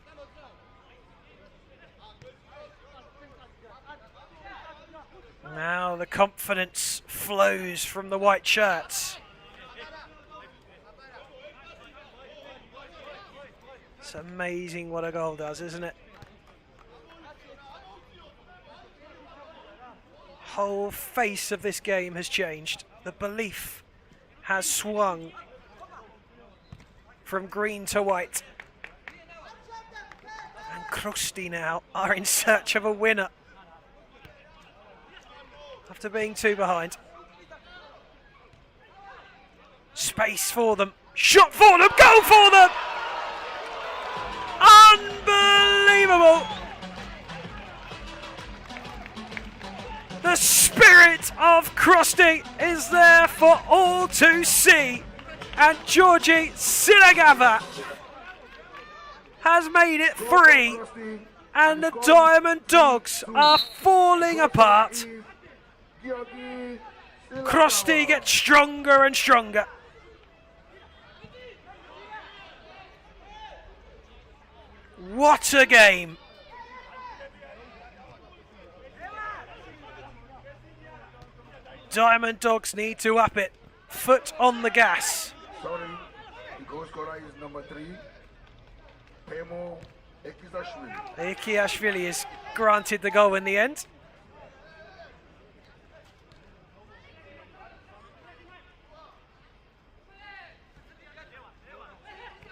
Now the confidence flows from the white shirts. It's amazing what a goal does, isn't it? Whole face of this game has changed. The belief has swung from green to white. And Crosy now are in search of a winner after being 2 behind. Space for them. Shot for them. Goal for them. Unbelievable. The spirit of Crosy is there for all to see. And Georgi Silagava has made it 3. And the Diamond Dogs are falling apart. Crosy gets stronger and stronger. What a game. Diamond Dogs need to up it. Foot on the gas. Sorry, the goal scorer is number 3, Pemo Ekizashvili. Ekizashvili is granted the goal in the end.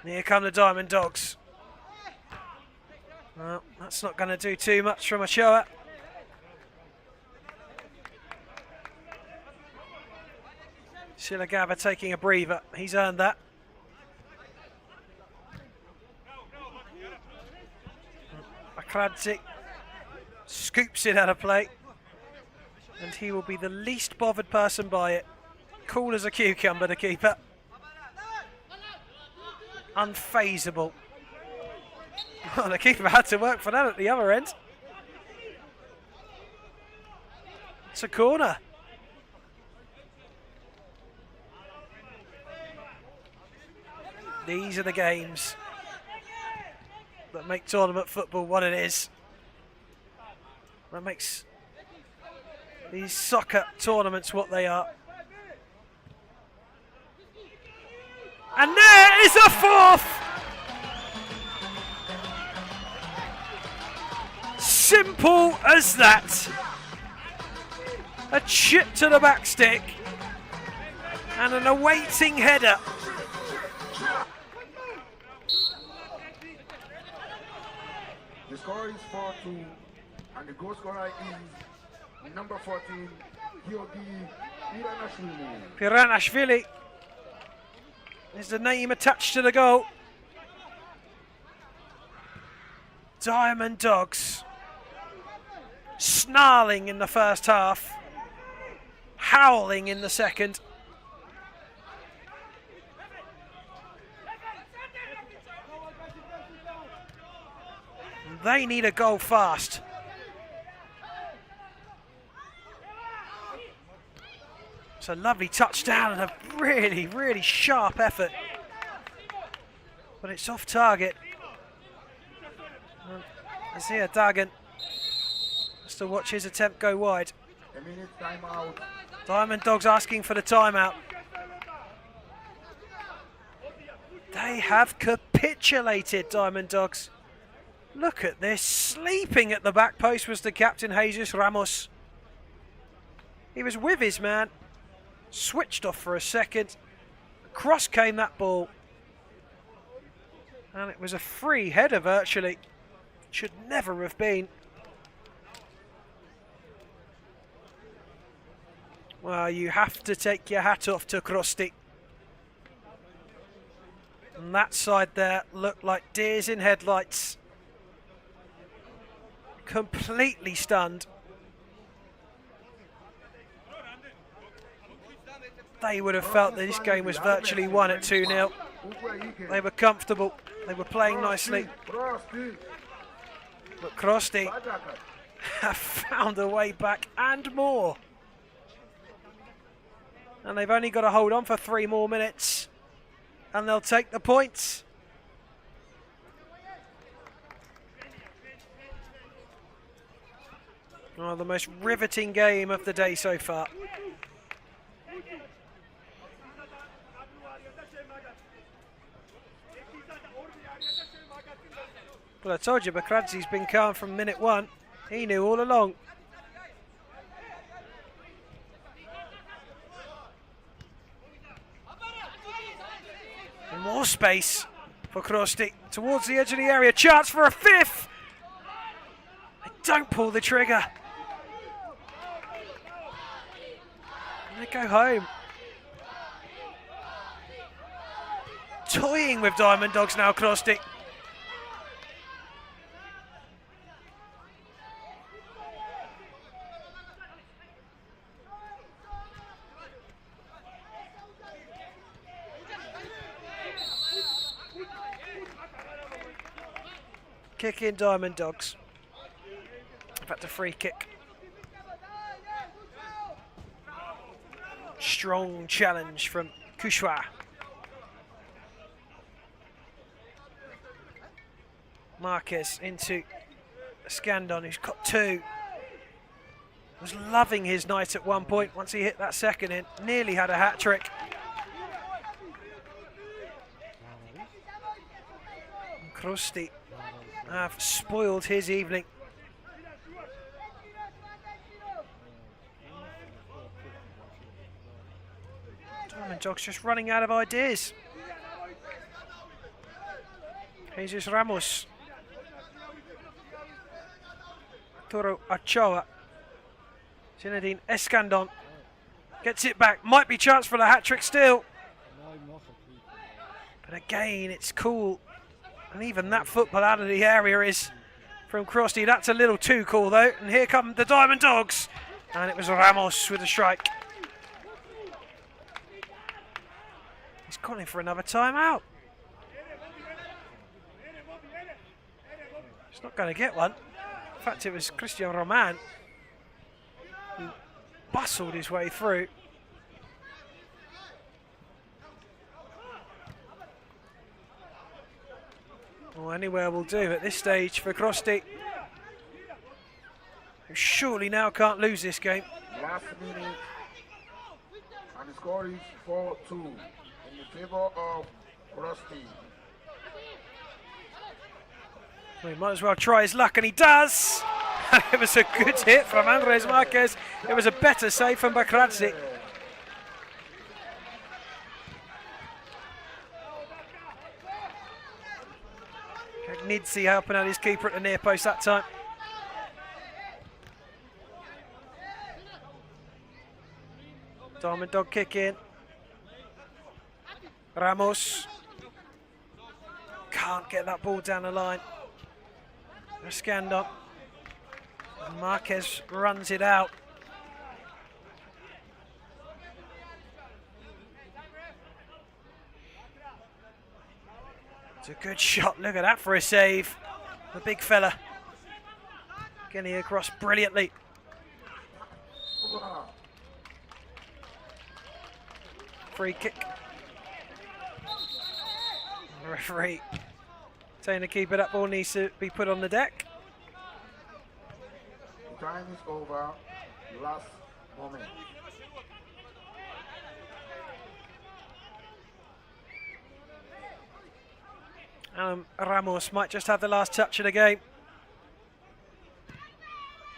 Here come the Diamond Dogs. Well, that's not going to do too much from Ochoa. Silagava taking a breather. He's earned that. Akradzik scoops it out of play. And he will be the least bothered person by it. Cool as a cucumber, the keeper. Unfazable. Well, the keeper had to work for that at the other end. It's a corner. These are the games that make tournament football what it is. That makes these soccer tournaments what they are. And there is a 4th! Simple as that. A chip to the back stick and an awaiting header. The score is 4-2, and the goal scorer is number 14, Georgi Piranashvili. Piranashvili is the name attached to the goal. Diamond Dogs snarling in the first half, howling in the second. They need a goal fast. It's a lovely touchdown and a really, really sharp effort but it's off target. As here, Dagan has to watch his attempt go wide. A minute timeout. Diamond Dogs asking for the timeout. They have capitulated, Diamond Dogs. Look at this. Sleeping at the back post was the captain, Jesus Ramos. He was with his man. Switched off for a second. Across came that ball. And it was a free header virtually. Should never have been. Well, you have to take your hat off to Crosy. And that side there looked like deers in headlights. Completely stunned. They would have felt that this game was virtually won at 2-0. They were comfortable. They were playing nicely. But Crosy have found a way back and more. And they've only got to hold on for 3 more minutes. And they'll take the points. Oh, the most riveting game of the day so far. Well, I told you, Bakradzi's been calm from minute 1. He knew all along. And more space for Crosy towards the edge of the area. Chance for a 5th. They don't pull the trigger. And they go home. Toying with Diamond Dogs now, Crosy. Kick in Diamond Dogs. In fact, a free kick. Strong challenge from Kushwa. Marquez into Scandon, who's got 2. Was loving his night at one point. Once he hit that second in, nearly had a hat-trick. Crosy have spoiled his evening. Diamond Dogs just running out of ideas. Jesus Ramos. Toro Ochoa. Zinedine Escandon gets it back. Might be chance for the hat-trick still. But again, it's cool. And even that football out of the area is from Crosy. That's a little too cool though. And here come the Diamond Dogs. And it was Ramos with a strike. He's gone in for another timeout. He's not going to get one. In fact, it was Christian Roman who bustled his way through. Well, anywhere will do at this stage for Crosy, who surely now can't lose this game. Last minute, and the score is 4-2 in the favor of Crosy. Well, he might as well try his luck, and he does! It was a good hit from Andres Marquez. It was a better save from Bakradzic. Nidsi helping out his keeper at the near post that time. Diamond Dog kick in. Ramos can't get that ball down the line. Scandon. Marquez runs it out. It's a good shot. Look at that for a save. The big fella getting across brilliantly. Free kick. The referee saying to keep it up, ball needs to be put on the deck. Time is over. Last moment. Ramos might just have the last touch of the game.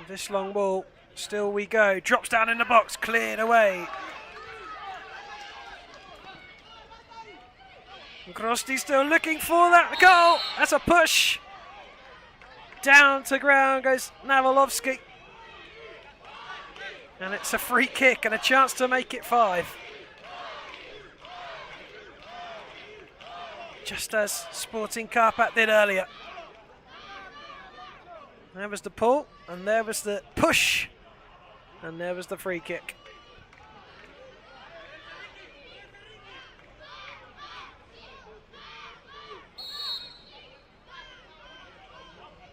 This long ball, still we go. Drops down in the box, cleared away. Crosy still looking for that goal. That's a push. Down to ground goes Navalovsky. And it's a free kick and a chance to make it 5. Just as Sporting Karpat did earlier. There was the pull, and there was the push, and there was the free kick.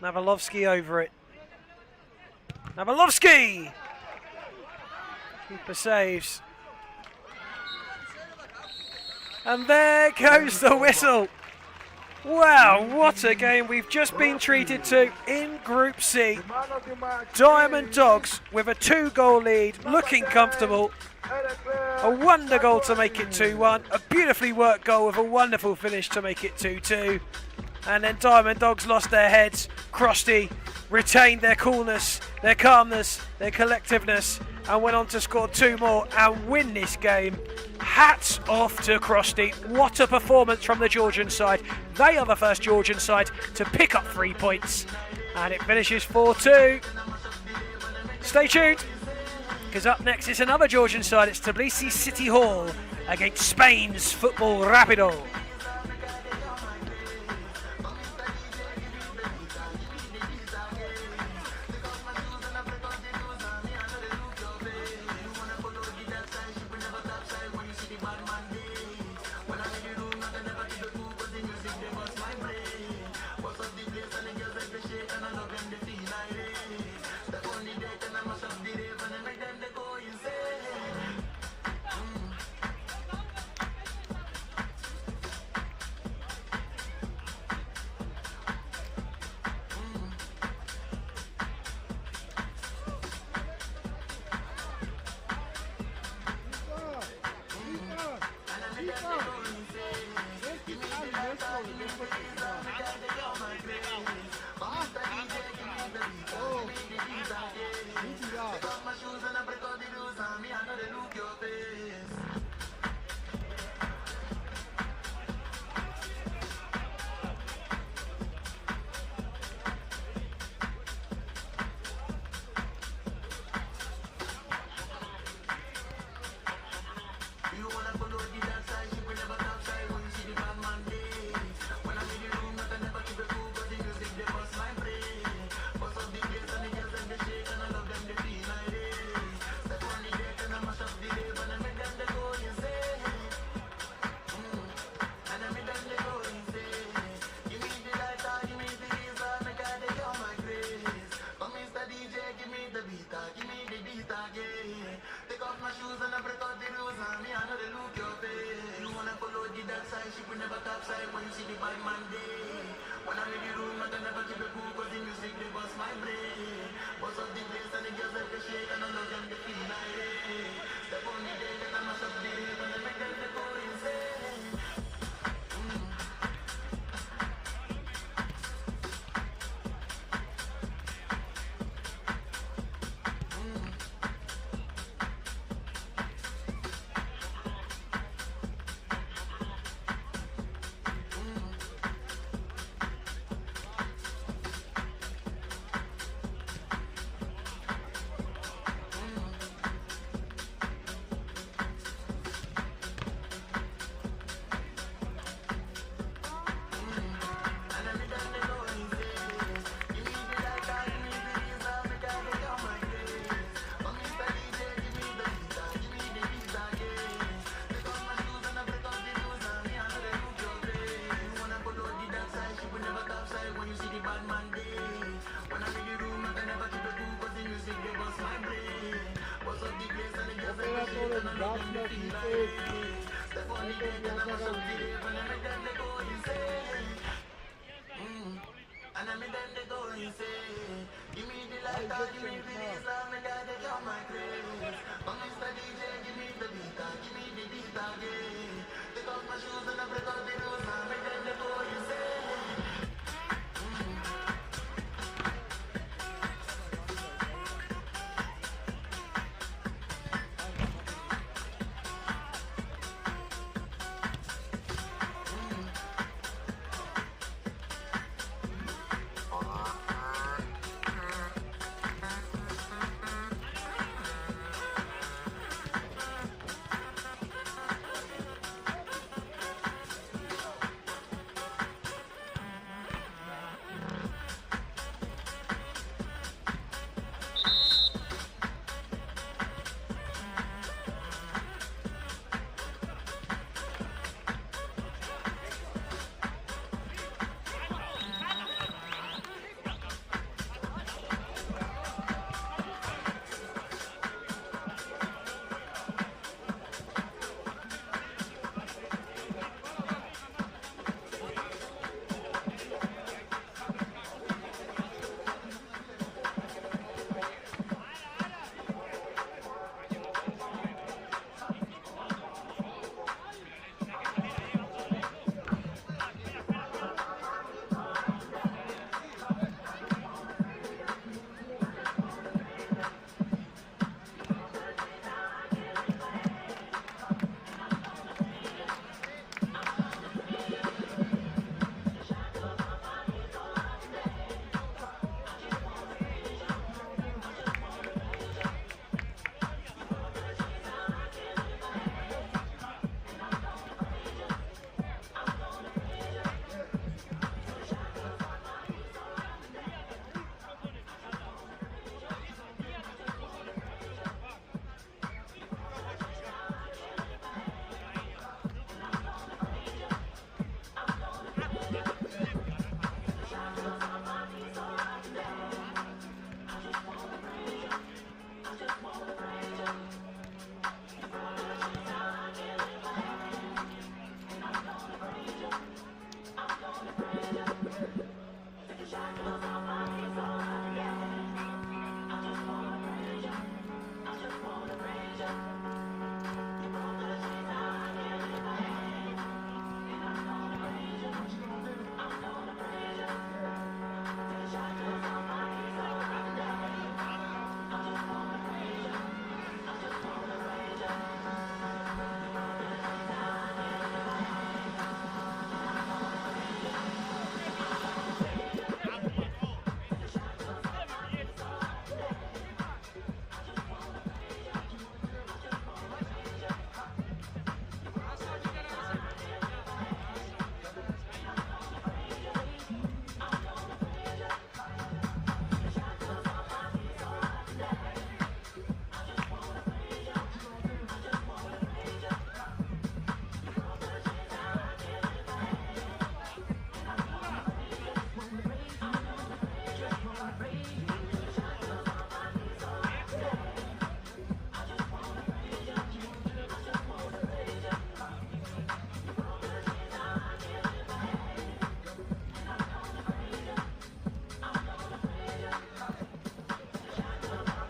Navalovsky over it. Navalovsky! Keeper saves. And there goes the whistle. Wow, what a game we've just been treated to in Group C. Diamond Dogs with a 2-goal lead, looking comfortable. A wonder goal to make it 2-1. A beautifully worked goal with a wonderful finish to make it 2-2. And then Diamond Dogs lost their heads. Crosy retained their coolness, their calmness, their collectiveness, and went on to score 2 more and win this game. Hats off to Crosy. What a performance from the Georgian side. They are the first Georgian side to pick up 3 points. And it finishes 4-2. Stay tuned, because up next is another Georgian side. It's Tbilisi City Hall against Spain's football Rapido. That's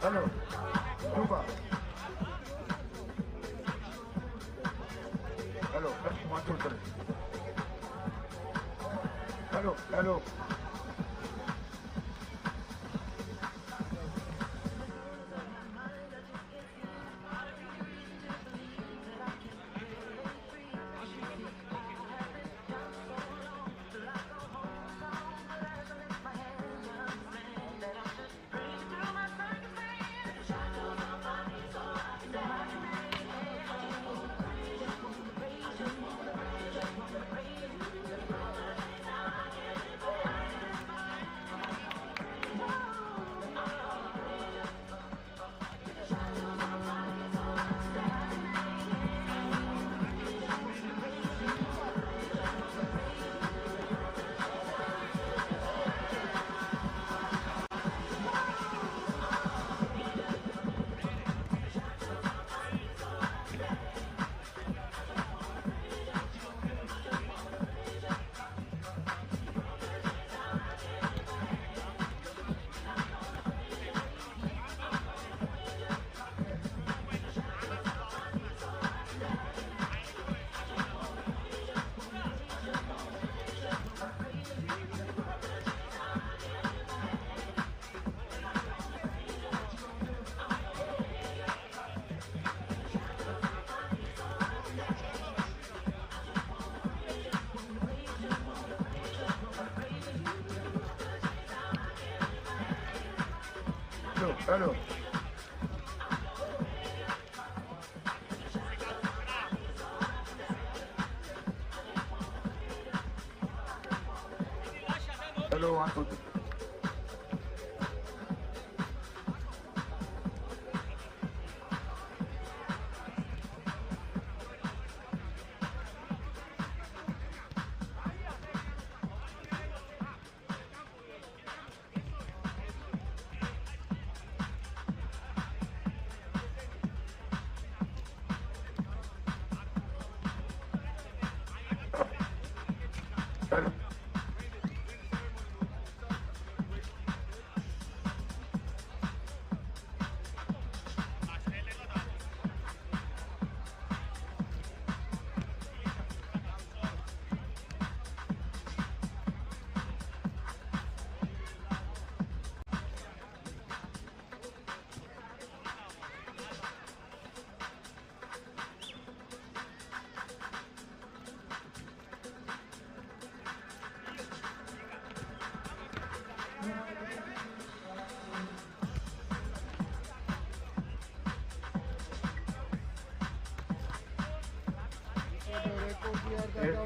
Hello. Cuba. Hello. 1, 2, 3. Hello. Hello. Hello. Hello, 1, 2, 3.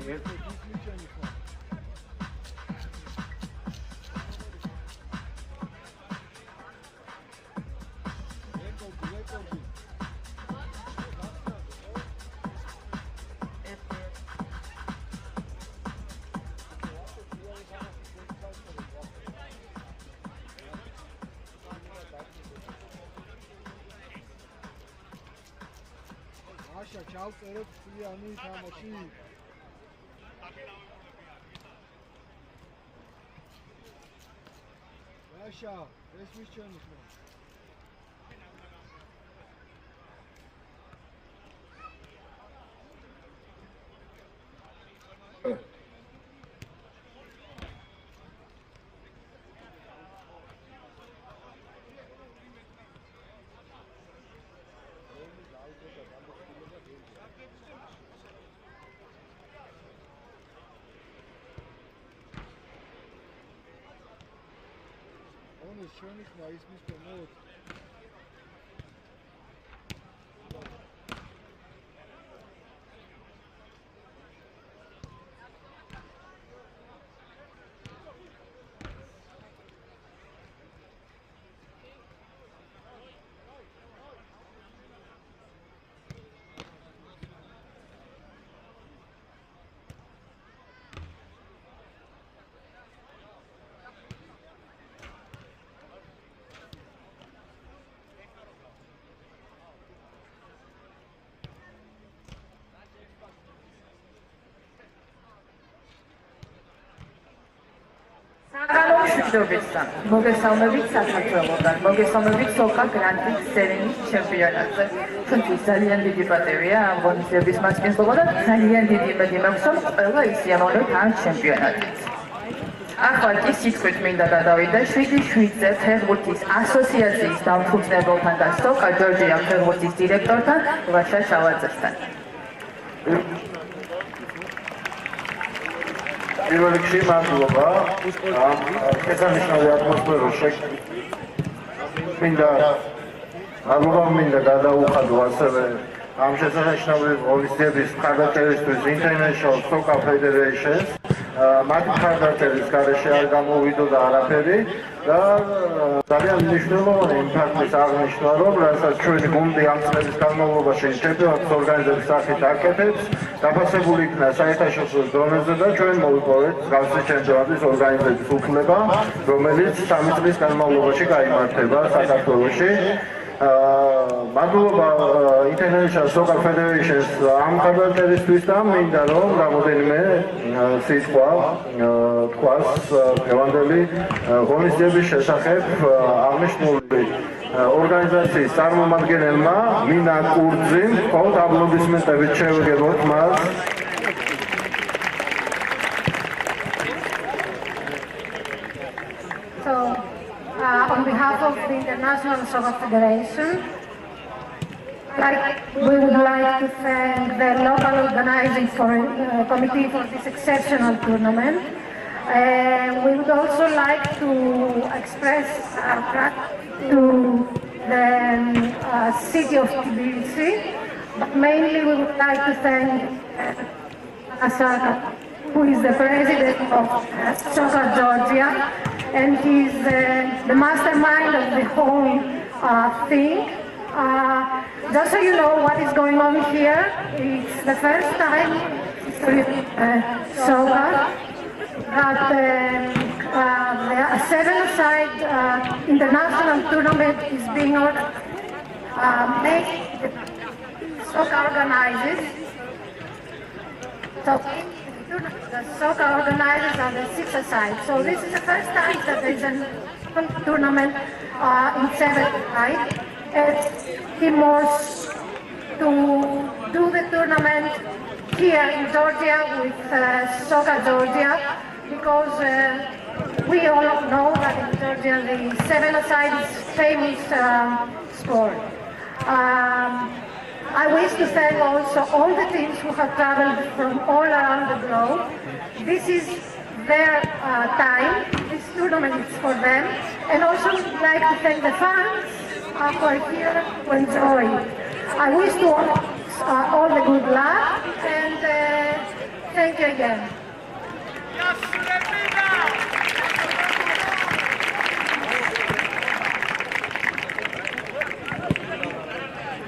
Yes. Asha, ciao, ero qui a noi, siamo qui. Asha, resmi çönmüş mü? Schön ist neu, ist nicht der Not. Շրջովիցան, մոգեսամովից սացատրողական, մոգեսամովից Socca Experience սերենի չեմպիոնատը։ Խնդրի սալիան դիդի պատևիա, ամբոնից եվիս մասկին սլովոդա, սալիան դիդի մդիմակսոմ, ըլղա իսիամոնոտ հան չեմպիոնատից։ Ախվարկի սիտկույտ մինդադադավիդը շույդի շույդը թեղվուրտիս ասոսիացიის դամթուքներ բոլթանդա Socca Georgia թեղվուրտիս դիրեկտորտան վաշա շավացստան։ პირველ რიგში მადლობა ამ შესანიშნავი ატმოსფეროს მინდა გადაუხადო ასევე ამ შესანიშნავი ღონისძიების მხარდაჭერისთვის Intermission Soccer Federations მათი მხარდაჭერის გარეშე არ გამოვიდო და არაფერი და ძალიან მნიშვნელოვანი იმ ფაქტის აღნიშვნა რომ რასაც ჩვენი გუნდი ამ წლების განმავლობაში ჩემპიონატის ორგანიზების სახით აკეთებს დაფასებული იქნა საერთაშორისო დონეზე და ჩვენ მოვიპოვეთ მსგავსი ჩემპიონატის ორგანიზების უფლება რომელიც 3 წლის განმავლობაში გაიმართება საქართველოში მადლობა Intermission Soccer Federations ამ მხარდაჭერისთვის და მინდა რომ რამოდენიმე სიტყვა თქვას დღევანდელი ღონისძიების შესახებ აღნიშნული ორგანიზაციის წარმომადგენელმა მინა კურძიმ მხოლოდ აპლოდისმენტებით შევეგებოთ მას On behalf of the International Soccer Federation, we would like to thank the local organizing committee for this exceptional tournament. We would also like to express our gratitude to the city of Tbilisi, but mainly we would like to thank Socca, who is the president of Soccer Georgia, and he's the mastermind of the whole thing. Just so you know what is going on here, it's the first time in Soccer that the seven-a-side international tournament is being made. Soccer organizes. So the soccer organizers are the six-a-side. So this is the first time that there is a tournament in seven-a-side. He wants to do the tournament here in Georgia with Soccer Georgia, because we all know that in Georgia the seven-a-side is famous sport. I wish to thank also all the teams who have traveled from all around the globe. This is their time. This tournament is for them. And also would like to thank the fans who are here to enjoy it. I wish to all the good luck and thank you again.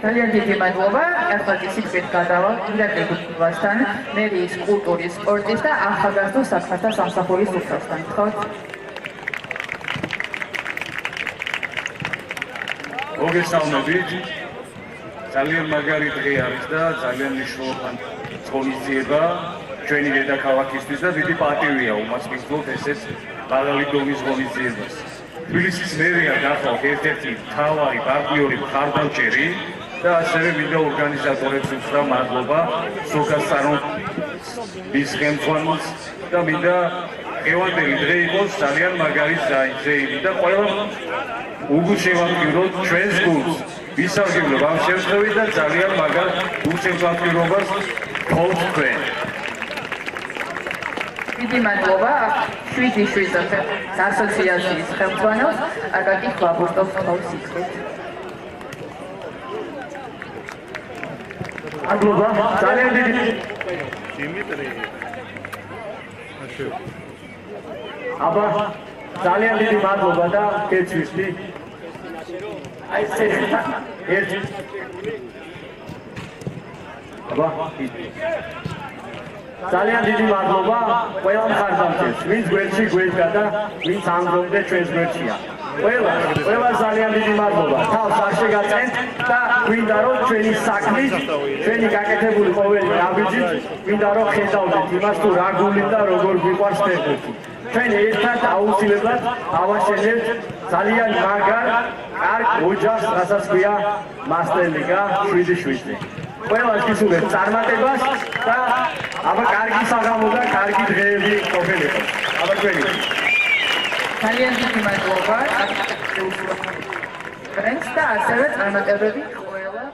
ძალიან დიდი მადლობა. ახლა ისიც გადავალ ირაკებასთან, მერიის კულტურის, სპორტის და ახალგაზრდა საქმეთა სამსახურის უფროსთან. ხოთ? მოგესალმებით. ძალიან მაგარი დღე არის და ძალიან მნიშვნელოვანი ღონისძიება ჩვენი დედაქალაქისთვის და დიდი პატივია უმასპინძლობთ ესეც მაღალი დონის ღონისძიებას. თბილისის მერია გახლავთ ერთ-ერთი მთავარი პარტნიორი მხარდამჭერი და ასევე მინდა ორგანიზატორებს უთხრა მადლობა სოკასაროს ხელმძღვანელს და მინდა დღევანდელი დღე იყოს ძალიან მაგარი ძაილი და ყველა უგუშევამტკივროთ ჩვენს გულს ვისარგებლობ ამ შემთხვევით და ძალიან მაგარ გულშემატკივრობას გქონთ თქვენ. დიდი მადლობა 7-7 ასოციაციის ხელმძღვანელს აკაკი ხვაბურტოვს თავს იკრით. მადლობა ძალიან დიდი აბა ძალიან დიდი მადლობა და გეცვისდი. აი ეს აბა ძალიან დიდი მადლობა ყველა მხარდამჭერს, ვინც გვერდში გვერდდა და ვინც ანგრომდა ჩვენს გვერდშია. ყველა ძალიან დიდი მადლობა. თავს არ შეგაწენთ და გვინდა რომ ჩვენი საქმის, ჩვენი გაკეთებული ყოველი ნაბიჯით გვინდა რომ ხედავდეთ იმას თუ რა გულით და როგორ გვიყვარს ფეხბურთი. ჩვენ ერთად აუცილებლად ავაშენებთ ძალიან მაგარ, კარგ ოჯახს, რასაც ქვია მასტერლიგა 7-7. ყველას გისურვებთ წარმატებას და აბა კარგი საღამო და კარგი დღეები ყოფილიყო. აბა ჩვენი ძალიან დიდი მადლობა. ფრენს და ასევე წარმატებები ყველა.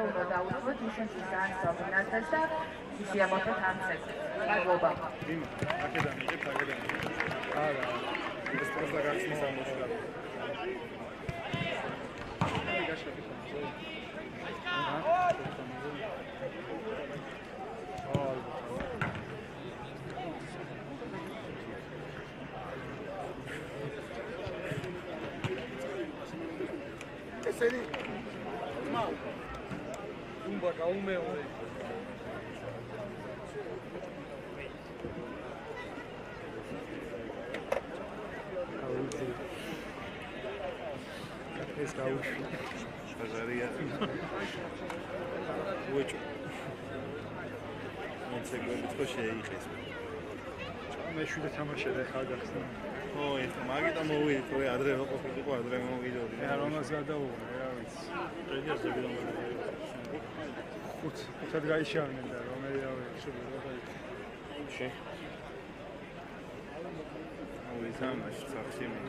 უნდა დაუშვოთ ისეთი საანსამბლეთა და ისე ამოწოთ ამ სექტორს. მადლობა. აქედან იღებ აქედან. არა. ეს პროსტა გახსნის ამოშლა. Seni umba kaume ore es kaush bazaria uecho monsegueli tko sheikhes me shule tamashe da khagaksa ო ეს მაგიტა მოვიდით თორე ადრე რო ყოფილიყო ადრე მოვიდოდი მე არ ამას გადავუყრე რა ვიცი პრედიასები რომ ხუთად გაიშავნენ და რომელი რა ვიცი შე მოვიზამაში სახში მე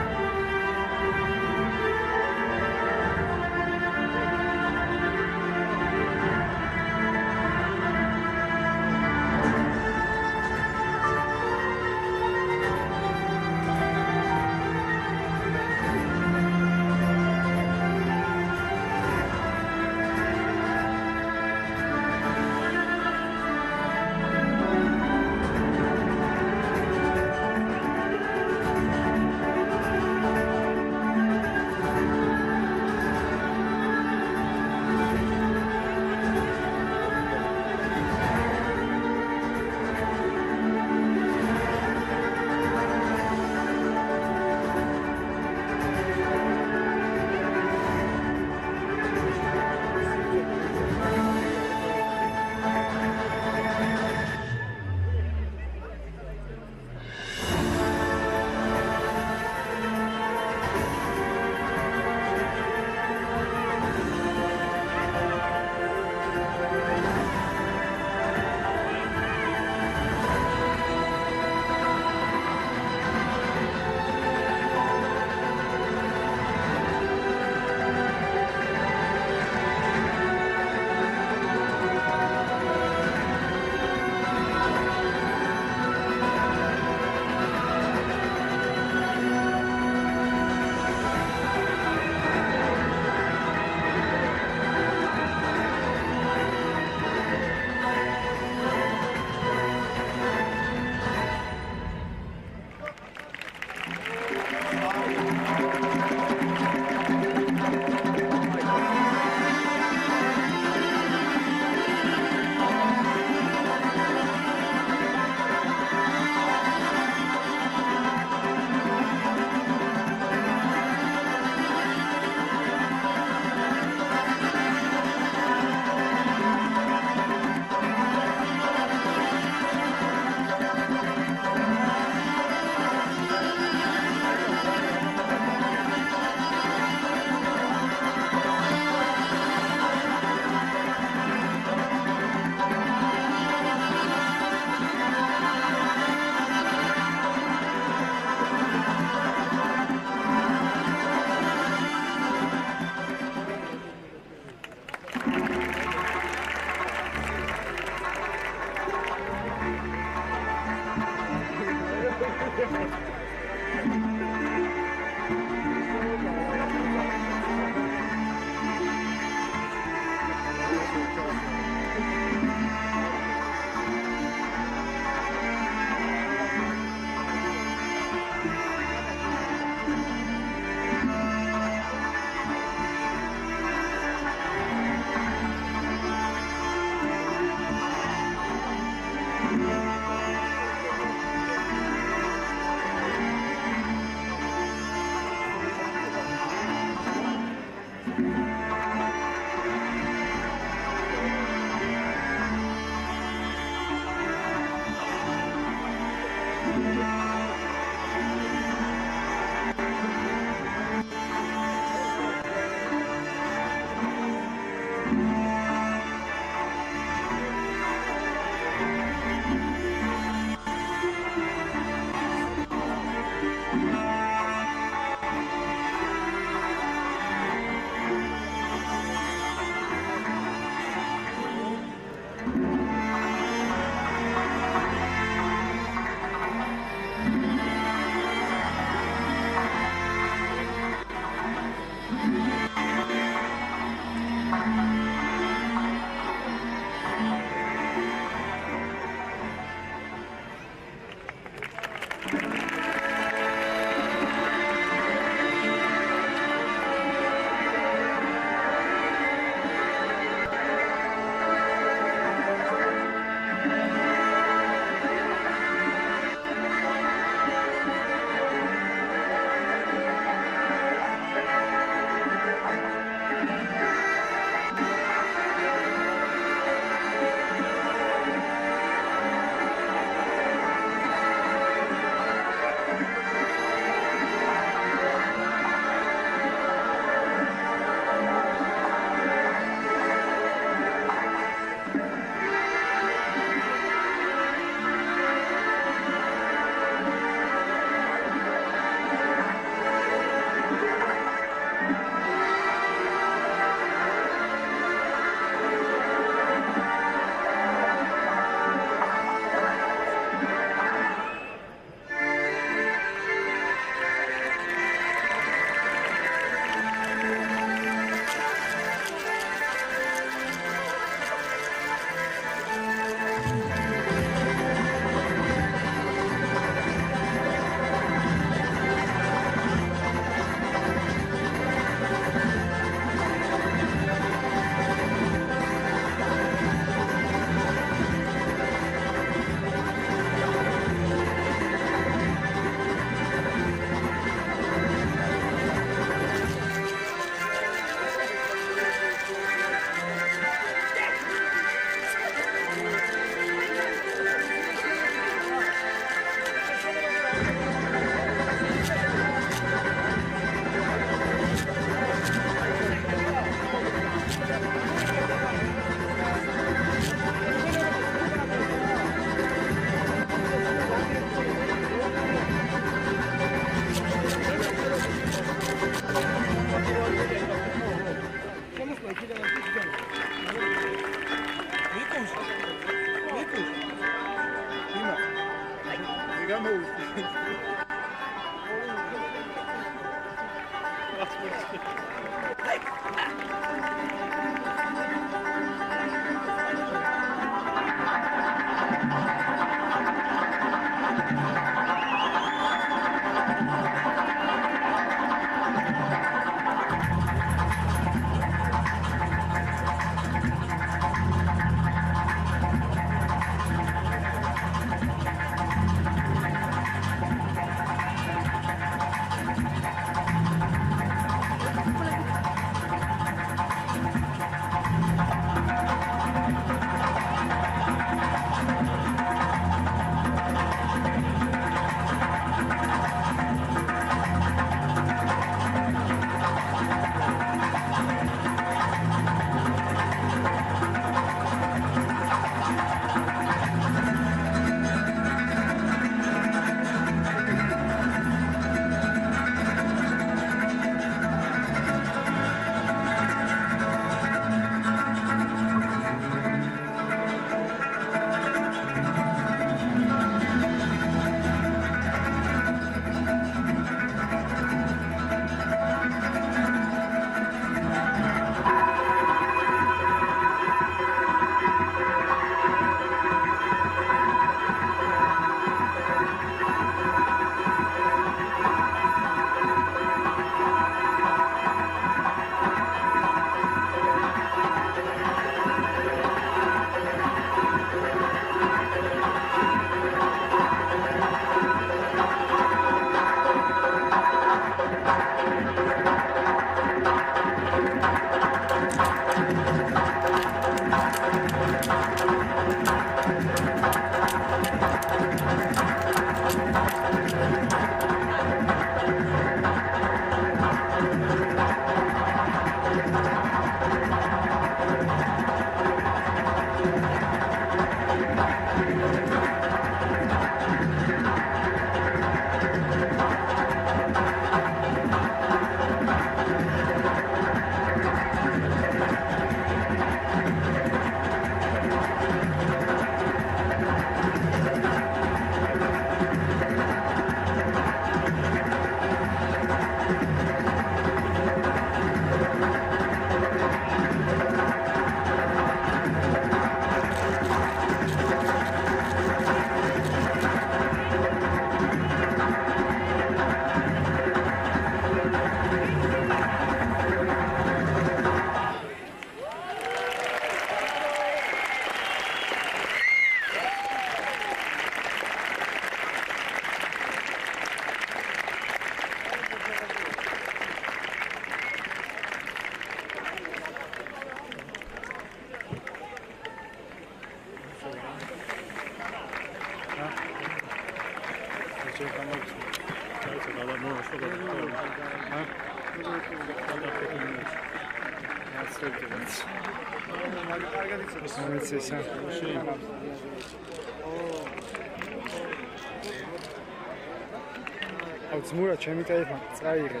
ძმურა ჩემი კაიფა წაიღე.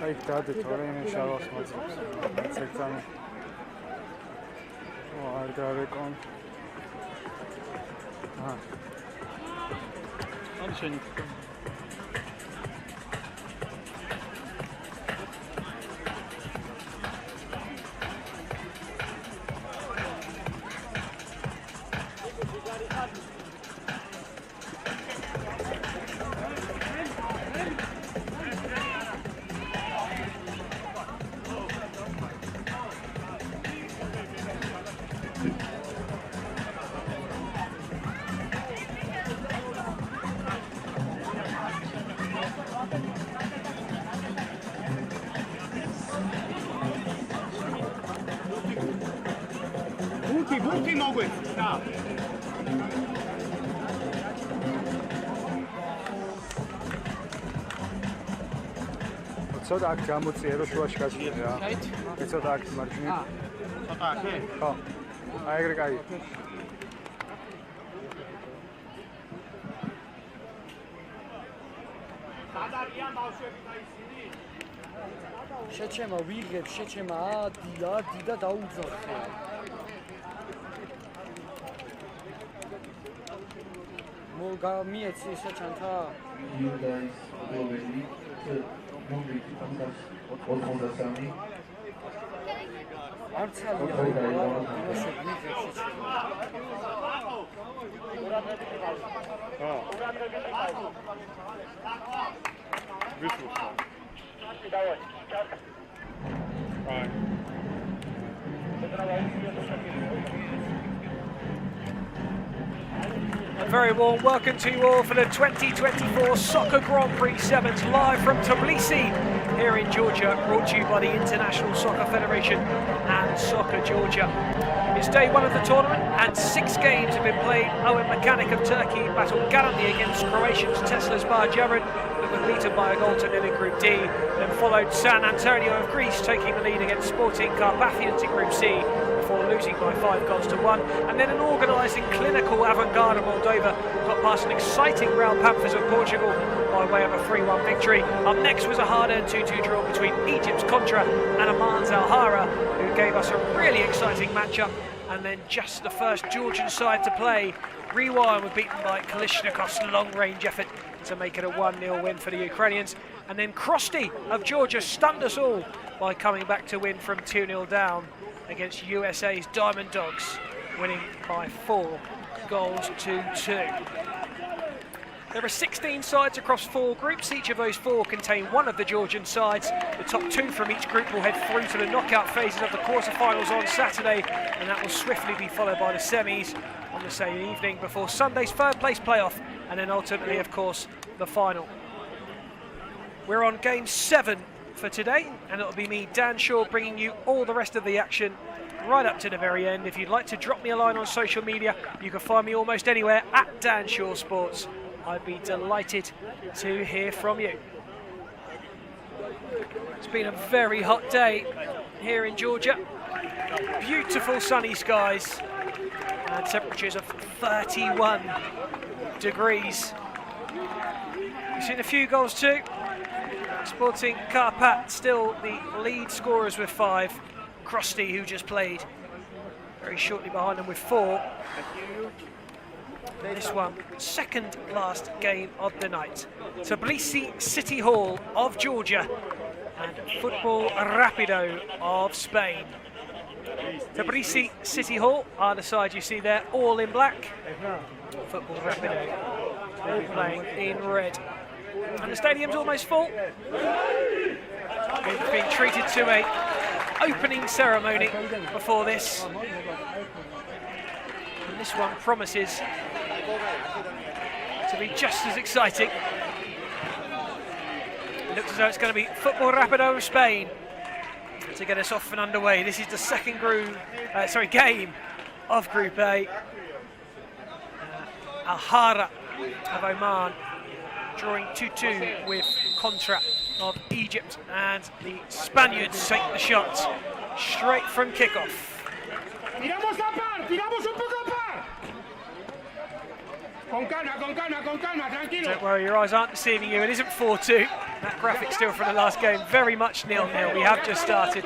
აი დადე თორე მე შალავს მოწევს. ცექცამი. არ დავეკონ. ამ შენი ბურთი მოგვეც და ცოტა აქ გამოწია რომ შუაში გასვლა რა. ცოტა აქ მარჯვნივ. ცოტა აქ? ხო. აი ეგრე კაი. სადარიან ბავშვები და ისინი? შეჩემა ვიღებ, შეჩემა ადი და დაუძახე. მიეცი შეჩანთა. იუდაის გოლები მომრიცხი 83. არცალია A very warm welcome to you all for the 2024 Soccer Grand Prix 7s live from Tbilisi here in Georgia, brought to you by the International Soccer Federation and Soccer Georgia. It's day one of the tournament and 6 games have been played. Owen Mechanic of Turkey battled gallantly against Croatians Teslas Barjaran, but were beaten by a goal to nil in Group D. Then followed San Antonio of Greece taking the lead against Sporting Carpathians in Group C before losing by 5 goals to 1. And then an organised and clinical Avangard of Moldova got past an exciting Real Panthers of Portugal by way of a 3-1 victory. Up next was a hard-earned 2-2 draw between Egypt's Contra and Oman's Alhara, who gave us a really exciting matchup. And then just the first Georgian side to play, Rewind were beaten by Kalishnikov's long-range effort to make it a 1-0 win for the Ukrainians. And then Crosy of Georgia stunned us all by coming back to win from 2-0 down against USA's Diamond Dogs, winning by 4 goals to 2. There are 16 sides across 4 groups. Each of those 4 contain one of the Georgian sides. The top 2 from each group will head through to the knockout phases of the quarterfinals on Saturday, and that will swiftly be followed by the semis on the same evening before Sunday's third place playoff, and then ultimately, of course, the final. We're on game 7 for today, and it'll be me, Dan Shaw, bringing you all the rest of the action right up to the very end. If you'd like to drop me a line on social media, you can find me almost anywhere at Dan Shaw Sports. I'd be delighted to hear from you. It's been a very hot day here in Georgia. Beautiful sunny skies and temperatures of 31 degrees. We've seen a few goals too. Sporting Karpat still the lead scorers with 5. Crosy, who just played, very shortly behind them with 4. This one, second last game of the night. Tbilisi City Hall of Georgia and Football Rapido of Spain. Tbilisi City Hall are the side you see there, all in black. Football Rapido will be playing in red. And the stadium's almost full. We've been treated to a opening ceremony before this. And this one promises to be just as exciting. It looks as though it's going to be Football Rapido of Spain to get us off and underway. This is the second game of Group A. Alhara of Oman drawing 2-2 with Contra of Egypt, and the Spaniards take the shot straight from kickoff. Don't worry, your eyes aren't deceiving you. It isn't 4-2. That graphic still from the last game, very much 0-0. We have just started.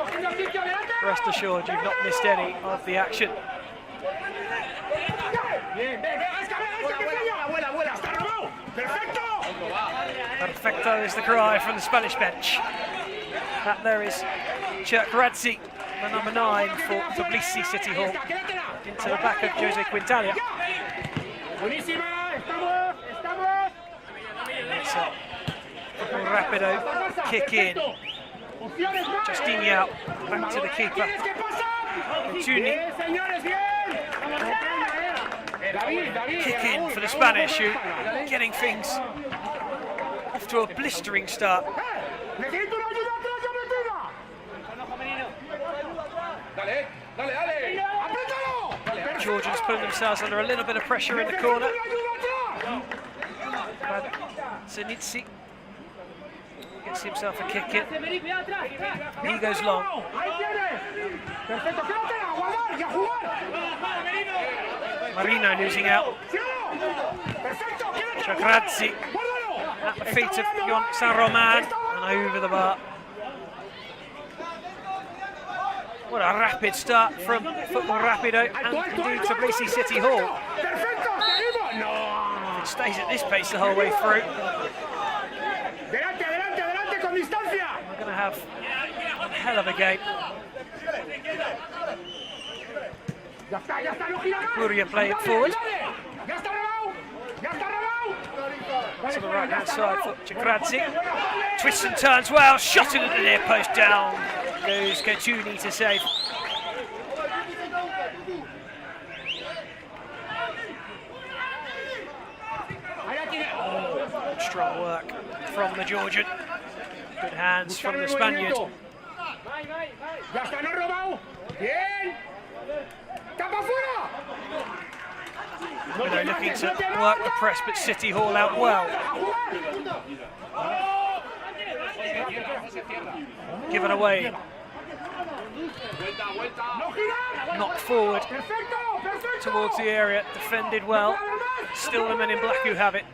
Rest assured, you've not missed any of the action. Perfecto is the cry from the Spanish bench. That there is Crosy, the number 9 for Tbilisi City Hall, into the back of Jose Quintanilla. It's a Rapido kick in. Justini out, back to the keeper. Tuni. Kick in for the Spanish, who are getting things off to a blistering start. Georgians putting themselves under a little bit of pressure in the corner. Zenitsi gets himself a kick in. He goes long. Marino losing out. Crosy at the feet of Jon San Roman and over the bar. What a rapid start from Football Rapido and indeed Tbilisi City Hall. It stays at this pace the whole way through. We're going to have a hell of a game. Luria play it forward. To the right hand side for Crosy. Twists and turns well, shot it at the near post, down goes Cantuni to save. Strong work from the Georgian. Good hands from the Spaniard. They're looking to work the press, but City haul out well. Given away. Knocked forward towards the area, defended well. Still the men in black who have it.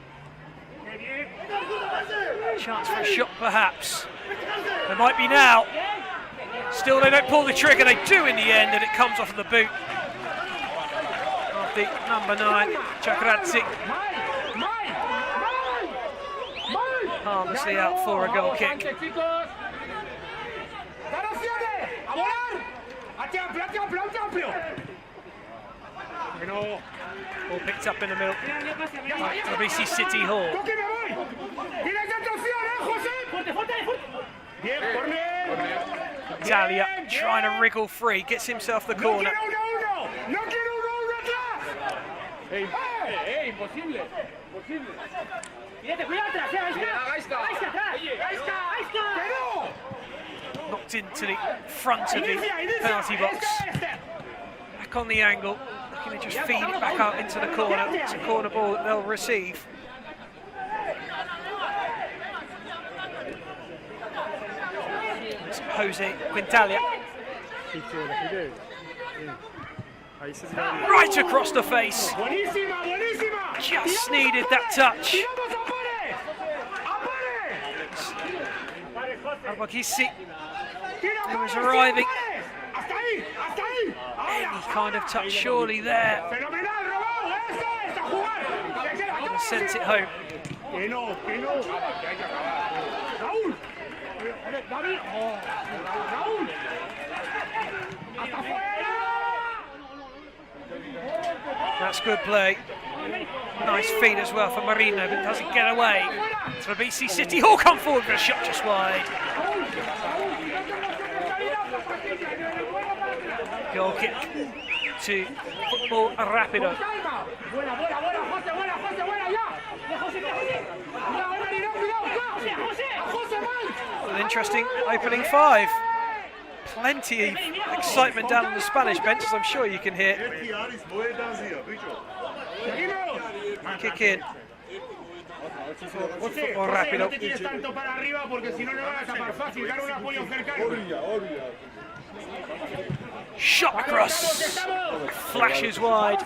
Chance for a shot perhaps. There might be now. Still they don't pull the trigger, they do in the end, and it comes off of the boot. The number 9, Crosy. Harmlessly out for a goal kick. All picked up in the middle. Right, City Hall. Italia trying to wriggle free, gets himself the corner. Knocked into the front of the penalty box. Back on the angle, looking to just feed it back out into the corner. It's a corner ball that they'll receive. It's Jose Quintalia. Right across the face. Just needed that touch. Avangard, who was arriving. Any kind of touch surely there. And sent it home. That's good play. Nice feed as well for Marino, but doesn't get away. So BC City Hall come forward for a shot just wide. Goal kick to Football Rapido. An interesting opening 5. Plenty of excitement down on the Spanish bench, as I'm sure you can hear. Kick in. Football Rapido. Shot across. Flashes wide.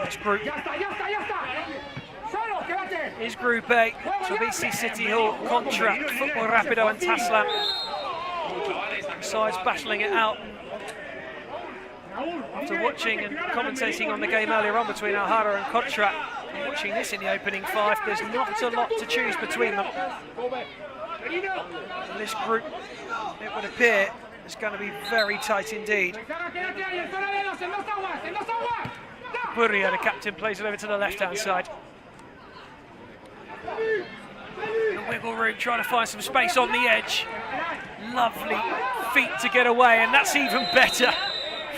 This group is Group A. So BC City Hall, Contra, Football Rapido and Taslam. Sides battling it out. After watching and commentating on the game earlier on between Alhara and Contra, and watching this in the opening 5, there's not a lot to choose between them. And this group, it would appear, is going to be very tight indeed. Buria, the captain, plays it over to the left-hand side. The wiggle room, trying to find some space on the edge. Lovely feet to get away, and that's even better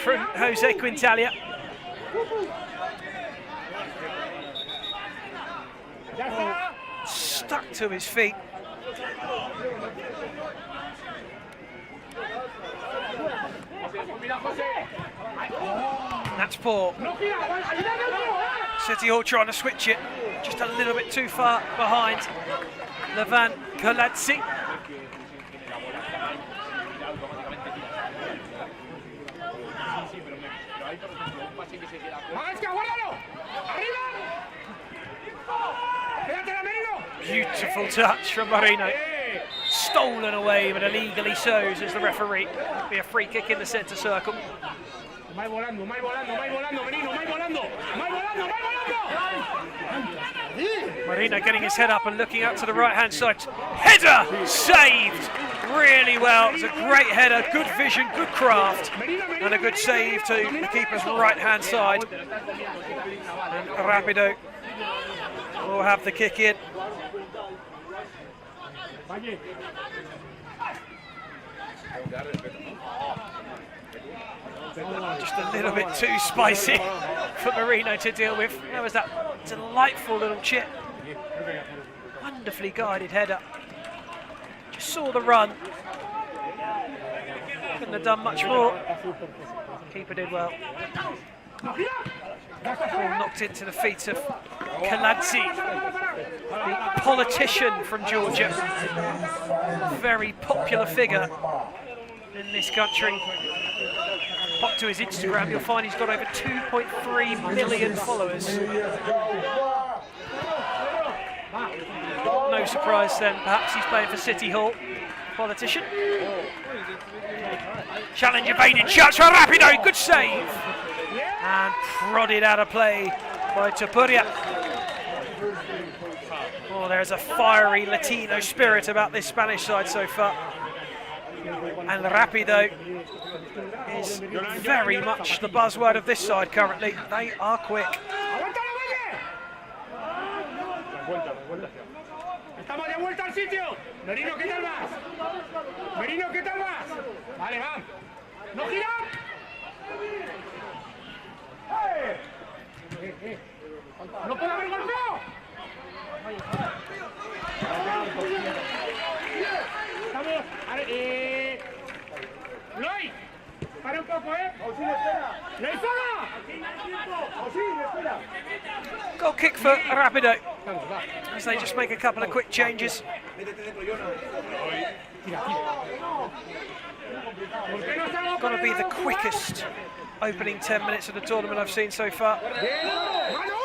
from Jose Quintalia. Stuck to his feet. That's poor. City Hall trying to switch it, just a little bit too far behind. Levan Crosy. Beautiful touch from Marino. Stolen away, but illegally so, says the referee. It'll be a free kick in the centre circle. Mai volando, Merino, mai volando! Marino getting his head up and looking out to the right-hand side. Header saved really well. It's a great header, good vision, good craft, and a good save to the keeper's right-hand side. And Rapido will have the kick in. Just a little bit too spicy for Marino to deal with. There was that delightful little chip. Wonderfully guided header. Just saw the run. Couldn't have done much more. Keeper did well. Ball knocked into the feet of Kaladze, the politician from Georgia. Very popular figure in this country. Pop to his Instagram, you'll find he's got over 2.3 million followers. No surprise then, perhaps he's playing for City Hall. Politician. Challenge evaded, shots for Rapido, good save. And prodded out of play by Topuria. Oh, there's a fiery Latino spirit about this Spanish side so far. And Rapido is very much the buzzword of this side currently. They are quick. Estamos de vuelta al sitio. Merino, ¿qué tal vas? Merino, ¿qué tal vas? Vale, va. ¡No gira! ¡No puede haber golpeo! Estamos... Loy, para un poco, ¿eh? ¡Le espera! Goal kick for Rapido as they just make a couple of quick changes. Got to be the quickest opening 10 minutes of the tournament I've seen so far.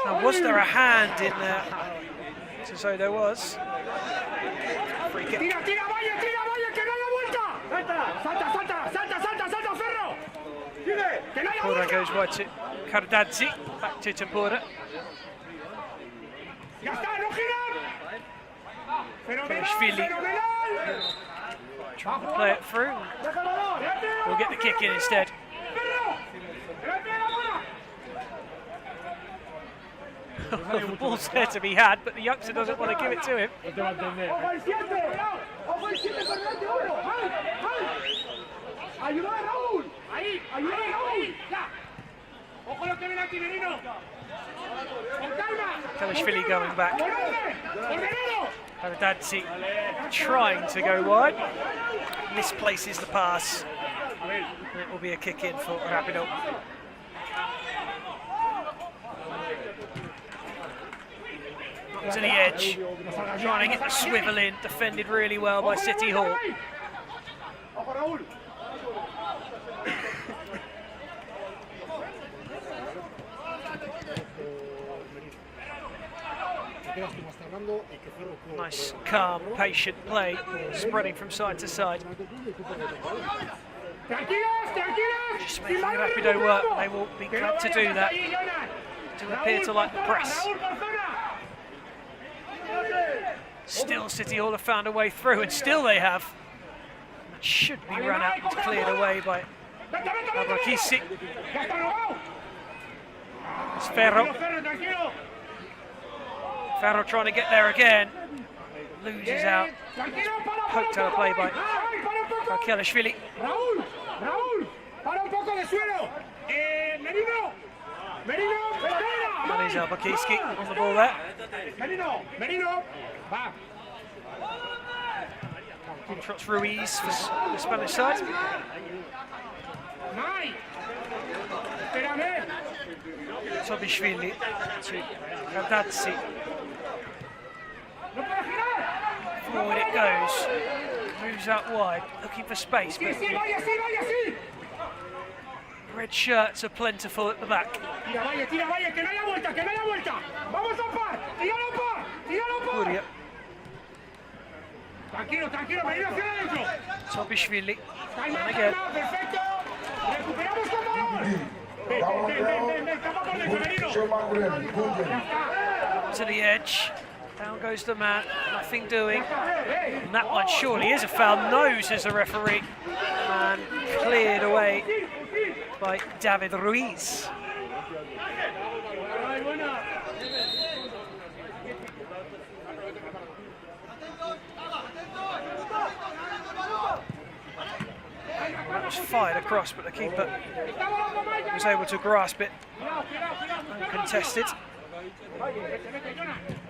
Now, was there a hand in there? So there was. Free kick. Contra goes wide to Kaladze, back to Tempura. Konishvili trying to play it through. We'll get the kick in instead. The ball's there to be had, but the youngster doesn't want to give it to him. Konishvili going back. Kaladze trying to go wide. Misplaces the pass. It will be a kick in for Rapido. Up to the edge. Trying to get the swivel in. Defended really well by City Hall. Nice, calm, patient play, spreading from side to side. Just making Rapido work. They will be glad to do that, to appear to like the press. Still, City Hall have found a way through, and still they have. That should be run out and cleared away by Abrakisi. It's Ferro. Ferro trying to get there again. Loses out. Poked out of play by Konishvili. That is Albuquerque on the ball there. Trots Ruiz for the Spanish side. Tobishvili to Kaladze. Forward it goes. Moves out wide, looking for space. But red shirts are plentiful at the back. Puria. Tobishvili. And again. To the edge. Down goes the man. Nothing doing. And that one surely is a foul. Knows as a referee. And cleared away by David Ruiz. That was fired across, but the keeper was able to grasp it uncontested.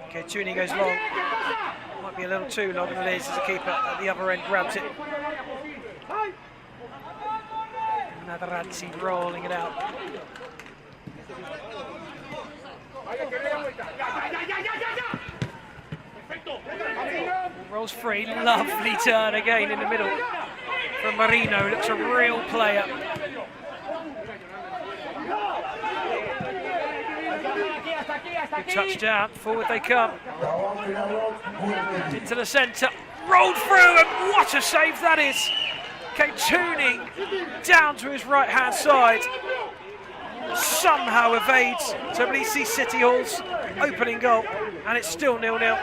Okay, Tooney goes long. Might be a little too long, and it is as the keeper at the other end grabs it. Materazzi rolling it out. Rolls free, lovely turn again in the middle from Marino. Looks a real player. Good touchdown, forward they come. Into the centre, rolled through, and what a save that is! Came Tooney down to his right hand side. Somehow evades Tbilisi City Hall's opening goal, and it's still 0-0.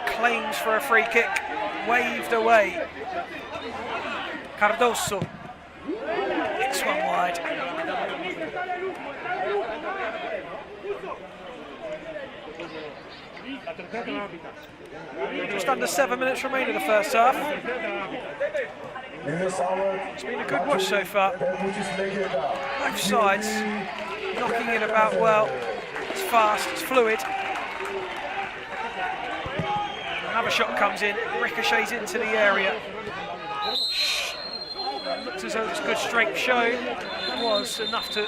Claims for a free kick, waved away. Cardoso, it's one wide. Just under 7 minutes remain in the first half. It's been a good watch so far. Both sides knocking it about well. It's fast, it's fluid. Another shot comes in, ricochets into the area. Looks as though it was good strength shown. It was enough to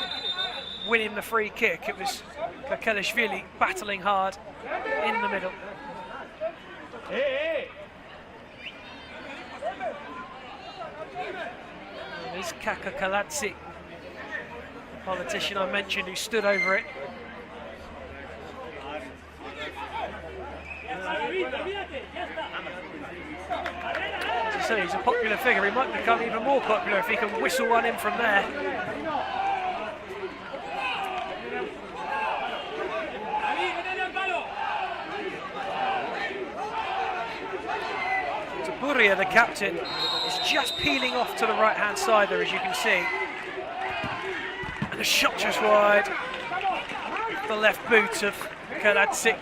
win him the free kick. It was Kakelishvili battling hard in the middle. There's Kaka Kaladze, the politician I mentioned who stood over it. As I say, he's a popular figure. He might become even more popular if he can whistle one in from there. Buria, the captain, is just peeling off to the right-hand side there, as you can see. And a shot just wide. The left boot of Kaladze.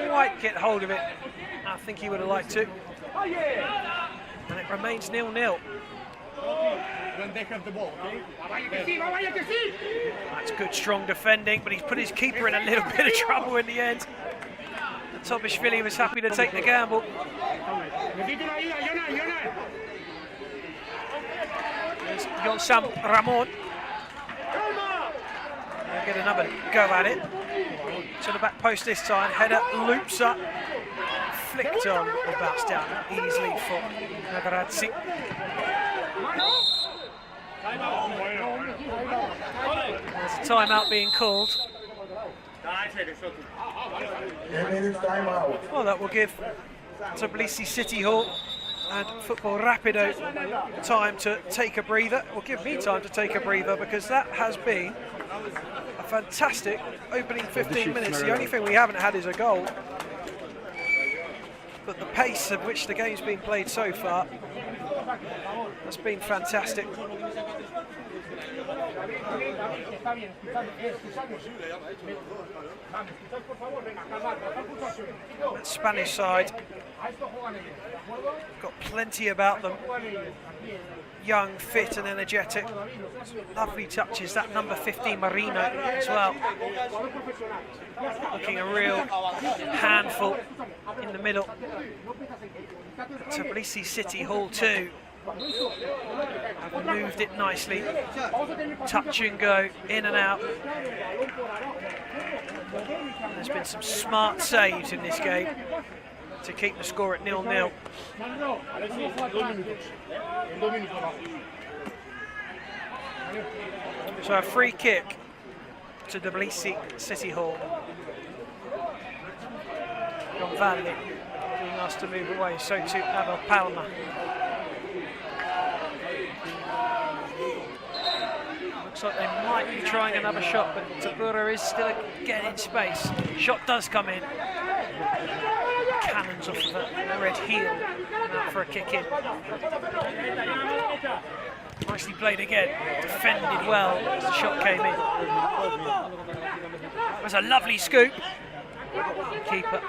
Quite get hold of it. I think he would have liked to. And it remains 0-0. When they have the ball, okay? That's good, strong defending, but he's put his keeper in a little bit of trouble in the end. Tobishvili was happy to take the gamble. There's Yonsam Ramon. They'll get another go at it. To the back post this time, header loops up. Flicked on or bounced down easily for Nagarazzi. There's a timeout being called. Well, that will give Tbilisi City Hall and Football Rapido time to take a breather. It will give me time to take a breather because that has been a fantastic opening 15 minutes. The only thing we haven't had is a goal. But the pace at which the game's been played so far has been fantastic. That Spanish side got plenty about them. Young, fit and energetic. Lovely touches, that number 15 Marino as well. Looking a real handful in the middle. Tbilisi City Hall too. Have moved it nicely. Touch and go, in and out. There's been some smart saves in this game to keep the score at 0-0. So a free kick to Tbilisi City Hall. John Valley being asked to move away, so to Abel Palma. Looks like they might be trying another shot, but Tabura is still getting in space. Shot does come in. Cannons off of the red heel out for a kick in. Nicely played again, defended well as the shot came in. That's a lovely scoop. Keeper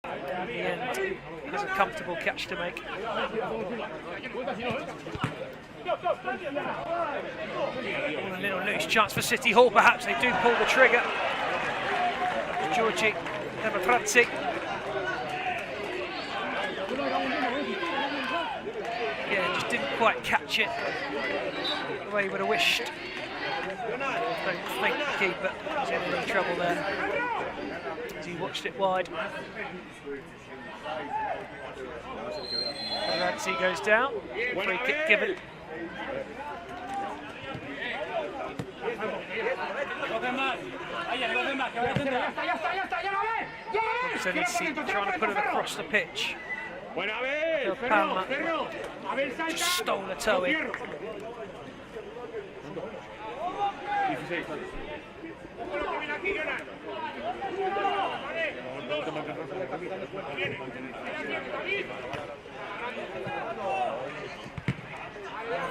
in the end has a comfortable catch to make. A little loose chance for City Hall, perhaps they do pull the trigger. Georgi Demotratsi. Yeah, just didn't quite catch it the way he would have wished. I don't think the keeper was in any trouble there as he watched it wide. Demotratsi goes down, free kick given. Trying to put it across the pitch. Palma just stole a toe in.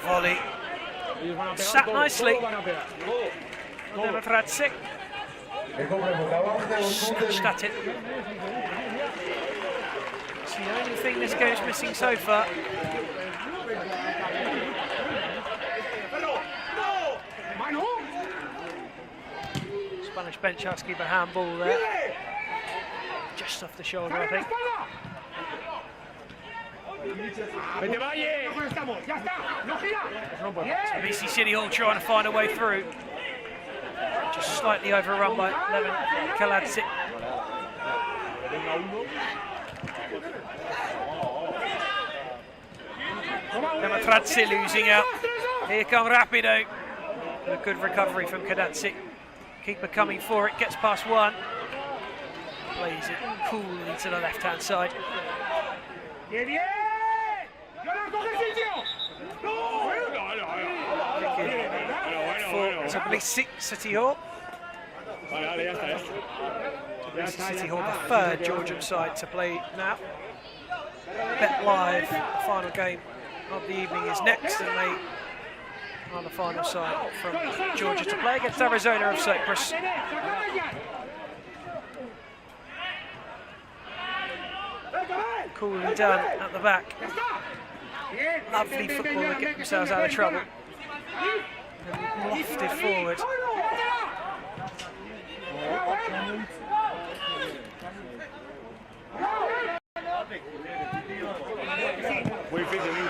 Volley sat nicely. Demotratsi snatched at it. It's the only thing this game's missing so far. Spanish bench asking for handball there. Just off the shoulder, I think. BC City Hall trying to find a way through. Just slightly overrun by Levin Kaladze. Demotratsi losing out. Here come Rapido. A good recovery from Kaladze. Keeper coming for it, gets past one. Plays it coolly to the left-hand side. For Tbilisi City Hall. Tbilisi City Hall, the third Georgian side to play now. Bet Live, the final game of the evening is next, and they are the final side from Georgia to play against Arizona of Cyprus. Coolly done at the back. Lovely football to get themselves out of trouble. And lofted forward.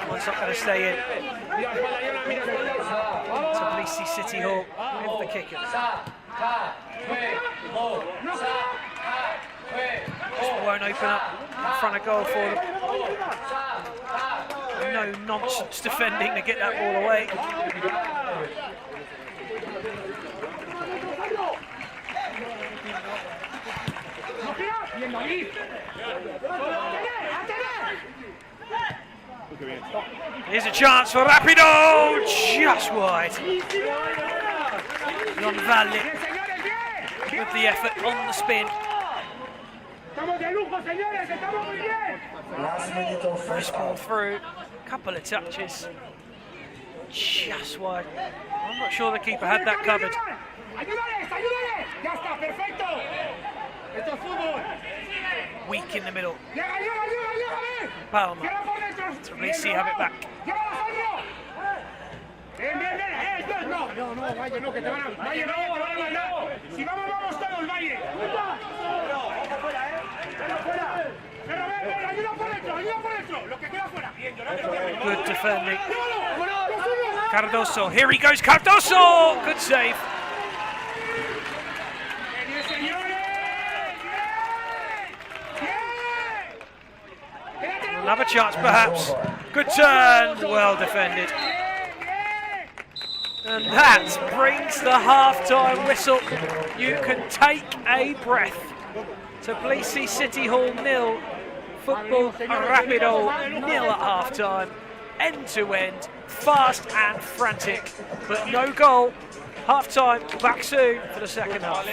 One's not going to stay in. Tbilisi City Hall with the kicker. Just won't open up in front of goal for them. No nonsense defending to get that ball away. Here's a chance for Rapido, just wide. John Valley with the effort on the spin. First ball through, couple of touches, just wide. I'm not sure the keeper had that covered. Weak in the middle. Palma. Tbilisi have it back. Good defending. Cardoso, here he goes, Cardoso! Good save. Another chance perhaps. Good turn, well defended. And that brings the half-time whistle. You can take a breath. Tbilisi City Hall 0, Football Rapido 0 at half-time. End-to-end, fast and frantic, but no goal. Half-time, back soon for the second half.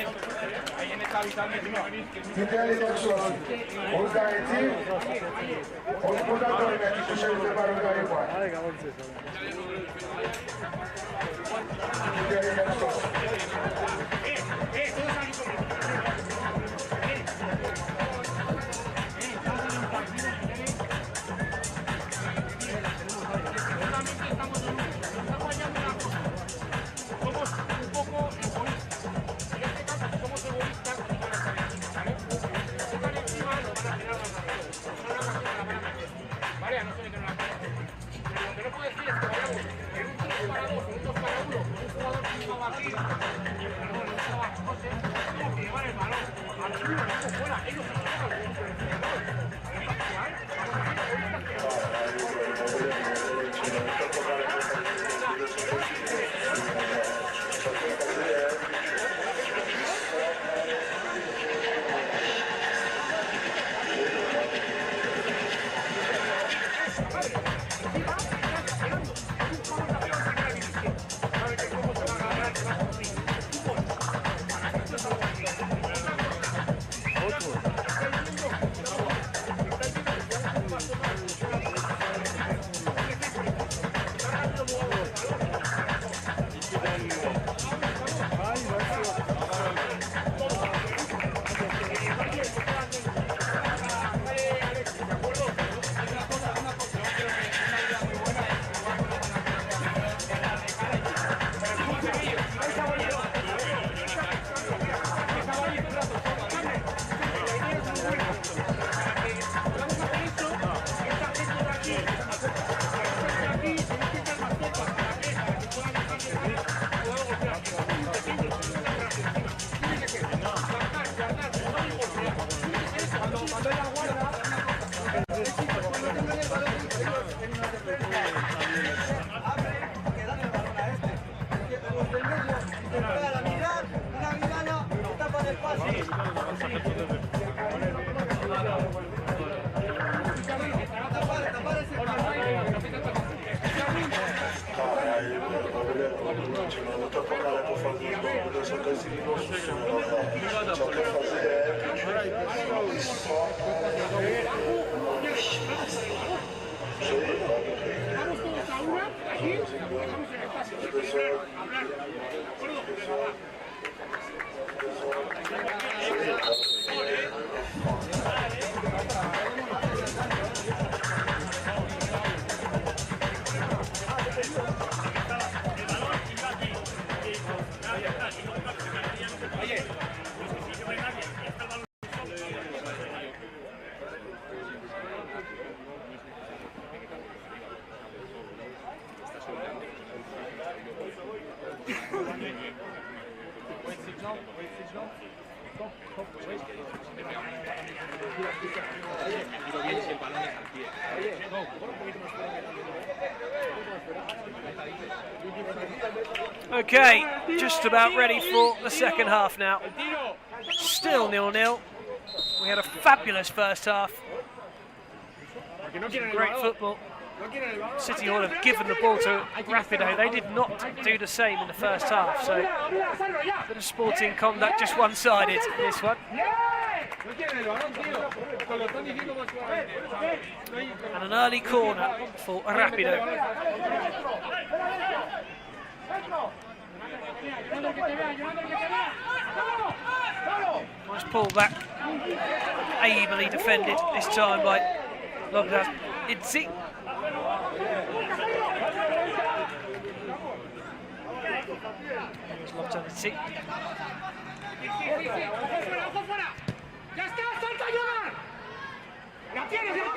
Okay, just about ready for the second half now. Still 0-0. We had a fabulous first half. Great football. City Hall have given the ball to Rapido. They did not do the same in the first half, so a bit of sporting conduct, just one-sided this one. And an early corner for Rapido. Nice pull back, ably defended this time by Logdas Idzi.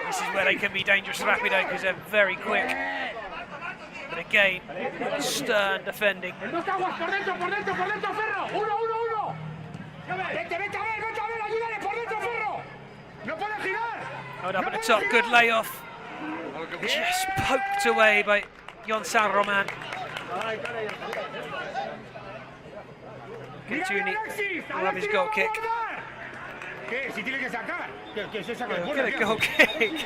This is where they can be dangerous to Rapido because they're very quick. But again, stern defending. Hold up at the top, good layoff. Just poked away by Jon San Roman. Gutuni will have his goal kick. He'll get a goal kick.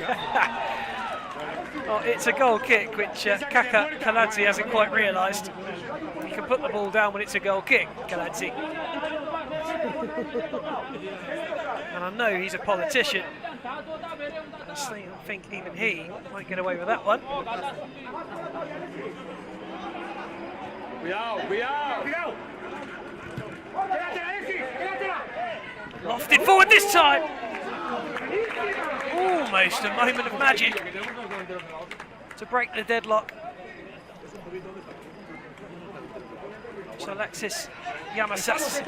Oh, it's a goal kick, which Kaka Kaladze hasn't quite realised. He can put the ball down when it's a goal kick, Kaladze. And I know he's a politician. I think even he might get away with that one. Lofted forward this time. Almost a moment of magic to break the deadlock. So Alexis Yamasas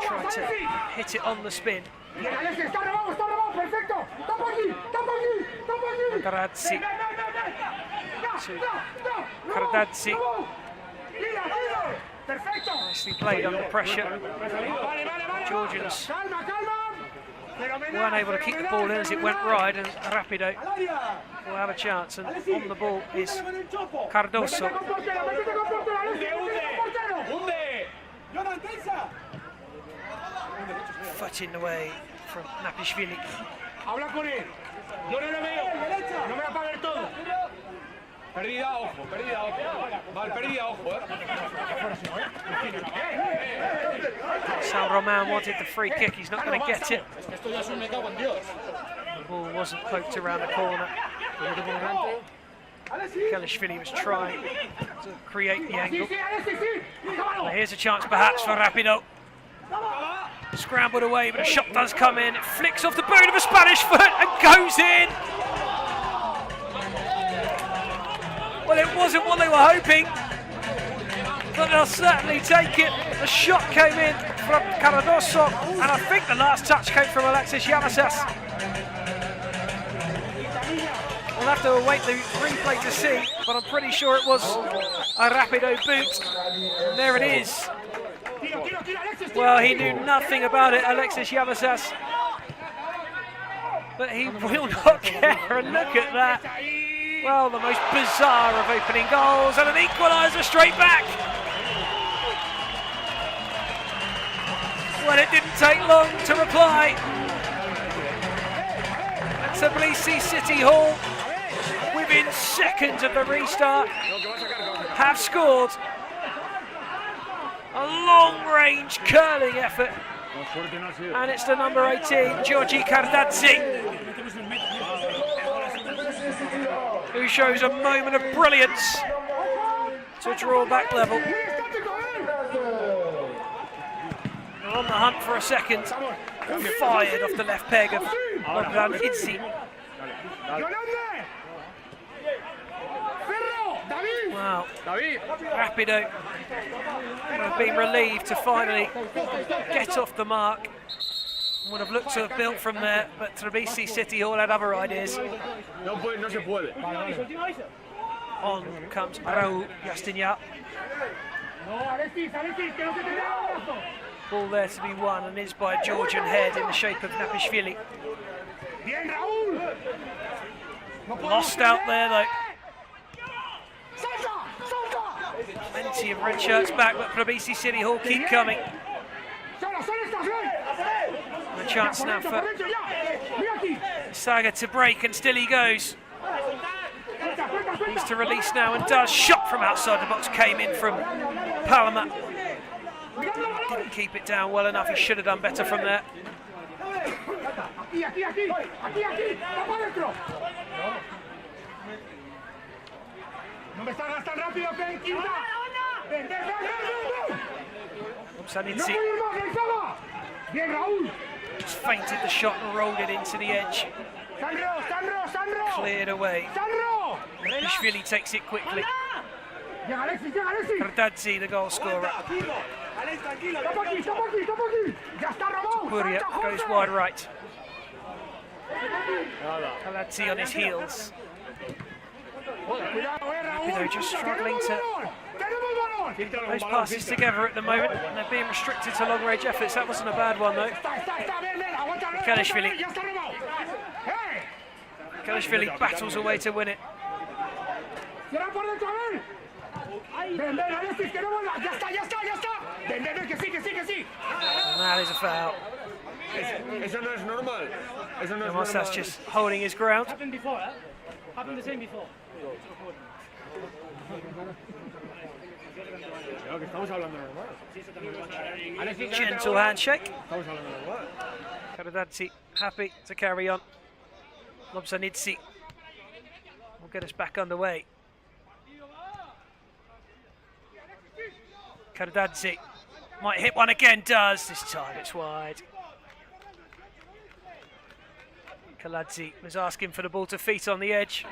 tried to hit it on the spin. Karadzi to Karadzi. Nicely played under pressure. Georgians weren't able to keep the ball in as it went wide, and Rapido will have a chance. And on the ball is Cardoso. Footing away from Napishvili. San Roman wanted the free kick, he's not going to get it. The ball wasn't poked around the corner. Kelishvili was trying to create the angle. Well, here's a chance perhaps for Rapido. Scrambled away, but a shot does come in. It flicks off the boot of a Spanish foot and goes in. Well, it wasn't what they were hoping, but they'll certainly take it. The shot came in from Cardoso, and I think the last touch came from Alexis Yamasas. We'll have to await the replay to see, but I'm pretty sure it was a Rapido boot. And there it is. Well, he knew nothing about it, Alexis Yamasas, but he will not care, and look at that. Well, the most bizarre of opening goals, and an equaliser straight back. Well, it didn't take long to reply. And Tbilisi City Hall, within seconds of the restart, have scored. A long-range curling effort, and it's the number 18, Georgi Kardadze, who shows a moment of brilliance to draw back level. On the hunt for a second, fired off the left peg of Bogdan Idzi. Wow, Rapido have been relieved to finally get off the mark. Would have looked to have built from there, but Tbilisi City Hall had other ideas. On comes Raul Jastignac. Ball there to be won, and is by a Georgian head in the shape of Napishvili. Lost out there though. Plenty of red shirts back, but Tbilisi City Hall keep coming. A chance now for Saga to break, and still he goes. Needs to release now and does. Shot from outside the box came in from Palma. Didn't keep it down well enough. He should have done better from there. Sanidze just feinted the shot and rolled it into the edge. Cleared away. Ishvili takes it quickly. Kardadze, the goal scorer. Puria goes wide right. Kardadze on his heels. Rapido just struggling to keep those passes together at the moment, and they're being restricted to long-range efforts. That wasn't a bad one though. Kalishvili battles away to win it. And that is a foul. Eso no es normal. Eso no es Unless that's just holding his ground. Happened before, eh? Happened the same before. Gentle handshake. Karadadzi happy to carry on. Lobsanidze will get us back underway. Karadadzi might hit one again, does. This time it's wide. Kaladze was asking for the ball to feet on the edge.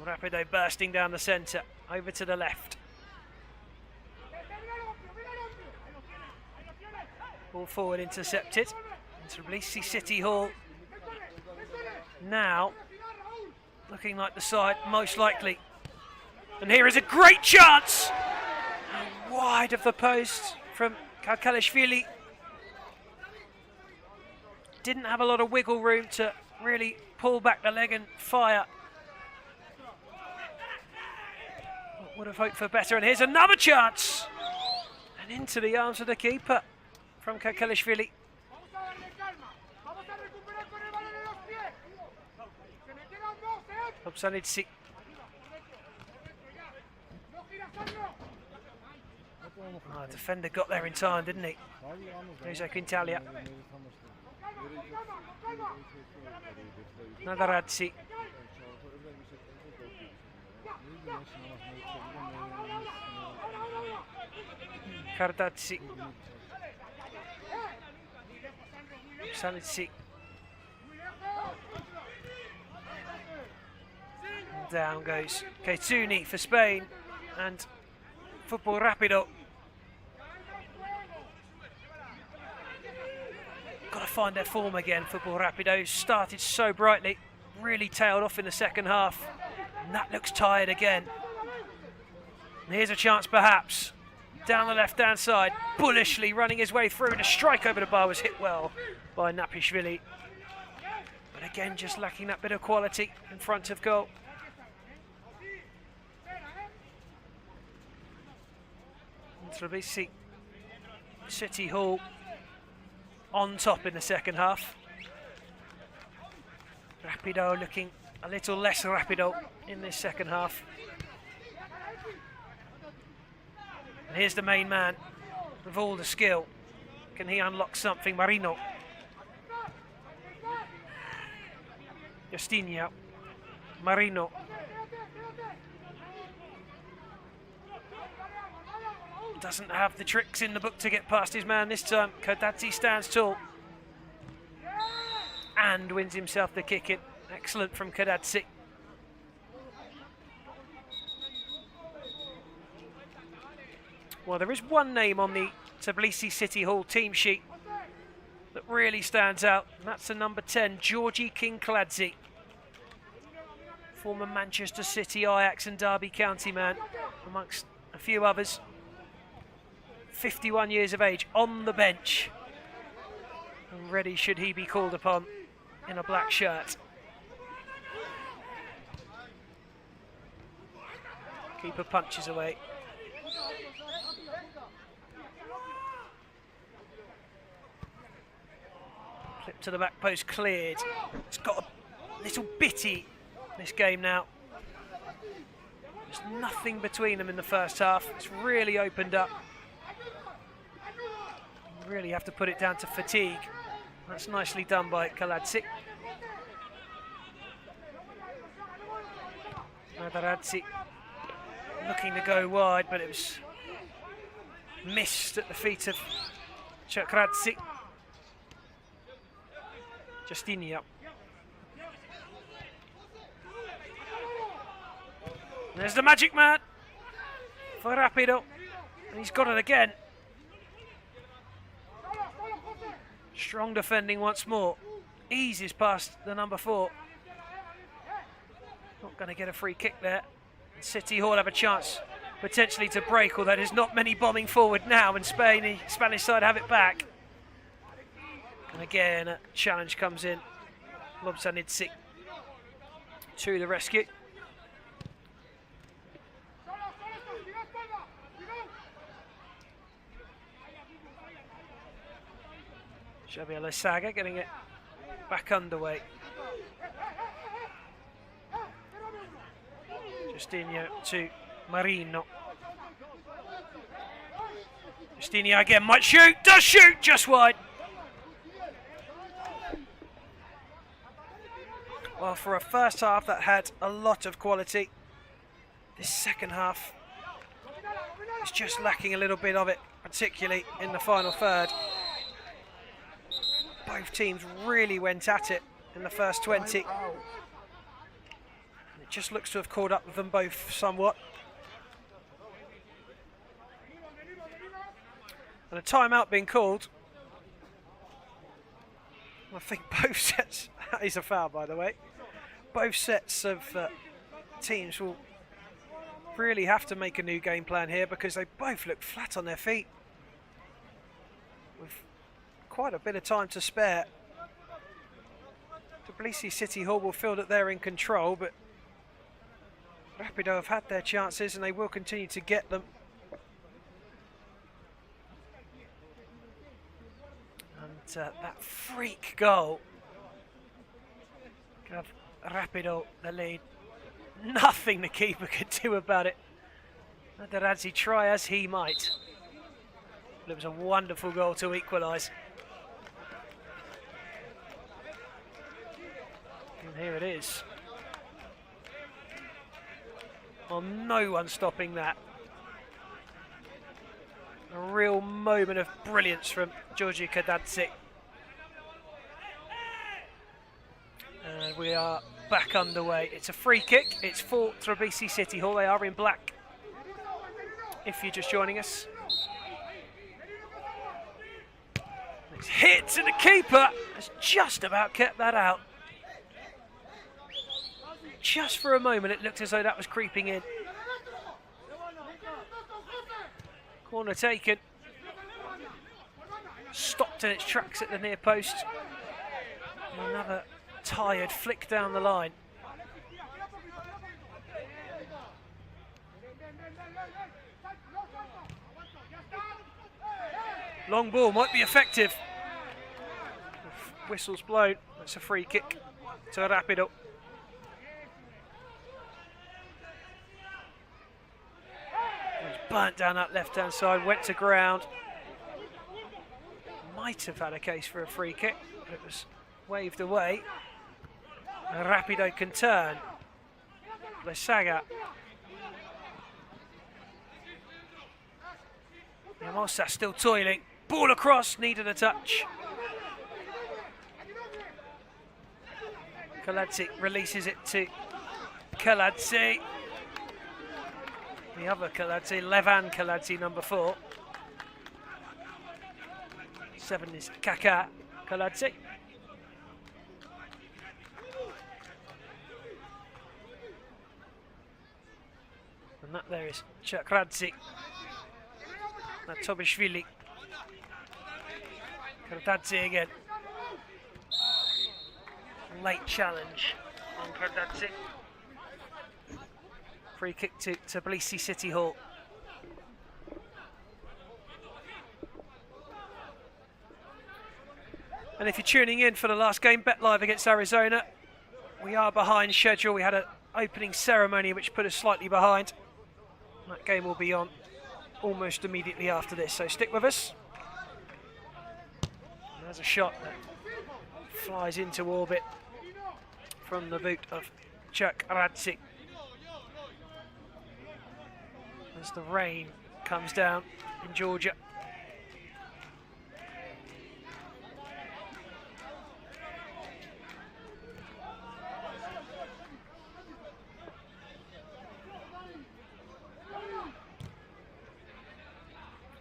Rapido bursting down the centre, over to the left. Ball forward intercepted. Into Tbilisi City Hall. Now, looking like the side most likely. And here is a great chance! Wide of the post from Kalkalishvili. Didn't have a lot of wiggle room to really pull back the leg and fire. Would have hoped for better, and here's another chance! And into the arms of the keeper from Kalkalishvili. Lobsanidze. Oh, defender got there in time, didn't he? Jose Quintalia. Nagaradze. Kardadze. Lobsanidze. Down goes Keituni for Spain, and Football Rapido. Got to find their form again. Football Rapido started so brightly, really tailed off in the second half, and that looks tired again. And here's a chance perhaps. Down the left-hand side, bullishly running his way through, and a strike over the bar was hit well by Napishvili. But again, just lacking that bit of quality in front of goal. Tbilisi City Hall on top in the second half. Rapido looking a little less Rapido in this second half. And here's the main man with all the skill. Can he unlock something? Marino. Justinho. Marino. Doesn't have the tricks in the book to get past his man this time. Kardadze stands tall and wins himself the kick in. Excellent from Kardadze. Well, there is one name on the Tbilisi City Hall team sheet that really stands out, and that's the number 10, Georgi Kinkladze. Former Manchester City, Ajax and Derby County man, amongst a few others. 51 years of age, on the bench, and ready should he be called upon in a black shirt. Keeper punches away. Flip to the back post, cleared. It's got a little bitty this game now. There's nothing between them in the first half. It's really opened up. Really have to put it down to fatigue. That's nicely done by Kaladze. Nagaradze looking to go wide, but it was missed at the feet of Chakradze. Justinho. There's the magic man for Rapido, and he's got it again. Strong defending once more. Eases past the number 4. Not going to get a free kick there. City Hall have a chance potentially to break, although there's not many bombing forward now, and Spanish side have it back. And again, a challenge comes in. Lobsanidze to the rescue. Xavier Saga getting it back underway. Justinho to Marino. Justinho again might shoot, does shoot, just wide. Well, for a first half that had a lot of quality, this second half is just lacking a little bit of it, particularly in the final third. Both teams really went at it in the first 20. It just looks to have caught up with them both somewhat. And a timeout being called. I think both sets, that is a foul by the way, both sets of teams will really have to make a new game plan here because they both look flat on their feet. With quite a bit of time to spare. Tbilisi City Hall will feel that they're in control, but Rapido have had their chances and they will continue to get them. And that freak goal gave Rapido the lead. Nothing the keeper could do about it. Materazzi try as he might. But it was a wonderful goal to equalise. And here it is. Well, no one stopping that. A real moment of brilliance from Giorgio Kadadze. And we are back underway. It's a free kick. It's for Tbilisi City Hall. They are in black. If you're just joining us. It's hit and the keeper has just about kept that out. Just for a moment it looked as though that was creeping in. Corner taken. Stopped in its tracks at the near post. And another tired flick down the line. Long ball might be effective. Whistle's blown. That's a free kick to Rapido. Burnt down that left-hand side, went to ground. Might have had a case for a free kick, but it was waved away. And Rapido can turn. Lesaga. Yamosa still toiling. Ball across, needed a touch. Kaladze releases it to Kaladze. The other Kaladze, Levan Kaladze, number 4. 7 is Kaka Kaladze. And that there is Chakradze. That's Tobishvili. Kaladze again. Late challenge on Kaladze. Free kick to Tbilisi City Hall. And if you're tuning in for the last game, Bet Live against Arizona, we are behind schedule. We had an opening ceremony which put us slightly behind. That game will be on almost immediately after this, so stick with us. And there's a shot that flies into orbit from the boot of Chakradze. As the rain comes down in Georgia.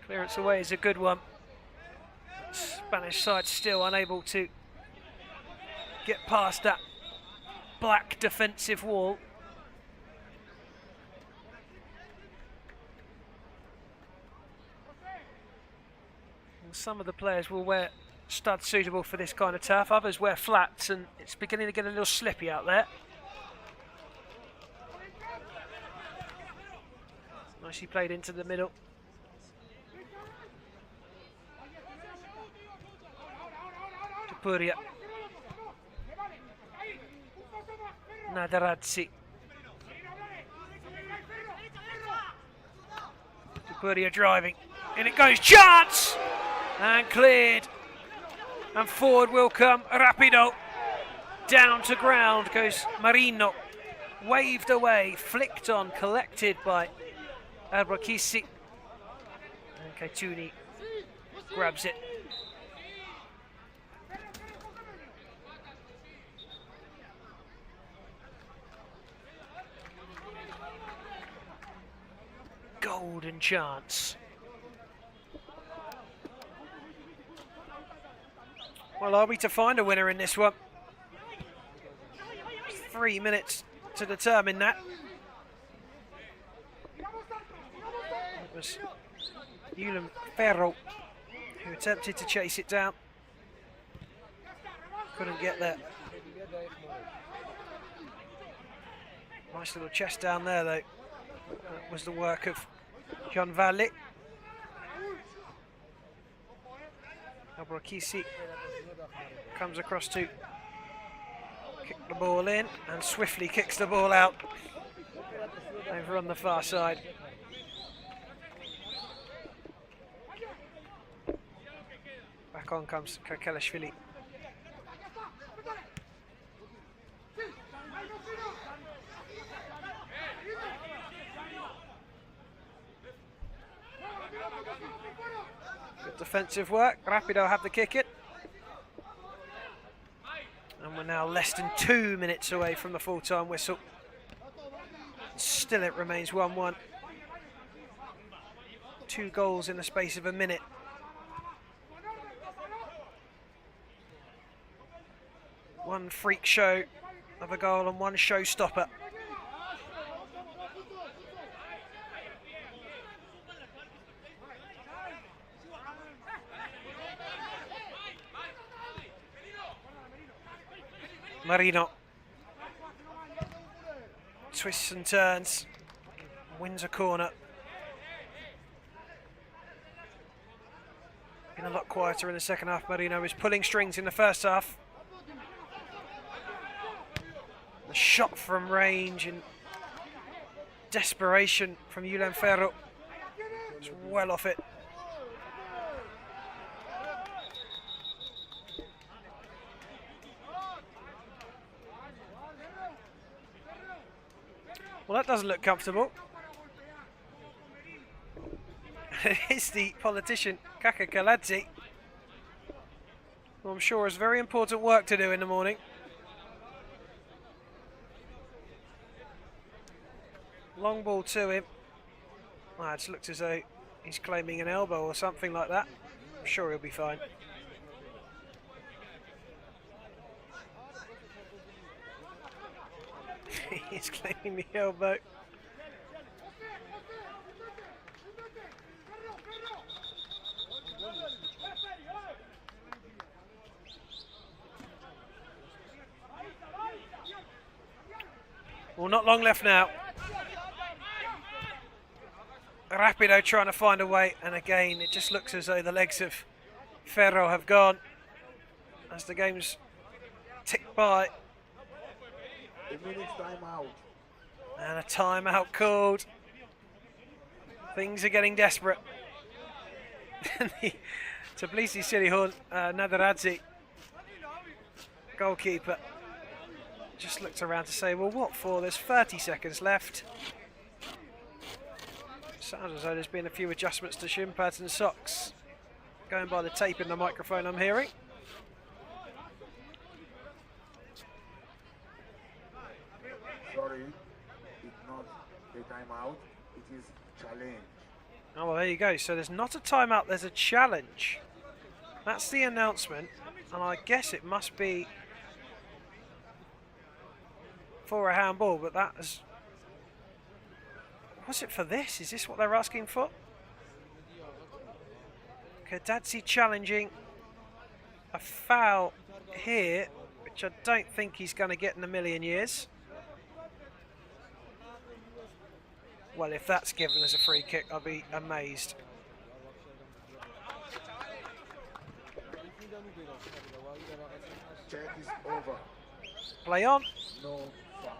Clearance away is a good one. Spanish side still unable to get past that black defensive wall. Some of the players will wear studs suitable for this kind of turf. Others wear flats, and it's beginning to get a little slippy out there. Nicely played into the middle. Puria. Nadarazzi. Puria driving. In it goes, chance! And cleared. And forward will come Rapido. Down to ground goes Marino. Waved away, flicked on, collected by Abrakisi. And Kaituni grabs it. Golden chance. Well, are we to find a winner in this one? 3 minutes to determine that. It was Ulan Ferro who attempted to chase it down. Couldn't get there. Nice little chest down there, though. That was the work of John Valle. Abrakisi comes across to kick the ball in and swiftly kicks the ball out over on the far side. Back on comes Kakelashvili. Good defensive work. Rapido have the kick it. And we're now less than 2 minutes away from the full-time whistle. Still it remains 1-1. 2 goals in the space of a minute. One freak show of a goal and one showstopper. Marino twists and turns, wins a corner. Been a lot quieter in the second half. Marino was pulling strings in the first half. The shot from range and desperation from Ulan Ferro. It's well off it. Well, that doesn't look comfortable. It is the politician, Kaka Kaladze, who I'm sure has very important work to do in the morning. Long ball to him. Well, it looks as though he's claiming an elbow or something like that. I'm sure he'll be fine. He's claiming the elbow. Well, not long left now. Rapido trying to find a way, and again it just looks as though the legs of Ferro have gone as the game's ticked by. A minute's timeout. And a timeout called. Things are getting desperate. Tbilisi City Hall, Nadaradze, goalkeeper, just looked around to say, well, what for? There's 30 seconds left. Sounds as though there's been a few adjustments to shin pads and socks. Going by the tape in the microphone I'm hearing. Sorry, it's not a timeout, it is challenge. Oh, well, there you go. So there's not a timeout, there's a challenge. That's the announcement, and I guess it must be for a handball, but that is... Was it for this? Is this what they're asking for? Kadadzi challenging a foul here, which I don't think he's going to get in a million years. Well, if that's given as a free kick, I'll be amazed. Check is over. Play on. No foul.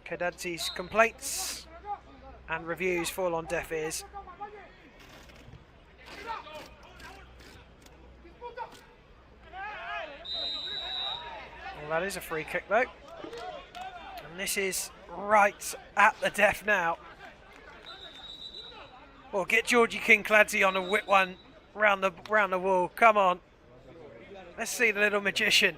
Kadadzi's complaints and reviews fall on deaf ears. Well, that is a free kick though. And this is right at the deaf now. Well, get Georgie King-Clancy on and whip one round the wall. Come on. Let's see the little magician.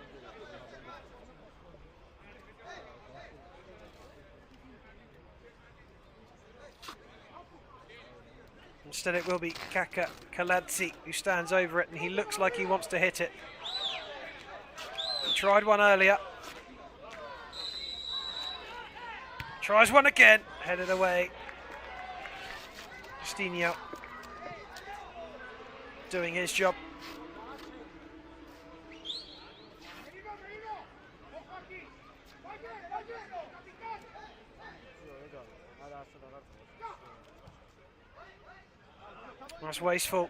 Instead it will be Kaka Kaladzi who stands over it, and he looks like he wants to hit it. He tried one earlier. Tries one again, headed away. Justinho doing his job. That's wasteful.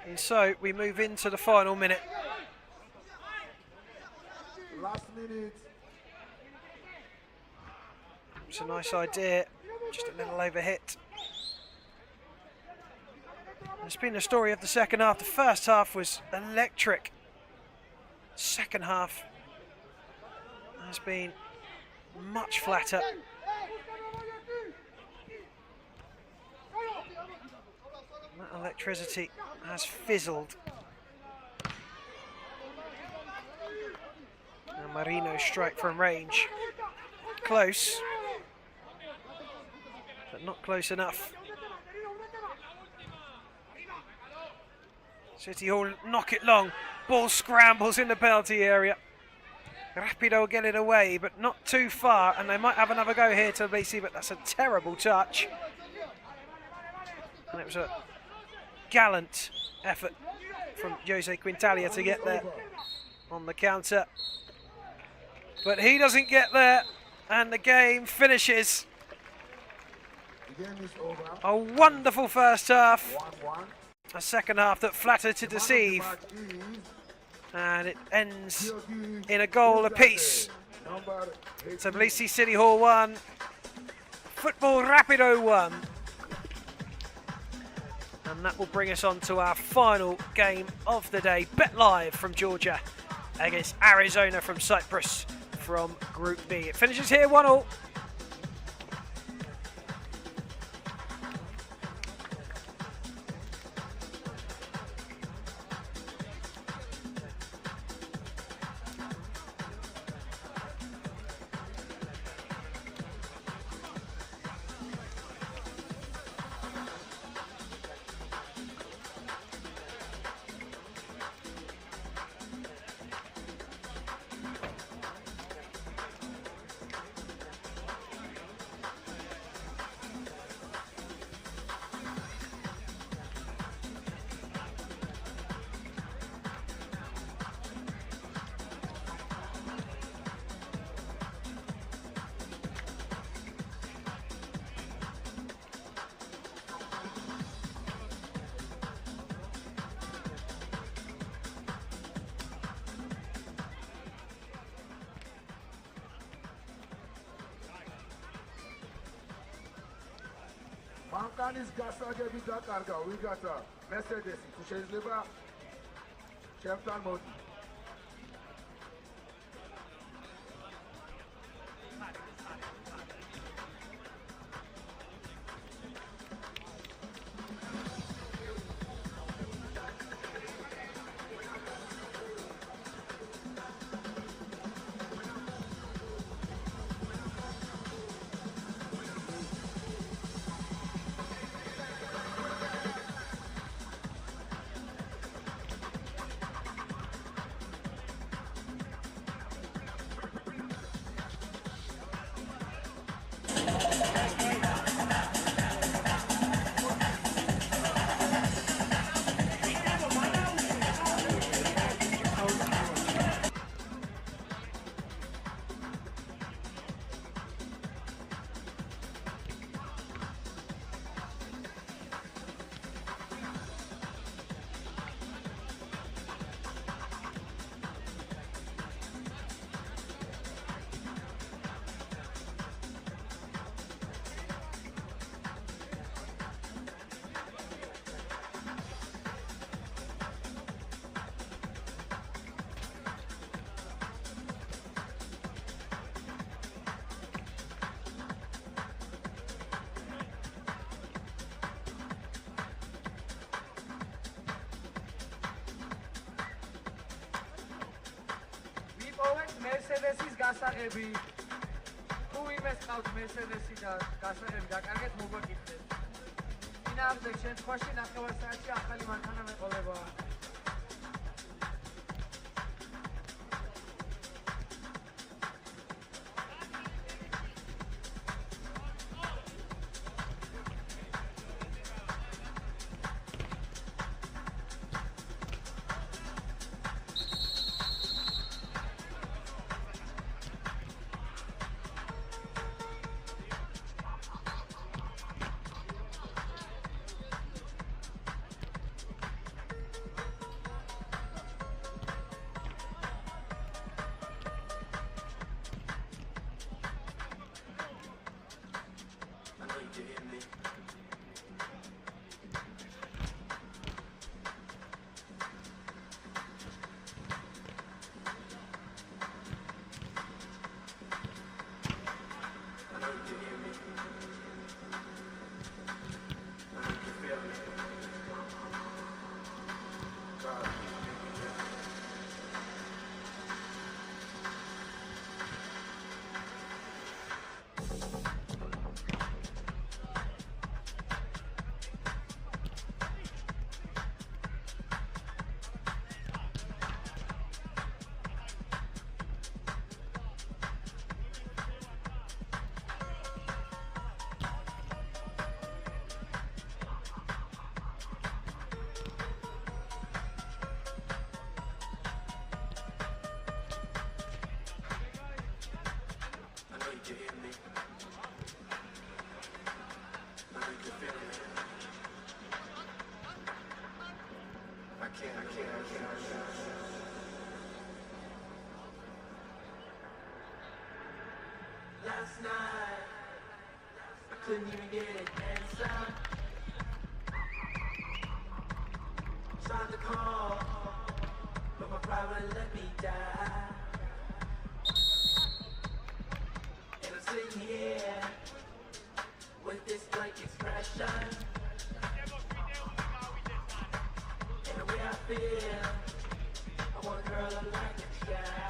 And so we move into the final minute. Last minute. It's a nice idea, just a little overhit. It's been the story of the second half. The first half was electric. Second half has been much flatter. That electricity has fizzled. And Marino's strike from range. Close, but not close enough. City Hall knock it long. Ball scrambles in the penalty area. Rapido will get it away, but not too far, and they might have another go here to BC, but that's a terrible touch. And it was a gallant effort from Jose Quintalia to get there on the counter. But he doesn't get there, and the game finishes. The game is over. A wonderful first half. 1-1. A second half that flattered to deceive. And it ends in a goal apiece. Tbilisi City Hall 1, Football Rapido 1. And that will bring us on to our final game of the day. Bet Live from Georgia against Arizona from Cyprus from Group B. It finishes here 1-1. მანკანის გასაგები დაკარგა ვიღაცა მესედესი თუ შეიძლება ჩემთან მოდი Mercedes-ის გასაღები. თუ იმეს ყავთ Mercedes-ი და გასაღები დაკარგეთ, მოგვეკითხეთ. წინააღმდეგ შემთხვევაში ნახევარ საათში ახალი მანქანა მეყოლებაა. Last night, I couldn't even get an answer. Tried to call, but my private let me die. And I'm sitting here with this blank expression. And the way I feel, I want a girl I like to sky.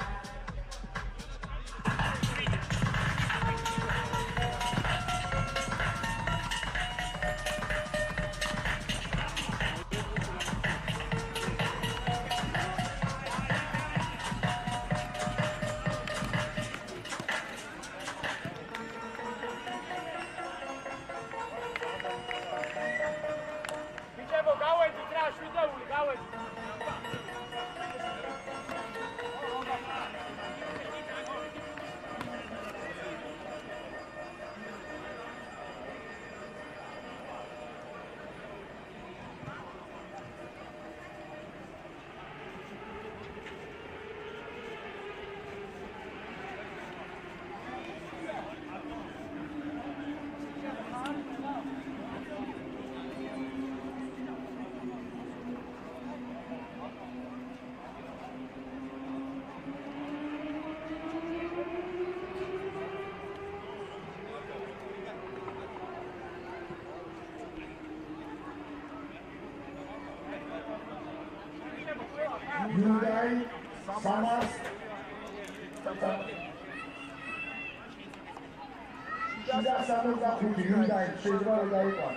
Hyundai, Samat, Shida Samat Hyundai, Shida Samat.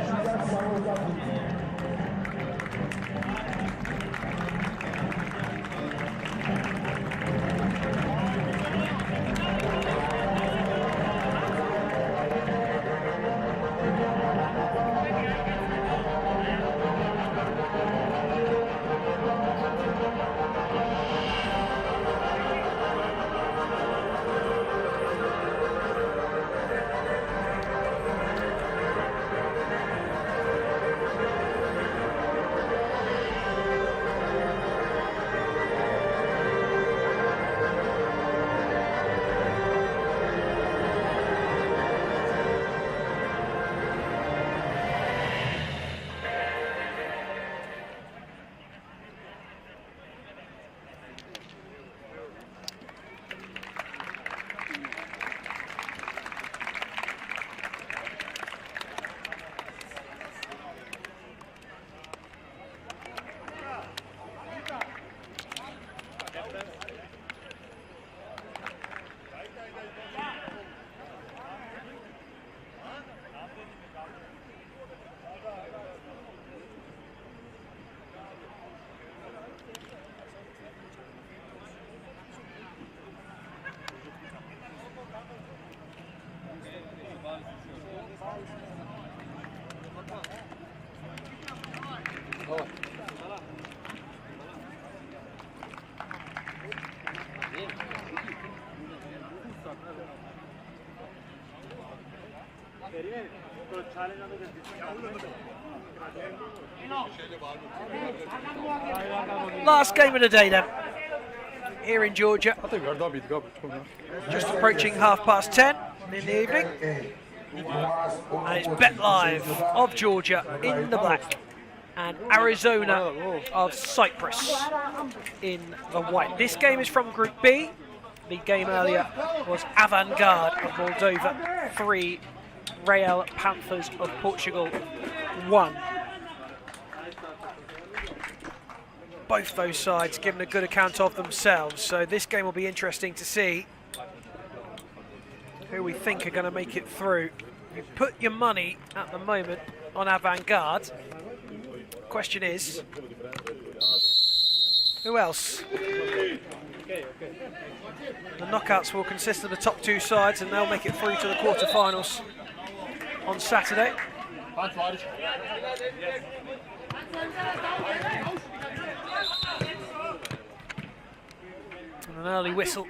Shida Samat. Last game of the day then, here in Georgia. Just approaching 10:30 in the evening. And it's Bet Live of Georgia in the black and Arizona of Cyprus in the white. This game is from Group B. The game earlier was Avangard of Moldova 3, Real Panthers of Portugal 1. Both those sides giving a good account of themselves, so this game will be interesting to see who we think are going to make it through. You put your money at the moment on Avangard. Question is, who else? The knockouts will consist of the top 2 sides and they'll make it through to the quarterfinals on Saturday. And an early whistle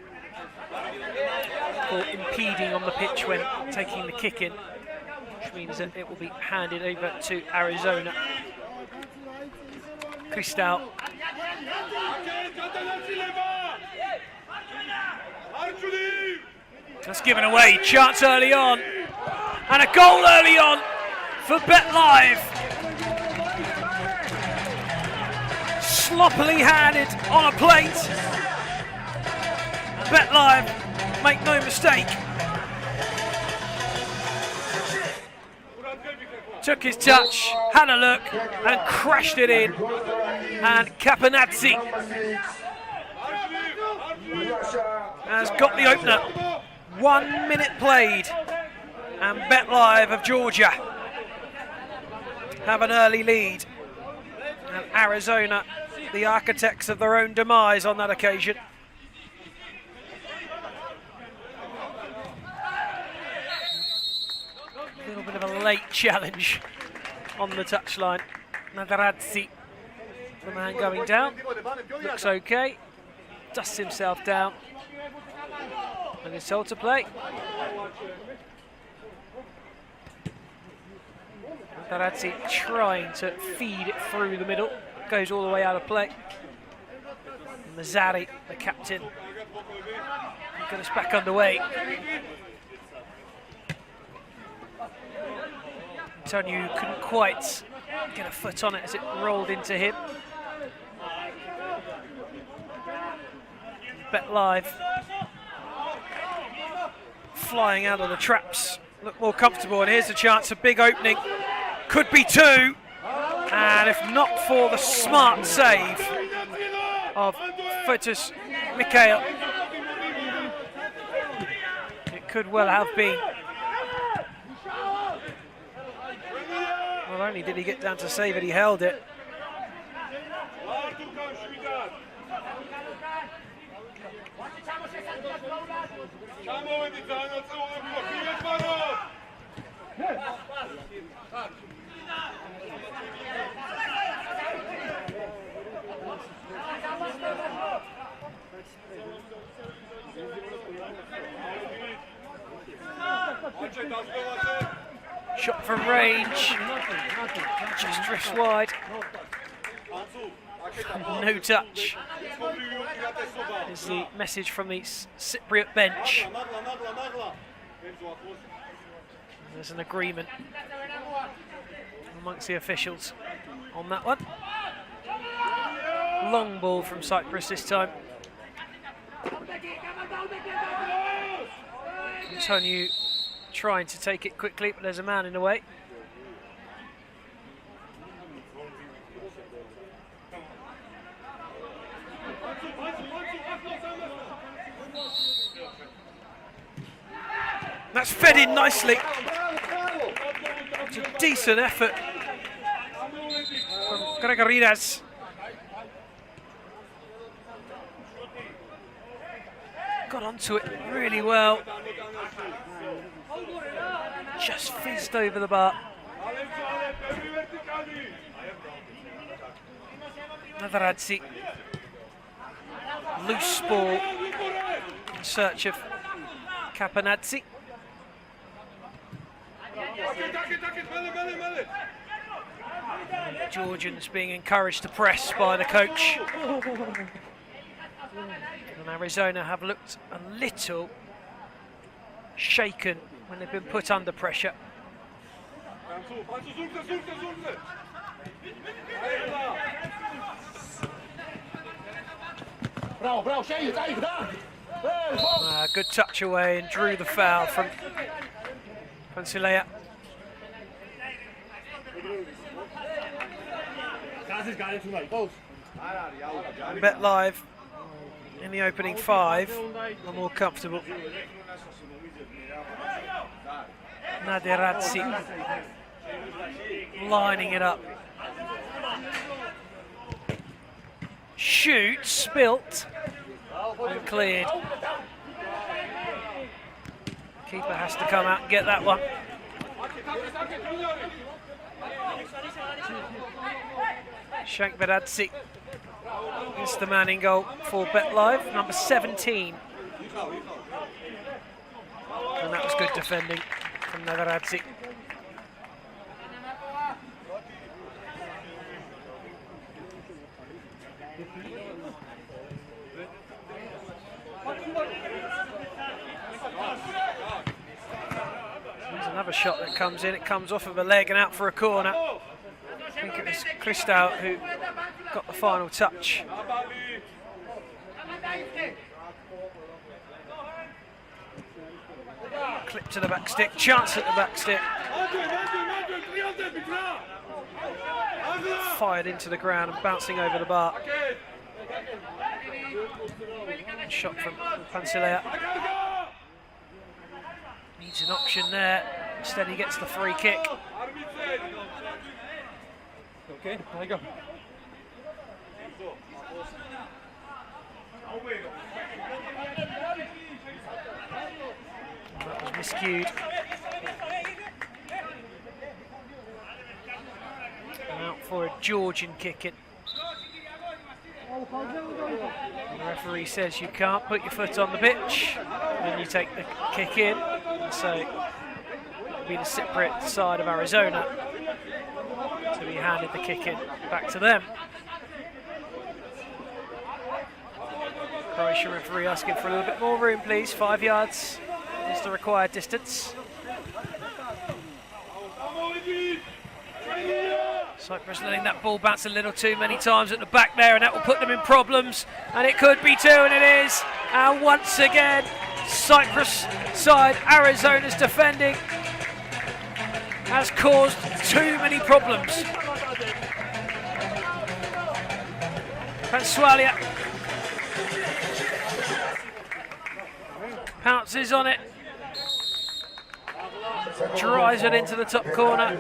for impeding on the pitch when taking the kick in, which means that it will be handed over to Arizona. Cristal. That's given away. Chance early on. And a goal early on for Bet Live. Sloppily handed on a plate. Bet Live, make no mistake, took his touch, had a look, and crashed it in. And Capanazzi has got the opener. 1 minute played, and Bet Live of Georgia have an early lead. And Arizona, the architects of their own demise on that occasion. A little bit of a late challenge on the touchline. Nadaradzi, the man going down, looks okay, dusts himself down, and is told to play. Nadaradzi trying to feed it through the middle, goes all the way out of play. And Mazzari, the captain, got us back underway. Antonio couldn't quite get a foot on it as it rolled into him. Bet Live flying out of the traps, look more comfortable, and here's a chance, a big opening, could be 2, and if not for the smart save of Fotis Mikhail, it could well have been. Not only did he get down to save it, he held it. Shot from range, just drifts wide. No touch is the message from the Cypriot bench. There's an agreement amongst the officials on that one. Long ball from Cyprus this time. Antonio trying to take it quickly, but there's a man in the way. That's fed in nicely. It's a decent effort from Gregoridas. Got onto it really well. Just fizzed over the bar. Nadaradzi. Loose ball in search of Capanazzi. Georgians being encouraged to press by the coach. And Arizona have looked a little shaken when they've been put under pressure. Good touch away and drew the foul from Pansilea. Bet Live in the opening 5 are more comfortable. Naderadzi lining it up. Shoot, spilt, and cleared. Keeper has to come out and get that one. Shankberadze is the man in goal for Bet Live, number 17. And that was good defending from Naderadze. There's another shot that comes in. It comes off of a leg and out for a corner. I think it was Christou who got the final touch. Clip to the back stick, chance at the back stick. Fired into the ground and bouncing over the bar. Shot from Pansilea. Needs an option there. Instead he gets the free kick. Okay, there you go. That was miscued. And out for a Georgian kick in. And the referee says you can't put your foot on the pitch when you take the kick in. So it'll be the Cypriot side of Arizona to be handed the kick in back to them. Croatian referee asking for a little bit more room, please. 5 yards is the required distance. Cyprus letting that ball bounce a little too many times at the back there, and that will put them in problems. And it could be 2, and it is. And once again, Cyprus side, Arizona's defending has caused too many problems. Pansualia pounces on it, drives it into the top corner.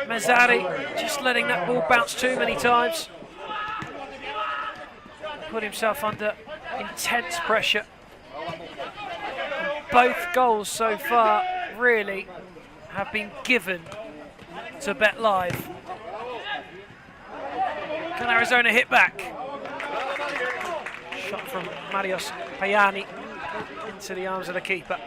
Mazzari just letting that ball bounce too many times. Put himself under intense pressure. Both goals so far really have been given to Bet Live. Can Arizona hit back? Shot from Marios Payani into the arms of the keeper.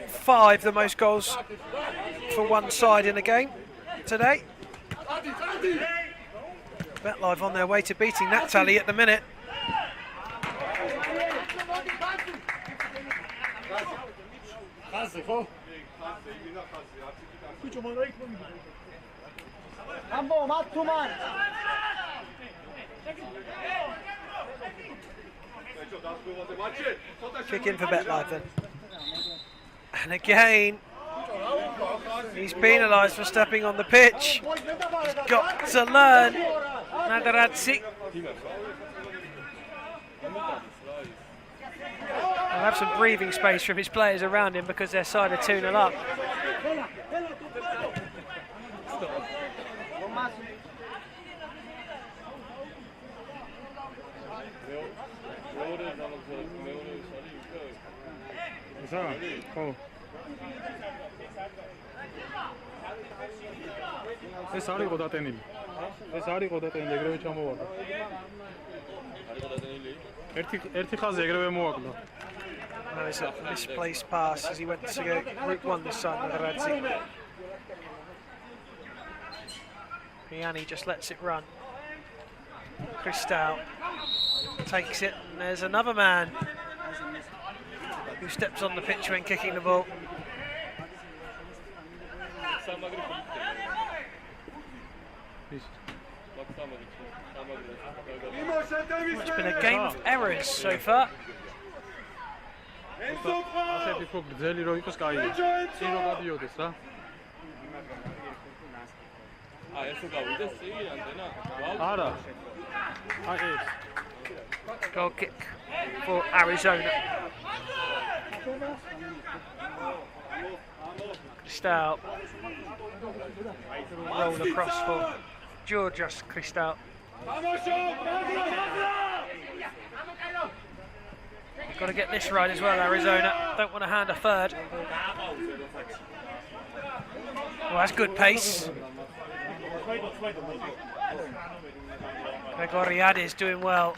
Five, the most goals for one side in a game today. Bet Live on their way to beating that tally at the minute. Kick in for Bet Live then. And again, he's penalised for stepping on the pitch. He's got to learn. Naderadze. He'll have some breathing space from his players around him because their side are 2-0 up. ეს არ იყო დატენილი. ეს არ იყო დატენილი, ეგრევე ჩამოვარდა. ერთი ხაზი ეგრევე მოაგდა. That is a misplaced pass as he went to go Route 1 this time with Radzi. Piani just lets it run. Cristal takes it, and there's another man who steps on the pitch when kicking the ball. It's been a game of errors so far. ასეთი ხო გძელი რო იყოს კაია. წინ რო გადიოდეს რა. ეს უკავიდეს წინ ანდენა. არა. აი ეს. Goal kick for Arizona. Cristal. Roll across for Georgios Cristal. Got to get this right as well, Arizona. Don't want to hand a third. Well, that's good pace. Gregoriades doing well.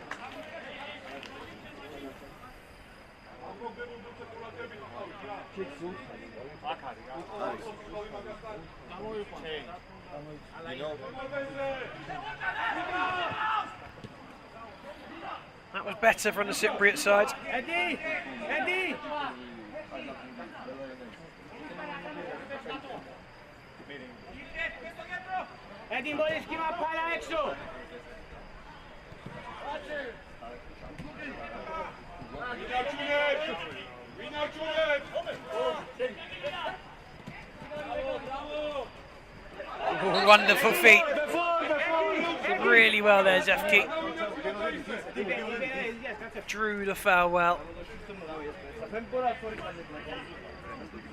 That was better from the Cypriot side. Eddie! Eddie! Eddie, μπορείς κύμα πάρα έξω! Wonderful feet. Did really well there, Zefki. Drew the foul well.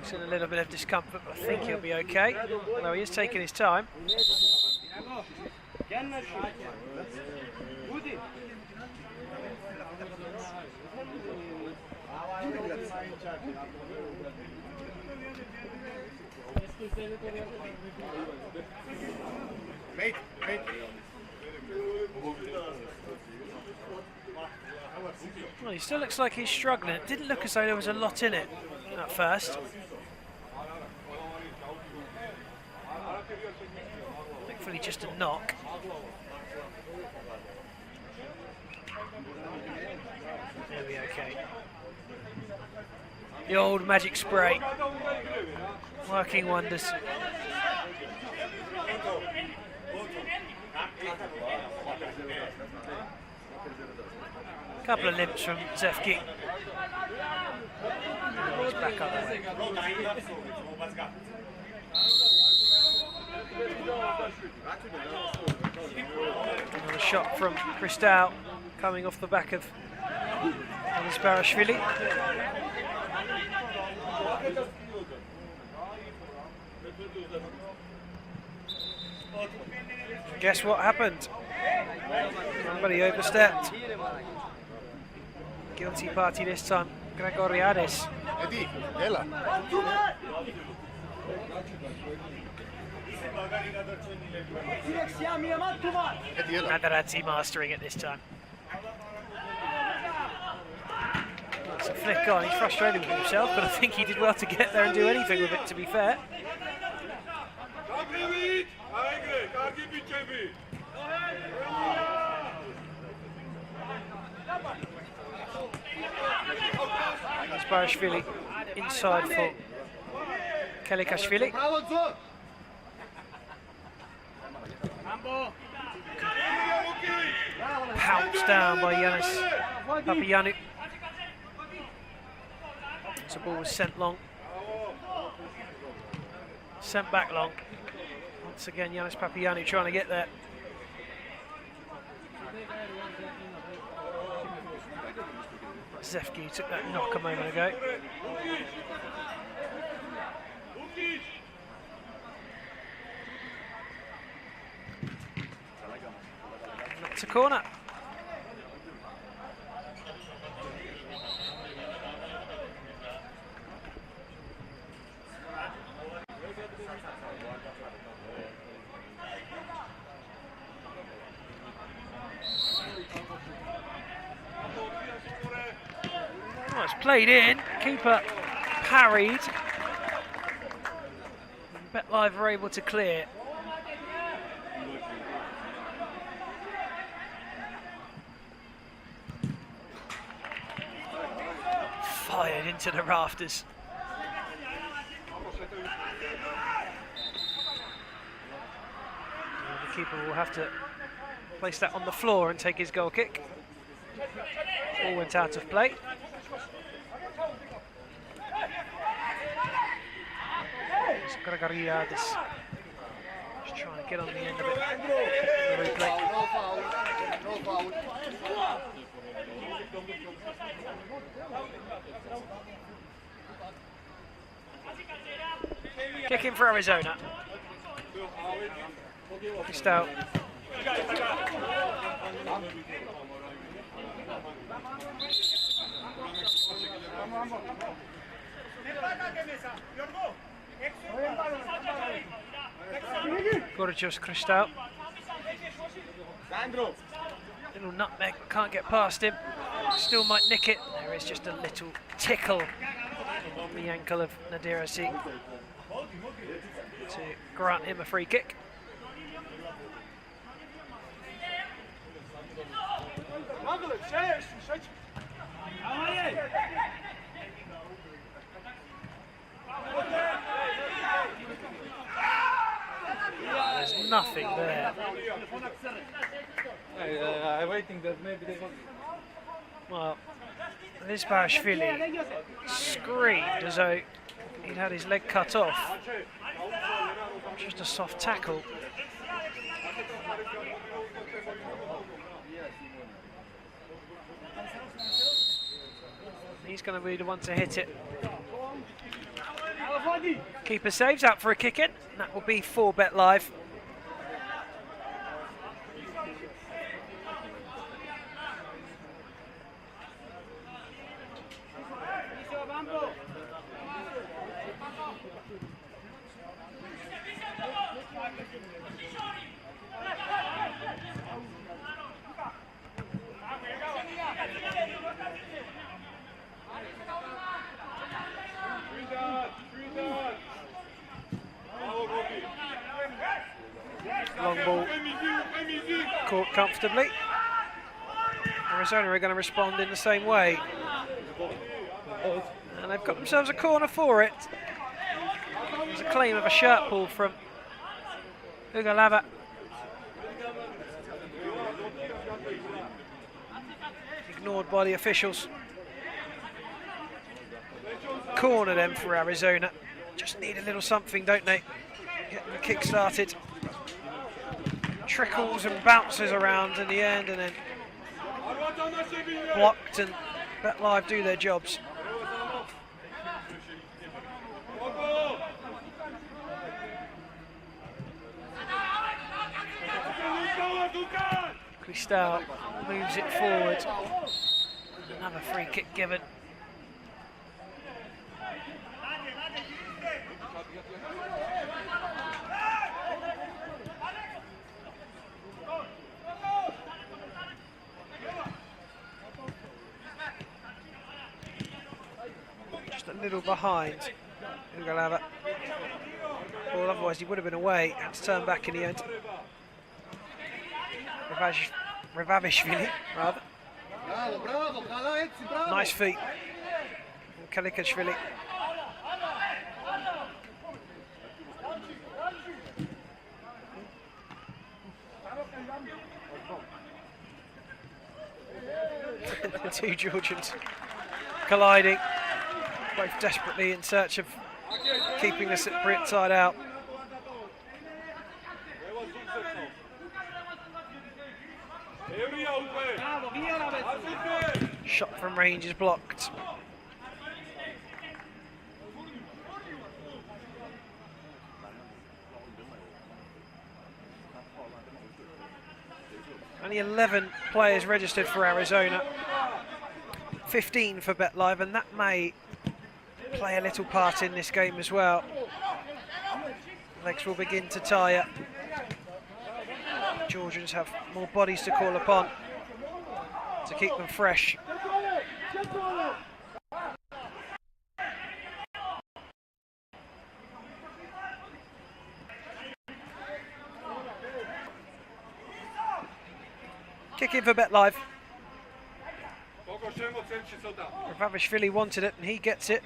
He's in a little bit of discomfort, but I think he'll be okay. Although he is taking his time. Well, he still looks like he's struggling. It didn't look as though there was a lot in it at first. Hopefully just a knock. He'll be okay. The old magic spray. Working wonders. Couple of limps from Zefki. He's back up. Another shot from Cristal coming off the back of Sparashvili. Guess what happened? Somebody overstepped. Guilty party this time, Gregoriades. Madarazzi mastering it this time. It's a flick on, he's frustrated with himself, but I think he did well to get there and do anything with it, to be fair. Sparashvili inside for Kelikashvili. Pounced down by Yanis Papagiannou. So the ball was sent long. Sent back long. Once again, Yanis Papagiannou trying to get there. Zefki took that knock a moment ago. It's a corner. Played in, keeper parried. BetLive were able to clear. Fired into the rafters. The keeper will have to place that on the floor and take his goal kick. All went out of play. Gregoriadis just trying to get on the end of it. The replay. Kicking for Arizona. Just out. Gorgeous Cristal. Little nutmeg, can't get past him. Still might nick it. There is just a little tickle on the ankle of Nadirasi to grant him a free kick. There's nothing there. I'm waiting that maybe they will. Well, Lizbashvili screamed as though he'd had his leg cut off. Just a soft tackle. He's going to be the one to hit it. Keeper saves, out for a kick in. That will be for BetLive. Long ball caught comfortably. Arizona are going to respond in the same way. And they've got themselves a corner for it. There's a claim of a shirt pull from Ugalava. Ignored by the officials. Corner them for Arizona. Just need a little something, don't they? Getting the kick started. Trickles and bounces around in the end, and then blocked, and BetLive do their jobs. Cristal moves it forward. Another free kick given. Just a little behind Ugalava. Well, otherwise he would have been away. Had to turn back in the end. Revavishvili, rather. Nice feet. Kalikashvili. The two Georgians colliding, both desperately in search of keeping the Cypriot side out. Shot from range is blocked. Only 11 players registered for Arizona, 15 for BetLive, and that may play a little part in this game as well. Legs will begin to tire. Georgians have more bodies to call upon to keep them fresh. Kick in for BetLive. Ravishvili wanted it and he gets it.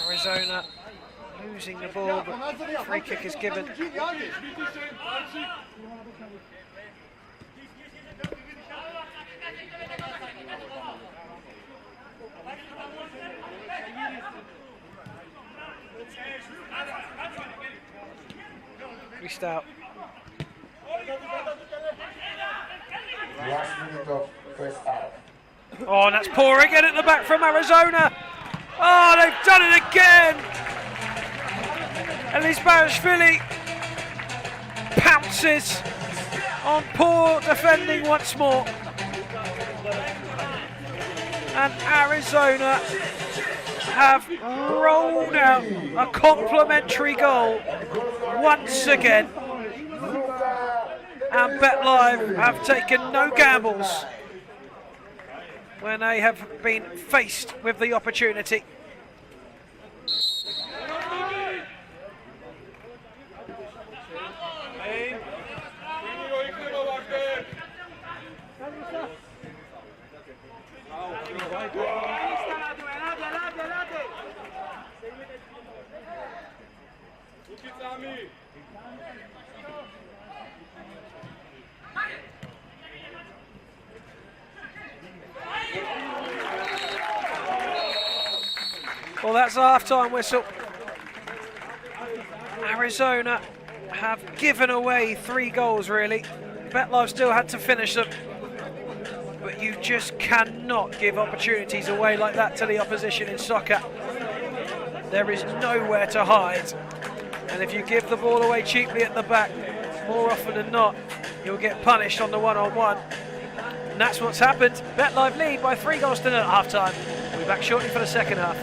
Arizona losing the ball, but free kick is given. Reached out. Last minute of first half. Oh, and that's poor again at the back from Arizona. Oh, they've done it again. Ravishvili pounces on poor defending once more. And Arizona have rolled out a complimentary goal once again. And BetLive have taken no gambles when they have been faced with the opportunity. Well, that's the half-time whistle. Arizona have given away 3 goals, really. BetLive still had to finish them. But you just cannot give opportunities away like that to the opposition in soccer. There is nowhere to hide. And if you give the ball away cheaply at the back, more often than not, you'll get punished on the one-on-one. And that's what's happened. BetLive lead by 3 goals to nil at half-time. We'll be back shortly for the second half.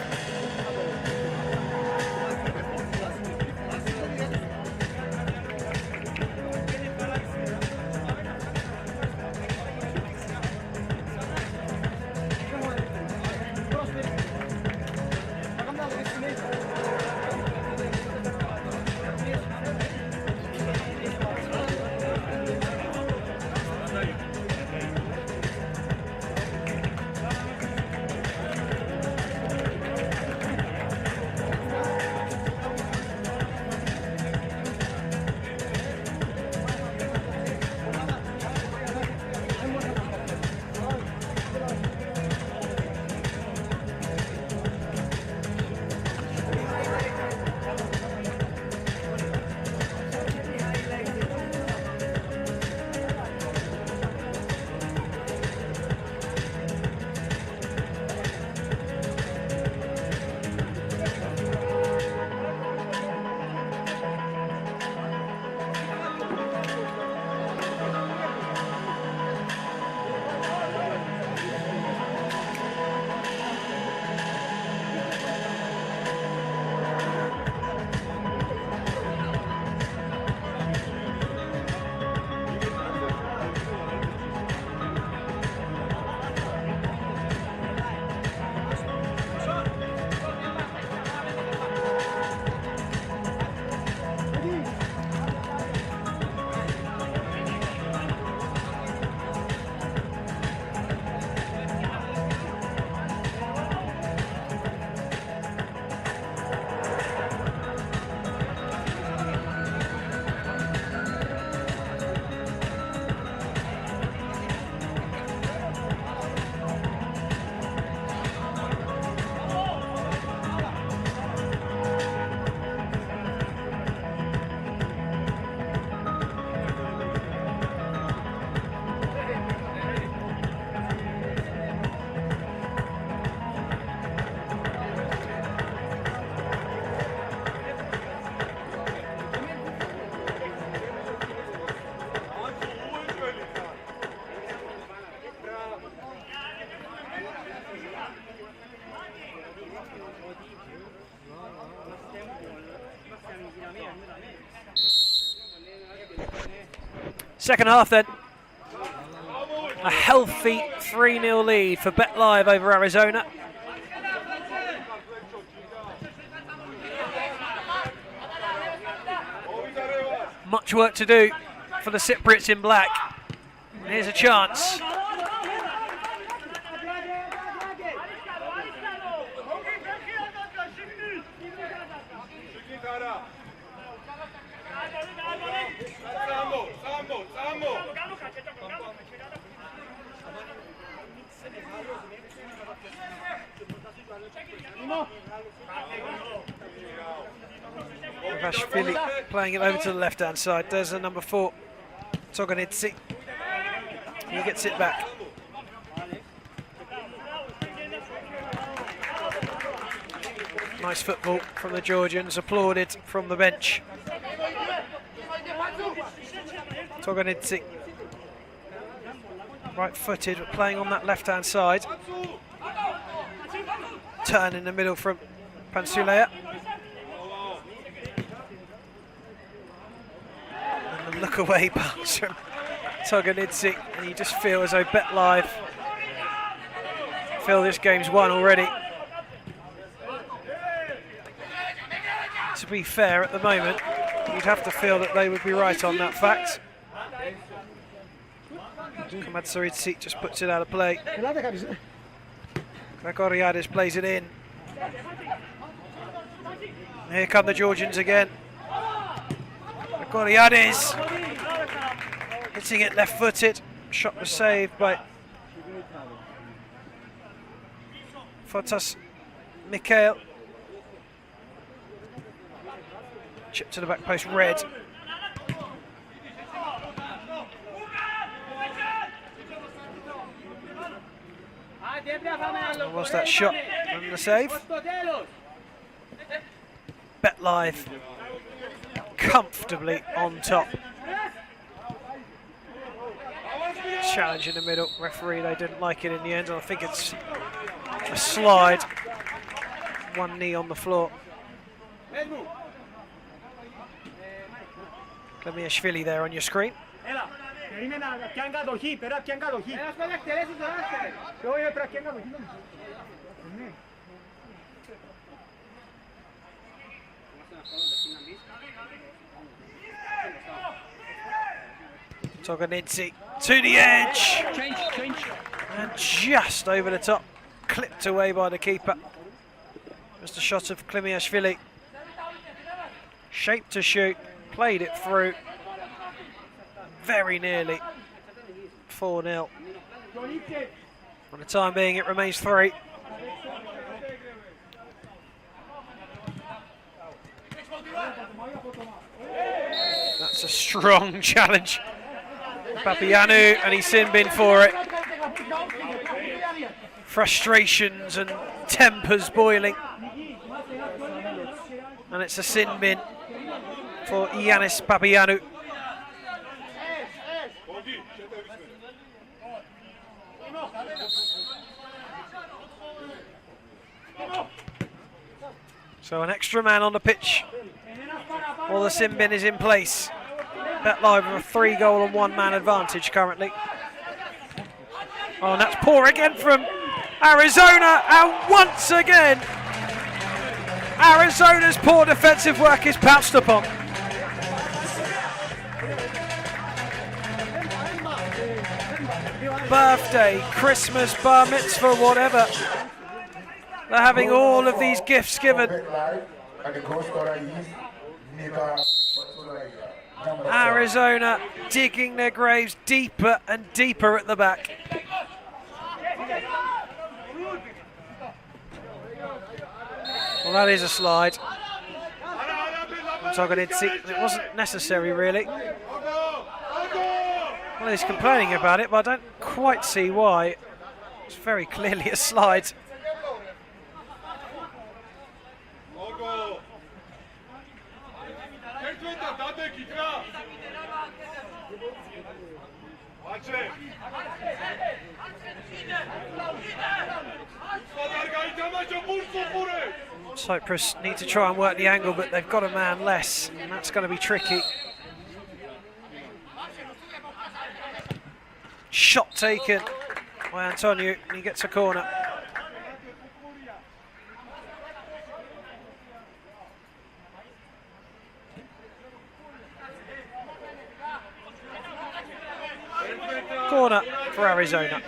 Second half then. A healthy 3-0 lead for BetLive over Arizona. Much work to do for the Cypriots in black. And here's a chance. Avangard playing it over to the left-hand side. There's the number 4, Toganidze. He gets it back. Nice football from the Georgians, applauded from the bench. Toganidze, right-footed, playing on that left-hand side. Turn in the middle from Pansulea. And the look away pass from Toganidze, and you just feel as though BetLive feel this game's won already. To be fair, at the moment, you'd have to feel that they would be right on that fact. Kamatsaridze just puts it out of play. Gregoriades plays it in. Here come the Georgians again. Gregoriades hitting it left-footed. Shot was saved by Fotas Mikhail. Chip to the back post, Red. Was that shot and the save? BetLive comfortably on top. Challenge in the middle. Referee, they didn't like it in the end, and I think it's a slide. One knee on the floor. Klemiashvili there on your screen. Toganidze to the edge. And just over the top, clipped away by the keeper. Just a shot of Klemiashvili. Shaped to shoot, played it through. Very nearly 4-0. For the time being, it remains 3. That's a strong challenge. Papagiannou, and he's sin bin for it. Frustrations and tempers boiling. And it's a sin bin for Yannis Papagiannou. So an extra man on the pitch while the sin bin is in place. BetLive with a 3-goal and 1-man advantage currently. Oh, and that's poor again from Arizona, and once again Arizona's poor defensive work is pounced upon. Birthday, Christmas, bar mitzvah, whatever. They're having all of these gifts given. Arizona digging their graves deeper and deeper at the back. Well, that is a slide. It wasn't necessary, really. Well, he's complaining about it, but I don't quite see why. It's very clearly a slide. Cyprus need to try and work the angle, but they've got a man less, and that's going to be tricky. Shot taken by Antonio, and he gets a corner. for Arizona.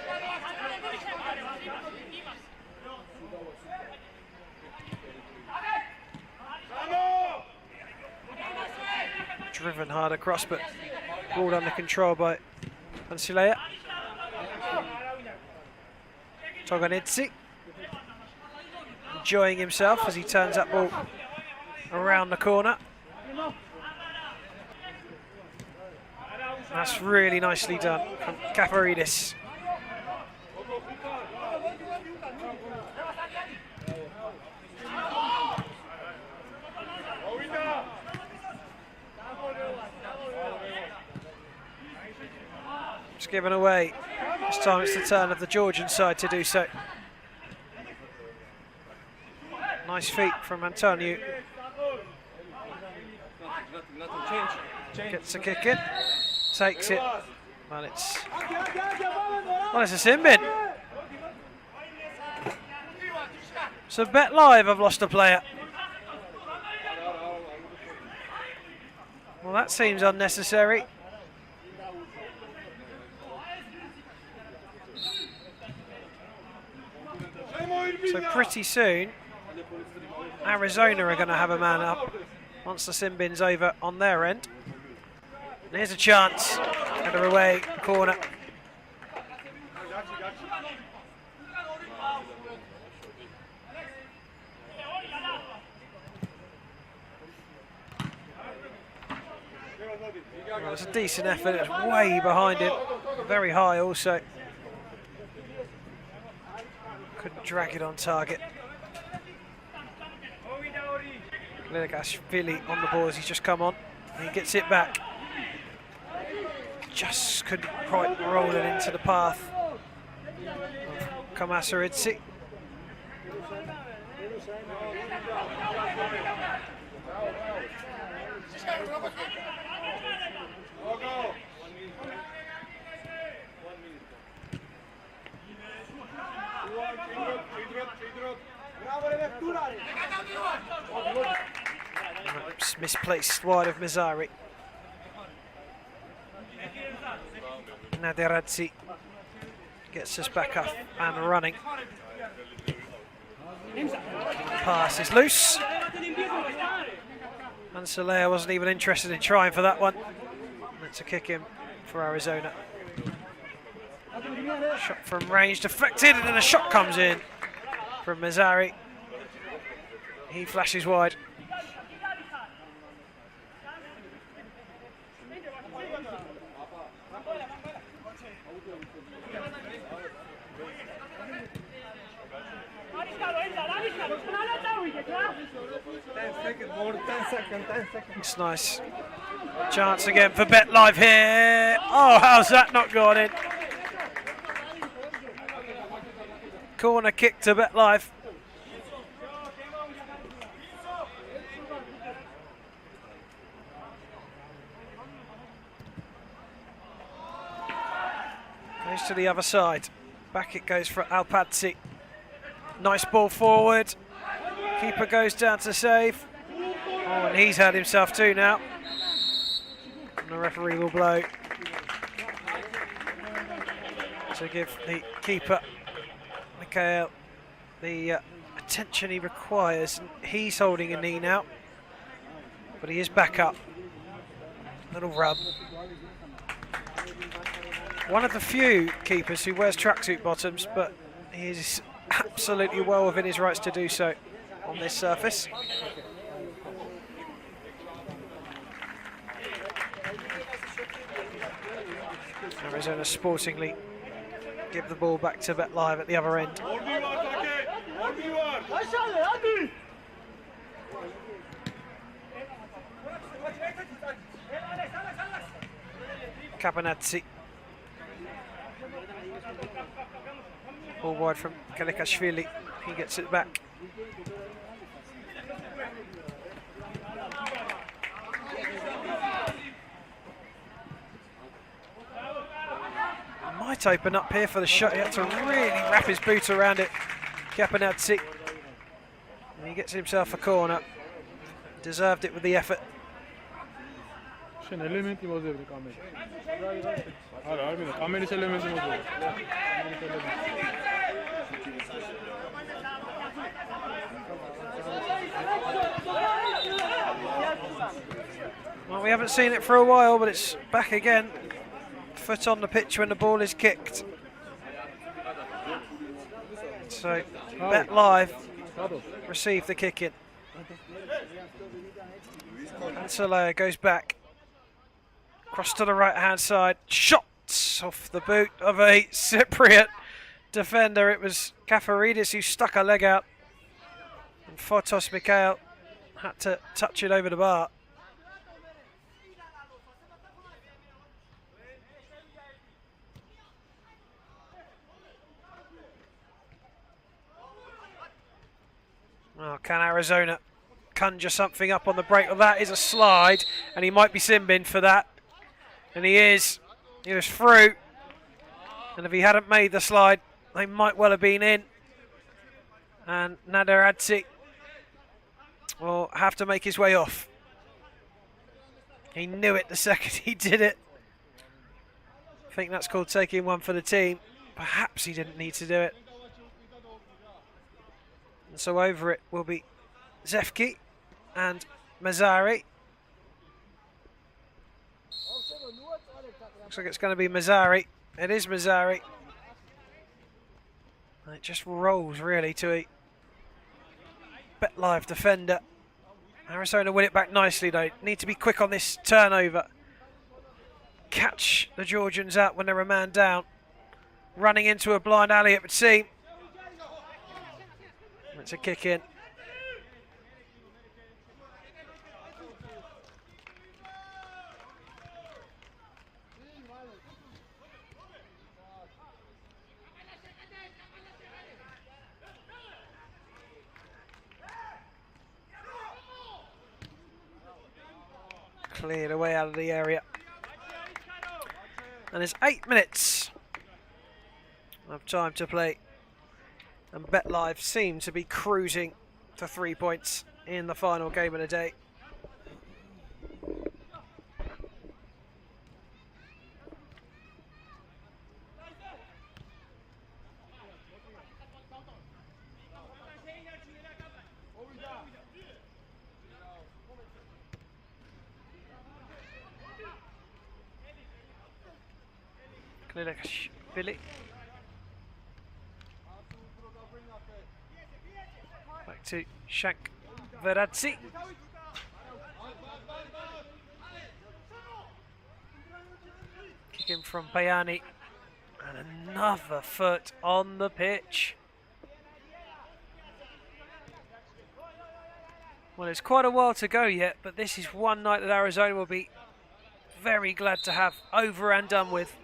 Driven hard across, but ball under control by Pansilea. Toganidze enjoying himself as he turns that ball around the corner. That's really nicely done from Kafaridis. It's given away. This time it's the turn of the Georgian side to do so. Nice feet from Antonio. Gets a kick in. Takes it. Well, it's a sin bin. So Bet Live have lost a player. Well, that seems unnecessary. So pretty soon, Arizona are going to have a man up once the sin bin's over on their end. And here's a chance. Header away, corner. Well, it's a decent effort. It's way behind him. Very high also. Couldn't drag it on target. Lilligashvili on the ball as he's just come on. He gets it back. Just couldn't quite roll it into the path of Kamasaridze. Misplaced wide of Mazzari. Nadiradze gets us back up and running. Pass is loose. And Solea wasn't even interested in trying for that one. That's a kick in for Arizona. Shot from range deflected, and then a shot comes in from Mazzari. He flashes wide. It's nice. Chance again for Bet Live here. Oh, how's that not gone in? Corner kick to Bet Live. Goes to the other side. Back it goes for Alpadze. Nice ball forward. Keeper goes down to save. Oh, and he's hurt himself too now. And the referee will blow to give the keeper, Mikhail, the attention he requires. He's holding a knee now, but he is back up. Little rub. One of the few keepers who wears tracksuit bottoms, but he is absolutely well within his rights to do so on this surface. Arizona sportingly give the ball back to Bet Live at the other end. Kapanadze. Ball wide from Lilligashvili. He gets it back. Might open up here for the shot. He had to really wrap his boot around it. Kapanadze. And he gets himself a corner. Deserved it with the effort. შენ ელემენტი მოძებნე კამერა. არა, არ მინდა კამერის ელემენტი მოძებნე. Well, we haven't seen it for a while, but it's back again. Foot on the pitch when the ball is kicked. So, Bet Live received the kick in. And Solaya goes back. Cross to the right hand side. Shots off the boot of a Cypriot defender. It was Kafaridis who stuck a leg out. And Fotos Mikhail had to touch it over the bar. Oh, can Arizona conjure something up on the break? Well, that is a slide, and he might be sin-binned for that. And he is. He was through. And if he hadn't made the slide, they might well have been in. And Nadaradze will have to make his way off. He knew it the second he did it. I think that's called taking one for the team. Perhaps he didn't need to do it. And so over it will be Zefki and Mazzari. Looks like it's going to be Mazzari. It is Mazzari. And it just rolls really to a Bet Live defender. Arizona win it back nicely though. Need to be quick on this turnover. Catch the Georgians out when they're a man down. Running into a blind alley it would seem. It's a kick in. Cleared away out of the area. And there's 8 minutes of time to play. And Bet Live seem to be cruising to 3 points in the final game of the day. Billy. Back to Shank Veradze. Kick in from Bayani. And another foot on the pitch. Well, it's quite a while to go yet, but this is one night that Arizona will be very glad to have over and done with.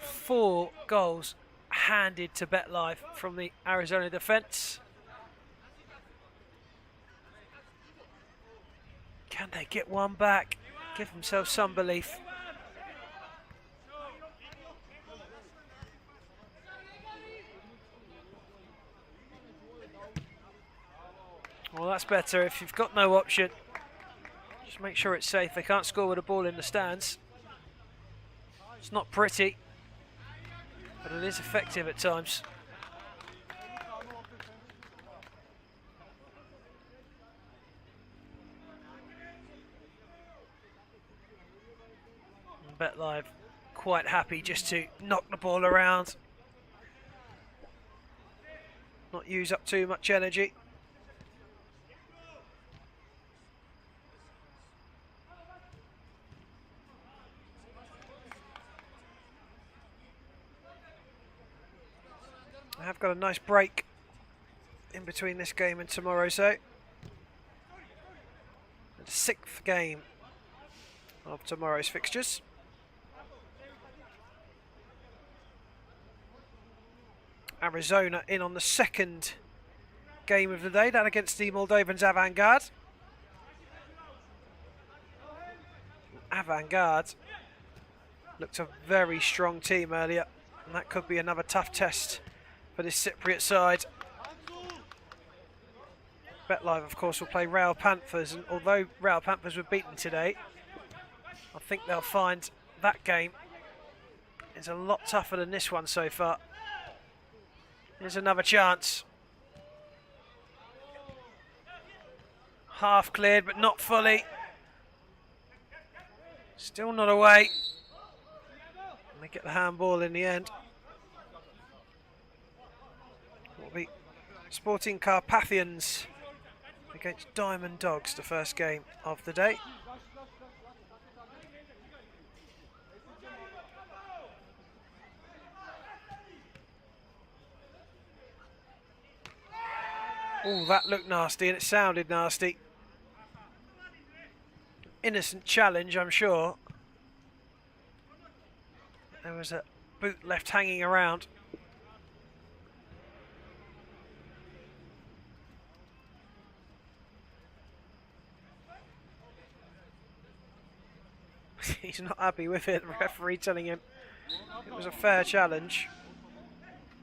4 goals handed to Bet Live from the Arizona defense. Can they get one back? Give themselves some belief. Well, that's better if you've got no option. Just make sure it's safe. They can't score with a ball in the stands. It's not pretty, but it is effective at times. And Bet Live quite happy just to knock the ball around, not use up too much energy. I have got a nice break in between this game and tomorrow's though. The 6th game of tomorrow's fixtures. Arizona in on the 2nd game of the day, that against the Moldovans Avangard. Avangard looked a very strong team earlier, and that could be another tough test for this Cypriot side. BetLive, of course, will play Real Panthers, and although Real Panthers were beaten today, I think they'll find that game is a lot tougher than this one so far. Here's another chance. Half cleared, but not fully. Still not away. And they get the handball in the end. Will be Sporting Carpathians against Diamond Dogs, the first game of the day. Oh, that looked nasty and it sounded nasty. Innocent challenge, I'm sure. There was a boot left hanging around. He's not happy with it, the referee telling him it was a fair challenge,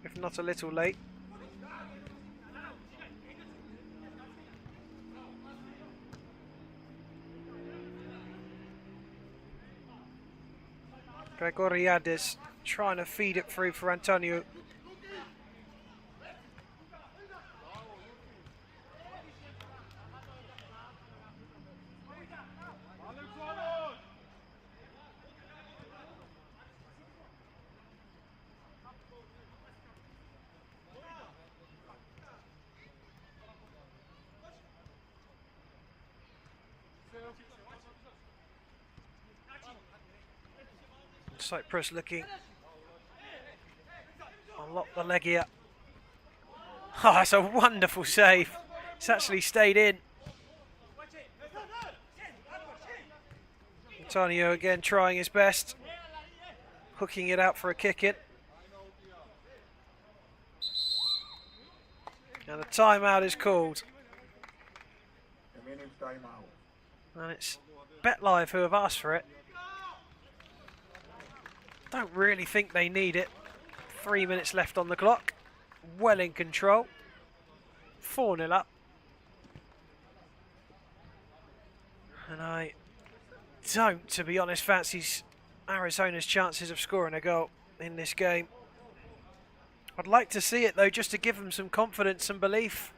if not a little late. Gregoriades trying to feed it through for Antonio. Cyprus looking unlock the leg here. Oh, that's a wonderful save. It's actually stayed in. Antonio again trying his best, hooking it out for a kick in. And a timeout is called. And it's BetLive who have asked for it. Don't really think they need it. 3 minutes left on the clock. Well in control. 4-0 up. And I don't, to be honest, fancy Arizona's chances of scoring a goal in this game. I'd like to see it though, just to give them some confidence and belief.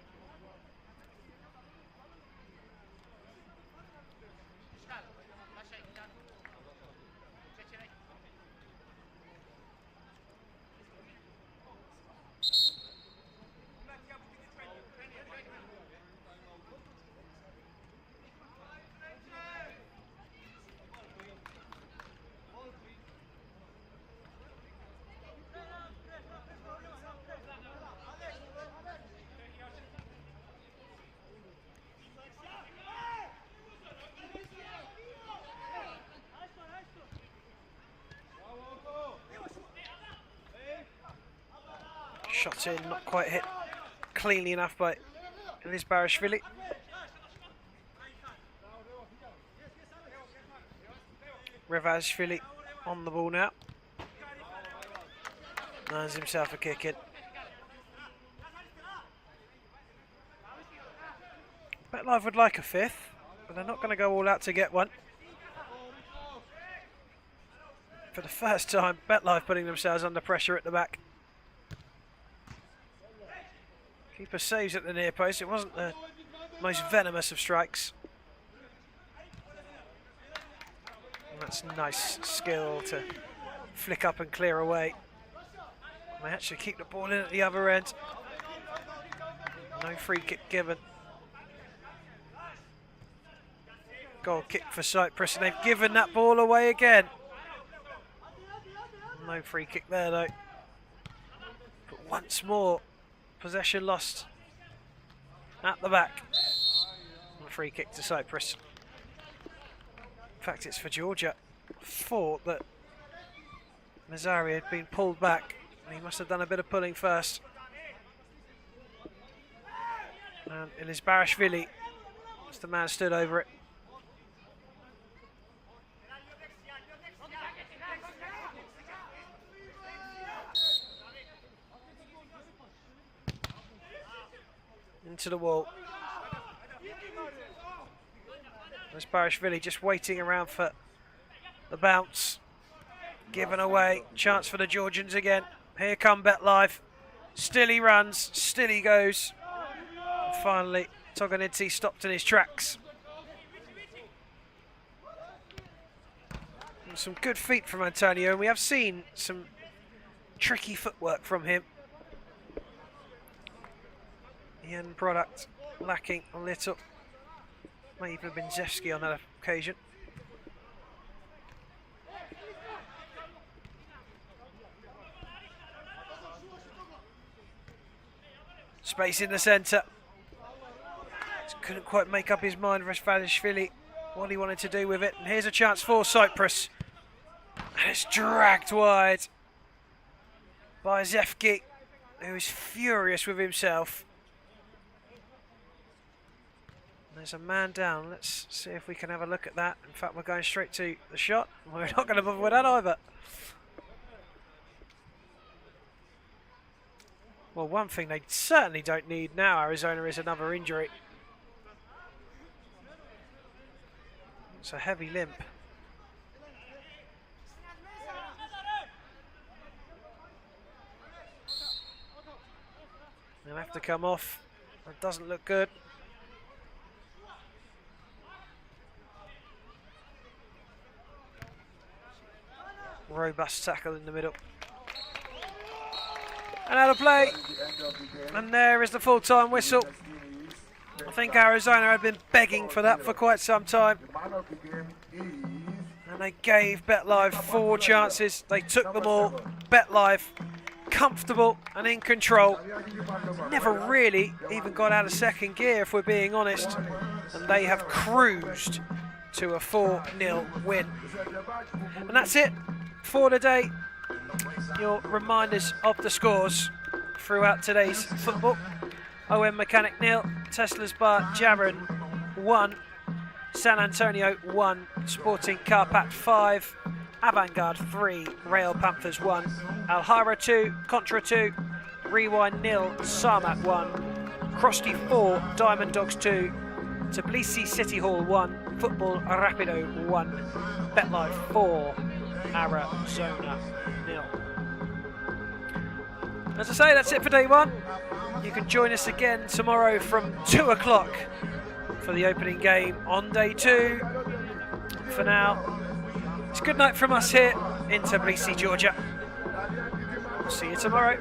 Shot in, not quite hit cleanly enough by Ilizbarashvili. Revazashvili on the ball now. Lands himself a kick in. BetLive would like a fifth, but they're not going to go all out to get one. For the first time, BetLive putting themselves under pressure at the back. Keeper saves at the near post. It wasn't the most venomous of strikes. And that's nice skill to flick up and clear away. And they actually keep the ball in at the other end. No free kick given. Goal kick for Cyprus, and they've given that ball away again. No free kick there though. But once more, possession lost at the back. And a free kick to Cyprus. In fact, it's for Georgia. Thought that Mazzari had been pulled back. He must have done a bit of pulling first. And Ilizbarashvili, as the man stood over it. Into the wall. There's Barishvili just waiting around for the bounce. Given away. Chance for the Georgians again. Here come BetLive. Still he runs. Still he goes. And finally, Toganidze stopped in his tracks. And some good feet from Antonio. And we have seen some tricky footwork from him. The end product lacking a little. May even have been Zevski on that occasion. Space in the centre. Just couldn't quite make up his mind, Barishvili, what he wanted to do with it. And here's a chance for Cyprus. And it's dragged wide by Zevski, who is furious with himself. There's a man down. Let's see if we can have a look at that. In fact, we're going straight to the shot. We're not going to bother with that either. Well, one thing they certainly don't need now, Arizona, is another injury. It's a heavy limp. They'll have to come off. That doesn't look good. Robust tackle in the middle. And out of play. And there is the full-time whistle. I think Arizona had been begging for that for quite some time. And they gave BetLive 4 chances. They took them all. BetLive comfortable and in control. Never really even got out of second gear, if we're being honest. And they have cruised to a 4-0 win. And that's it for today. Your reminders of the scores throughout today's football. OM Mechanic 0, Tesla's Bar Jaron 1, San Antonio 1, Sporting Carpat 5, Avangard 3, Rail Panthers 1, Alhara 2, Contra 2, Rewind 0, Samat 1, Crosy 4, Diamond Dogs 2, Tbilisi City Hall 1, Football Rapido 1, BetLive 4, Arizona 0. As I say, that's it for day 1. You can join us again tomorrow from 2 o'clock for the opening game on day 2. For now, it's good night from us here in Tbilisi, Georgia. See you tomorrow.